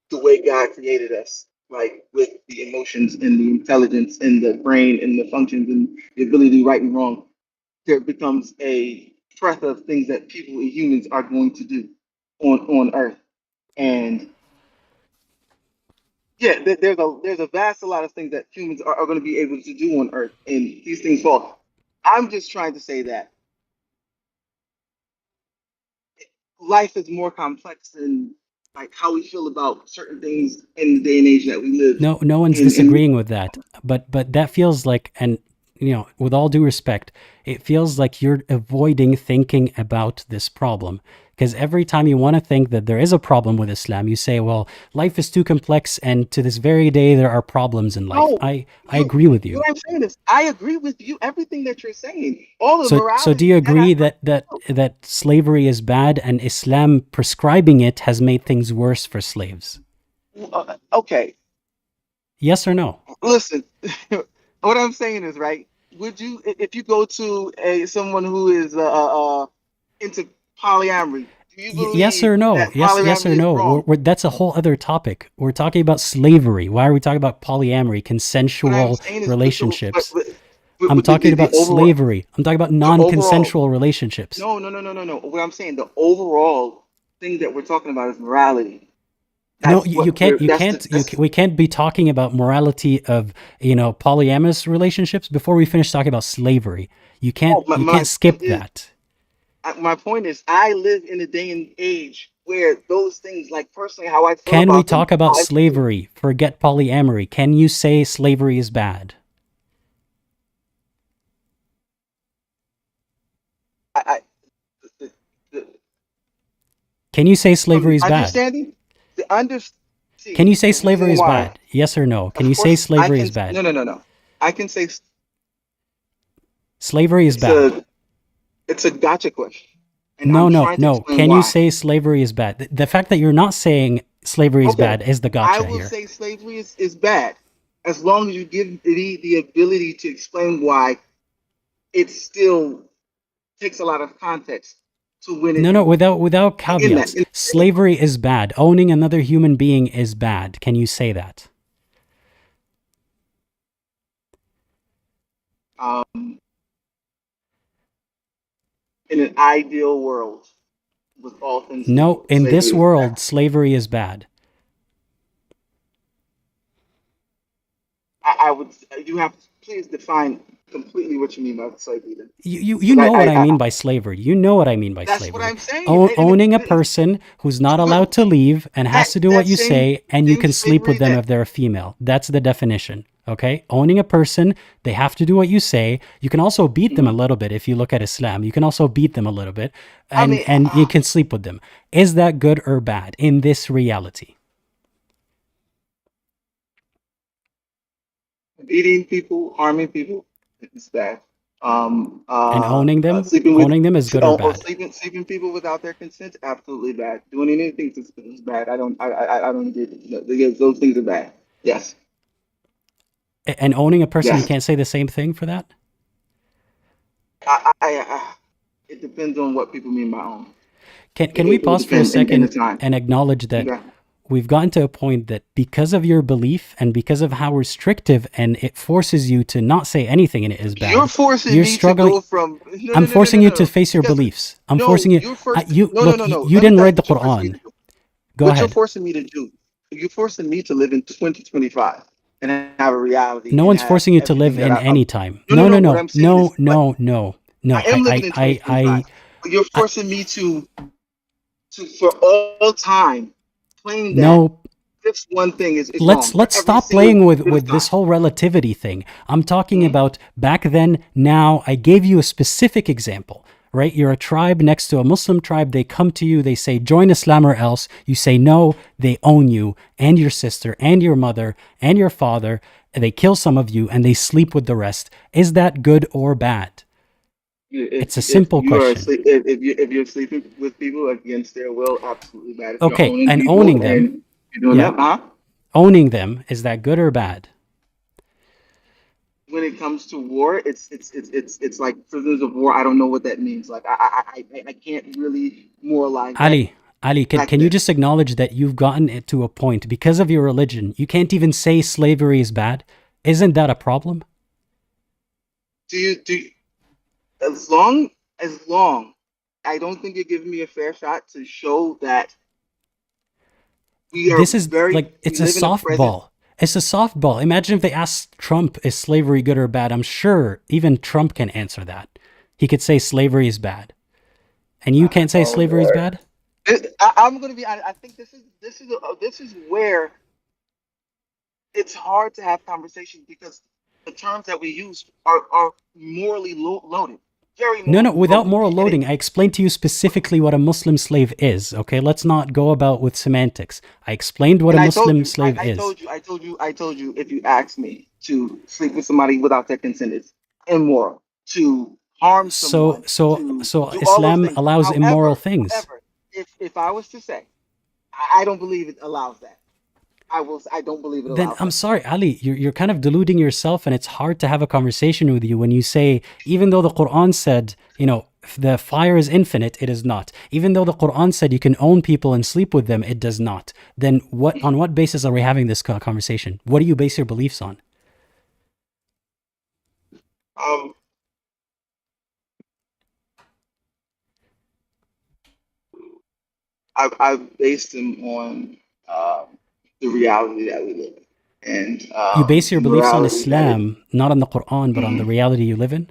the way God created us, like with the emotions and the intelligence and the brain and the functions and the ability to do right and wrong, there becomes a plethora of things that people and humans are going to do on Earth. And yeah, there's a vast a lot of things that humans are going to be able to do on Earth, and these things fall. I'm just trying to say that life is more complex than like how we feel about certain things in the day and age that we live. No one's disagreeing with that. But that feels like, and with all due respect, it feels like you're avoiding thinking about this problem. Because every time you want to think that there is a problem with Islam, you say, well, life is too complex, and to this very day, there are problems in life. No, I agree with you. What I'm saying is, I agree with you. Everything that you're saying, all the So morality. do you agree that slavery is bad, and Islam prescribing it has made things worse for slaves? Okay, Yes or no? listen. What I'm saying is, right? Would you, if you go to someone who is into polyamory, do you Yes believe or no? that Yes or polyamory is no? wrong? That's a whole other topic. We're talking about slavery. Why are we talking about polyamory, What I'm consensual saying is, relationships? but I'm talking the about overall, slavery. I'm talking about the overall. non-consensual relationships. No. What I'm saying, the overall thing that we're talking about is morality. No, That's what we can't be talking about morality of polyamorous relationships before we finish talking about slavery. You can't skip that. My point is, I live in a day and age where those things, like personally, how I feel Can about we them, talk about slavery? Forget polyamory. Can you say slavery is bad? I, the, Can you say slavery is bad? understanding, Can you say the slavery reason is why, bad? Yes or no? Can of you say course, slavery is bad? No. I can say Slavery is it's bad. it's a gotcha question, and No, I'm no, trying to no. explain Can you why. say slavery is bad? The fact that you're not saying slavery is Okay, bad is the I gotcha will here. say slavery is bad, as long as you give me the ability to explain why it still takes a lot of context to win it. No, without In that, caveats. Slavery is bad. Owning another human being is bad. Can you say that? in an ideal world, with all things No, equal, in this slavery is world, bad. slavery is bad. I would. You have to please define completely what you mean by slavery. Then. You know what I mean by slavery. You know what I mean by That's what slavery. I'm saying. Owning a person who's not allowed to leave and has to do what you say, and you can sleep with them if they're a female. That's the definition. Okay? Owning a person, they have to do what you say. You can also beat them a little bit if you look at Islam. You can also beat them a little bit, and you can sleep with them. Is that good or bad in this reality? Beating people, harming people, it's bad. And owning them is good or bad? Sleeping people without their consent, absolutely bad. Doing anything is bad. I don't agree. Those things are bad. Yes. And owning a person, you Yes. can't say the same thing for that? It depends on what people mean by own. Can we pause for a second and acknowledge that Okay. we've gotten to a point that because of your belief and because of how restrictive and it forces you to not say anything and it is bad, You're forcing you're me struggling. to go from. I'm forcing you to face your Because- beliefs. I'm no, forcing you. You're forced, You no, look. no, no, no. You Let me didn't tell read the what you're forcing me Quran. to do. Go What you're ahead. forcing me to do. You're forcing me to live in 2025 and have a reality. No and one's have forcing you to live everything in that any time. No. What No. I'm saying is, No. I am living in 2025. But you're forcing me to for all time claim that No. this one thing is Let's wrong. stop playing with this whole relativity thing. I'm talking about back then, now. I gave you a specific example, right? You're a tribe next to a Muslim tribe. They come to you, they say, join Islam or else. You say no, they own you and your sister and your mother and your father. And they kill some of you and they sleep with the rest. Is that good or bad? It's a simple question. If you're sleeping with people against their will, absolutely bad. If Okay, you're owning and people owning them, and you're doing yeah. that, huh? Owning them, is that good or bad? When it comes to war, it's like prisoners of war. I don't know what that means. Like I can't really moralize that. Ali, can you just acknowledge that you've gotten it to a point because of your religion, you can't even say slavery is bad? Isn't that a problem? Do you as long I don't think you're giving me a fair shot to show that we are This is very like, it's a we live in a present. softball. It's a softball. Imagine if they asked Trump, is slavery good or bad? I'm sure even Trump can answer that. He could say slavery is bad. And you can't say slavery is bad? I'm going to be honest. I think this is where it's hard to have conversations because the terms that we use are morally loaded. Very No, morally without loaded. moral And loading, I explained to you specifically what a Muslim slave is. Okay, let's not go about with semantics. I explained what a I told Muslim you, slave I is. told you, if you ask me to sleep with somebody without their consent, it's immoral. To harm So, someone, so, to so do all those Islam things. allows immoral things. However, if I was to say, I don't believe it allows that. I don't believe it Then allows I'm that. sorry, Ali, you're kind of deluding yourself, and it's hard to have a conversation with you when you say, even though the Quran said, the fire is infinite, it is not. Even though the Quran said you can own people and sleep with them, it does not. Then on what basis are we having this conversation? What do you base your beliefs on? Um, I've based them on the reality that we live in, and You base your the beliefs on morality that is. Islam, not on the Quran, but on the reality you live in?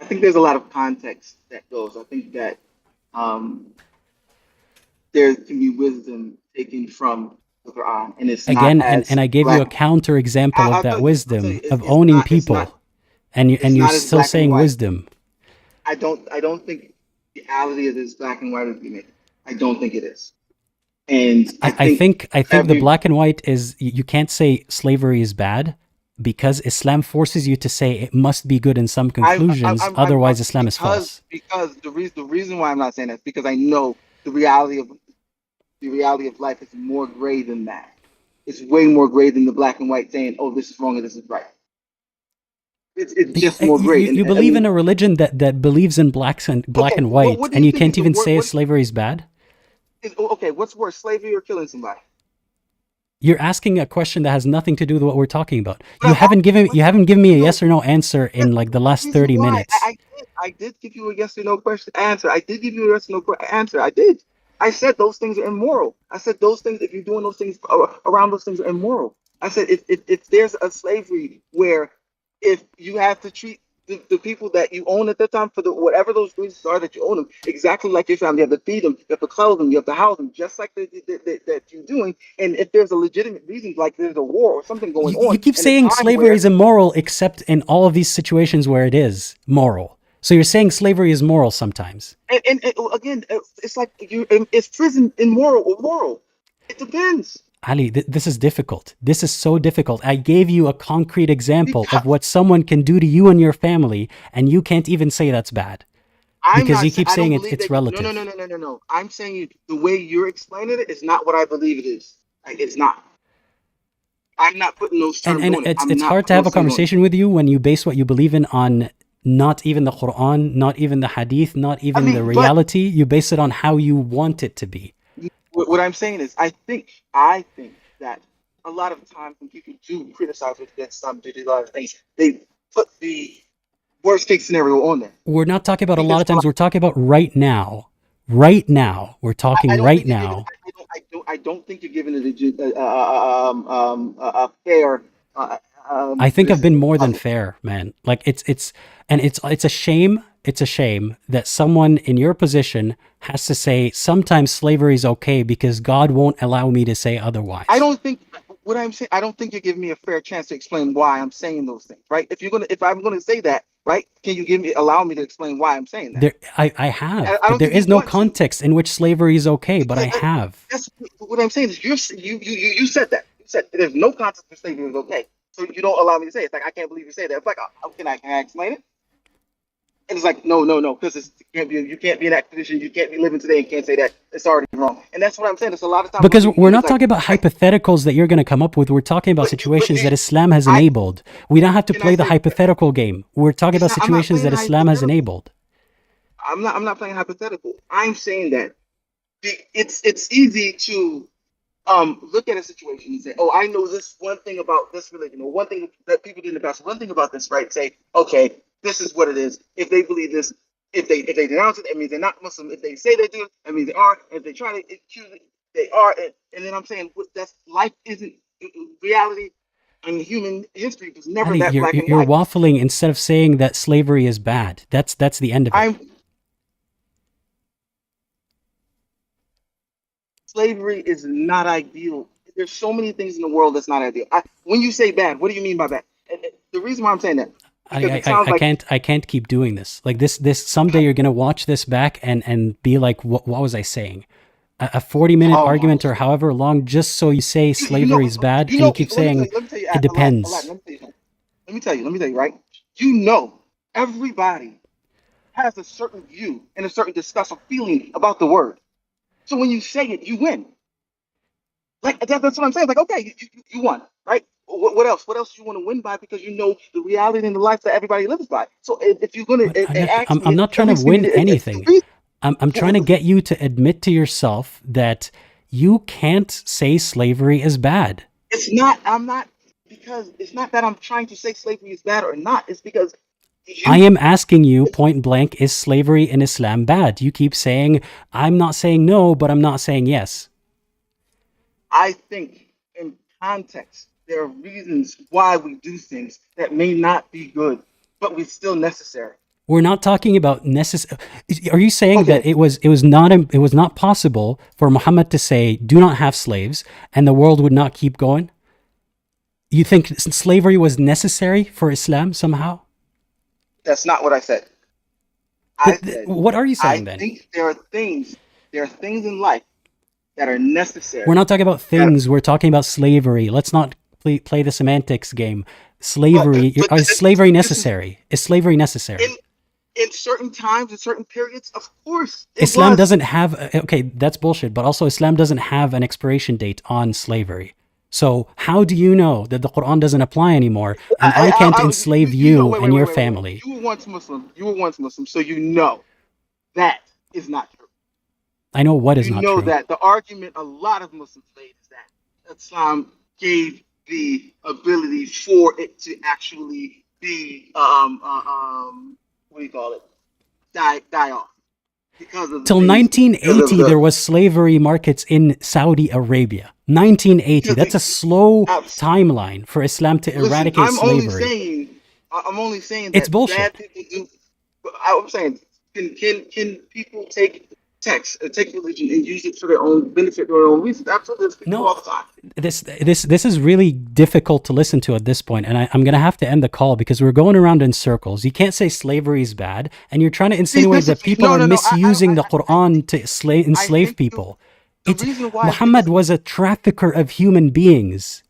I think there's a lot of context that goes. I think that um, there can be wisdom taken from the Quran, and it's not Again, and as I gave you a black. counter example of that I'll tell wisdom you, of owning it's not, people, and you're as still black and saying white. wisdom. I don't think the reality is as black and white as we make it. I don't think it is, and I think the every black and white is, you can't say slavery is bad because Islam forces you to say it must be good in some conclusions, otherwise Islam is false. because the reason why I'm not saying that is because I know the reality of life is more gray than that. It's way more gray than the black and white saying, "Oh, this is wrong and this is right." It's just more gray. You And I believe in mean, a religion that believes in black okay, and white, what do and you you think can't is the even word? say slavery is bad? Okay, what's worse, slavery or killing somebody? You're asking a question that has nothing to do with what we're talking about. But You I'm haven't asking given questions me a you know, yes or no answer in like the the last reason 30 why minutes. I did give you a yes or no question answer. I did give you a yes or no answer. I did. I said those things are immoral. I said those things, if you're doing those things around those things are immoral. I said if there's a slavery where if you have to treat the people that you own at that time for the whatever those reasons are that you own them exactly like your family, you have to feed them, you have to clothe them, you have to house them, just like that you're doing. And if there's a legitimate reason, like there's a war or something going You on, keep and a saying time slavery where is immoral, except in all of these situations where it is moral. So you're saying slavery is moral sometimes. and again, it's like it's prison immoral or moral. It depends. Ali, this is difficult. This is so difficult. I gave you a concrete example of Because what someone can do to you and your family, and you can't even say that's bad I'm because not you saying keep I don't saying believe it's that. relative. No. I'm saying the way you're explaining it is not what I believe it is. Like, it's not. I'm not putting those terms And on it. I'm it's not hard to putting have a those terms on it. conversation with you when you base what you believe in on not even the Quran, not even the Hadith, not I even the mean, but reality. You base it on how you want it to be. what I'm saying is, I think that a lot of times when people do criticize or against some, they do a lot of things. They put the worst case scenario on there. We're not talking about a lot Because of times. We're talking about right now. Right now. We're I talking don't right think you're giving. now. I don't think you're giving it a fair I think I've been listening more than of it. fair, man. Like it's a shame. It's a shame that someone in your position has to say sometimes slavery is okay because God won't allow me to say I otherwise. don't think what I'm saying. I don't think you're giving me a fair chance to explain why I'm saying those things, right? If I'm gonna say that, right? Can you allow me to explain why I'm saying that? I have, I but don't there think you is no want to. context in which slavery is okay, but I have. That's what I'm saying is you said that. You said there's no concept of slavery is okay. So you don't allow me to say it. It's like I can't believe you say that. It's like can I explain it? And it's like no, because you can't be in that position. You can't be living today and can't say that. It's already wrong. And that's what I'm saying. It's a lot of times what Because people we're do is not talking about hypotheticals that you're going to come up with. We're talking about situations that Islam has I enabled. We don't have to can I play the say hypothetical game. We're talking it's about not. I'm not situations playing that Islam has hypothetical. enabled. I'm not playing hypothetical. I'm saying that it's easy to look at a situation and say, oh, I know this one thing about this religion, or one thing that people did in the past, one thing about this, right? Say, okay, this is what it is. If they believe this, if they denounce it, it means they're not Muslim. If they say they do, it means they are. If they try to accuse it, they are. And then I'm saying that's life isn't reality, and human history was never Ali, that black and you're white. waffling instead of saying that slavery is bad. That's the end of it. I'm Slavery is not ideal. there's so many things in the world that's not ideal. When you say bad, what do you mean by that? And the reason why I'm saying that, because it sounds like I can't keep doing this. Like this someday you're gonna watch this back and be like, what was I saying? A 40-minute argument or however long, just so you say slavery is bad, and you keep saying it depends. Let me tell you, right? You know, everybody has a certain view and a certain disgust or feeling about the word. So when you say it, you win. Like that's what I'm saying. Like, okay, you won, right? What else? What else do you want to win by? Because you know the reality in the life that everybody lives by. So if you're gonna, I'm not trying to win anything. I'm trying to get you to admit to yourself that you can't say slavery is bad. It's not. I'm not, because it's not that I'm trying to say slavery is bad or not. It's because I am asking you point blank: is slavery in Islam bad? You keep saying I'm not saying no, but I'm not saying yes. I think in context, there are reasons why we do things that may not be good, but we're still necessary. We're not talking about necessary. Are you saying that it was not possible for Muhammad to say, "Do not have slaves," and the world would not keep going? You think slavery was necessary for Islam somehow? That's not what I said. What are you saying then? I think there are things in life that are necessary. We're not talking about things. We're talking about slavery. Let's not play the semantics game. Slavery. Is slavery necessary? Is slavery necessary? In certain times, in certain periods, of course. Islam doesn't have. Okay, that's bullshit. But also, Islam doesn't have an expiration date on slavery. So how do you know that the Quran doesn't apply anymore, and I can't enslave you and your family? You were once Muslim. So you know that is not true. I know what is not true. You know that the argument a lot of Muslims made is that Islam gave the ability for it to actually be what do you call it? Die off. Till 1980, there was slavery markets in Saudi Arabia. 1980. That's a slow timeline for Islam to eradicate slavery. I'm only saying that it's bullshit. Bad people do. I'm saying, can people take religion and use it for their own benefit, their own reasons? Absolutely. No, all the time. This is really difficult to listen to at this point, and I'm going to have to end the call because we're going around in circles. You can't say slavery is bad, and you're trying to insinuate that people are misusing the Quran to enslave people. Muhammad was a trafficker of human beings.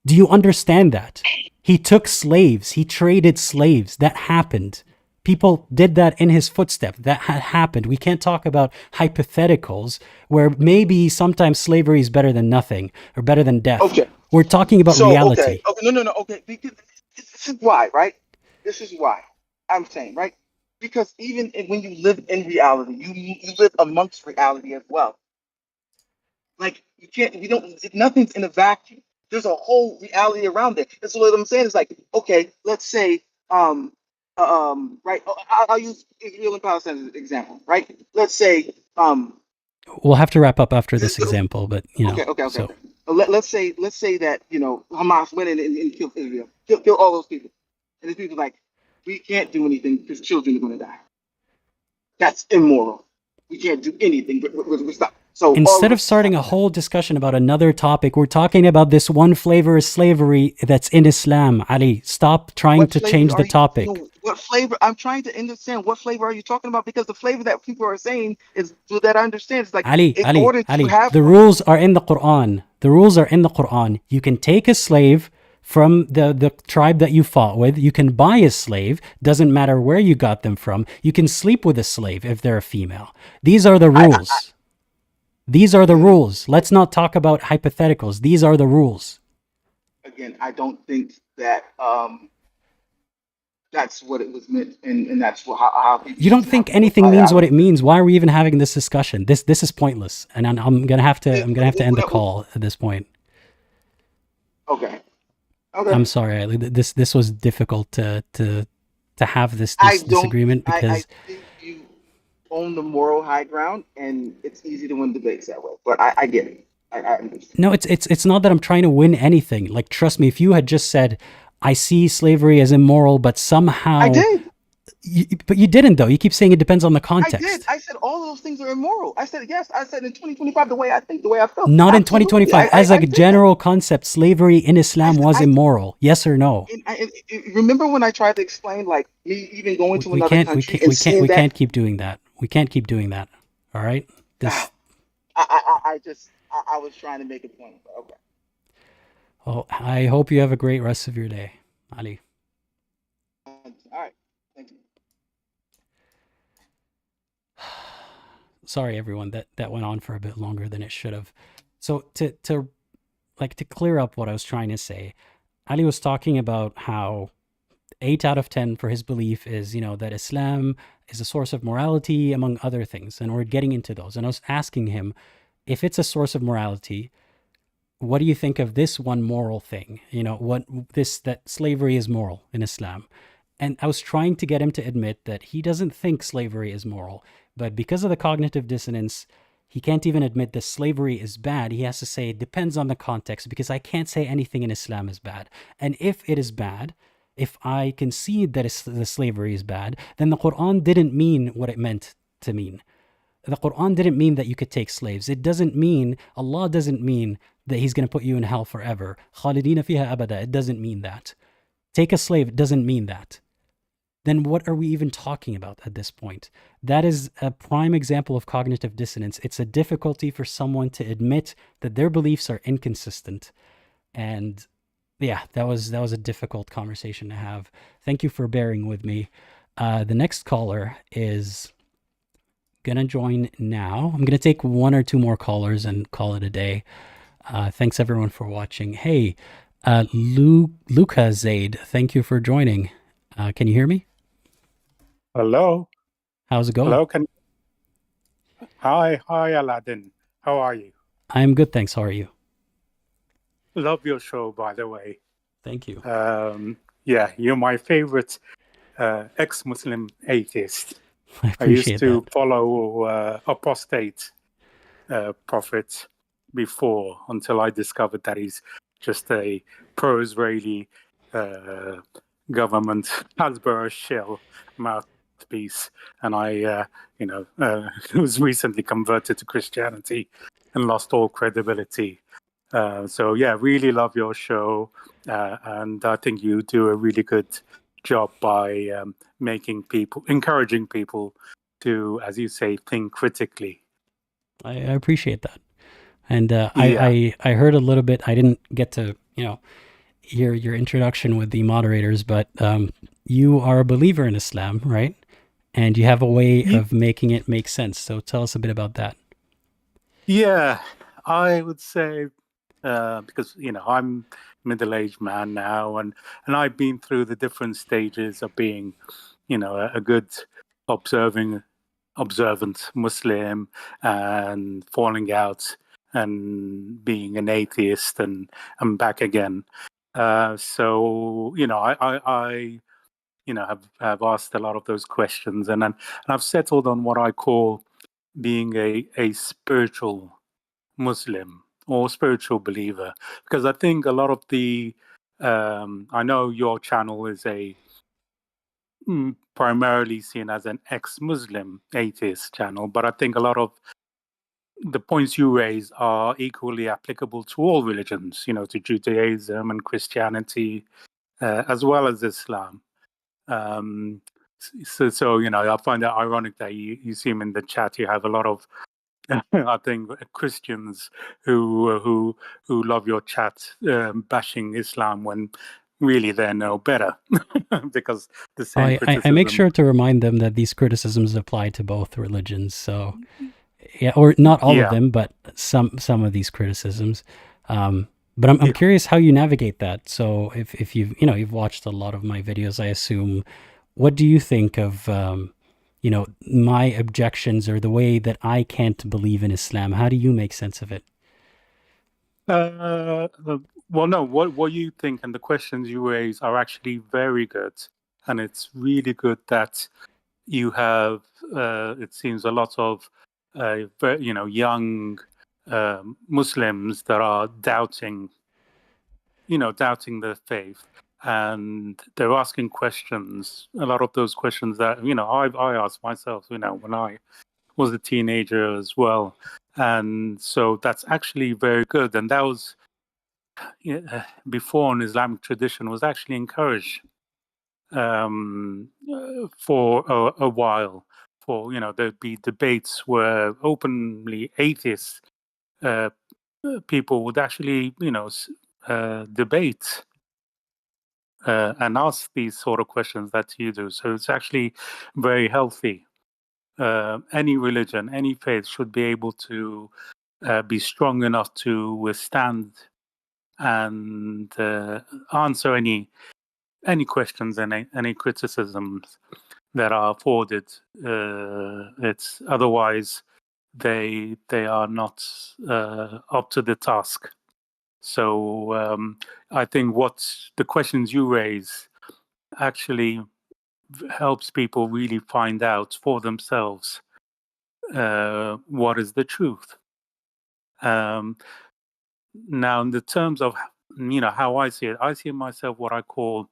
Do you understand that? He took slaves. He traded slaves. That happened. People did that in his footsteps. That had happened. We can't talk about hypotheticals where maybe sometimes slavery is better than nothing or better than death. Okay. We're talking about reality. Okay. No. Okay. Because this is why, right? This is why I'm saying, right? Because even when you live in reality, you live amongst reality as well. Like nothing's in a vacuum. There's a whole reality around it. And so what I'm saying is like, okay, let's say, right. I'll use Israel and Palestine as an example, right? Let's say, we'll have to wrap up after this example, but you know. Okay. So. Let's say that Hamas went in and killed Israel, kill all those people, and the people like, we can't do anything because children are going to die. That's immoral. We can't do anything. But stop. So instead of starting a whole discussion about another topic, we're talking about this one flavor of slavery that's in Islam. Ali, stop trying to change the topic. What flavor? I'm trying to understand what flavor are you talking about, because the flavor that people are saying is that I understand. It's like Ali, the rules are in the Quran. The rules are in the Quran. You can take a slave from the tribe that you fought with. You can buy a slave. Doesn't matter where you got them from. You can sleep with a slave if they're a female. These are the rules. These are the rules. Let's not talk about hypotheticals. These are the rules. Again, I don't think that that's what it was meant, and that's how people. You don't think anything means what it means? Why are we even having this discussion? This is pointless, and I'm gonna have to end the call at this point. Okay. I'm sorry. This was difficult to have this disagreement because. I think you own the moral high ground, and it's easy to win debates that way. But I get it. I understand. No, it's not that I'm trying to win anything. Like, trust me, if you had just said, I see slavery as immoral, but somehow... I did. But you didn't, though. You keep saying it depends on the I context. did. I said all of those things are immoral. I said yes. I said in 2025, the way I think, the way I feel. Not in Absolutely. 2025. As I a said that. general concept, slavery in Islam was I- immoral. Yes or no? remember when I tried to explain, like, me even going to We another can't. country and seeing We that? can't keep doing that. We can't keep doing that. All right. This. I was trying to make a point. But okay. Oh, I hope you have a great rest of your day, Ali. All right. Thank you. Sorry, everyone. That went on for a bit longer than it should have. So to clear up what I was trying to say, Ali was talking about how 8 out of 10 for his belief is, that Islam is a source of morality, among other things. And we're getting into those. And I was asking him, if it's a source of morality, what do you think of this one moral thing? That slavery is moral in Islam. And I was trying to get him to admit that he doesn't think slavery is moral. But because of the cognitive dissonance, he can't even admit that slavery is bad. He has to say it depends on the context, because I can't say anything in Islam is bad. And if it is bad, if I concede that the slavery is bad, then the Quran didn't mean what it meant to mean. The Quran didn't mean that you could take slaves. It doesn't mean, Allah doesn't mean that he's going to put you in hell forever. خَالِدِينَ فِيهَا أَبَدًا. It doesn't mean that. Take a slave, it doesn't mean that. Then what are we even talking about at this point? That is a prime example of cognitive dissonance. It's a difficulty for someone to admit that their beliefs are inconsistent. And yeah, that was a difficult conversation to have. Thank you for bearing with me. The next caller is gonna join now. I'm gonna take 1 or 2 more callers and call it a day. Thanks everyone for watching. Hey, LucaZade, thank you for joining. Can you hear me? Hello. How's it going? Hello. Hi, Aladdin. How are you? I'm good, thanks. How are you? Love your show, by the way. Thank you. Yeah, you're my favorite ex-Muslim atheist. I appreciate used to that. follow Apostate prophet before, until I discovered that he's just a pro-Israeli government Hasbro shill mouthpiece, and I was recently converted to Christianity and lost all credibility. So yeah, really love your show, and I think you do a really good job by encouraging people to, as you say, think critically. I appreciate that. And I heard a little bit. I didn't get to hear your introduction with the moderators, but you are a believer in Islam, right? And you have a way of making it make sense. So tell us a bit about that. Yeah, I would say because I'm a middle-aged man now, and I've been through the different stages of being a good observant Muslim, and falling out and being an atheist, and I'm back again. So I have asked a lot of those questions, and I've settled on what I call being a spiritual Muslim or spiritual believer, because I think a lot of the I know your channel is primarily seen as an ex-Muslim atheist channel, but I think a lot of the points you raise are equally applicable to all religions, to Judaism and Christianity, as well as Islam. So I find it ironic that you seem in the chat, you have a lot of I think Christians who love your chat bashing Islam, when really they're no better, because the same criticism. I make sure to remind them that these criticisms apply to both religions. So yeah, or not all of them, but some of these criticisms. But I'm curious how you navigate that. So if you've watched a lot of my videos, I assume, what do you think of my objections, or the way that I can't believe in Islam? How do you make sense of it? Well, no, what you think and the questions you raise are actually very good. And it's really good that you have, it seems, a lot of, young Muslims that are doubting the faith. and they're asking questions. A lot of those questions that I asked myself, when I was a teenager as well, and so that's actually very good. And that was before an Islamic tradition was actually encouraged for a while. For there'd be debates where openly atheists people would actually debate and ask these sort of questions that you do. So it's actually very healthy. Any religion, any faith should be able to be strong enough to withstand and answer any questions and any criticisms that are afforded. It's otherwise they are not up to the task. So I think what the questions you raise actually helps people really find out for themselves what is the truth. Now, in the terms of how I see myself what I call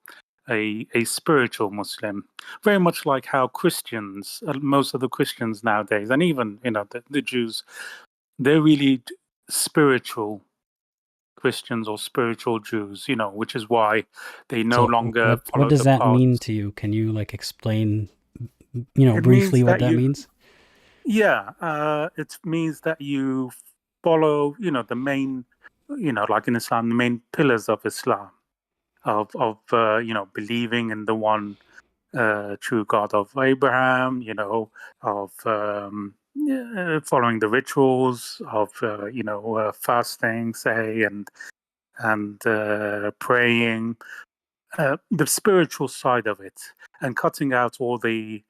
a spiritual Muslim, very much like how Christians, most of the Christians nowadays, and even the Jews, they're really spiritual Christians or spiritual Jews, which is why they no longer follow what does the that paths. mean to you? Can you explain It briefly means what that that means? Yeah, it means that you follow the main like in Islam, the main pillars of Islam, of believing in the one true God of Abraham, of following the rituals of fasting, say, and praying, the spiritual side of it, and cutting out all the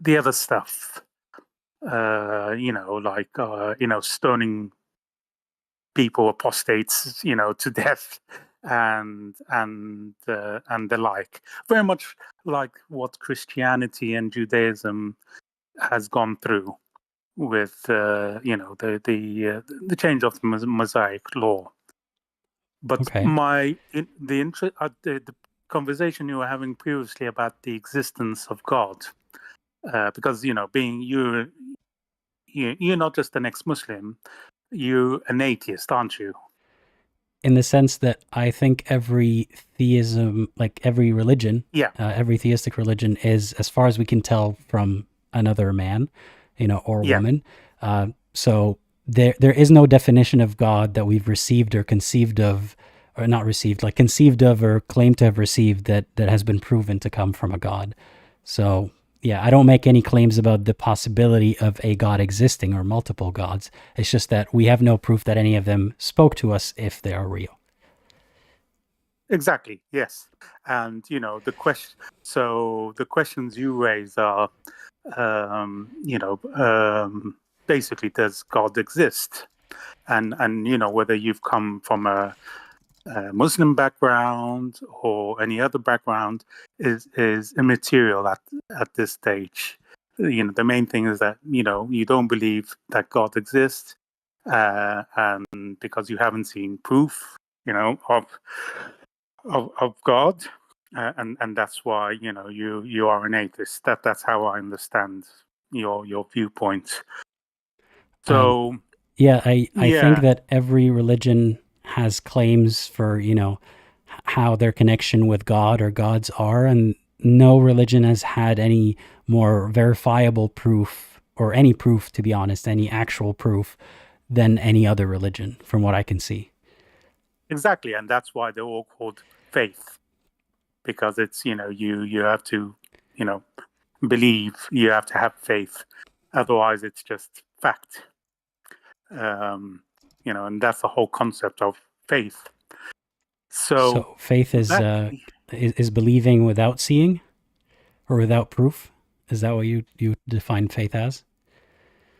other stuff, stoning people, apostates, to death, and the like. Very much like what Christianity and Judaism has gone through with the change of the Mosaic law. But Okay. the conversation you were having previously about the existence of God, because being you're not just an ex-Muslim, you're an atheist, aren't you? In the sense that I think every theism, like every religion, Yeah. Every theistic religion is, as far as we can tell, from another man, or Yeah. woman. So there is no definition of God that we've received or conceived of, or not received, like conceived of or claimed to have received that has been proven to come from a God. So yeah, I don't make any claims about the possibility of a God existing or multiple gods. It's just that we have no proof that any of them spoke to us if they are real. Exactly. Yes. And the questions you raise are, basically, does God exist? And whether you've come from a Muslim background or any other background is immaterial at this stage. The main thing is that you don't believe that God exists, and because you haven't seen proof, of God, and that's why you are an atheist. That's how I understand your viewpoint. So I think that every religion has claims for how their connection with God or gods are, and no religion has had any more verifiable proof, or any proof, to be honest, any actual proof, than any other religion, from what I can see. Exactly, and that's why they're all called faith, because it's you have to believe, you have to have faith, otherwise it's just fact. And that's the whole concept of faith. So faith is believing without seeing, or without proof. Is that what you define faith as?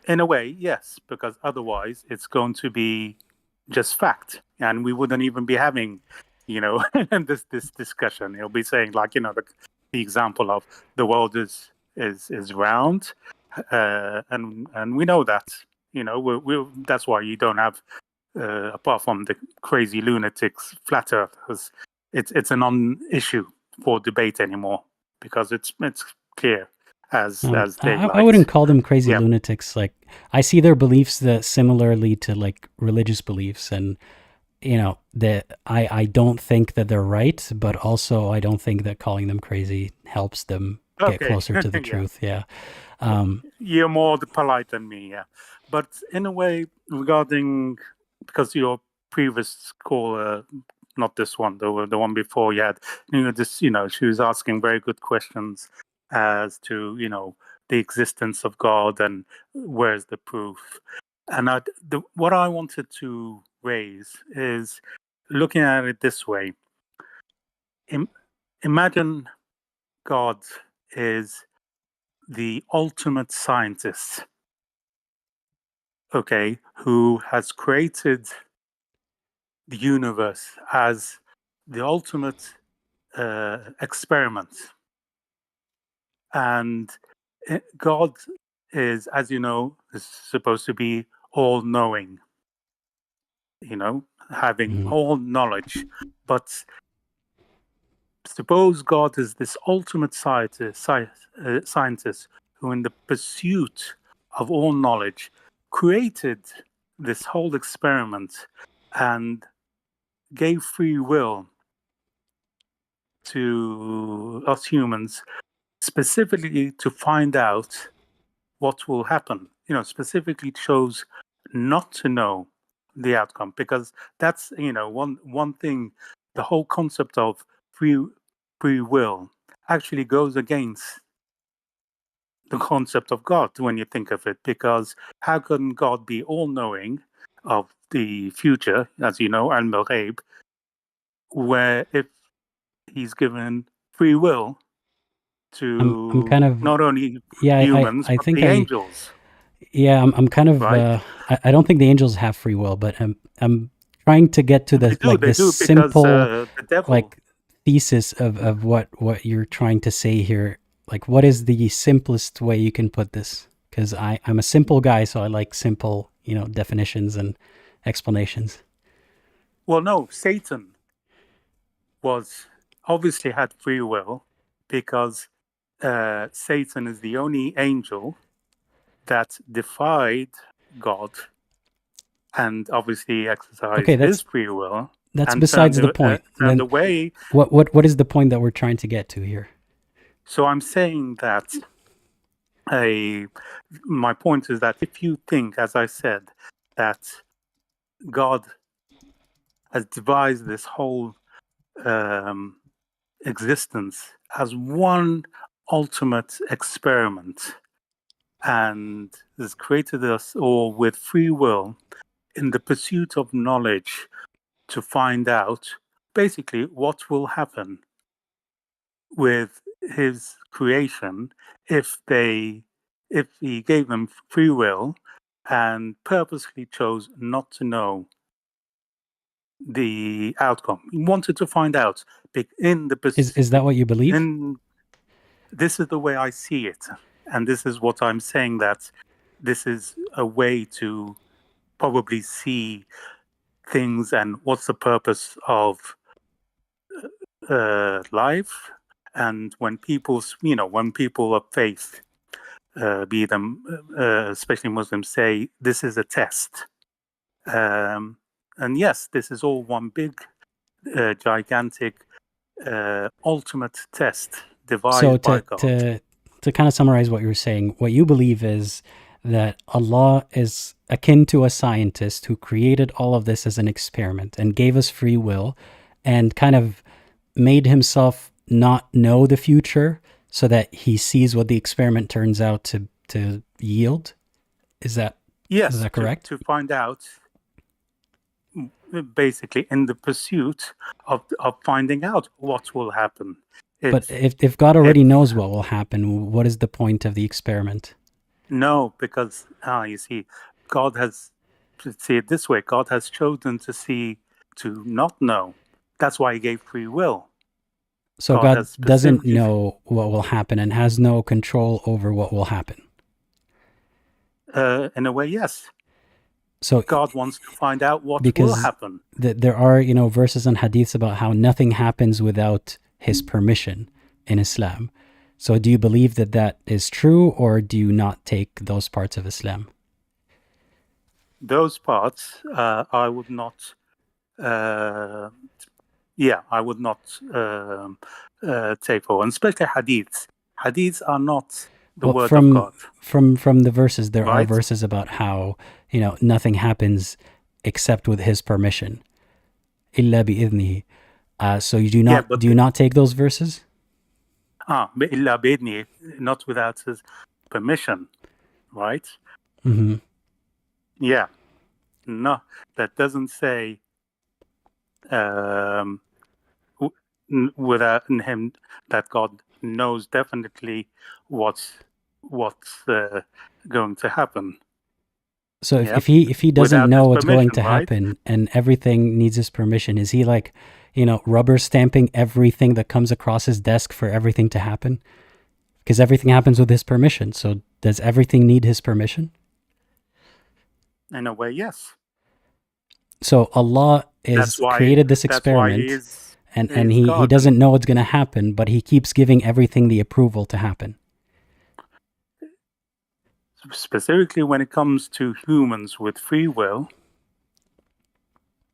In a way, yes, because otherwise it's going to be just fact, and we wouldn't even be having this discussion. It'll be saying, like, the example of the world is round, and we know that. That's why you don't have, apart from the crazy lunatics, flat earthers, it's a non-issue for debate anymore, because it's clear as I daylight. wouldn't call them crazy Yeah. lunatics. Like, I see their beliefs similarly to like religious beliefs, and you know that I don't think that they're right, but also I don't think that calling them crazy helps them get Okay. closer to the Yeah. truth. Yeah. You're more polite than me, yeah. But in a way, regarding, because your previous caller, not this one, the one before, you had, she was asking very good questions as to, the existence of God and where's the proof. And what I wanted to raise is looking at it this way. Imagine God is the ultimate scientist, okay, who has created the universe as the ultimate experiment. And God is, as you know, is supposed to be all-knowing, having all knowledge. But suppose God is this ultimate scientist who, in the pursuit of all knowledge, created this whole experiment and gave free will to us humans, specifically to find out what will happen. Specifically chose not to know the outcome, because that's one thing. The whole concept of free will actually goes against the concept of God when you think of it, because how can God be all-knowing of the future, as you know, al-Maghaib, where if he's given free will to I'm kind of, not only yeah, humans I but think the angels? yeah, I'm kind of, Right. I don't think the angels have free will, but I'm trying to get to They do, this because simple the devil. like thesis of what you're trying to say here. Like, what is the simplest way you can put this? Because I'm a simple guy, so I like simple, definitions and explanations. Well, no, Satan obviously had free will, because Satan is the only angel that defied God and obviously exercised Okay, his free will. that's and besides the turned, point. turned Then away. what is the point that we're trying to get to here? So I'm saying that my point is that if you think, as I said, that God has devised this whole existence as one ultimate experiment and has created us all with free will in the pursuit of knowledge to find out basically what will happen with his creation if he gave them free will and purposely chose not to know the outcome. He wanted to find out in the Is that what you believe? This is the way I see it, and this is what I'm saying, that this is a way to probably see things and what's the purpose of life. And when people of faith, be them especially Muslims, say this is a test, and yes, this is all one big gigantic ultimate test devised by God. To kind of summarize what you're saying, what you believe is that Allah is akin to a scientist who created all of this as an experiment and gave us free will and kind of made himself not know the future so that he sees what the experiment turns out to yield. Is that correct? To find out, basically, in the pursuit of finding out what will happen. But if God already knows what will happen, what is the point of the experiment? No, because you see, God has, to see it this way, God has chosen to not know. That's why he gave free will. So God doesn't know what will happen and has no control over what will happen. In a way, yes. So God wants to find out what will because happen. there are, verses and hadiths about how nothing happens without his permission in Islam. So do you believe that that is true, or do you not take those parts of Islam? Those parts, I would not. I would not take for, and especially hadiths. Hadiths are not the word of God. From the verses, there are Right? verses about how nothing happens except with his permission. Illa bi'idhnihi. So you do not take those verses? Illa bi'idhnihi, not without his permission, right? Mm-hmm. Yeah. No, that doesn't say without him that God knows definitely what's going to happen. So if he doesn't Without know his what's going permission, to right? happen and everything needs his permission, is he like, rubber stamping everything that comes across his desk for everything to happen? Because everything happens with his permission. So does everything need his permission? In a way, yes. So Allah created this experiment, and he doesn't know what's going to happen, but he keeps giving everything the approval to happen. Specifically when it comes to humans with free will,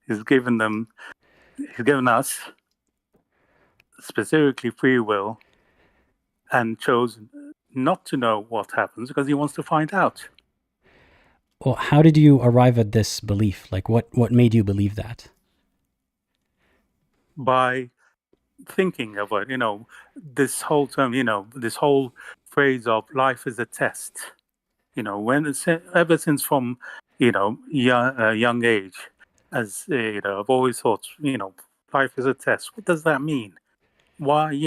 he's given us specifically free will, and chosen not to know what happens because he wants to find out. Well, how did you arrive at this belief? Like, what made you believe that? By thinking of it, this whole term, this whole phrase of life is a test. Ever since from, young age, as I've always thought, life is a test. What does that mean? Why,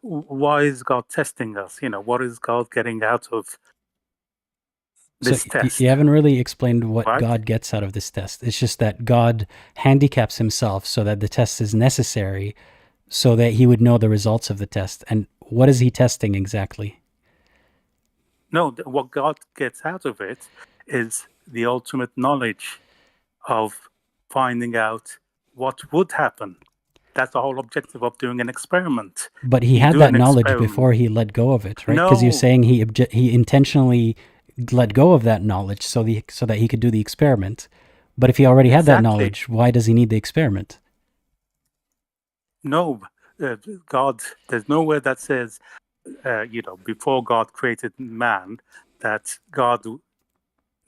why is God testing us? What is God getting out of this test? You haven't really explained what right? God gets out of this test. It's just that God handicaps himself so that the test is necessary so that he would know the results of the test. And what is he testing exactly? No, what God gets out of it is the ultimate knowledge of finding out what would happen. That's the whole objective of doing an experiment. But he had that knowledge before he let go of it, right? Because you're saying he intentionally let go of that knowledge so that he could do the experiment. But if he already had that knowledge, why does he need the experiment? No, God, there's nowhere that says, before God created man, that God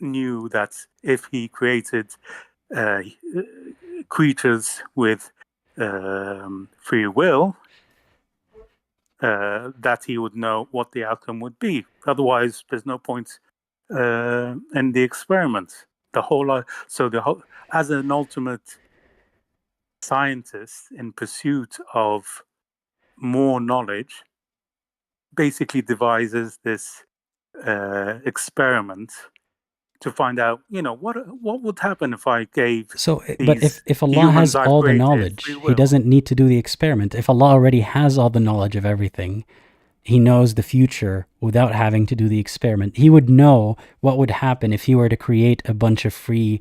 knew that if he created creatures with free will, that he would know what the outcome would be. Otherwise, there's no point in the experiment. As an ultimate scientist in pursuit of more knowledge, basically devises this experiment to find out, what would happen if I gave. But if Allah has all the knowledge, he doesn't need to do the experiment. If Allah already has all the knowledge of everything, he knows the future without having to do the experiment. He would know what would happen if he were to create a bunch of free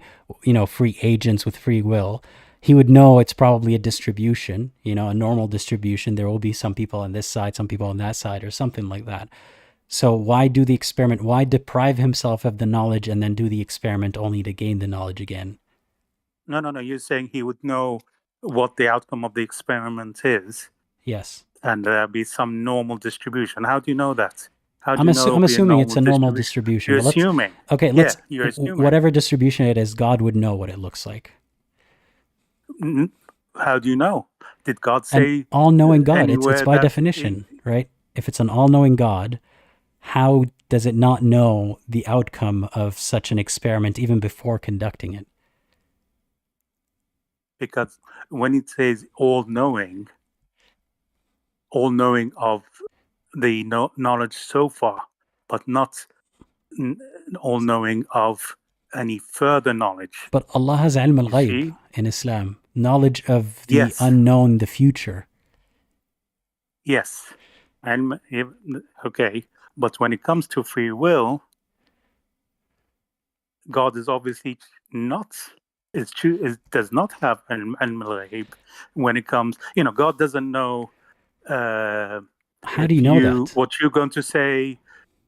agents with free will. He would know it's probably a distribution, a normal distribution. There will be some people on this side, some people on that side, or something like that. So why do the experiment? Why deprive himself of the knowledge and then do the experiment only to gain the knowledge again? No. You're saying he would know what the outcome of the experiment is. Yes. And there'll be some normal distribution. How do you know that? I'm assuming it's a normal distribution. You're assuming. Okay, you're assuming. Whatever distribution it is, God would know what it looks like. How do you know? Did God say? An all-knowing God. It's by definition, right? If it's an all-knowing God, how does it not know the outcome of such an experiment even before conducting it? Because when it says all-knowing of the knowledge so far, but not all-knowing of any further knowledge. But Allah has ilm al-ghayb in Islam, knowledge of the unknown, the future. Yes. Okay. But when it comes to free will, God is obviously not. Does not have an malahib when it comes. God doesn't know How do you know that? what you're going to say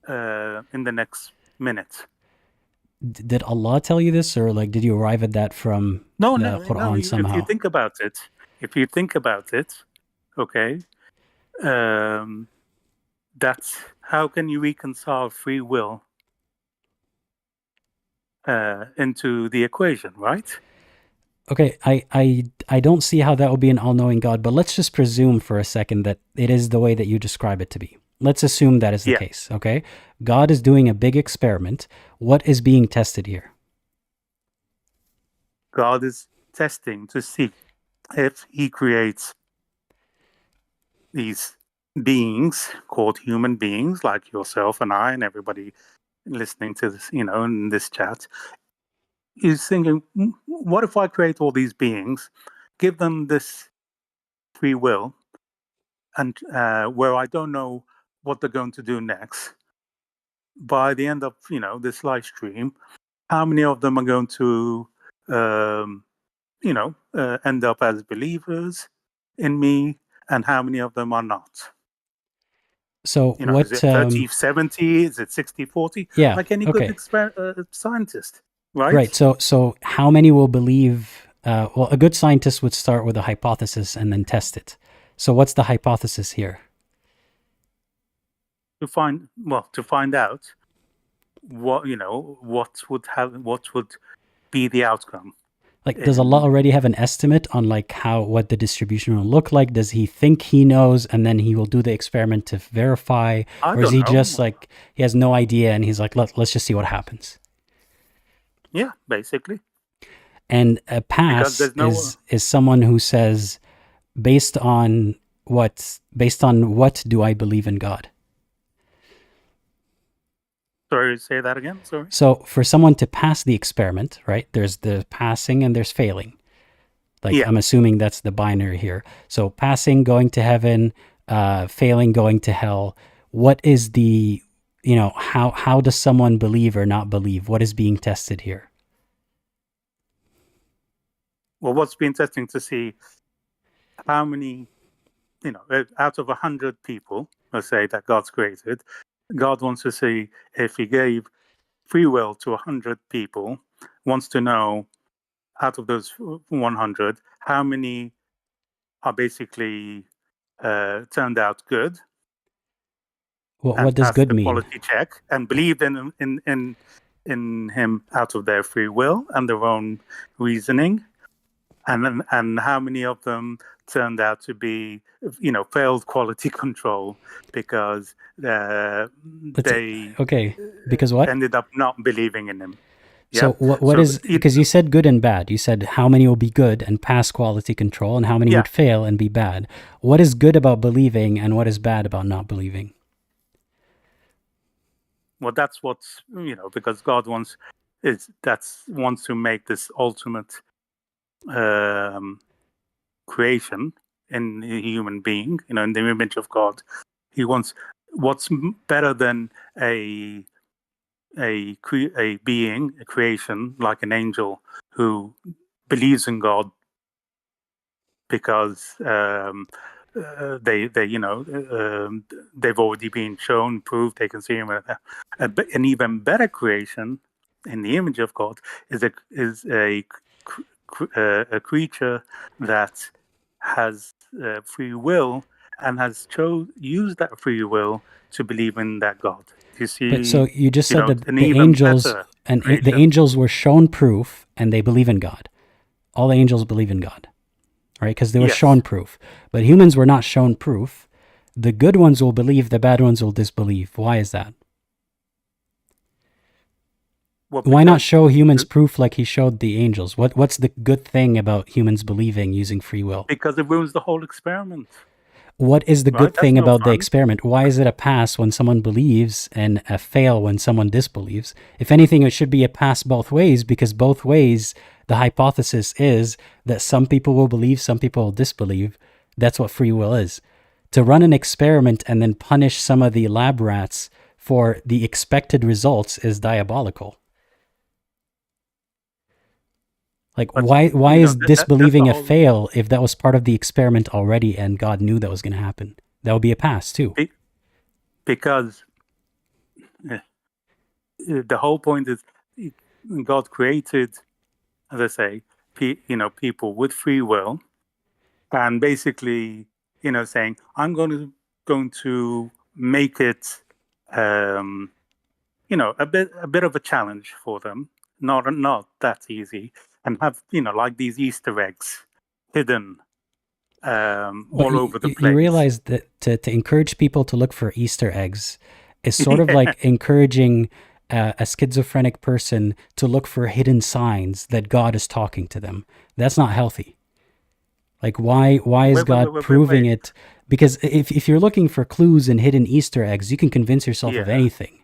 in the next minute. Did Allah tell you this, or like did you arrive at that from No. the Quran If you somehow? think about it, okay, that's how can you reconcile free will into the equation, right? Okay, I don't see how that would be an all-knowing God, but let's just presume for a second that it is the way that you describe it to be. Let's assume that is the Yeah. case, okay? God is doing a big experiment. What is being tested here? God is testing to see if he creates these beings called human beings like yourself and I and everybody listening to this, in this chat, is thinking, what if I create all these beings, give them this free will, and where I don't know what they're going to do next. By the end of this live stream, how many of them are going to end up as believers in me, and how many of them are not? So Is what? it 30-70? Is it 60-40? Yeah. Like any Okay. good scientist, right? Right. So how many will believe? Well, a good scientist would start with a hypothesis and then test it. So what's the hypothesis here? To find out what would be the outcome. Like, does Allah already have an estimate on like what the distribution will look like? Does he think he knows, and then he will do the experiment to verify, or is he just like he has no idea and he's like, let's just see what happens? Yeah, basically. And a pass is someone who says, based on what do I believe in God? Sorry, say that again. Sorry. So for someone to pass the experiment, right, there's the passing and there's failing. Like, yeah. I'm assuming that's the binary here. So passing, going to heaven, failing, going to hell. What is the, how does someone believe or not believe? What is being tested here? Well, what's being testing to see how many, out of 100 people, let's say, that God's created, God wants to see if he gave free will to 100 people, wants to know out of those 100, how many are basically turned out good. What does good mean? Quality check and believed in him out of their free will and their own reasoning, and how many of them turned out to be, failed quality control because because what ended up not believing in him. So what is, because you said good and bad. You said how many will be good and pass quality control and how many would fail and be bad. What is good about believing and what is bad about not believing? Well, that's what's, because God wants to make this ultimate creation in a human being, in the image of God. He wants what's better than a being, a creation like an angel who believes in God because they've already been shown, proved, they can see him. An even better creation in the image of God is a creature that has free will and has used that free will to believe in that God. You see, but so you just said that the angels were shown proof and they believe in God. All the angels believe in God, right? Because they were shown proof. But humans were not shown proof. The good ones will believe, the bad ones will disbelieve. Why is that? Well, why not show humans proof like he showed the angels? What's the good thing about humans believing using free will? Because it ruins the whole experiment. What is the good thing about the experiment? Why is it a pass when someone believes and a fail when someone disbelieves? If anything, it should be a pass both ways, because both ways, the hypothesis is that some people will believe, some people will disbelieve. That's what free will is. To run an experiment and then punish some of the lab rats for the expected results is diabolical. Like, But, why you know, is that's disbelieving the a whole fail if that was part of the experiment already and God knew that was going to happen? That would be a pass too. because the whole point is God created, as I say, people with free will, and basically, saying, I'm going to make it, a bit of a challenge for them, not that easy, and have like these Easter eggs hidden But all over the you place. realize that to encourage people to look for Easter eggs is sort of like encouraging a schizophrenic person to look for hidden signs that God is talking to them. That's not healthy. Like, why is God proving it? Because if you're looking for clues and hidden Easter eggs, you can convince yourself of anything,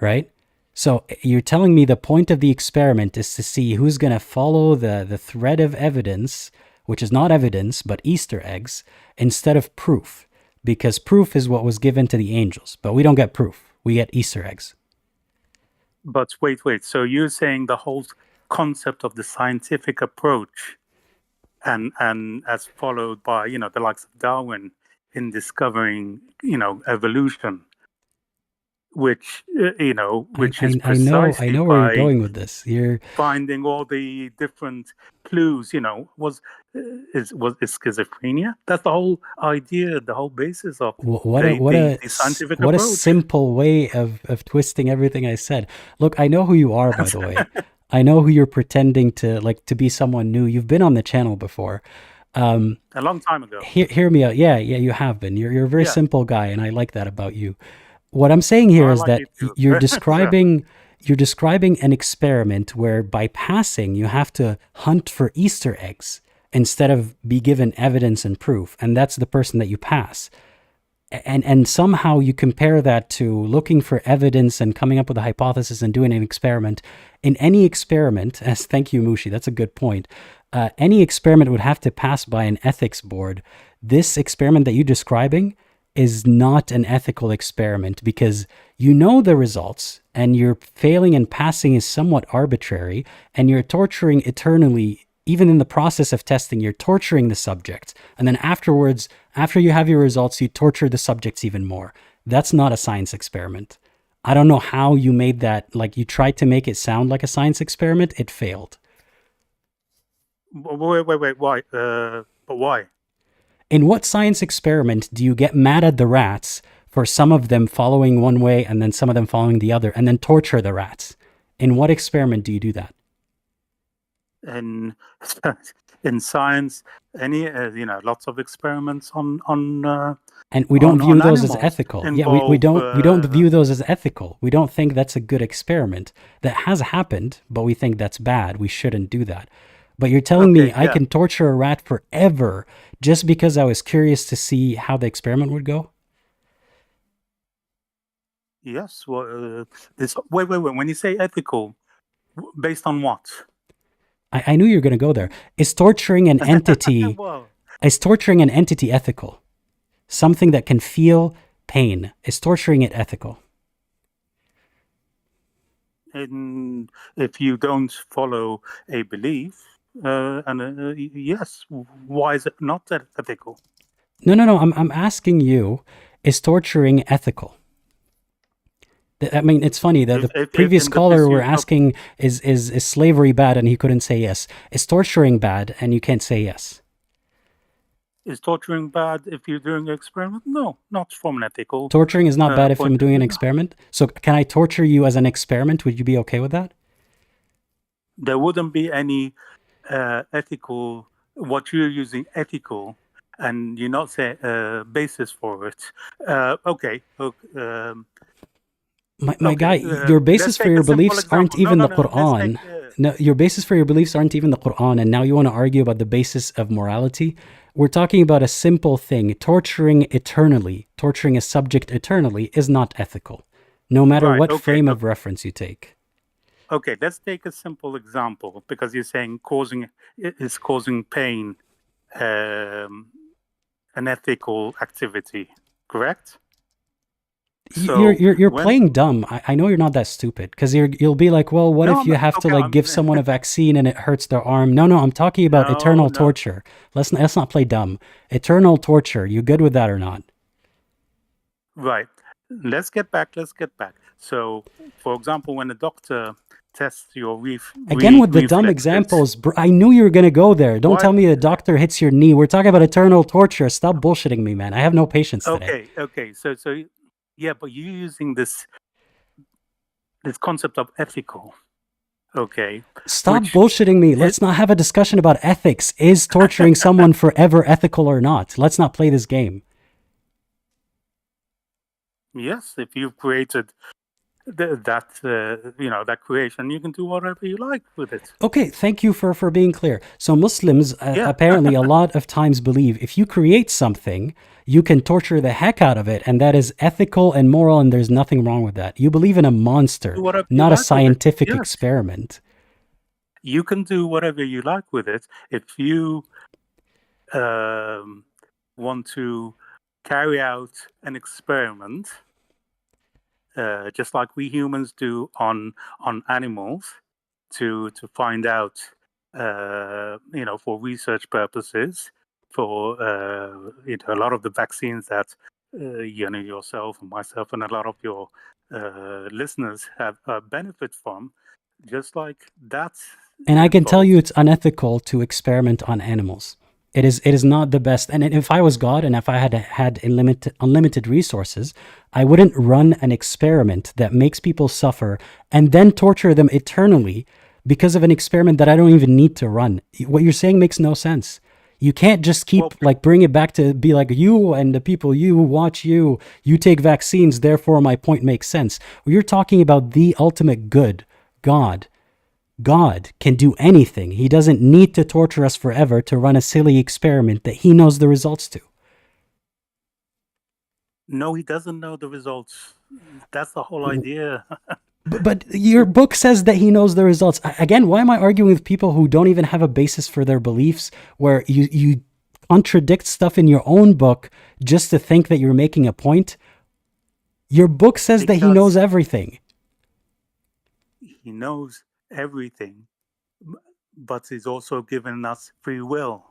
right? So you're telling me the point of the experiment is to see who's going to follow the thread of evidence, which is not evidence, but Easter eggs, instead of proof. Because proof is what was given to the angels, but we don't get proof. We get Easter eggs. But wait. So you're saying the whole concept of the scientific approach, and as followed by the likes of Darwin in discovering evolution, which which is I know precisely where you're by going with this. You're finding all the different clues. Was schizophrenia? That's the whole idea, the whole basis of the scientific what a approach. simple way of twisting everything I said. Look, I know who you are, by the way. I know who you're pretending to be someone new. You've been on the channel before. A long time ago. Hear me out. Yeah, you have been. You're a very simple guy, and I like that about you. What I'm saying here is that you're describing an experiment where by passing you have to hunt for Easter eggs instead of be given evidence and proof, and that's the person that you pass. And somehow you compare that to looking for evidence and coming up with a hypothesis and doing an experiment. In any experiment, thank you, Mushi, that's a good point. Any experiment would have to pass by an ethics board. This experiment that you're describing is not an ethical experiment because you know the results and you're failing and passing is somewhat arbitrary, and you're torturing eternally. Even in the process of testing, you're torturing the subjects. And then afterwards, after you have your results, you torture the subjects even more. That's not a science experiment. I don't know how you made that, like you tried to make it sound like a science experiment. It failed. Wait, why? But why? In what science experiment do you get mad at the rats for some of them following one way and then some of them following the other and then torture the rats? In what experiment do you do that? In science, lots of experiments on and we don't view those as animals ethical. involve, we don't view those as ethical. We don't think that's a good experiment. That has happened, but we think that's bad. We shouldn't do that. But you're telling me I can torture a rat forever just because I was curious to see how the experiment would go? Yes. Well, wait. When you say ethical, based on what? I knew you were going to go there. Is torturing an entity ethical? Something that can feel pain. Is torturing it ethical? And if you don't follow a belief, yes, why is it not ethical? No. I'm asking you, is torturing ethical? I mean, it's funny that the previous caller were asking, is slavery bad? And he couldn't say yes. Is torturing bad? And you can't say yes. Is torturing bad if you're doing an experiment? No, not from an ethical. Torturing is not bad if I'm doing an experiment? So can I torture you as an experiment? Would you be okay with that? There wouldn't be any ethical, what you're using ethical, and you're not saying basis for it. Okay. My guy, your basis for your beliefs aren't even the Quran. No, your basis for your beliefs aren't even the Quran, and now you want to argue about the basis of morality? We're talking about a simple thing. Torturing eternally, torturing a subject eternally is not ethical, no matter what frame of reference you take. Okay, let's take a simple example, because you're saying causing pain, an ethical activity, correct? So You're when playing dumb. I know you're not that stupid because you'll be like, well, what no, if I'm you not. have to Okay, like I'm give someone a vaccine and it hurts their arm? No, I'm talking about no, eternal no. torture. Let's not play dumb. Eternal torture. You good with that or not? Right. Let's get back. So, for example, when a doctor tests your Again with the dumb reflexes, examples. I knew you were gonna go there. Don't tell what? me a doctor hits your knee. We're talking about eternal torture. Stop bullshitting me, man. I have no patience today. Okay. So yeah, but you're using this concept of ethical, okay, Stop which bullshitting me. it, Let's not have a discussion about ethics. Is torturing someone forever ethical or not? Let's not play this game. yes, if you've created that creation, you can do whatever you like with it. Okay, thank you for being clear. So Muslims Yeah. apparently a lot of times believe if you create something, you can torture the heck out of it, and that is ethical and moral, and there's nothing wrong with that. You believe in a monster, Do whatever you not a like with it. scientific Yes. experiment. You can do whatever you like with it. If you want to carry out an experiment, just like we humans do on animals, to find out, for research purposes, for a lot of the vaccines that yourself and myself and a lot of your listeners have benefit from, just like that. And I can tell you involves it's unethical to experiment on animals. It is not the best. And if I was God and if I had unlimited resources, I wouldn't run an experiment that makes people suffer and then torture them eternally because of an experiment that I don't even need to run. What you're saying makes no sense. You can't just keep bring it back to be like you and the people you watch you take vaccines, therefore my point makes sense. You're talking about the ultimate good, God. God can do anything. He doesn't need to torture us forever to run a silly experiment that he knows the results to. No, he doesn't know the results. That's the whole idea. But your book says that he knows the results. Again, why am I arguing with people who don't even have a basis for their beliefs, where you contradict stuff in your own book just to think that you're making a point? Your book says that he knows everything. He knows everything, but he's also given us free will.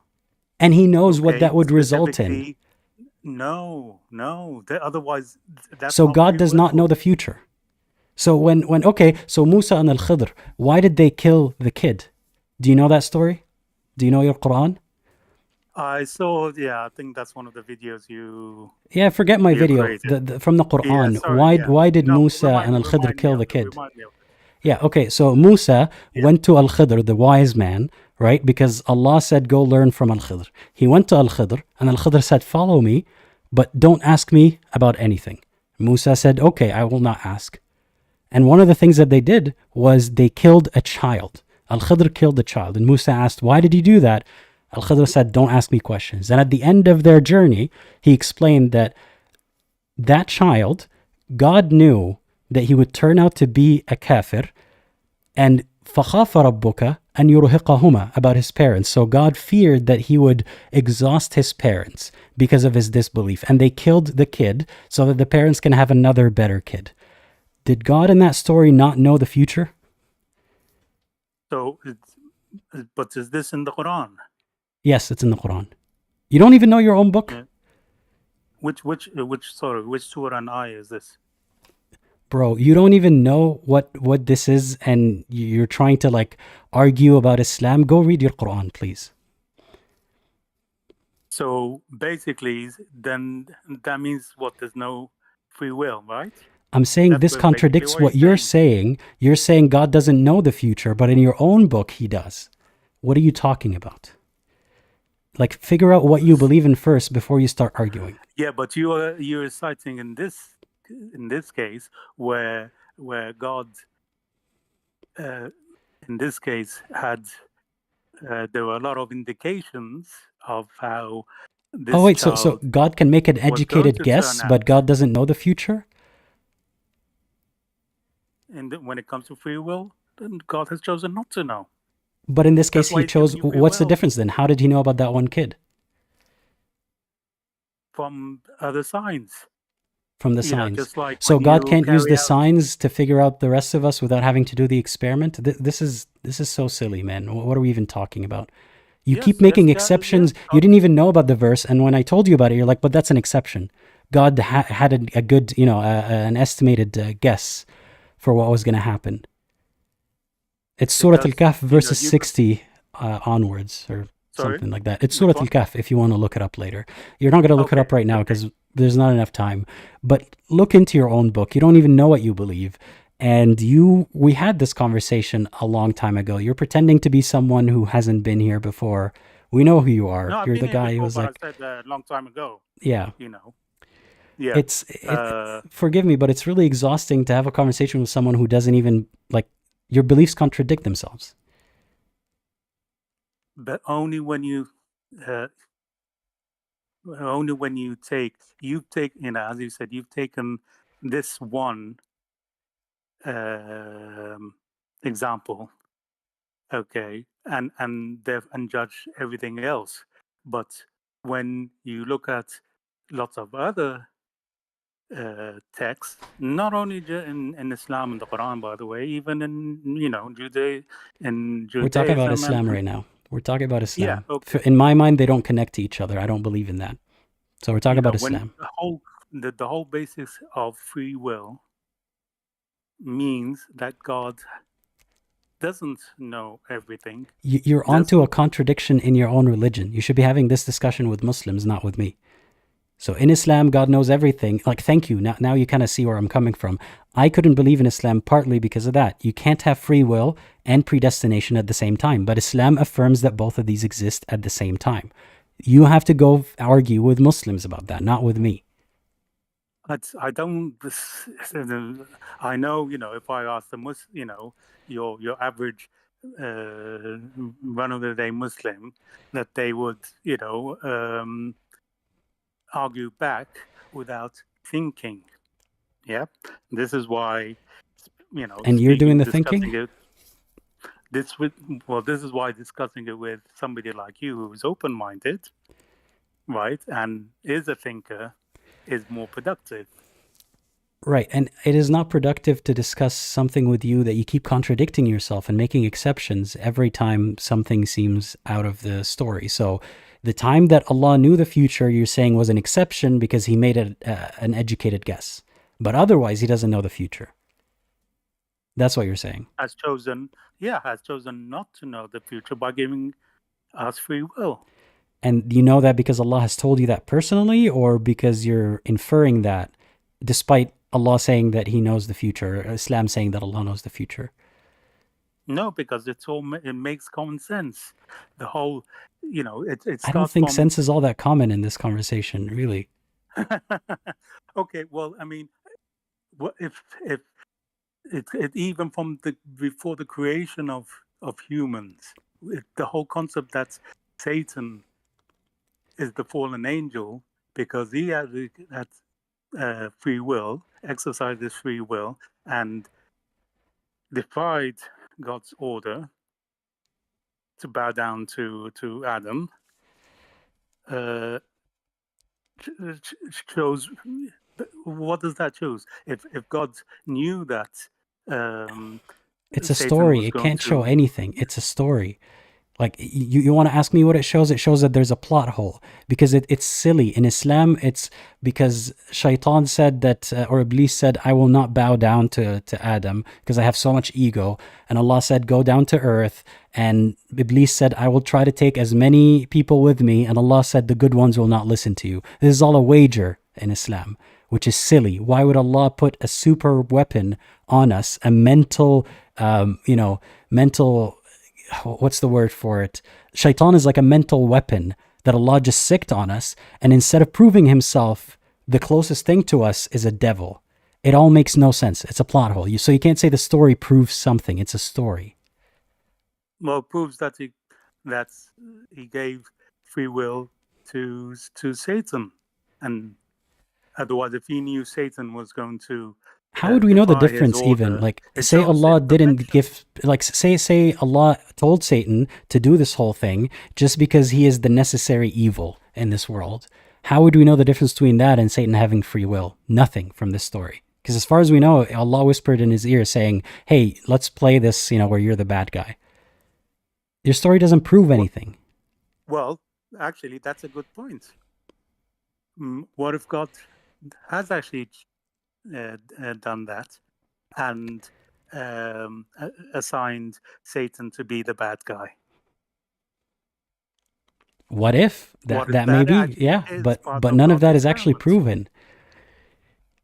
And he knows what that would result in. No. Otherwise, that's so not God free does will. not know the future. So so Musa and Al-Khidr, why did they kill the kid? Do you know that story? Do you know your Quran? I saw, I think that's one of the videos you... Yeah, forget my video. From the Quran. Why did Musa and Al-Khidr kill the kid? Yeah, okay, so Musa went to Al-Khidr, the wise man, right? Because Allah said, go learn from Al-Khidr. He went to Al-Khidr, and Al-Khidr said, follow me, but don't ask me about anything. Musa said, okay, I will not ask. And one of the things that they did was they killed a child. Al-Khidr killed a child. And Musa asked, why did you do that? Al-Khidr said, don't ask me questions. And at the end of their journey, he explained that that child, God knew that he would turn out to be a kafir, and فَخَافَ رَبُّكَ أَنْ يُرْهِقَهُمَا, about his parents. So God feared that he would exhaust his parents because of his disbelief. And they killed the kid so that the parents can have another better kid. Did God in that story not know the future? So, but is this in the Quran? Yes, it's in the Quran. You don't even know your own book? Yeah. Which surah and ayah is this? Bro, you don't even know what this is, and you're trying to argue about Islam. Go read your Quran, please. So basically, then that means what? There's no free will, right? I'm saying this contradicts what you're saying. You're saying God doesn't know the future, but in your own book, he does. What are you talking about? Figure out what you believe in first before you start arguing. Yeah, but you're citing in this case where God in this case had there were a lot of indications of how this so God can make an educated guess, but God doesn't know the future? And when it comes to free will, then God has chosen not to know. But in this case, he chose. What's the difference then? How did he know about that one kid? From other signs. from the you know, signs. just like So when God you can't use carry the out. signs to figure out the rest of us without having to do the experiment. This is so silly, man. What are we even talking about? You Yes, keep yes, making yeah, exceptions. yeah. You didn't even know about the verse, and when I told you about it, you're like, "But that's an exception." God had a good, you know, an estimated guess for what was going to happen. It's Surah Because Al-Kahf you know verses you 60 onwards, or sorry, something like that. It's which Surah one? Al-Kahf if you want to look it up later. You're not going to look it Okay, up right now okay. because there's not enough time. But look into your own book. You don't even know what you believe. And we had this conversation a long time ago. You're pretending to be someone who hasn't been here before. We know who you are. No, I've You're been the here guy who before, was but I like, said a long time ago. yeah. You know, yeah. Forgive me, but it's really exhausting to have a conversation with someone who doesn't even, like, your beliefs contradict themselves. But only when you you've taken, you know, as you said, you've taken this one example, okay, and judge everything else. But when you look at lots of other texts, not only in Islam and the Quran, by the way, even in, you know, We're talking about Judaism Islam right now. We're talking about Islam. yeah, okay. In my mind, they don't connect to each other. I don't believe in that. So we're talking You know, about when Islam. the whole basis of free will means that God doesn't know everything. You're onto a contradiction in your own religion. You should be having this discussion with Muslims, not with me. So in Islam, God knows everything. Like, thank you. Now you kind of see where I'm coming from. I couldn't believe in Islam partly because of that. You can't have free will and predestination at the same time. But Islam affirms that both of these exist at the same time. You have to go argue with Muslims about that, not with me. I don't. I know, you know, if I ask the you know, your average run-of-the-day Muslim, that they would, you know, argue back without thinking. Yeah, this is why, you know. And you're doing the thinking? This is why discussing it with somebody like you who's open-minded, right, and is a thinker, is more productive. Right. And it is not productive to discuss something with you that you keep contradicting yourself and making exceptions every time something seems out of the story. So the time that Allah knew the future, you're saying was an exception because he made an educated guess. But otherwise, he doesn't know the future. That's what you're saying. Has chosen not to know the future by giving us free will. And you know that because Allah has told you that personally, or because you're inferring that despite Allah saying that he knows the future, or Islam saying that Allah knows the future? No, because it makes common sense. The whole, you know, it starts. I don't think sense is all that common in this conversation, really. Okay, well, I mean, what if it even from before the creation of humans, the whole concept that Satan is the fallen angel because he has free will, exercised his free will, and defied God's order to bow down to Adam, shows. What does that shows? If God knew that, it's a Satan story. It can't show anything. It's a story. Like, you want to ask me what it shows? It shows that there's a plot hole because it's silly. In Islam, it's because Shaitan said that, or Iblis said, I will not bow down to Adam because I have so much ego. And Allah said, go down to earth. And Iblis said, I will try to take as many people with me. And Allah said, the good ones will not listen to you. This is all a wager in Islam, which is silly. Why would Allah put a super weapon on us, a mental, what's the word for it? Shaitan is like a mental weapon that Allah just sicked on us. And instead of proving himself, the closest thing to us is a devil. It all makes no sense. It's a plot hole. So you can't say the story proves something. It's a story. Well, it proves that he gave free will to Satan. And otherwise, if he knew Satan was going to how would we know the difference even? Like, say Allah didn't give, like, say Allah told Satan to do this whole thing just because he is the necessary evil in this world. How would we know the difference between that and Satan having free will? Nothing from this story. Because as far as we know, Allah whispered in his ear saying, hey, let's play this, where you're the bad guy. Your story doesn't prove anything. Well, actually, that's a good point. What if God has actually done that and assigned Satan to be the bad guy? What if? What if That may be, actually yeah, is but part of none of God's that is actually experiment?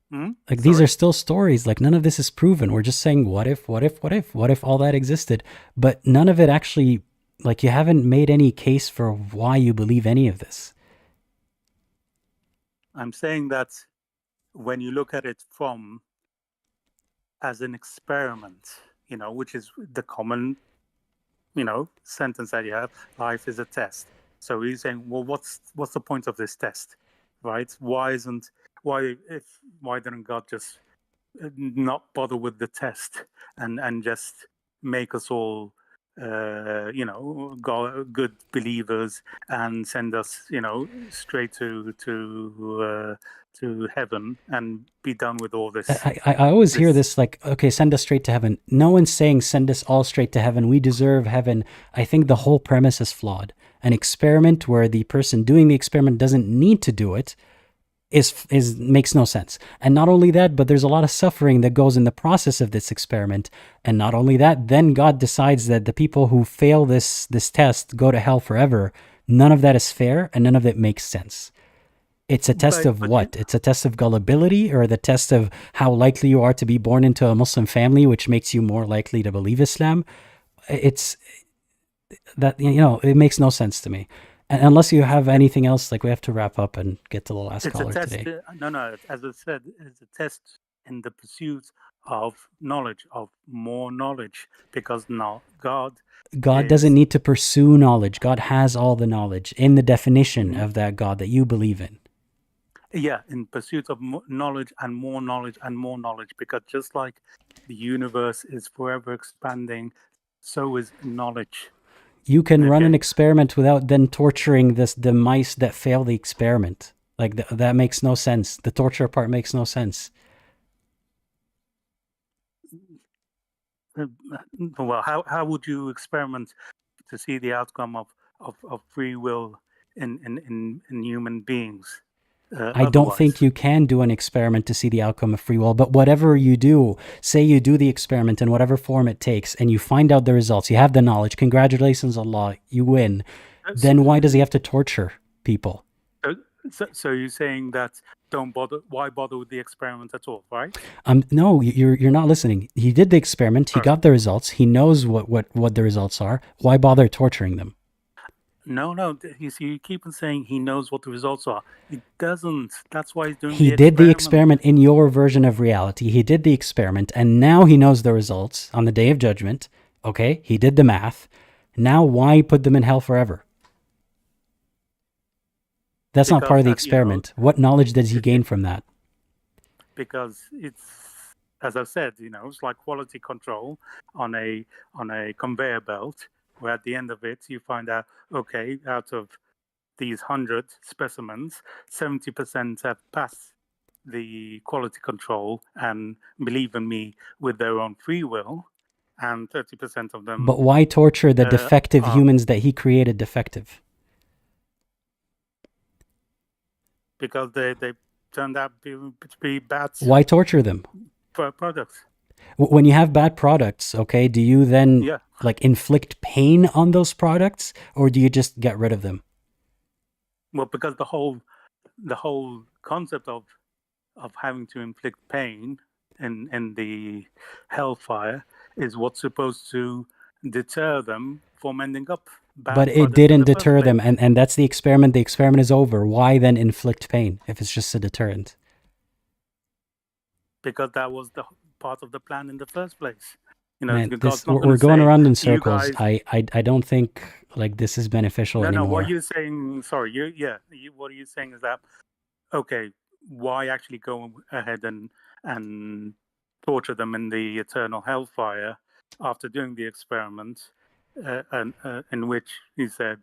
proven. Like, these are still stories. Like, none of this is proven. We're just saying, what if all that existed? But none of it actually, like, you haven't made any case for why you believe any of this. I'm saying that when you look at it from as an experiment, which is the common, sentence that you have, life is a test. So he's saying, well, what's the point of this test, right? Why didn't God just not bother with the test and just make us all, good believers and send us, straight to heaven and be done with all this? I always hear this, like, okay, send us straight to heaven. No one's saying send us all straight to heaven. We deserve heaven. I think the whole premise is flawed. An experiment where the person doing the experiment doesn't need to do it makes no sense. And not only that, but there's a lot of suffering that goes in the process of this experiment. And not only that, then God decides that the people who fail this test go to hell forever. None of that is fair, and none of it makes sense. It's a test of what? It's a test of gullibility, or the test of how likely you are to be born into a Muslim family, which makes you more likely to believe Islam. It's that, it makes no sense to me. And unless you have anything else, like, we have to wrap up and get to the last caller today. No, as I said, it's a test in the pursuit of knowledge, of more knowledge, because now God doesn't need to pursue knowledge. God has all the knowledge in the definition of that God that you believe in. Yeah, in pursuit of knowledge and more knowledge and more knowledge, because just like the universe is forever expanding, so is knowledge. You can run an experiment without then torturing the mice that fail the experiment. Like, that makes no sense. The torture part makes no sense. Well, how would you experiment to see the outcome of free will in human beings? I don't think you can do an experiment to see the outcome of free will, but whatever you do, say you do the experiment in whatever form it takes, and you find out the results, you have the knowledge, congratulations, Allah, you win. Then why does he have to torture people? So you're saying that why bother with the experiment at all, right? No, you're not listening. He did the experiment, he got the results, he knows what the results are. Why bother torturing them? No. You keep on saying he knows what the results are. He doesn't. That's why he's doing the experiment. He did the experiment in your version of reality. He did the experiment, and now he knows the results on the day of judgment. Okay? He did the math. Now why put them in hell forever? That's not part of the experiment. What knowledge does he gain from that? Because it's, as I said, it's like quality control on a conveyor belt, where at the end of it, you find out, okay, out of these 100 specimens, 70% have passed the quality control and believe in me with their own free will, and 30% of them... But why torture the defective humans that he created defective? Because they turned out to be bad... Why torture them? Products. When you have bad products, okay, do you then inflict pain on those products, or do you just get rid of them? Well, because the whole concept of having to inflict pain in the hellfire is what's supposed to deter them from ending up bad. But it didn't deter them, and that's the experiment. The experiment is over. Why then inflict pain if it's just a deterrent? Because that was the part of the plan in the first place. Man, we're going around in circles. I don't think this is beneficial anymore. No, what you're saying, sorry, what you're saying is that, okay, why actually go ahead and torture them in the eternal hellfire after doing the experiment, in which he said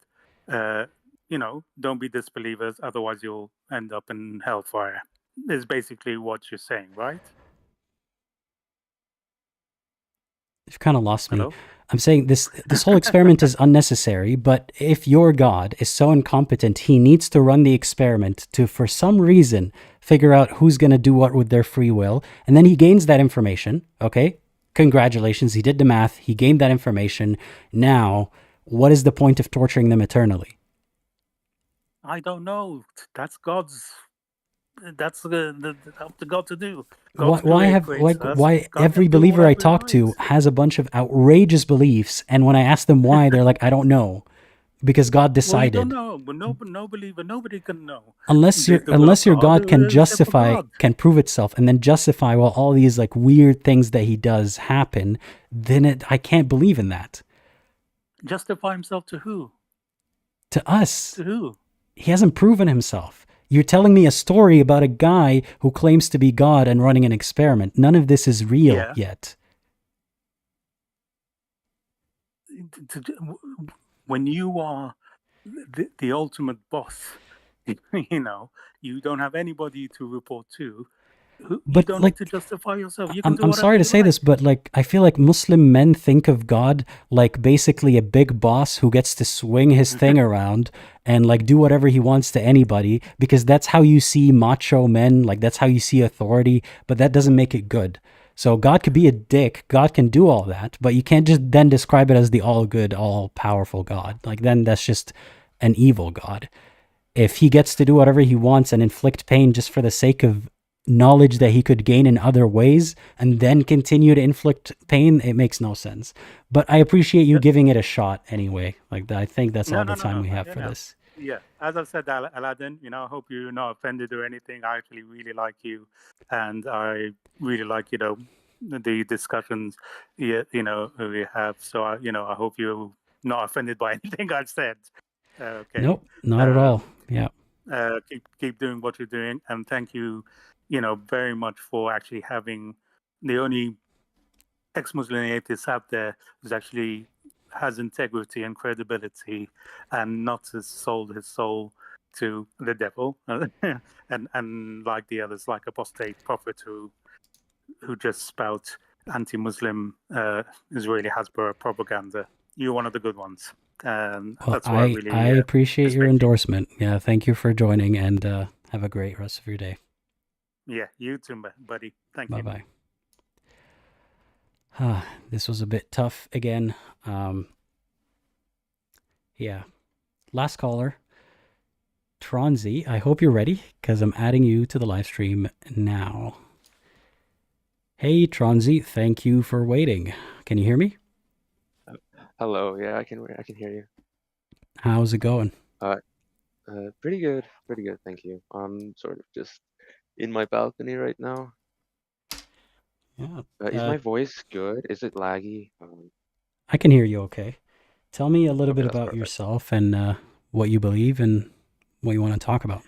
don't be disbelievers, otherwise you'll end up in hellfire. Is basically what you're saying, right? You've kind of lost me. Hello? I'm saying this whole experiment is unnecessary, but if your God is so incompetent, he needs to run the experiment to, for some reason, figure out who's going to do what with their free will, and then he gains that information, okay? Congratulations, he did the math, he gained that information. Now, what is the point of torturing them eternally? I don't know. That's up to God to do. Why every believer I talk to has a bunch of outrageous beliefs, and when I ask them why, they're like, I don't know, because God decided. Well, you don't know, but no believer, nobody can know. Unless your God can justify, can prove itself, and then justify while all these like weird things that he does happen, then I can't believe in that. Justify himself to who? To us. To who? He hasn't proven himself. You're telling me a story about a guy who claims to be God and running an experiment. None of this is real yet. When you are the ultimate boss, you don't have anybody to report to. You don't need to justify yourself. I'm sorry to say this, but like I feel like Muslim men think of God like basically a big boss who gets to swing his thing around and like do whatever he wants to anybody, because that's how you see macho men, like that's how you see authority, but that doesn't make it good. So God could be a dick, God can do all that, but you can't just then describe it as the all good, all powerful God. Like then that's just an evil God. If he gets to do whatever he wants and inflict pain just for the sake of knowledge that he could gain in other ways and then continue to inflict pain, it makes no sense. But I appreciate you giving it a shot anyway. Like I think that's all the time we have for this. Yeah, as I said, Aladdin, I hope you're not offended or anything. I actually really like you, and I really like the discussions we have. So I hope you're not offended by anything I've said. Okay. Nope, not at all. Yeah. Keep doing what you're doing, and thank you very much for actually having the only ex-Muslim atheist out there who's actually has integrity and credibility and not has sold his soul to the devil and like the others, like Apostate prophet who just spout anti-Muslim Israeli Hasbara propaganda. You're one of the good ones. Well, that's why I appreciate your endorsement. Yeah, thank you for joining, and have a great rest of your day. Yeah, you too, buddy. Thank you. Bye-bye. This was a bit tough again. Yeah. Last caller, Tronzy. I hope you're ready, because I'm adding you to the live stream now. Hey, Tronzy, thank you for waiting. Can you hear me? Hello. Yeah, I can hear you. How's it going? Pretty good. Pretty good, thank you. I'm sort of just in my balcony right now. Yeah. Is my voice good? Is it laggy? I can hear you okay. Tell me a little Okay, bit that's about perfect. yourself and what you believe and what you want to talk about.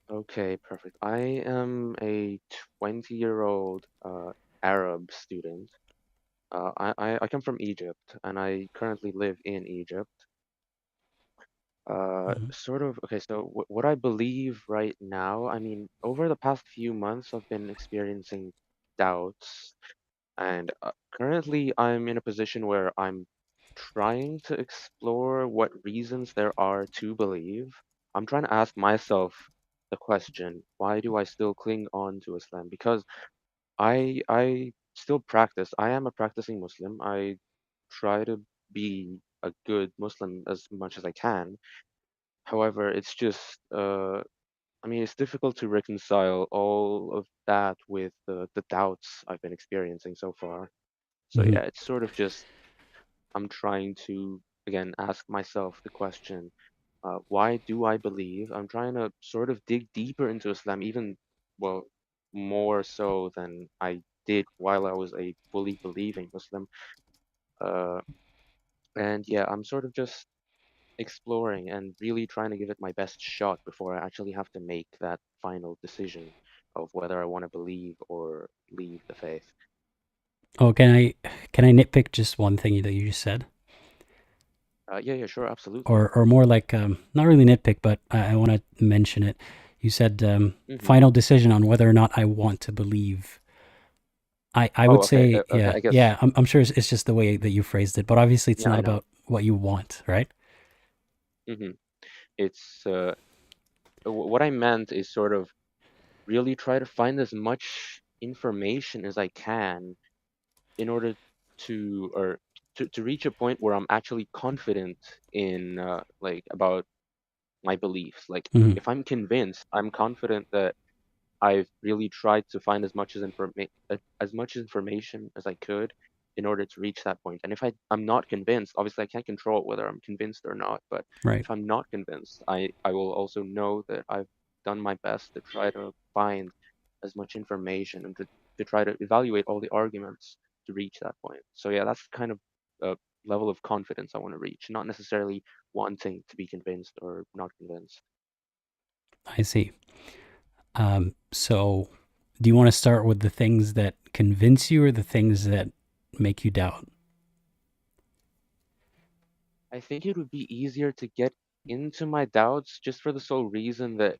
Okay, perfect. I am a 20-year-old Arab student. I come from Egypt, and I currently live in Egypt. Okay, so what I believe right now, I mean, over the past few months, I've been experiencing doubts, and currently I'm in a position where I'm trying to explore what reasons there are to believe. I'm trying to ask myself the question, why do I still cling on to Islam? Because I still practice. I am a practicing Muslim. I try to be a good Muslim as much as I can. However, it's just, I mean, it's difficult to reconcile all of that with the doubts I've been experiencing so far. So Mhm. yeah, it's sort of just, I'm trying to, again, ask myself the question, why do I believe? I'm trying to sort of dig deeper into Islam, even, well, more so than I did while I was a fully believing Muslim. Uh, and yeah, I'm sort of just exploring and really trying to give it my best shot before I actually have to make that final decision of whether I want to believe or leave the faith. Oh, can I nitpick just one thing that you just said? Yeah, sure, absolutely. or more like not really nitpick, but I want to mention it. You said Mm-hmm. final decision on whether or not I want to believe. I Oh, would okay. say Okay, yeah, I guess. yeah. I'm sure it's just the way that you phrased it, but obviously it's Yeah, not I know. about what you want, right? Mm-hmm. It's what I meant is sort of really try to find as much information as I can in order to reach a point where I'm actually confident in like about my beliefs. Like Hmm. if I'm convinced, I'm confident that I've really tried to find as much information as I could in order to reach that point. And if I'm not convinced, obviously I can't control whether I'm convinced or not, but Right. if I'm not convinced, I will also know that I've done my best to try to find as much information and to try to evaluate all the arguments to reach that point. So yeah, that's kind of a level of confidence I want to reach, not necessarily wanting to be convinced or not convinced. I see. So, do you want to start with the things that convince you or the things that make you doubt? I think it would be easier to get into my doubts just for the sole reason that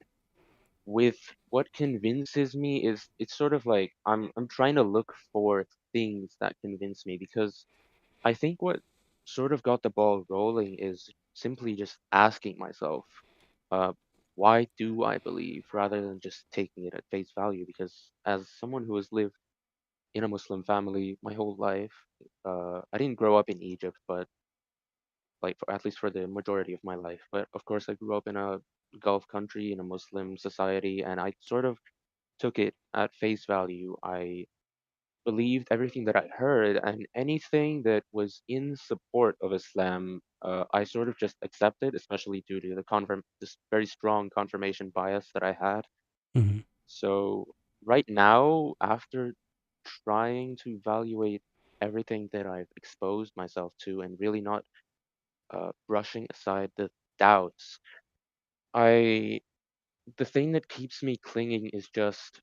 with what convinces me is it's sort of like I'm trying to look for things that convince me because I think what sort of got the ball rolling is simply just asking myself, uh, why do I believe rather than just taking it at face value? Because as someone who has lived in a Muslim family my whole life, I didn't grow up in Egypt, but like for, at least for the majority of my life. But of course, I grew up in a Gulf country in a Muslim society, and I sort of took it at face value. I believed everything that I heard, and anything that was in support of Islam, I sort of just accepted, especially due to this very strong confirmation bias that I had. Hmm. So right now, after trying to evaluate everything that I've exposed myself to and really not brushing aside the doubts, I the thing that keeps me clinging is just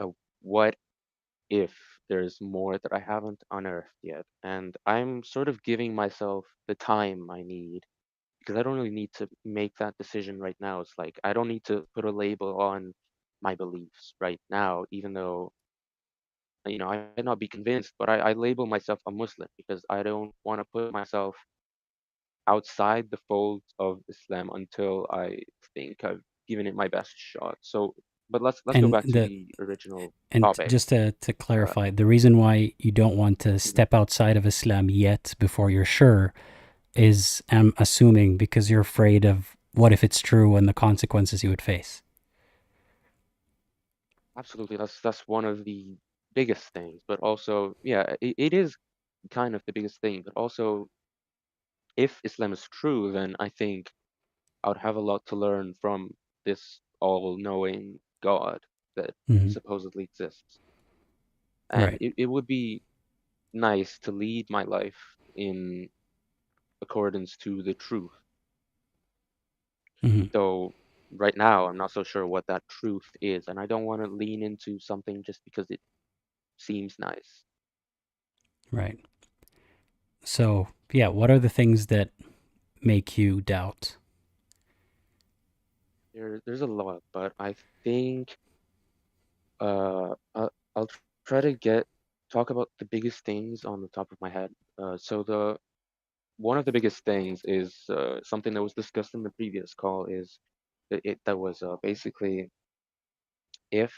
a what if there's more that I haven't unearthed yet, and I'm sort of giving myself the time I need because I don't really need to make that decision right now. It's like I don't need to put a label on my beliefs right now, even though I might not be convinced, but I label myself a Muslim because I don't want to put myself outside the folds of Islam until I think I've given it my best shot. So, but let's go And back to the original and topic. just to Uh, clarify, the reason why you don't want to mhm. step outside of Islam yet before you're sure is, I'm assuming, because you're afraid of what if it's true and the consequences you would face. Absolutely, that's one of the biggest things. But also, yeah, it is kind of the biggest thing. But also, if Islam is true, then I think I would have a lot to learn from this all-knowing God that Hmm. supposedly exists. And Right. it would be nice to lead my life in accordance to the truth. Hmm. Though right now I'm not so sure what that truth is, and I don't want to lean into something just because it seems nice. Right. So, yeah, what are the things that make you doubt? There's a lot, but I think I'll try to talk about the biggest things on the top of my head. So the one of the biggest things is something that was discussed in the previous call is that was basically if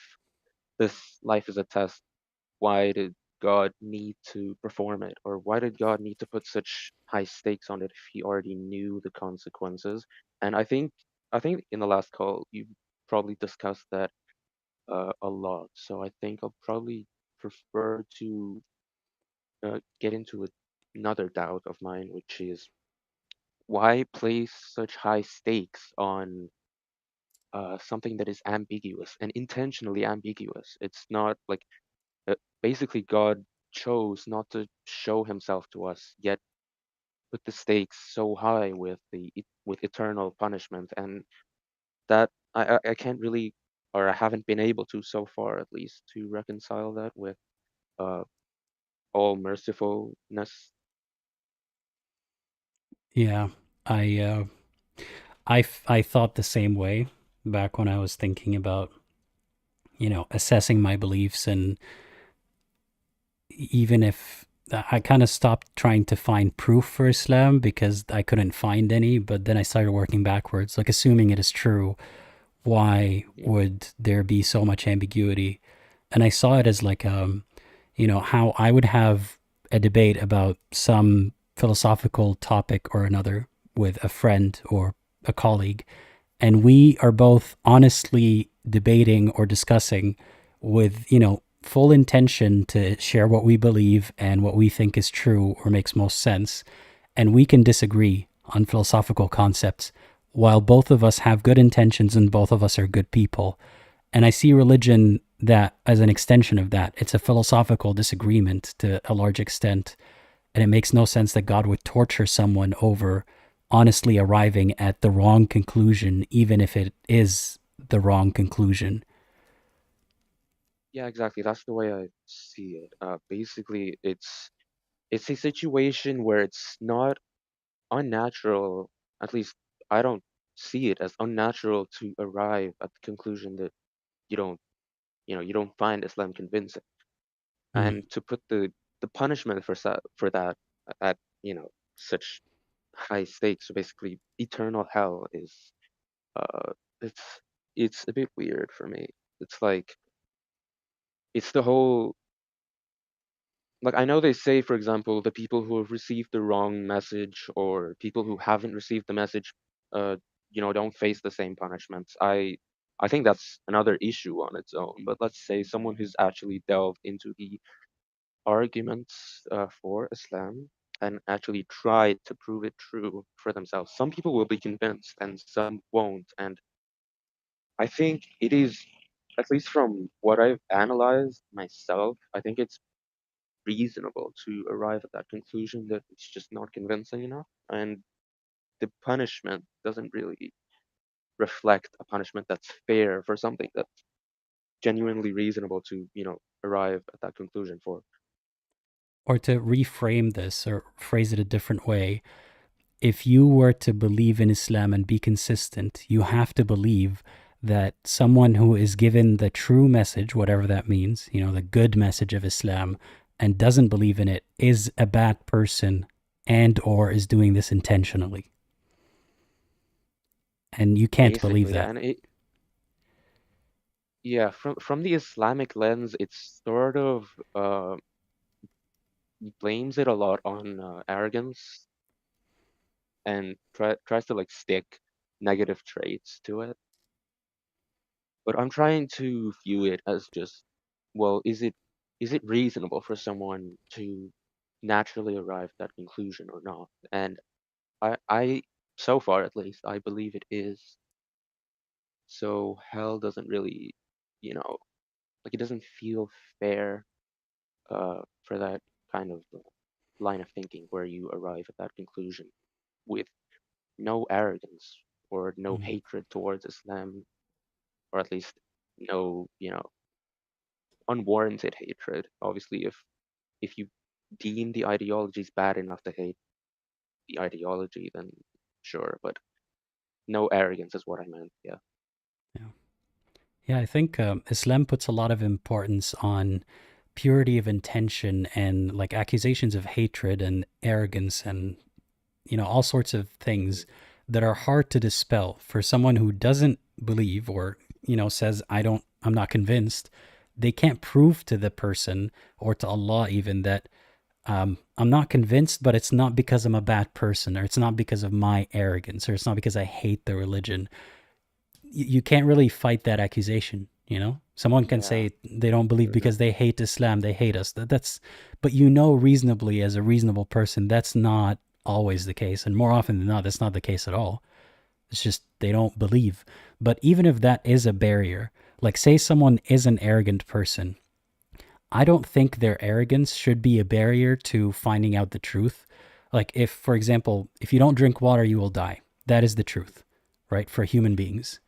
this life is a test, why did God need to perform it? Or why did God need to put such high stakes on it if he already knew the consequences? And I think in the last call you probably discussed that a lot. So I think I'll probably prefer to get into another doubt of mine, which is why place such high stakes on something that is ambiguous and intentionally ambiguous? It's not like basically God chose not to show himself to us, yet put the stakes so high with with eternal punishment, and that I can't really, or I haven't been able to so far at least, to reconcile that with uh, all mercifulness. Yeah, I I thought the same way back when I was thinking about, assessing my beliefs. And even if I kind of stopped trying to find proof for Islam because I couldn't find any, but then I started working backwards, like assuming it is true, why Yeah. would there be so much ambiguity? And I saw it as like, how I would have a debate about some philosophical topic or another with a friend or a colleague, and we are both honestly debating or discussing with, full intention to share what we believe and what we think is true or makes most sense. And we can disagree on philosophical concepts while both of us have good intentions and both of us are good people. And I see religion that as an extension of that. It's a philosophical disagreement to a large extent. And it makes no sense that God would torture someone over honestly arriving at the wrong conclusion, even if it is the wrong conclusion. Yeah, exactly. That's the way I see it. Basically, it's a situation where it's not unnatural. At least I don't see it as unnatural to arrive at the conclusion that you don't, you don't find Islam convincing. Mm. And to put the punishment for that at such high stakes, so basically eternal hell is uh it's it's a bit weird for me. It's like it's the whole like I know they say, for example, the people who have received the wrong message or people who haven't received the message, uh, don't face the same punishments. I think that's another issue on its own. But let's say someone who's actually delved into the arguments for Islam and actually tried to prove it true for themselves. Some people will be convinced and some won't. And I think it is, at least from what I've analyzed myself, I think it's reasonable to arrive at that conclusion that it's just not convincing enough. And the punishment doesn't really reflect a punishment that's fair for something that's genuinely reasonable to, arrive at that conclusion for. Or to reframe this or phrase it a different way, if you were to believe in Islam and be consistent, you have to believe that someone who is given the true message, whatever that means, the good message of Islam, and doesn't believe in it is a bad person and or is doing this intentionally. And you can't believe Basically, that. and yeah, from the Islamic lens, it's sort of blames it a lot on arrogance and tries to like stick negative traits to it. But I'm trying to view it as just, well, is it reasonable for someone to naturally arrive at that conclusion or not? And I so far at least, I believe it is. So hell doesn't really, you know, like it doesn't feel fair for that kind of line of thinking where you arrive at that conclusion with no arrogance or no Mm. hatred towards Islam, or at least no, unwarranted hatred. Obviously, if you deem the ideologies bad enough to hate the ideology, then sure, but no arrogance is what I meant. Yeah. Yeah. Yeah, I think Islam puts a lot of importance on purity of intention and like accusations of hatred and arrogance and all sorts of things that are hard to dispel for someone who doesn't believe or says I'm not convinced. They can't prove to the person or to Allah even that I'm not convinced, but it's not because I'm a bad person, or it's not because of my arrogance, or it's not because I hate the religion. You can't really fight that accusation. Someone can Yeah. say they don't believe because they hate Islam, they hate us. That's, but reasonably as a reasonable person, that's not always the case. And more often than not, that's not the case at all. It's just they don't believe. But even if that is a barrier, like say someone is an arrogant person, I don't think their arrogance should be a barrier to finding out the truth. Like if, for example, if you don't drink water, you will die. That is the truth, right? For human beings.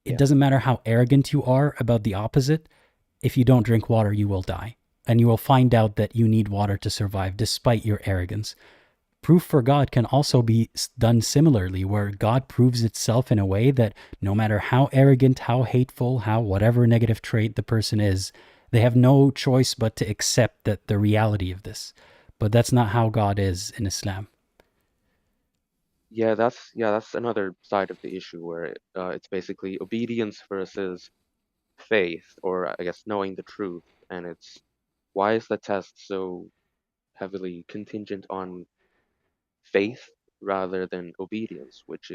It Yeah. doesn't matter how arrogant you are about the opposite. If you don't drink water, you will die. And you will find out that you need water to survive despite your arrogance. proof for God can also be done similarly, where God proves itself in a way that no matter how arrogant, how hateful, how whatever negative trait the person is, they have no choice but to accept that the reality of this. But that's not how God is in Islam. Yeah, that's another side of the issue where it's basically obedience versus faith, or I guess knowing the truth. And it's why is the test so heavily contingent on faith rather than obedience, which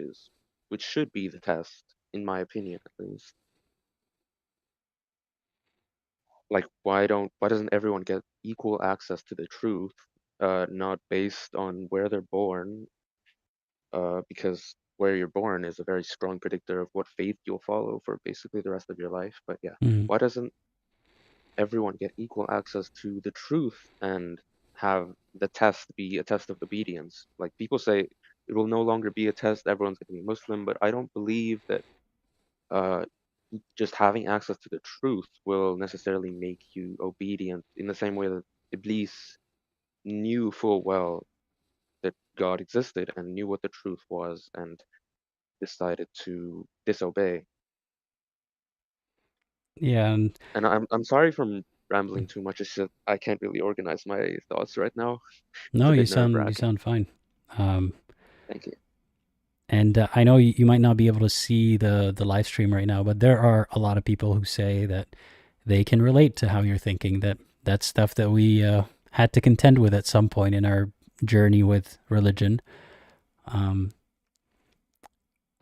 should be the test, in my opinion at least. Like why doesn't everyone get equal access to the truth, not based on where they're born, because where you're born is a very strong predictor of what faith you'll follow for basically the rest of your life. But yeah, Mm. why doesn't everyone get equal access to the truth and have the test be a test of obedience? Like people say it will no longer be a test, everyone's going to be Muslim, but I don't believe that uh, just having access to the truth will necessarily make you obedient in the same way that Iblis knew full well that God existed and knew what the truth was and decided to disobey. Yeah, and And I'm sorry for rambling too much. It's just I can't really organize my thoughts right now. It's no, a you bit sound nerve-wracking. fine. Um, Thank you. and I know you might not be able to see the live stream right now, but there are a lot of people who say that they can relate to how you're thinking. That's stuff that we had to contend with at some point in our journey with religion. Um,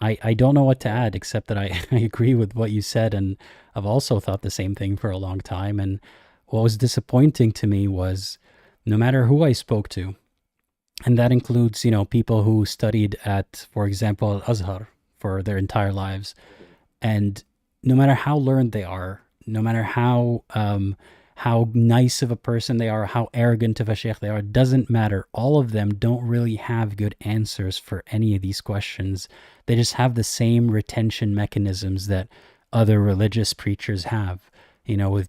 I don't know what to Yeah. add except that I agree with what you said, and I've also thought the same thing for a long time. And what was disappointing to me was no matter who I spoke to, and that includes, people who studied at, for example, Azhar for their entire lives, Mhm. and no matter how learned they are, no matter how nice of a person they are, how arrogant of a sheikh they are, doesn't matter. All of them don't really have good answers for any of these questions. They just have the same retention mechanisms that other religious preachers have,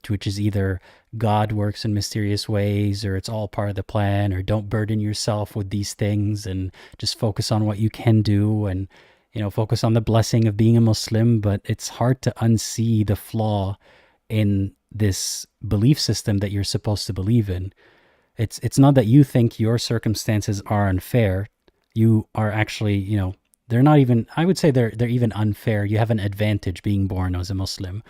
which is either God works in mysterious ways, or it's all part of the plan, or don't burden yourself with these things and just focus on what you can do, and focus on the blessing of being a Muslim. But it's hard to unsee the flaw in this belief system that you're supposed to believe in. It's not that you think your circumstances are unfair. You are actually, they're not even, I would say they're even unfair. You have an advantage being born as a Muslim.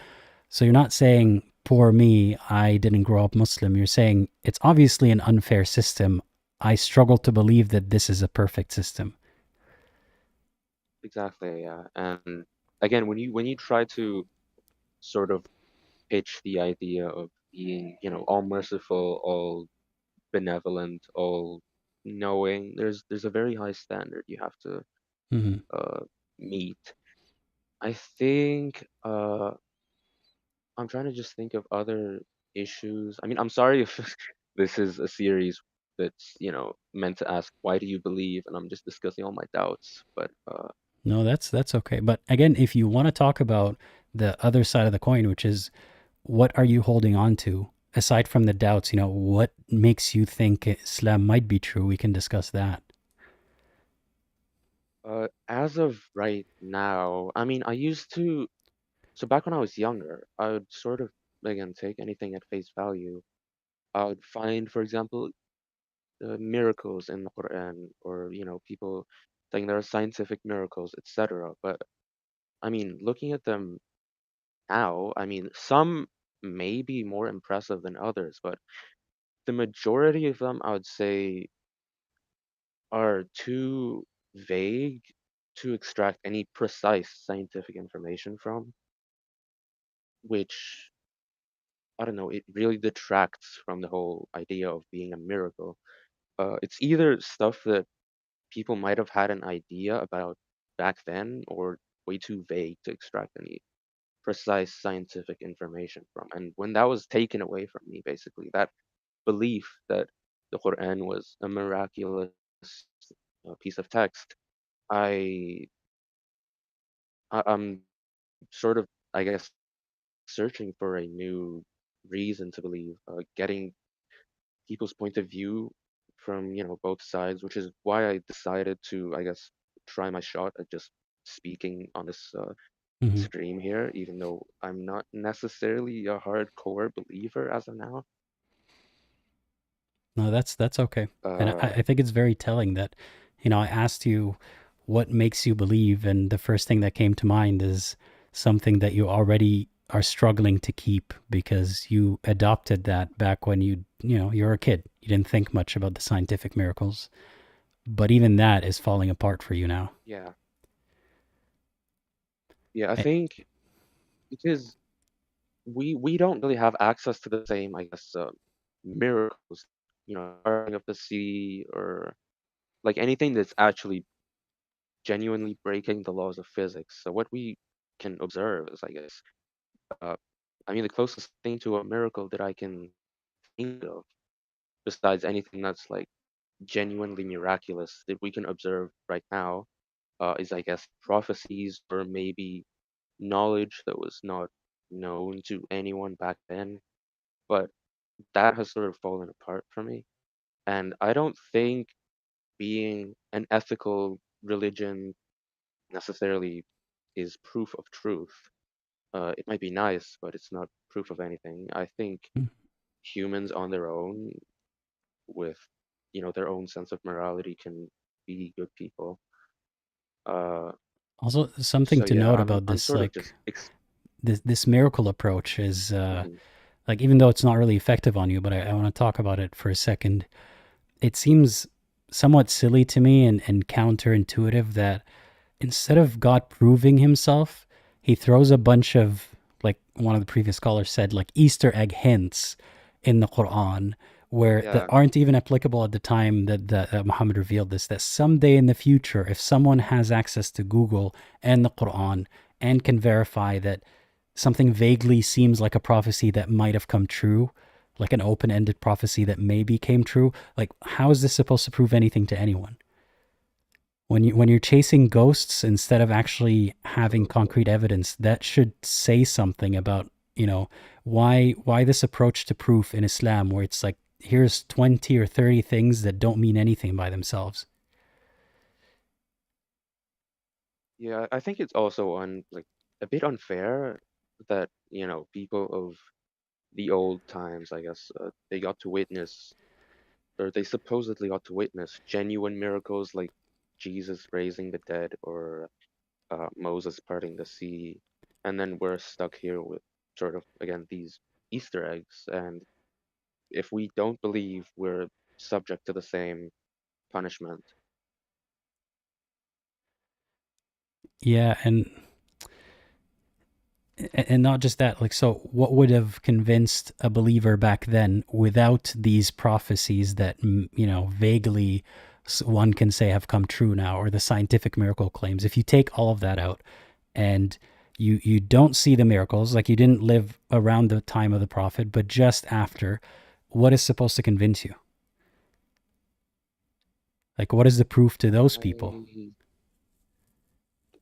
So you're not saying, poor me, I didn't grow up Muslim. You're saying it's obviously an unfair system. I struggle to believe that this is a perfect system. Exactly, yeah. And again, when you try to sort of pitch the idea of being, all merciful, all benevolent, all knowing, there's a very high standard you have to Mm-hmm. meet. I think I'm trying to just think of other issues. I mean, I'm sorry if this is a series that's, meant to ask why do you believe, and I'm just discussing all my doubts. But No, that's okay. But again, if you want to talk about the other side of the coin, which is what are you holding on to aside from the doubts, what makes you think Islam might be true, we can discuss that. as of right now, I mean, I used to. So back when I was younger, I would sort of again take anything at face value. I would find, for example, miracles in the Quran, or people saying there are scientific miracles, etc. But I mean, looking at them now, I mean, some may be more impressive than others, but the majority of them, I would say, are too vague to extract any precise scientific information from, which I don't know, it really detracts from the whole idea of being a miracle. It's either stuff that people might have had an idea about back then, or way too vague to extract any precise scientific information from. And when that was taken away from me, basically, that belief that the Quran was a miraculous piece of text, I, I'm sort of, I guess, searching for a new reason to believe, getting people's point of view from, both sides, which is why I decided to, I guess, try my shot at just speaking on this Hmm. stream here, even though I'm not necessarily a hardcore believer as of now. No, that's okay. And Uh, I think it's very telling that, I asked you what makes you believe, and the first thing that came to mind is something that you already are struggling to keep because you adopted that back when you were a kid. You didn't think much about the scientific miracles, but even that is falling apart for you now. yeah, I Eh, think because we don't really have access to the same, I guess, miracles, parting of the sea or like anything that's actually genuinely breaking the laws of physics. So what we can observe is, I guess, uh, I mean, the closest thing to a miracle that I can think of, besides anything that's like genuinely miraculous that we can observe right now, is, I guess, prophecies or maybe knowledge that was not known to anyone back then. But that has sort of fallen apart for me. And I don't think being an ethical religion necessarily is proof of truth. It might be nice, but it's not proof of anything. I think mm. humans on their own, with their own sense of morality, can be good people. Uh, Also, something so to yeah, note I'm about I'm this, sort of like just this miracle approach is mhm. like, even though it's not really effective on you, but I want to talk about it for a second. It seems somewhat silly to me and counterintuitive that instead of God proving himself, he throws a bunch of, like one of the previous scholars said, like Easter egg hints in the Quran where that Yeah, aren't even applicable at the time that Muhammad revealed this, that someday in the future, if someone has access to Google and the Quran and can verify that something vaguely seems like a prophecy that might have come true, like an open-ended prophecy that maybe came true, like how is this supposed to prove anything to anyone? When you're chasing ghosts instead of actually having true. concrete evidence, that should say something about, why this approach to proof in Islam, where it's like, here's 20 or 30 things that don't mean anything by themselves. Yeah, I think it's also like a bit unfair that, people of the old times, I guess, they got to witness, or they supposedly got to witness genuine miracles like Jesus raising the dead or Moses parting the sea, and then we're stuck here with sort of, again, these Easter eggs. And if we don't believe, we're subject to the same punishment. Yeah, and not just that, like, so what would have convinced a believer back then without these prophecies that, vaguely one can say have come true now, or the scientific miracle claims? If you take all of that out and you don't see the miracles, like you didn't live around the time of the prophet but just after, what is supposed to convince you? Like, what is the proof to those people?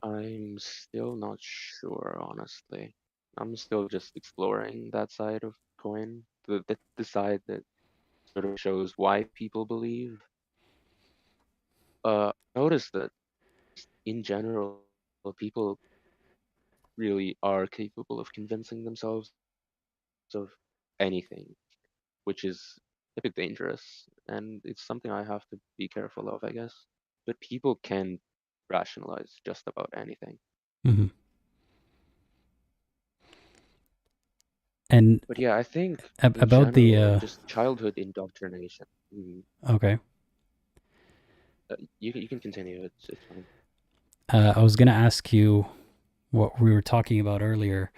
I'm still not sure, honestly. I'm still just exploring that side of coin, the side that sort of shows why people believe. Notice that in general, people really are capable of convincing themselves of anything, which is a bit dangerous, and it's something I have to be careful of, I guess. But people can rationalize just about anything. Mm-hmm. And But yeah, I think in about the general, just childhood indoctrination. okay, You can continue. It's fine. I was gonna ask you what we were talking about earlier.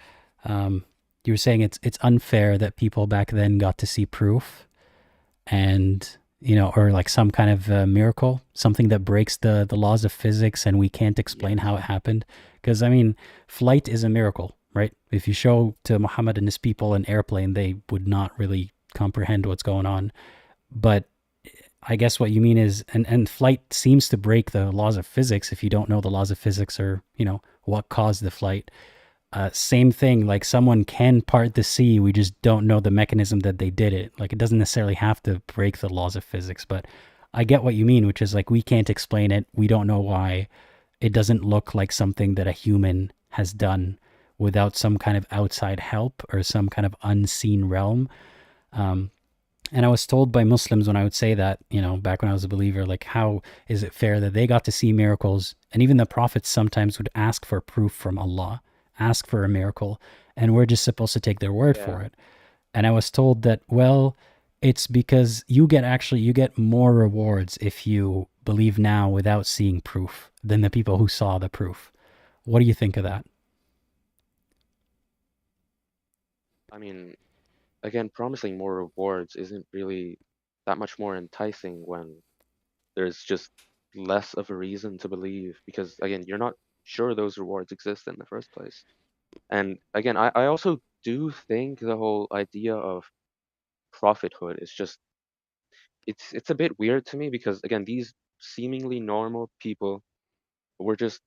Um, you were saying it's unfair that people back then got to see proof, and or like some kind of miracle, something that breaks the laws of physics, and we can't explain Yes. how it happened. Because I mean, flight is a miracle, right? If you show to Muhammad and his people an airplane, they would not really comprehend what's going on. But I guess what you mean is, and flight seems to break the laws of physics if you don't know the laws of physics, or what caused the flight. Same thing, like someone can part the sea, we just don't know the mechanism that they did it. Like, it doesn't necessarily have to break the laws of physics, but I get what you mean, which is like, we can't explain it. We don't know why. It doesn't look like something that a human has done without some kind of outside help or some kind of unseen realm. And I was told by Muslims when I would say that, back when I was a believer, like, how is it fair that they got to see miracles? And even the prophets sometimes would ask for proof from Allah, ask for a miracle, and we're just supposed to take their word for it. And I was told that, well, it's because you get more rewards if you believe now without seeing proof than the people who saw the proof. What do you think of that? I mean, again, promising more rewards isn't really that much more enticing when there's just less of a reason to believe, because again, you're not sure those rewards exist in the first place. And again, I also do think the whole idea of prophethood is just it's a bit weird to me, because again, these seemingly normal people were just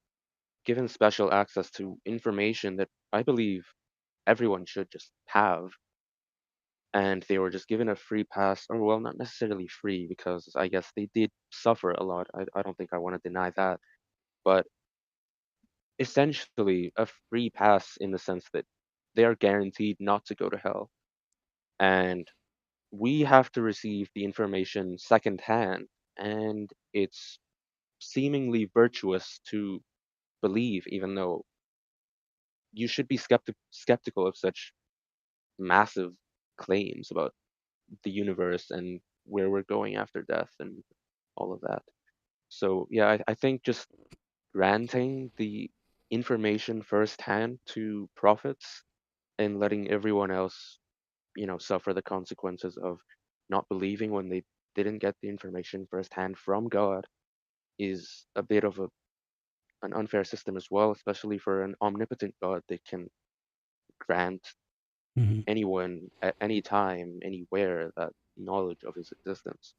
given special access to information that I believe everyone should just have. And they were just given a free pass, or well, not necessarily free, because I guess they did suffer a lot. I don't think I want to deny that, but essentially a free pass in the sense that they are guaranteed not to go to hell. And we have to receive the information secondhand, and it's seemingly virtuous to believe, even though you should be skeptical of such massive claims about the universe and where we're going after death and all of that. So yeah, I think just granting the information firsthand to prophets and letting everyone else, suffer the consequences of not believing when they didn't get the information firsthand from God is a bit of an unfair system as well, especially for an omnipotent God that can grant Mm-hmm. anyone at any time, anywhere, that knowledge of his existence.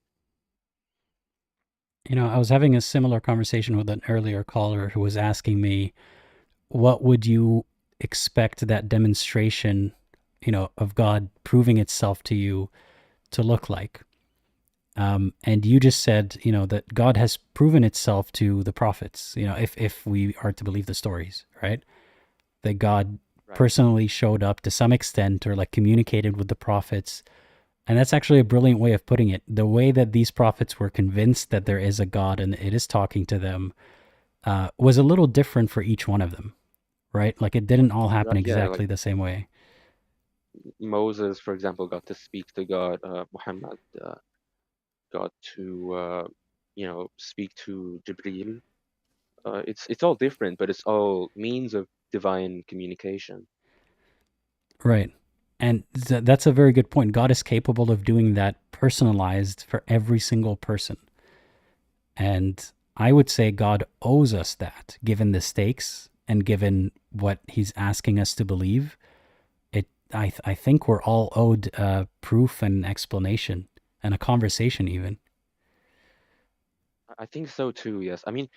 I was having a similar conversation with an earlier caller who was asking me, what would you expect that demonstration, of God proving itself to you to look like? And you just said, that God has proven itself to the prophets, if we are to believe the stories, right? That God Right. personally showed up to some extent, or like communicated with the prophets. And that's actually a brilliant way of putting it. The way that these prophets were convinced that there is a God and it is talking to them was a little different for each one of them, right? Like, it didn't all happen Yeah, like exactly the same way. Moses, for example, got to speak to God. Muhammad got to, speak to Jibril. It's all different, but it's all means of divine communication. Right. And that's a very good point. God is capable of doing that personalized for every single person. And I would say God owes us that, given the stakes and given what he's asking us to believe. I think we're all owed proof and explanation and a conversation even. I think so too, yes. I mean,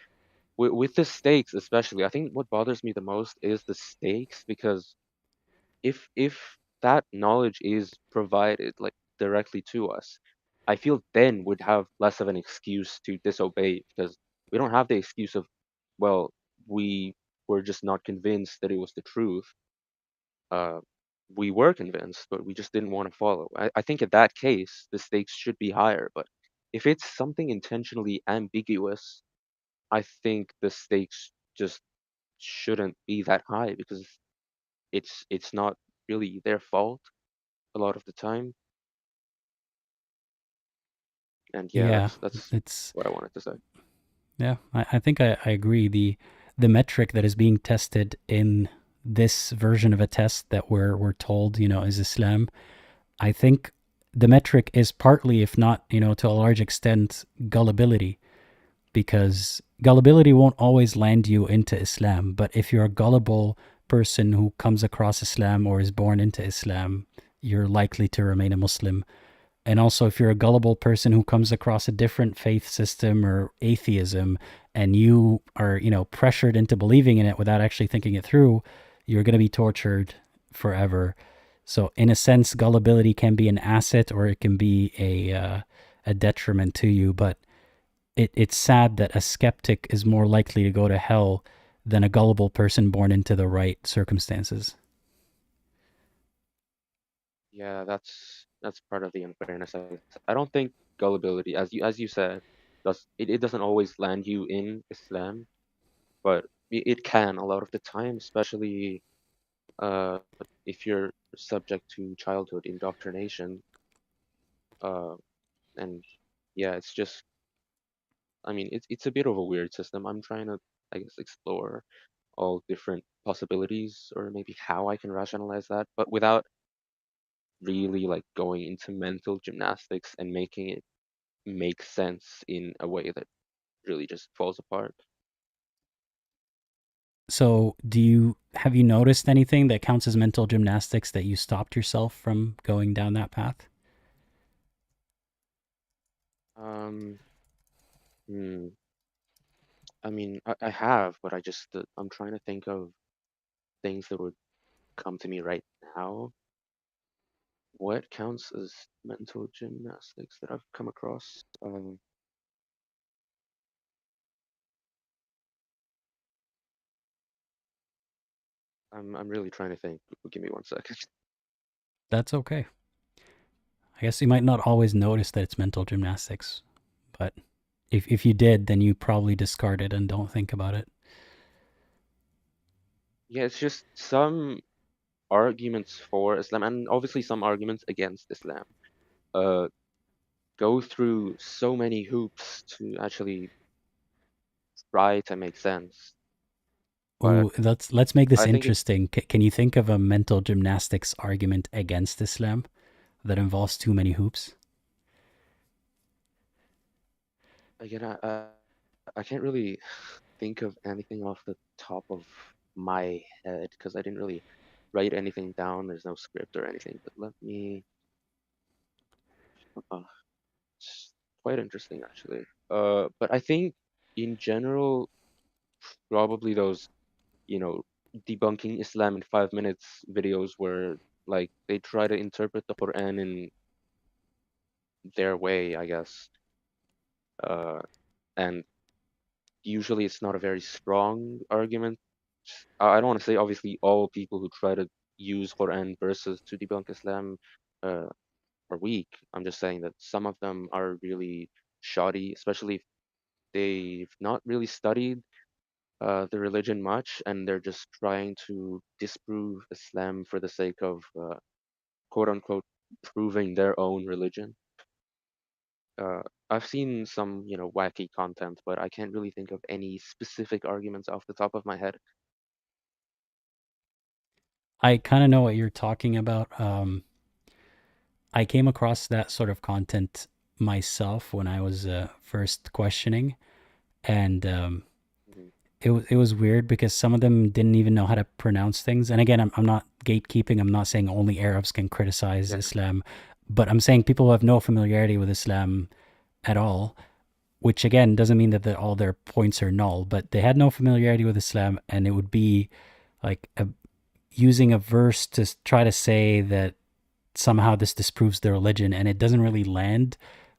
with the stakes especially, I think what bothers me the most is the stakes, because if that knowledge is provided like directly to us, I feel then would have less of an excuse to disobey, because we don't have the excuse of, well, we were just not convinced that it was the truth. Uh, we were convinced, but we just didn't want to follow. I think in that case, the stakes should be higher. But if it's something intentionally ambiguous, I think the stakes just shouldn't be that high, because it's not really their fault a lot of the time. And yeah, Yeah, that's it's what I wanted to say. yeah. I think I agree. The metric that is being tested in this version of a test that we're told, is Islam. I think the metric is partly, if not, to a large extent, gullibility, because gullibility won't always land you into Islam. But if you're a gullible person who comes across Islam or is born into Islam, you're likely to remain a Muslim. And also, if you're a gullible person who comes across a different faith system or atheism, and you are, pressured into believing in it without actually thinking it through, you're going to be tortured forever. So in a sense, gullibility can be an asset, or it can be a detriment to you. But it's sad that a skeptic is more likely to go to hell than a gullible person born into the right circumstances. Yeah, that's part of the unfairness. I don't think gullibility, as you said, it doesn't always land you in Islam, but it can a lot of the time, especially uh, if you're subject to childhood indoctrination. Uh, and yeah, it's just, I mean, it's a bit of a weird system. I'm trying to, I guess, explore all different possibilities or maybe how I can rationalize that, but without really like going into mental gymnastics and making it make sense in a way that really just falls apart. So, have you noticed anything that counts as mental gymnastics that you stopped yourself from going down that path? Um, hmm, I mean, I have, but I'm trying to think of things that would come to me right now. What counts as mental gymnastics that I've come across? I'm really trying to think. Give me 1 second. That's okay. I guess you might not always notice that it's mental gymnastics, but if you did, then you probably discard it and don't think about it. Yeah, it's just some arguments for Islam and obviously some arguments against Islam. Uh, go through so many hoops to actually try to make sense. But Ooh, let's make this I think interesting. Can you think of a mental gymnastics argument against Islam that involves too many hoops? again, I can't really think of anything off the top of my head because I didn't really write anything down. There's no script or anything. But let me. Uh, it's quite interesting actually. But I think in general, probably those, you know, debunking Islam in 5 minutes videos where like they try to interpret the Quran in their way, I guess. And usually it's not a very strong argument. I don't want to say obviously all people who try to use Quran verses to debunk Islam uh, are weak. I'm just saying that some of them are really shoddy, especially if they've not really studied the religion much and they're just trying to disprove Islam for the sake of quote unquote proving their own religion. Uh, I've seen some, wacky content, but I can't really think of any specific arguments off the top of my head. I kind of know what you're talking about. I came across that sort of content myself when I was first questioning, and Mhm. it was weird because some of them didn't even know how to pronounce things. And again, I'm not gatekeeping. I'm not saying only Arabs can criticize Yeah. Islam, but I'm saying people who have no familiarity with Islam at all, which again doesn't mean that all their points are null, but they had no familiarity with Islam, and it would be like using a verse to try to say that somehow this disproves their religion, and it doesn't really land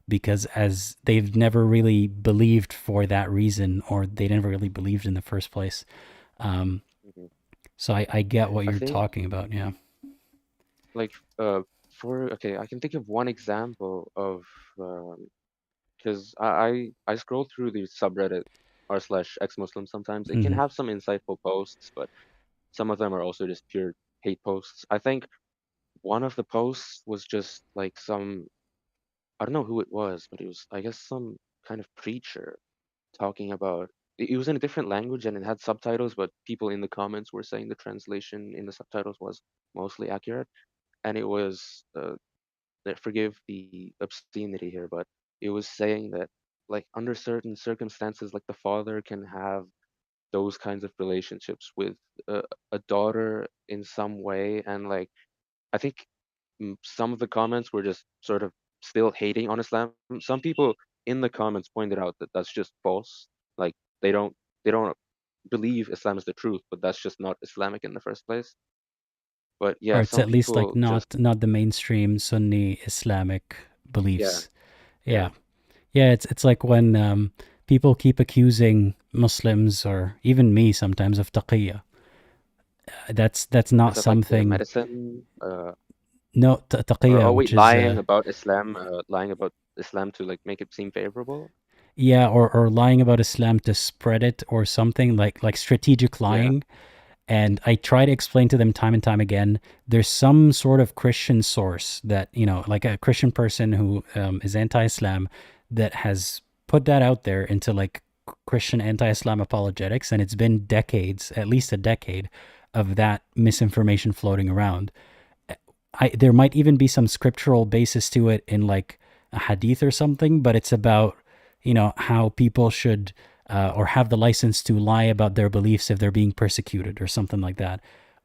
because as they've never really believed for that reason, or they never really believed in the first place. Um, Mhm. so I get what I you're think talking about. Yeah. like okay, I can think of one example of because I scroll through the subreddit r/exmuslim sometimes. It can Hmm. have some insightful posts, but some of them are also just pure hate posts. I think one of the posts was just like some, I don't know who it was, but it was, I guess, some kind of preacher talking about it was in a different language and it had subtitles, but people in the comments were saying the translation in the subtitles was mostly accurate. And it was forgive the obscenity here, but it was saying that like under certain circumstances, like the father can have those kinds of relationships with a daughter in some way, and like I think some of the comments were just sort of still hating on Islam. Some people in the comments pointed out that that's just false. Like they don't they don't believe Islam is the truth, but that's just not Islamic in the first place. But Or yeah, it's some at least like people just not the mainstream Sunni Islamic yeah beliefs. yeah Yeah. Yeah, it's like when people keep accusing Muslims or even me sometimes of taqiyya. That's not Is that like the something. medicine? No, Or taqiyya, oh which wait, is lying about Islam to like make it seem favorable. yeah, or lying about Islam to spread it or something like strategic Yeah, lying. And I try to explain to them time and time again, there's some sort of Christian source that, like a Christian person who is anti-Islam that has put that out there into like Christian anti-Islam apologetics. And it's been decades, at least a decade, of that misinformation floating around. There might even be some scriptural basis to it in like a hadith or something, but it's about, how people should or have the license to lie about their beliefs if they're being persecuted or something like that.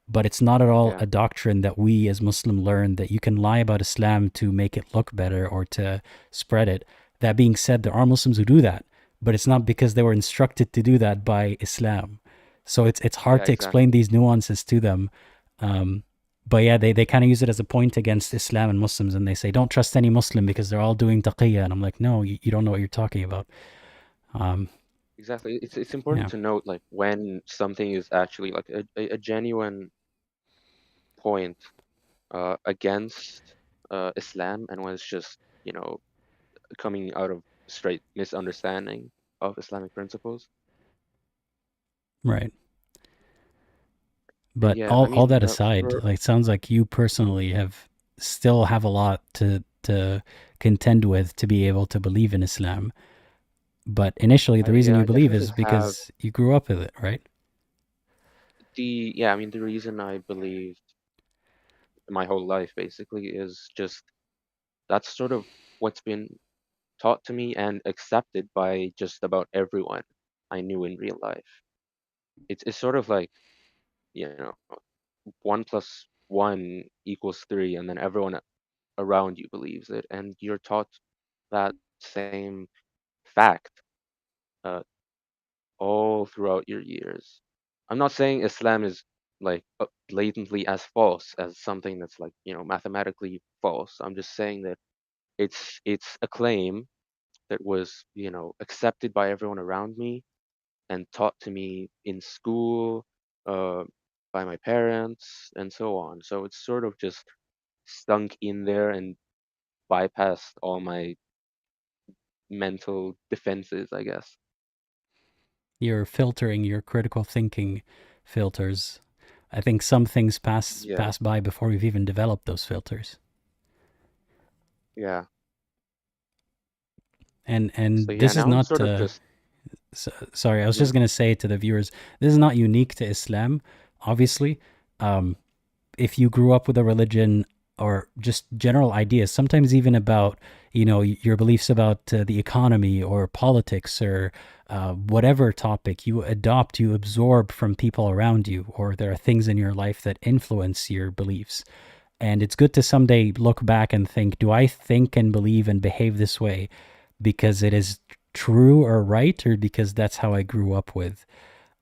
But it's not at all yeah, a doctrine that we as Muslim learn that you can lie about Islam to make it look better or to spread it. That being said, there are Muslims who do that, but it's not because they were instructed to do that by Islam. So it's hard yeah, to explain exactly. these nuances to them. But yeah, they kind of use it as a point against Islam and Muslims, and they say, don't trust any Muslim because they're all doing taqiyya. And I'm like, no, you don't know what you're talking about. Exactly. It's Yeah, important to note like when something is actually like a genuine point against Islam, and when it's just, coming out of straight misunderstanding of Islamic principles. right. And But yeah, I all mean, that aside, for like, it sounds like you personally still have a lot to contend with to be able to believe in Islam. But initially, the reason yeah, you I believe definitely is have because you grew up with it, right? I mean, the reason I believed my whole life basically is just that's sort of what's been taught to me and accepted by just about everyone I knew in real life. It's sort of like, you know, 1 + 1 = 3, and then everyone around you believes it, and you're taught that same fact uh, all throughout your years. I'm not saying Islam is like blatantly as false as something that's like, mathematically false. I'm just saying that it's a claim that was, accepted by everyone around me and taught to me in school, uh, by my parents, and so on. So it's sort of just stunk in there and bypassed all my mental defenses, I guess. You're filtering your critical thinking filters. I think some things Yeah, pass by before we've even developed those filters. yeah. So And yeah, this is now I'm not sort of just sorry, I was yeah. just going to say to the viewers, this is not unique to Islam, obviously. Um, if you grew up with a religion or just general ideas, sometimes even about, your beliefs about the economy or politics or whatever topic you adopt, you absorb from people around you, or there are things in your life that influence your beliefs. And it's good to someday look back and think, do I think and believe and behave this way because it is true or right, or because that's how I grew up with?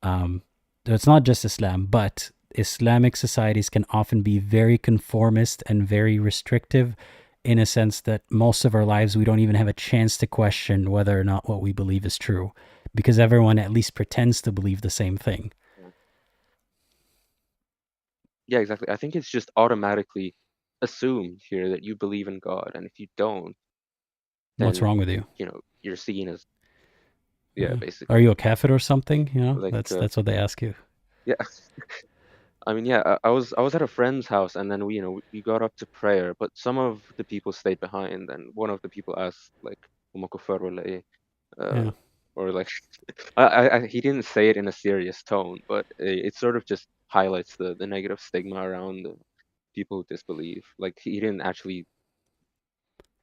Um, so it's not just Islam, but Islamic societies can often be very conformist and very restrictive in a sense that most of our lives we don't even have a chance to question whether or not what we believe is true because everyone at least pretends to believe the same thing. Yeah, yeah, exactly. I think it's just automatically assumed here that you believe in God, and if you don't, What's then wrong with you? you're seen as, yeah, Yeah. Are basically you a kafir or something? like That's what they ask you. yeah. I mean, yeah, I was at a friend's house, and then we got up to prayer, but some of the people stayed behind, and one of the people asked like, "Huma kuffar wala eh?" Yeah. Or like, he didn't say it in a serious tone, but it sort of just highlights the negative stigma around people who disbelieve. Like he didn't actually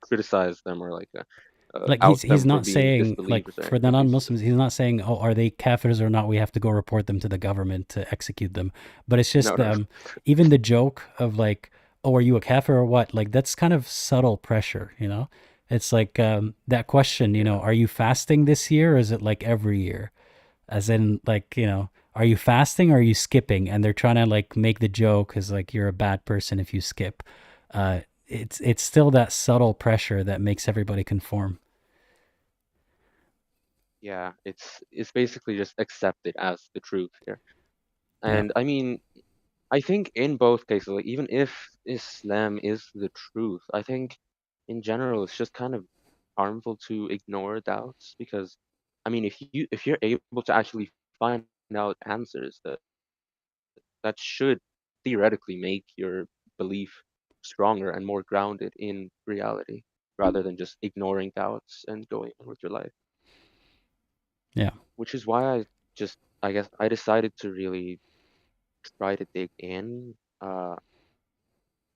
criticize them or like Like out he's them for not being saying, like, disbelievers or for the anything. non-Muslims, he's not saying, oh, are they kafirs or not, we have to go report them to the government to execute them. But it's No, just no, no. even the joke of like, oh, are you a kafir or what, like that's kind of subtle pressure. It's like that question, Yeah, are you fasting this year, or is it like every year? As in, like, are you fasting or are you skipping? And they're trying to like make the joke as like you're a bad person if you skip. It's still that subtle pressure that makes everybody conform. yeah, it's basically just accepted as the truth here. Yeah. And I mean, I think in both cases, like even if Islam is the truth, I think in general it's just kind of harmful to ignore doubts because I mean if you're able to actually find out answers that should theoretically make your belief stronger and more grounded in reality rather than just ignoring doubts and going on with your life. Yeah. Which is why I guess I decided to really try to dig in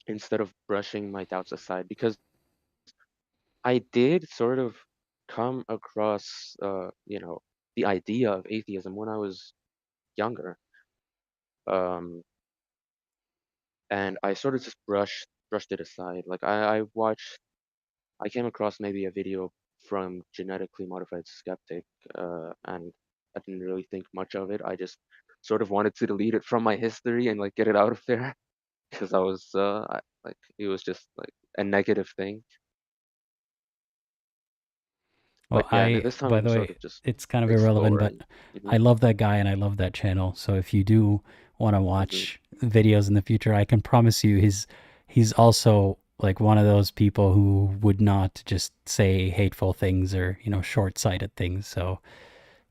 instead of brushing my doubts aside because I did sort of come across the idea of atheism when I was younger. Um, and I sort of just brushed it aside. Like I came across maybe a video from genetically modified skeptic, and I didn't really think much of it. I just sort of wanted to delete it from my history and like get it out of there because I was like it was just like a negative thing. Well, But yeah, this time by I'm the sort way, of just it's kind of irrelevant, but exploring. Hmm. I love that guy and I love that channel. So if you do want to Hmm. watch videos in the future, I can promise you he's also like one of those people who would not just say hateful things or, short-sighted things. So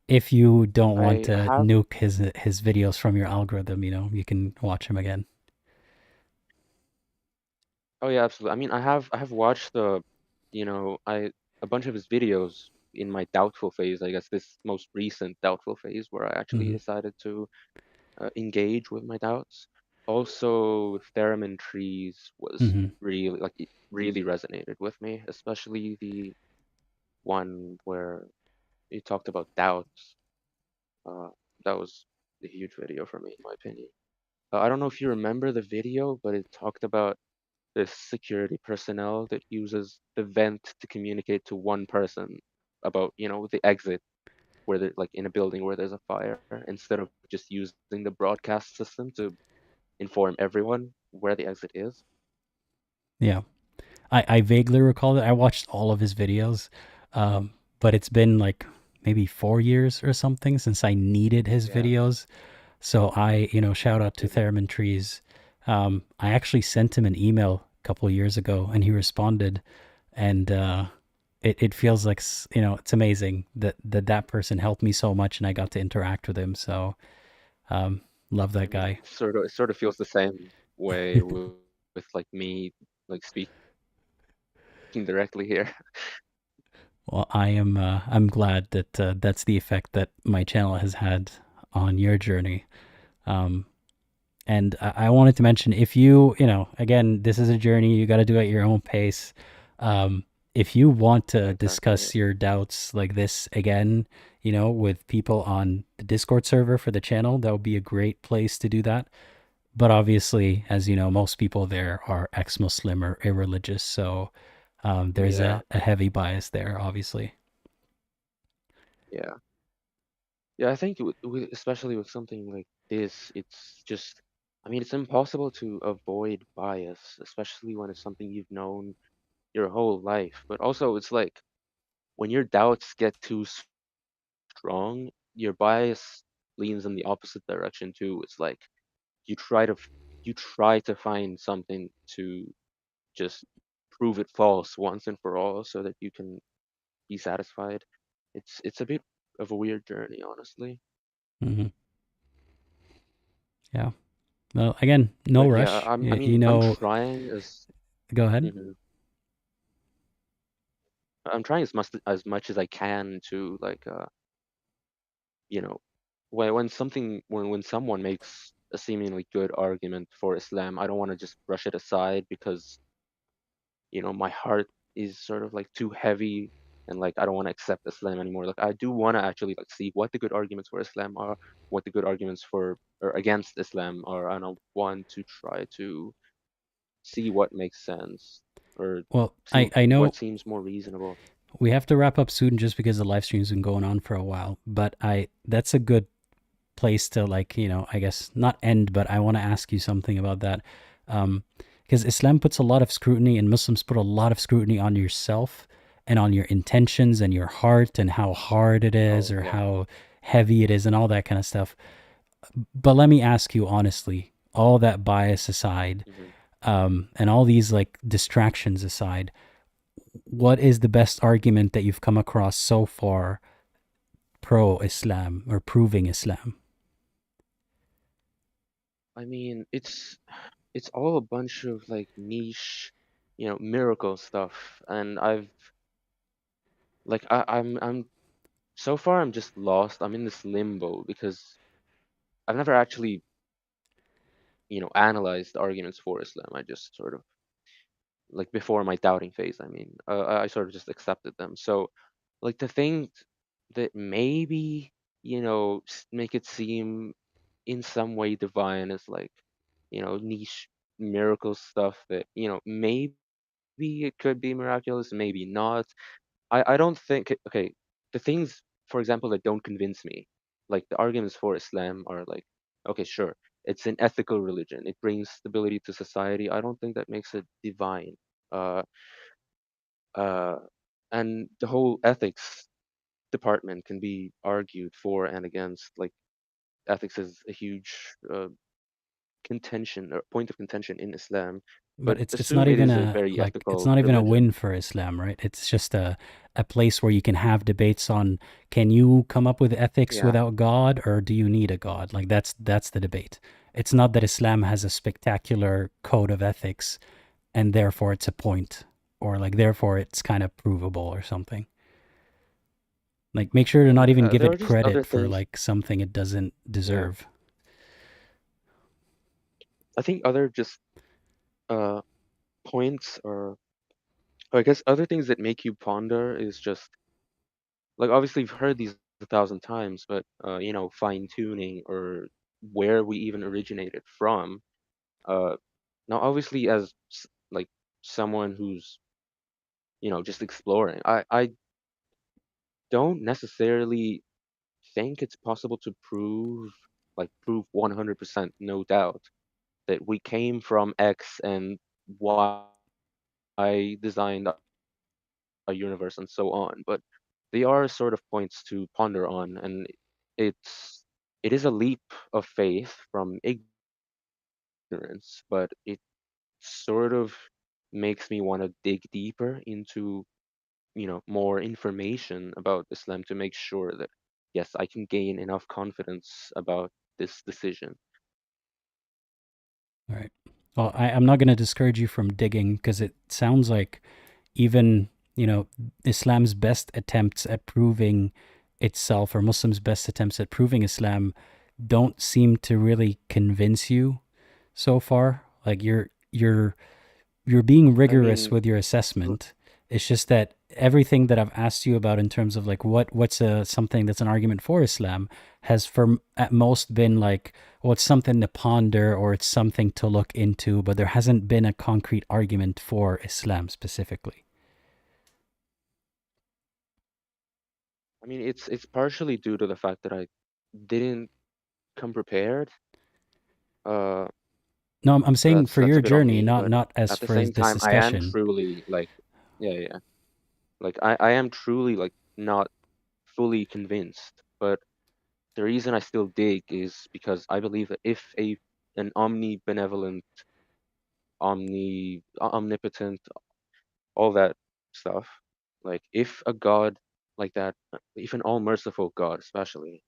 if you don't want I to have, nuke his videos from your algorithm, you can watch him again. oh yeah, absolutely. I mean, I have watched I a bunch of his videos in my doubtful phase. I guess this most recent doubtful phase where I actually Hmm. decided to engage with my doubts. Also, theremin trees was Hmm. really like it really resonated with me, especially the one where he talked about doubts. Uh, that was a huge video for me, in my opinion. I don't know if you remember the video, but it talked about this security personnel that uses the vent to communicate to one person about, the exit where they're like in a building where there's a fire instead of just using the broadcast system to inform everyone where the exit is. Yeah. I vaguely recall that. I watched all of his videos, but it's been like maybe 4 years or something since I needed his Yeah. videos. So shout out to Hmm. Theremin Trees. I actually sent him an email a couple of years ago and he responded. And it feels like, it's amazing that person helped me so much and I got to interact with him. So love I that mean, guy. it sort of feels the same way with like me like speaking directly here. Well, I'm glad that that's the effect that my channel has had on your journey. Um, and I wanted to mention, if again, this is a journey, you got to do it at your own pace. Um, if you want Yeah, to exactly. discuss your doubts like this again, with people on the Discord server for the channel, that would be a great place to do that. But obviously, as you know, most people there are ex-Muslim or irreligious, so there's Yeah, a heavy bias there, obviously. yeah. Yeah, I think especially with something like this, it's just, I mean, it's impossible to avoid bias, especially when it's something you've known your whole life. But also, it's like when your doubts get too strong, your bias leans in the opposite direction too. It's like you try to you try to find something to just prove it false once and for all, so that you can be satisfied. It's a bit of a weird journey, honestly. Hmm. Yeah. Well, again, no But yeah, rush. I You mean, I'm know, trying as go ahead. mhm. I'm trying as much as I can to like you know, when someone makes a seemingly good argument for Islam, I don't want to just brush it aside because, my heart is sort of like too heavy and like I don't want to accept Islam anymore. Like I do want to actually like see what the good arguments for Islam are, what the good arguments for or against Islam are, and I want to try to see what makes sense or Well, see I what know seems more reasonable. we have to wrap up soon just because the live stream's been going on for a while, but that's a good place to, like, I guess not end, but I want to ask you something about that. Because Islam puts a lot of scrutiny and Muslims put a lot of scrutiny on yourself and on your intentions and your heart and how hard it is Oh or yeah. how heavy it is and all that kind of stuff. But let me ask you honestly, all that bias aside, hmm and all these like distractions aside, what is the best argument that you've come across so far pro Islam or proving Islam? I mean, it's all a bunch of like niche, miracle stuff, and I'm so far I'm just lost. I'm in this limbo because I've never actually, analyzed arguments for Islam. I just sort of like before my doubting phase. I mean, I sort of just accepted them. So, like the things that maybe make it seem in some way divine is like niche miracle stuff that maybe it could be miraculous, maybe not. I don't think okay, the things, for example, that don't convince me, like the arguments for Islam are like, okay, sure, it's an ethical religion. It brings stability to society. I don't think that makes it divine. Uh, uh, and the whole ethics department can be argued for and against. Like ethics is a huge contention or point of contention in Islam, But but it's not assume it even is a a very like it's ethical not even a religion. win for Islam, right? It's just a place where you can have debates on, can you come up with ethics Yeah. without God, or do you need a God? Like that's the debate. It's not that Islam has a spectacular code of ethics and therefore it's a point, or like therefore it's kind of provable or something. Like make sure to not even give There are it just other credit for things. like something it doesn't Yeah. deserve. I think other just uh points or I guess other things that make you ponder is just like obviously you've heard these 1,000 times, but fine tuning or where we even originated from. Uh, Now obviously as like someone who's just exploring, I don't necessarily think it's possible to prove 100% no doubt that we came from X and Y designed a universe and so on. But they are sort of points to ponder on, and it is a leap of faith from ignorance, but it sort of makes me want to dig deeper into more information about Islam to make sure that yes, I can gain enough confidence about this decision. All right. Well, I'm not going to discourage you from digging because it sounds like even, Islam's best attempts at proving itself, or Muslims' best attempts at proving Islam, don't seem to really convince you so far. Like you're being I rigorous mean, with your assessment. It's just that everything that I've asked you about in terms of like what's something that's an argument for Islam has for at most been like, well, it's something to ponder or it's something to look into, but there hasn't been a concrete argument for Islam specifically. it's partially due to the fact that I didn't come prepared. Uh, No, I'm saying for that's your a bit on journey, me, not but not as at the for same this time, I am discussion. truly like, yeah, yeah, like I am truly like not fully convinced. But the reason I still dig is because I believe that if an omnibenevolent, omnipotent, all that stuff, like if a God like that, if an all merciful God, especially,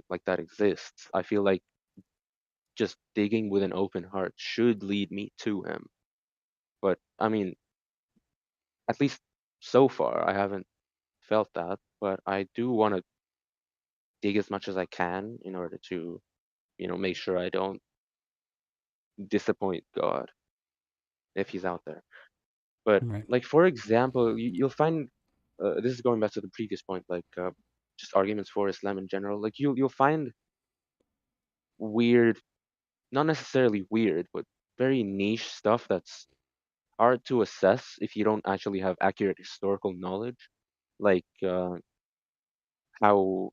like that exists, I feel like just digging with an open heart should lead me to him. But I mean, at least so far, I haven't felt that. But I do want to dig as much as I can in order to, make sure I don't disappoint God if he's out there. But Right. like for example, you'll find this is going back to the previous point, like just arguments for Islam in general. Like you'll find weird, not necessarily weird, but very niche stuff that's hard to assess if you don't actually have accurate historical knowledge, like how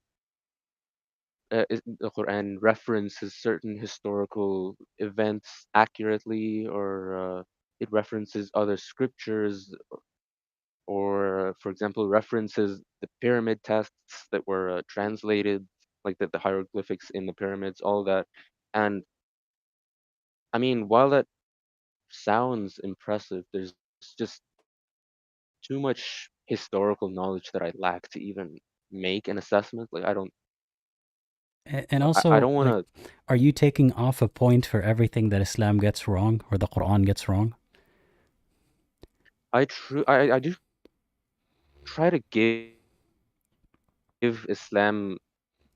the Quran references certain historical events accurately, or it references other scriptures or for example, references the pyramid texts that were translated, like the hieroglyphics in the pyramids, all that. And I mean, while that sounds impressive, there's just too much historical knowledge that I lack to even make an assessment. Like And I also, don't want like, to. are you taking off a point for everything that Islam gets wrong or the Quran gets wrong? I do try to give Islam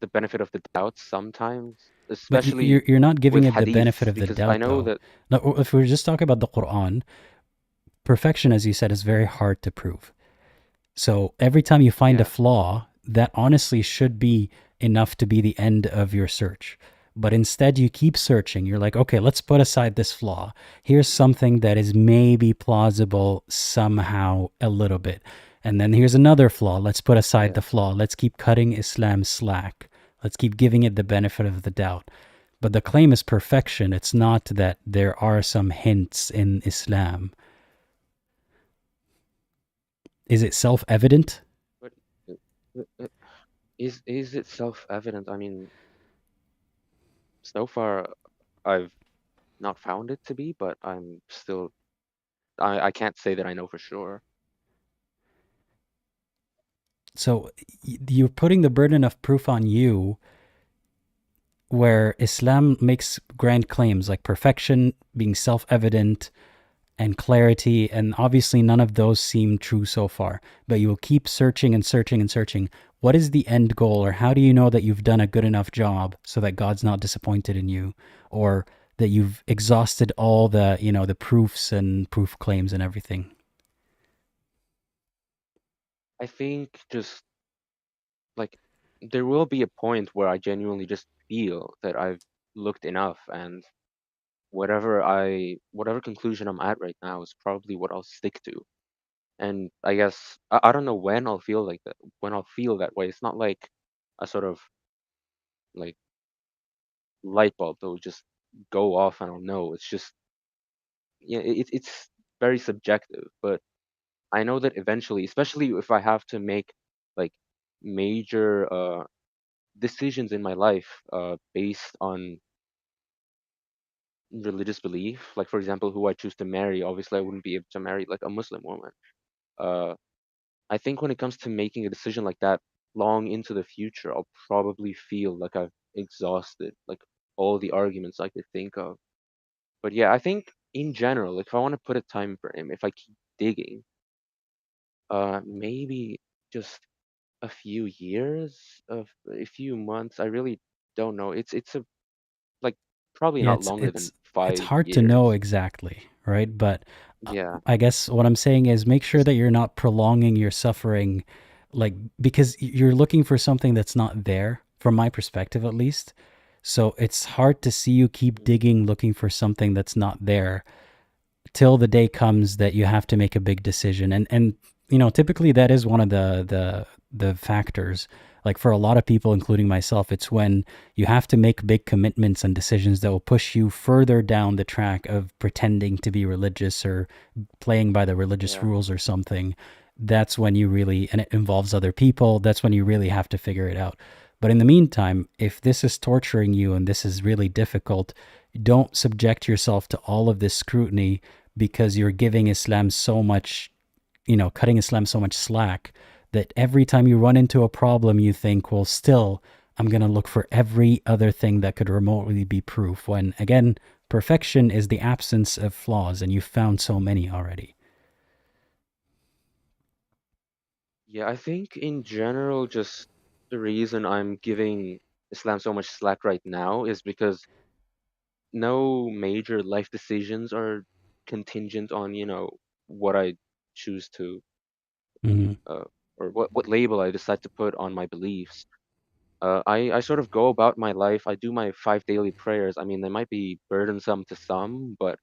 the benefit of the doubt sometimes, But especially you're not giving with it the benefit hadiths, of the because I doubt, know though. that. Now, if we're just talking about the Quran, perfection, as you said, is very hard to prove. So every time you find a Yeah, flaw, that honestly should be enough to be the end of your search. But instead, you keep searching. You're like, okay, let's put aside this flaw. Here's something that is maybe plausible somehow a little bit. And then here's another flaw. Let's put aside yeah. the flaw. Let's keep cutting Islam slack. Let's keep giving it the benefit of the doubt. But the claim is perfection. It's not that there are some hints in Islam. Is it self evident? But is it self-evident? I mean, so far I've not found it to be, but I'm still. I can't say that I know for sure. So you're putting the burden of proof on you, where Islam makes grand claims like perfection, being self evident, and clarity. And obviously, none of those seem true so far. But you will keep searching and searching and searching. What is the end goal, or how do you know that you've done a good enough job so that God's not disappointed in you, or that you've exhausted all the, the proofs and proof claims and everything? I think just like there will be a point where I genuinely just feel that I've looked enough, and whatever conclusion I'm at right now is probably what I'll stick to. And I guess I don't know when I'll feel like that, when I'll feel that way. It's not like a sort of like light bulb that will just go off and I'll know. It's just, yeah, it's very subjective. But I know that eventually, especially if I have to make like major decisions in my life based on religious belief, like for example, who I choose to marry. Obviously, I wouldn't be able to marry like a Muslim woman. Uh, I think when it comes to making a decision like that long into the future, I'll probably feel like I've exhausted like all the arguments I could think of. But yeah, I think in general, like if I want to put a time frame, if I keep digging, maybe just a few years, of a few months. I really don't know. It's a like probably Yeah, not it's longer than it's it's five hard to know years. exactly, right? But Yeah, I guess what I'm saying is make sure just that you're not prolonging your suffering, like, because you're looking for something that's not there, from my perspective at least. So it's hard to see you keep mm, digging, looking for something that's not there, till the day comes that you have to make a big decision. And typically that is one of the factors. Like for a lot of people, including myself, it's when you have to make big commitments and decisions that will push you further down the track of pretending to be religious or playing by the religious yeah. rules or something. That's when you really, and it involves other people, that's when you really have to figure it out. But in the meantime, if this is torturing you and this is really difficult, don't subject yourself to all of this scrutiny, because you're giving Islam so much, cutting Islam so much slack, that every time you run into a problem, you think, well, still, I'm going to look for every other thing that could remotely be proof. When, again, perfection is the absence of flaws, and you've found so many already. Yeah, I think in general, just the reason I'm giving Islam so much slack right now is because no major life decisions are contingent on, what I choose to, Mm-hmm. uh, or what label I decide to put on my beliefs. I sort of go about my life. I do my 5 daily prayers. I mean, they might be burdensome to some, but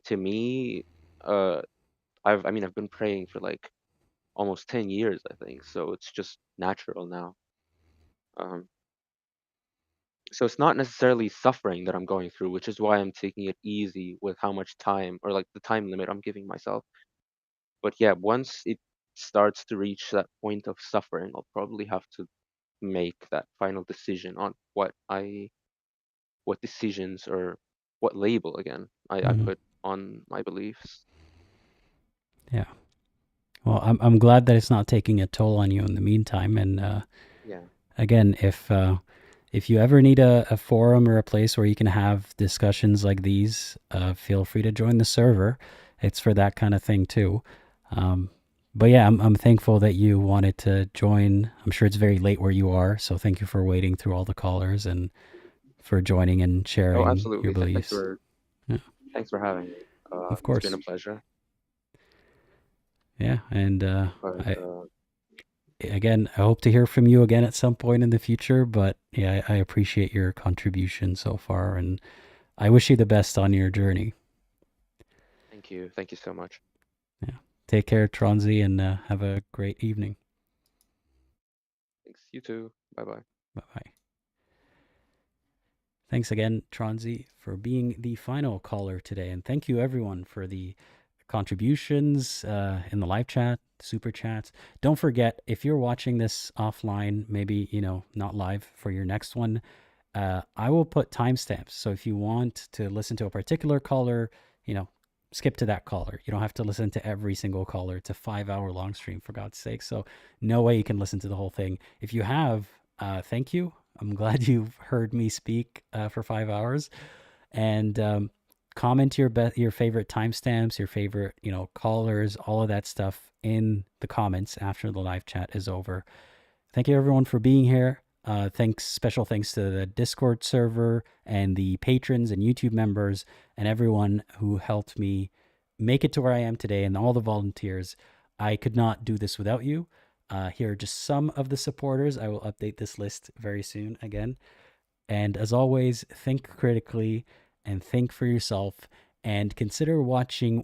to me, uh, I've been praying for like almost 10 years, I think. So it's just natural now. Um, so it's not necessarily suffering that I'm going through, which is why I'm taking it easy with how much time or like the time limit I'm giving myself. But yeah, once it starts to reach that point of suffering, I'll probably have to make that final decision on what decisions or what label again I Mhm. put on my beliefs. Yeah. Well, I'm glad that it's not taking a toll on you in the meantime. And Yeah. again, if you ever need a forum or a place where you can have discussions like these, feel free to join the server. It's for that kind of thing too. But yeah, I'm thankful that you wanted to join. I'm sure it's very late where you are, so thank you for waiting through all the callers and for joining and Oh, sharing your absolutely. beliefs. Yeah, Thanks for having me. of It's been a course. pleasure. Yeah, and But again, I hope to hear from you again at some point in the future. But yeah, I appreciate your contribution so far, and I wish you the best on your journey. thank you. Thank you so much. Yeah, take care, Tronzy, and have a great evening. Thanks. You too. Bye bye. Bye bye. Thanks again, Tronzy, for being the final caller today, and thank you everyone for the contributions in the live chat, super chats. Don't forget, if you're watching this offline, maybe not live for your next one, I will put timestamps. So if you want to listen to a particular caller, skip to that caller. You don't have to listen to every single caller. It's a 5-hour long stream, for God's sake. So no way you can listen to the whole thing. If you have, thank you. I'm glad you've heard me speak for 5 hours. And comment your favorite timestamps, your favorite callers, all of that stuff in the comments after the live chat is over. Thank you everyone for being here. Special thanks to the Discord server and the patrons and YouTube members and everyone who helped me make it to where I am today, and all the volunteers. I could not do this without you. Here are just some of the supporters. I will update this list very soon again. And as always, think critically and think for yourself, and consider watching